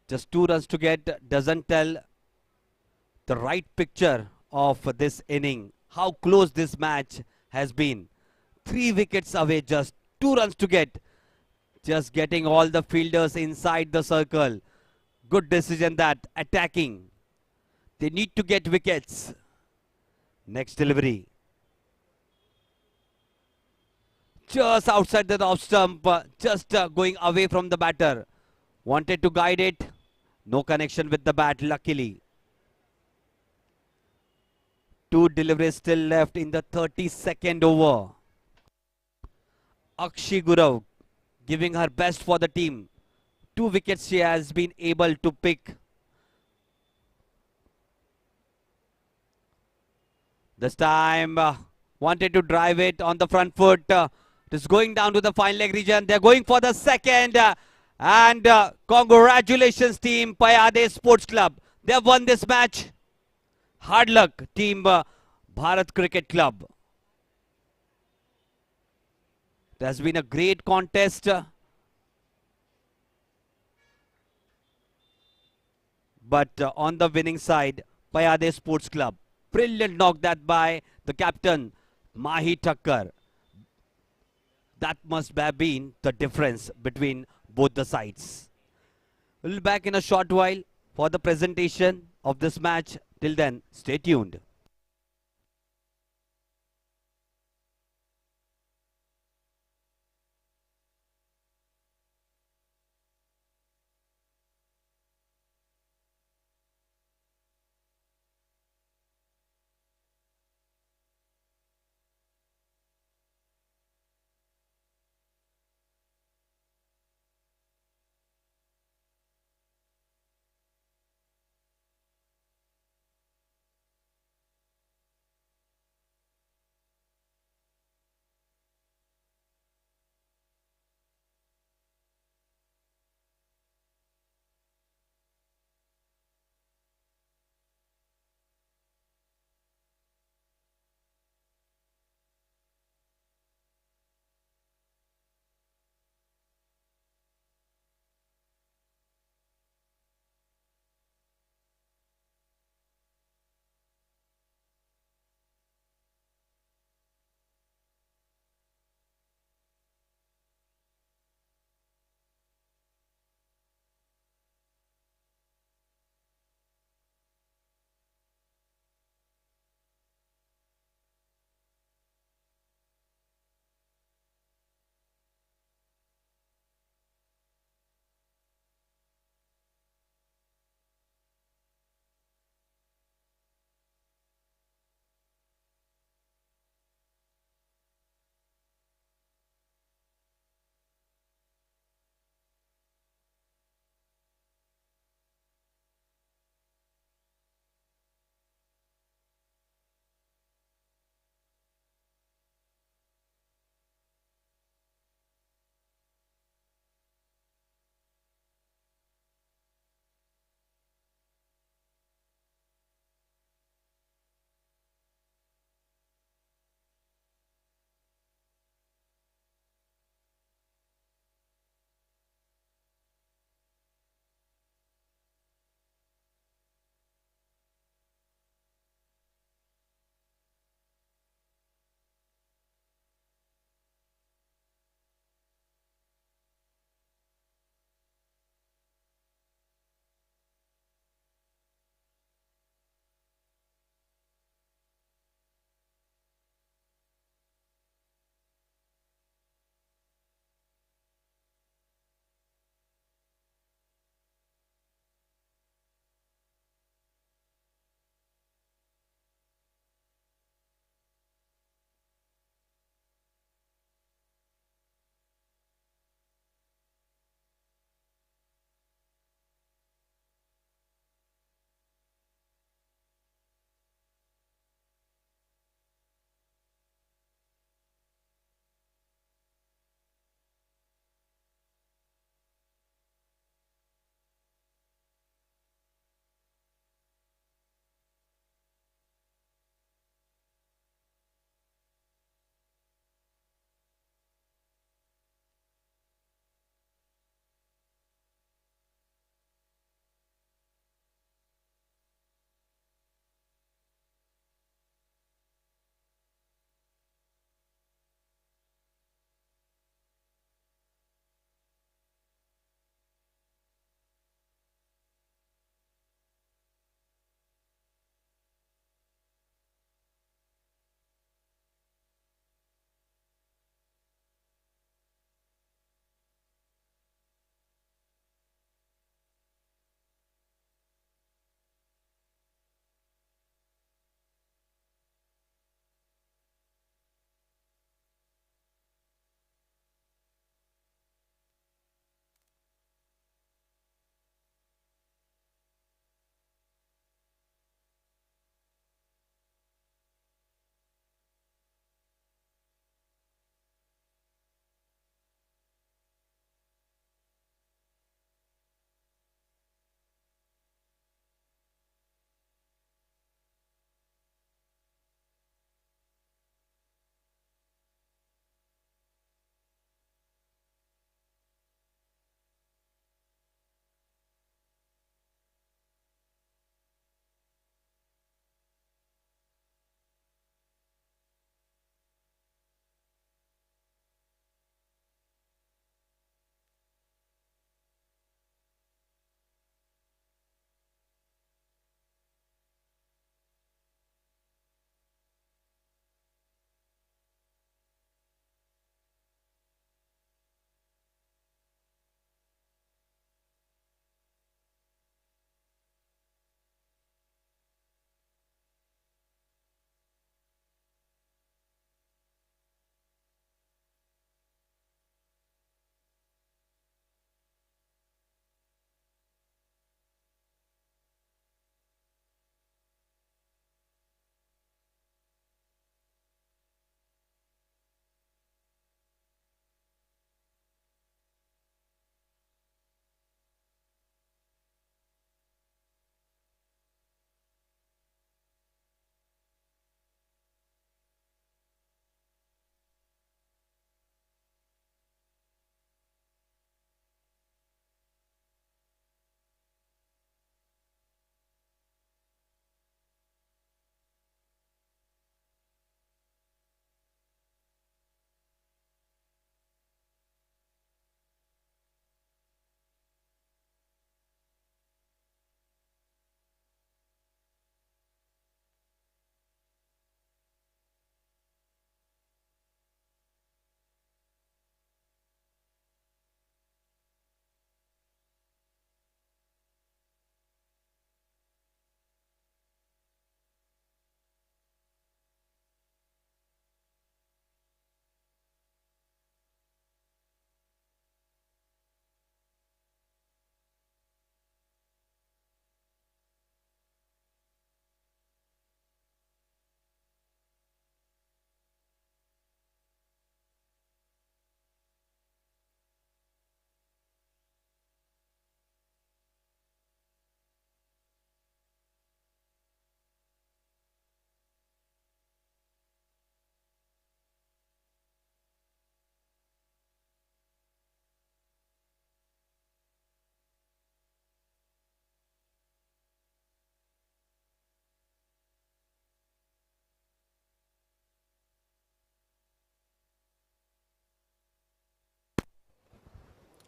Just 2 runs to get doesn't tell the right picture of this inning. How close this match has been. 3 wickets away, just 2 runs to get. Just getting all the fielders inside the circle. Good decision that attacking. They need to get wickets. Next delivery. Just outside the off stump. Just going away from the batter. Wanted to guide it. No connection with the bat, luckily. Two deliveries still left in the 32nd over. Akshi Gurav giving her best for the team. 2 wickets she has been able to pick. This time wanted to drive it on the front foot. It is going down to the fine leg region. They're going for the second. And congratulations team Payyade Sports Club. They have won this match. Hard luck team Bharat Cricket Club. It has been a great contest. But on the winning side, Payyade Sports Club. Brilliant knock that by the captain, Mahi Thakkar. That must have been the difference between both the sides. We'll be back in a short while for the presentation of this match. Till then, stay tuned.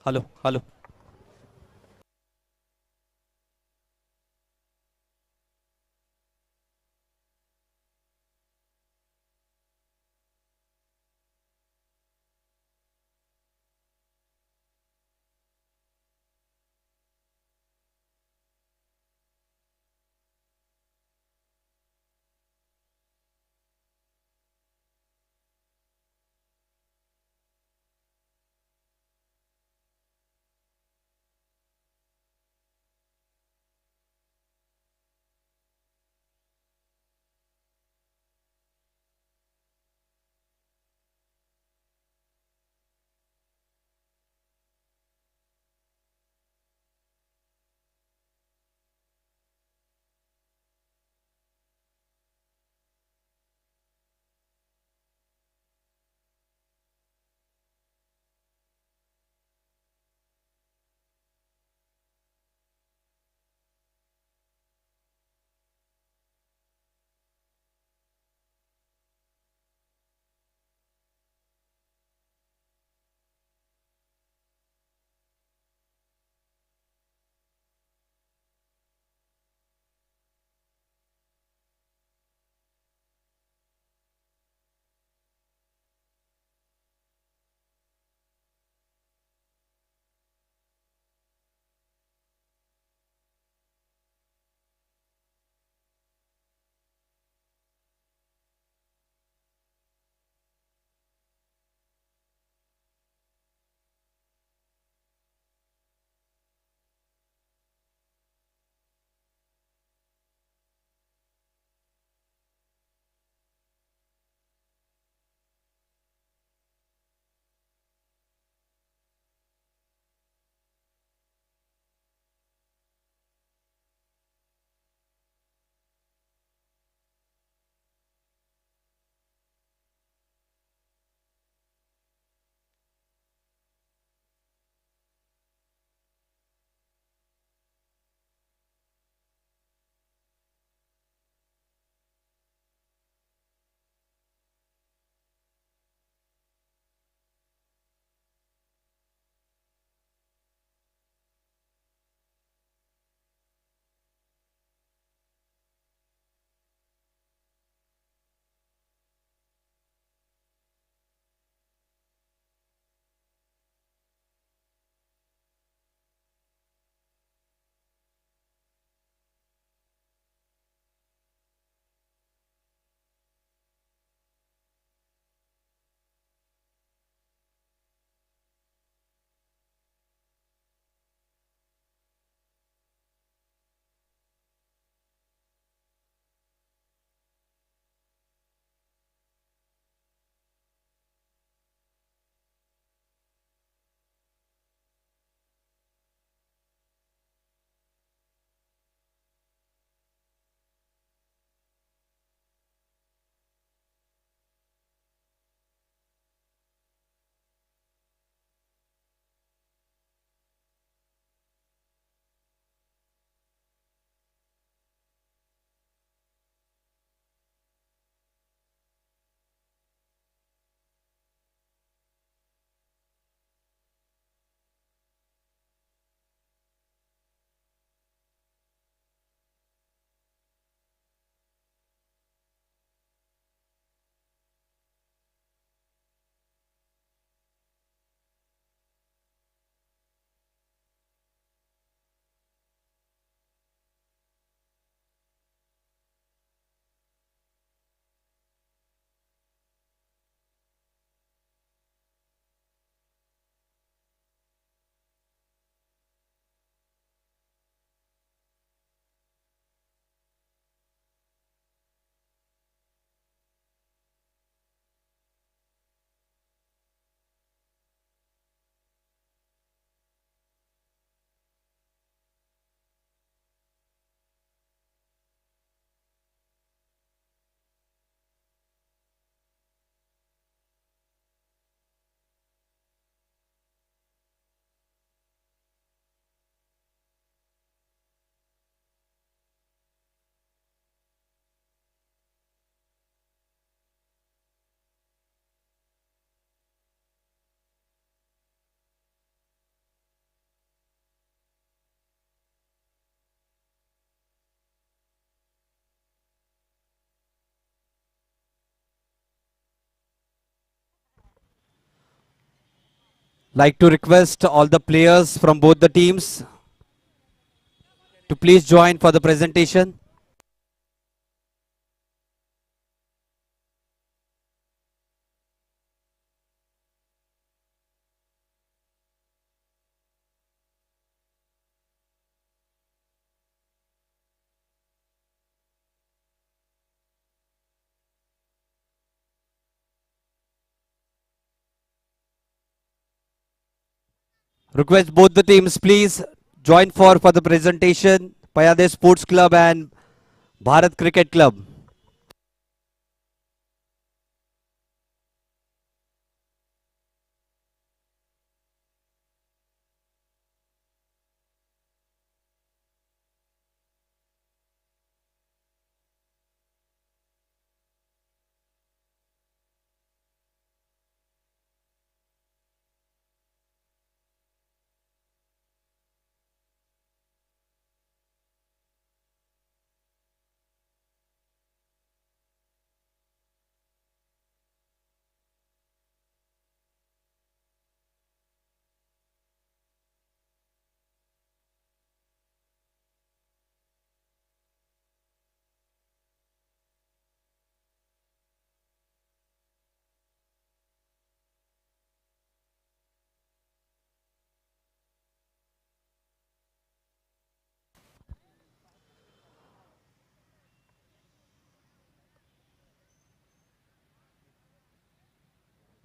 Hello hello. Like to request all the players from both the teams to please join for the presentation. Request both the teams please join for the presentation. Payyade Sports Club and Bharat Cricket Club.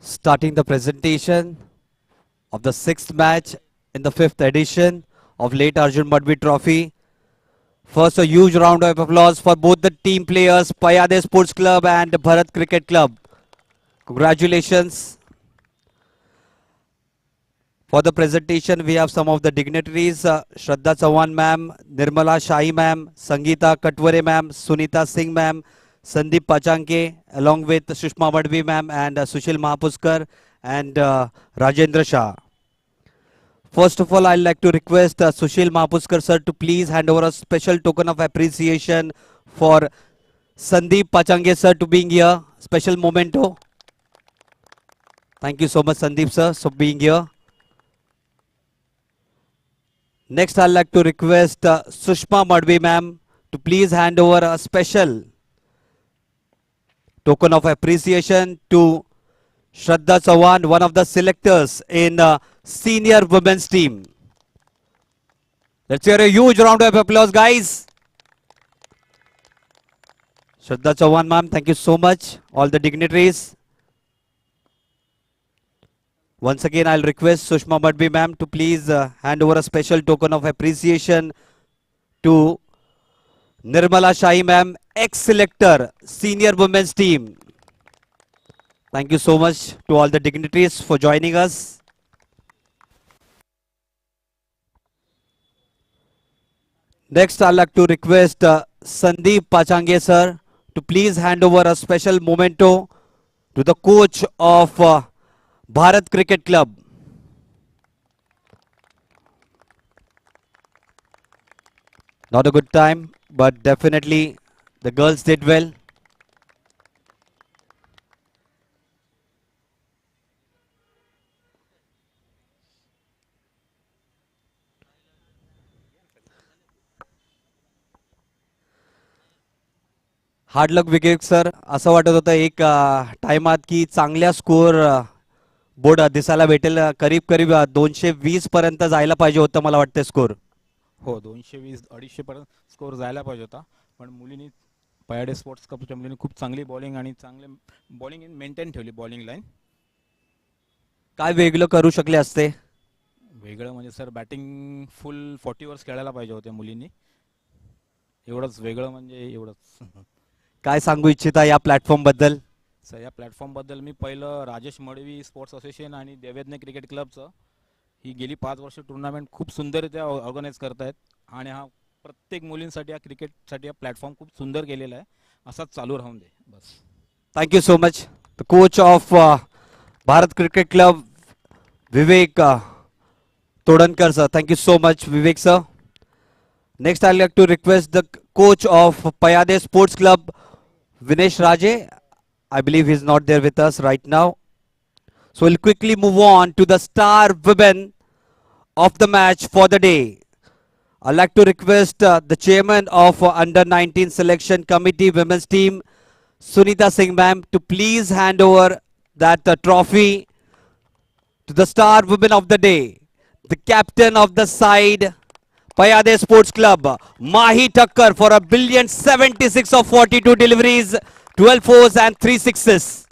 Starting the presentation of the 6th match in the 5th edition of late ARJUN MADHVI Trophy. First, a huge round of applause for both the team players, Payyade Sports Club and Bharat Cricket Club. Congratulations. For the presentation, we have some of the dignitaries, Shraddha Chauhan ma'am, Nirmala Shahi ma'am, Sangeeta Katvare ma'am, Sunita Singh ma'am, Sandeep Pachanke, along with Sushma Madhvi ma'am and Sushil Mahapuskar and Rajendra Shah. First of all, I'd like to request Sushil Mahapuskar sir to please hand over a special token of appreciation for Sandeep Pachanke sir to being here. Special memento. Thank you so much Sandeep sir for being here. Next, I'd like to request Sushma Madhvi ma'am to please hand over a special token of appreciation to Shraddha Chauhan, one of the selectors in senior women's team. Let's hear a huge round of applause, guys. Shraddha Chauhan ma'am, thank you so much. All the dignitaries. Once again, I'll request Sushma Madhvi ma'am to please hand over a special token of appreciation to Nirmala Shahi ma'am, ex-selector, senior women's team. Thank you so much to all the dignitaries for joining us. Next, I'd like to request Sandeep Pachange sir to please hand over a special memento to the coach of Bharat Cricket Club. Not a good time, but definitely the girls did well. Hard luck wicket sir. असं वाटत होतं एक टाइमात की चांगल्या score board दिसायला भेटेल. करीब करीब 220 पर्यंत जायला पाहिजे होतं मला वाटतं स्कोअर. हो 220-250 पर्यंत स्कोअर जायला पाहिजे होता, पण मुलींनी पयाडे स्पोर्ट्स कपच्या मुलींनी खूप चांगली बॉलिंग आणि चांगले बॉलिंग मेंटेन ठेवली. बॉलिंग लाईन काय वेगळं करू शकले असते? वेगळं म्हणजे सर बॅटिंग फुल 40 ओव्हर्स खेळायला पाहिजे होते मुलींनी. एवढंच वेगळं म्हणजे एवढंच. काय सांगू इच्छिता या प्लॅटफॉर्म बद्दल? सर या प्लॅटफॉर्म बद्दल मी पहिलं राजेश मडवी स्पोर्ट्स असोसिएशन आणि देवेदने क्रिकेट क्लबचं ही गेली 5 वर्ष टुर्नामेंट खूप सुंदररित्या ऑर्गनाईज करतायत आणि हा प्रत्येक मुलींसाठी या क्रिकेटसाठी हा प्लॅटफॉर्म खूप सुंदर केलेला आहे. असाच चालू राहून दे बस. Thank you so much. The coach of Bharat cricket club Vivek Todankar sir. Thank you so much Vivek sir. Next I'd like to request the coach of Payyade Sports Club Vinesh Raje. I believe he's not there with us right now. So we'll quickly move on to the star women of the match for the day. I'd like to request the chairman of Under 19 Selection Committee Women's Team, Sunita Singh ma'am, to please hand over that trophy to the star women of the day, the captain of the side, Payyade Sports Club, Mahi Thakkar, for a brilliant 76 of 42 deliveries, 12 fours and 3 sixes.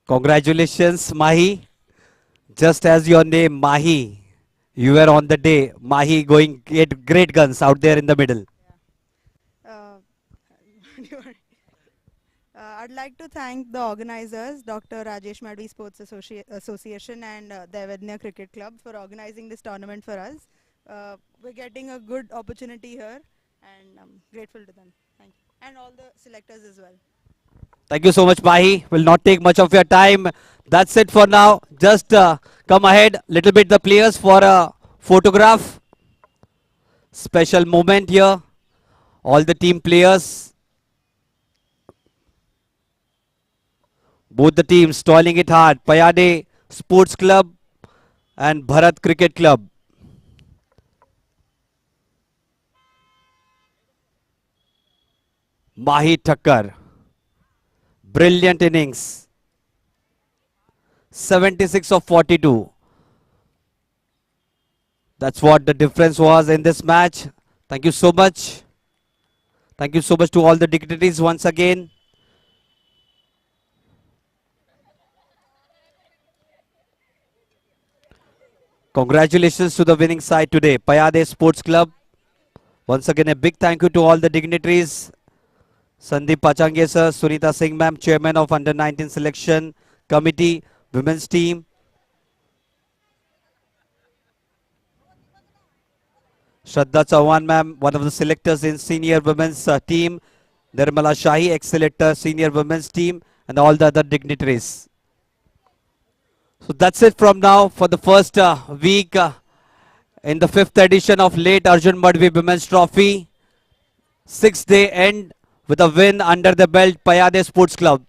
Congratulations, Mahi. Just as your name, Mahi, you were on the day. Mahi going get great guns out there in the middle. Uh, I'd like to thank the organizers, Dr. Rajesh Madhvi Sports Association and the Avednya Cricket Club for organizing this tournament for us. We're getting a good opportunity here and I'm grateful to them. Thank you. And all the selectors as well. Thank you so much, Mahi. Will not take much of your time. That's it for now. Just come ahead, little bit the players for a photograph. Special moment here. All the team players. Both the teams toiling it hard. Payyade Sports Club and Bharat Cricket Club. Mahi Thakkar. Brilliant innings. 76 of 42. That's what the difference was in this match. Thank you so much. Thank you so much to all the dignitaries once again. Congratulations to the winning side today, Payyade Sports Club. Once again, a big thank you to all the dignitaries. Sandeep Pachange sir, Sunita Singh ma'am, chairman of Under 19 Selection Committee, Women's Team. Shraddha Chauhan ma'am, one of the selectors in Senior Women's Team. Nirmala Shahi, ex-selector, Senior Women's Team, and all the other dignitaries. So that's it from now for the first week in the 5th edition of late Arjun Madhvi Women's Trophy. 6th-day end with a win under the belt, Payyade Sports Club.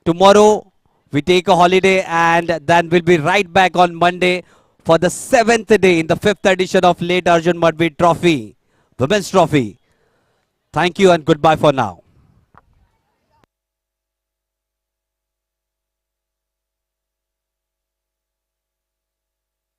Tomorrow we take a holiday and then we'll be right back on Monday for the 7th day in the 5th edition of late Arjun Madhvi Trophy, Women's Trophy. Thank you and goodbye for now.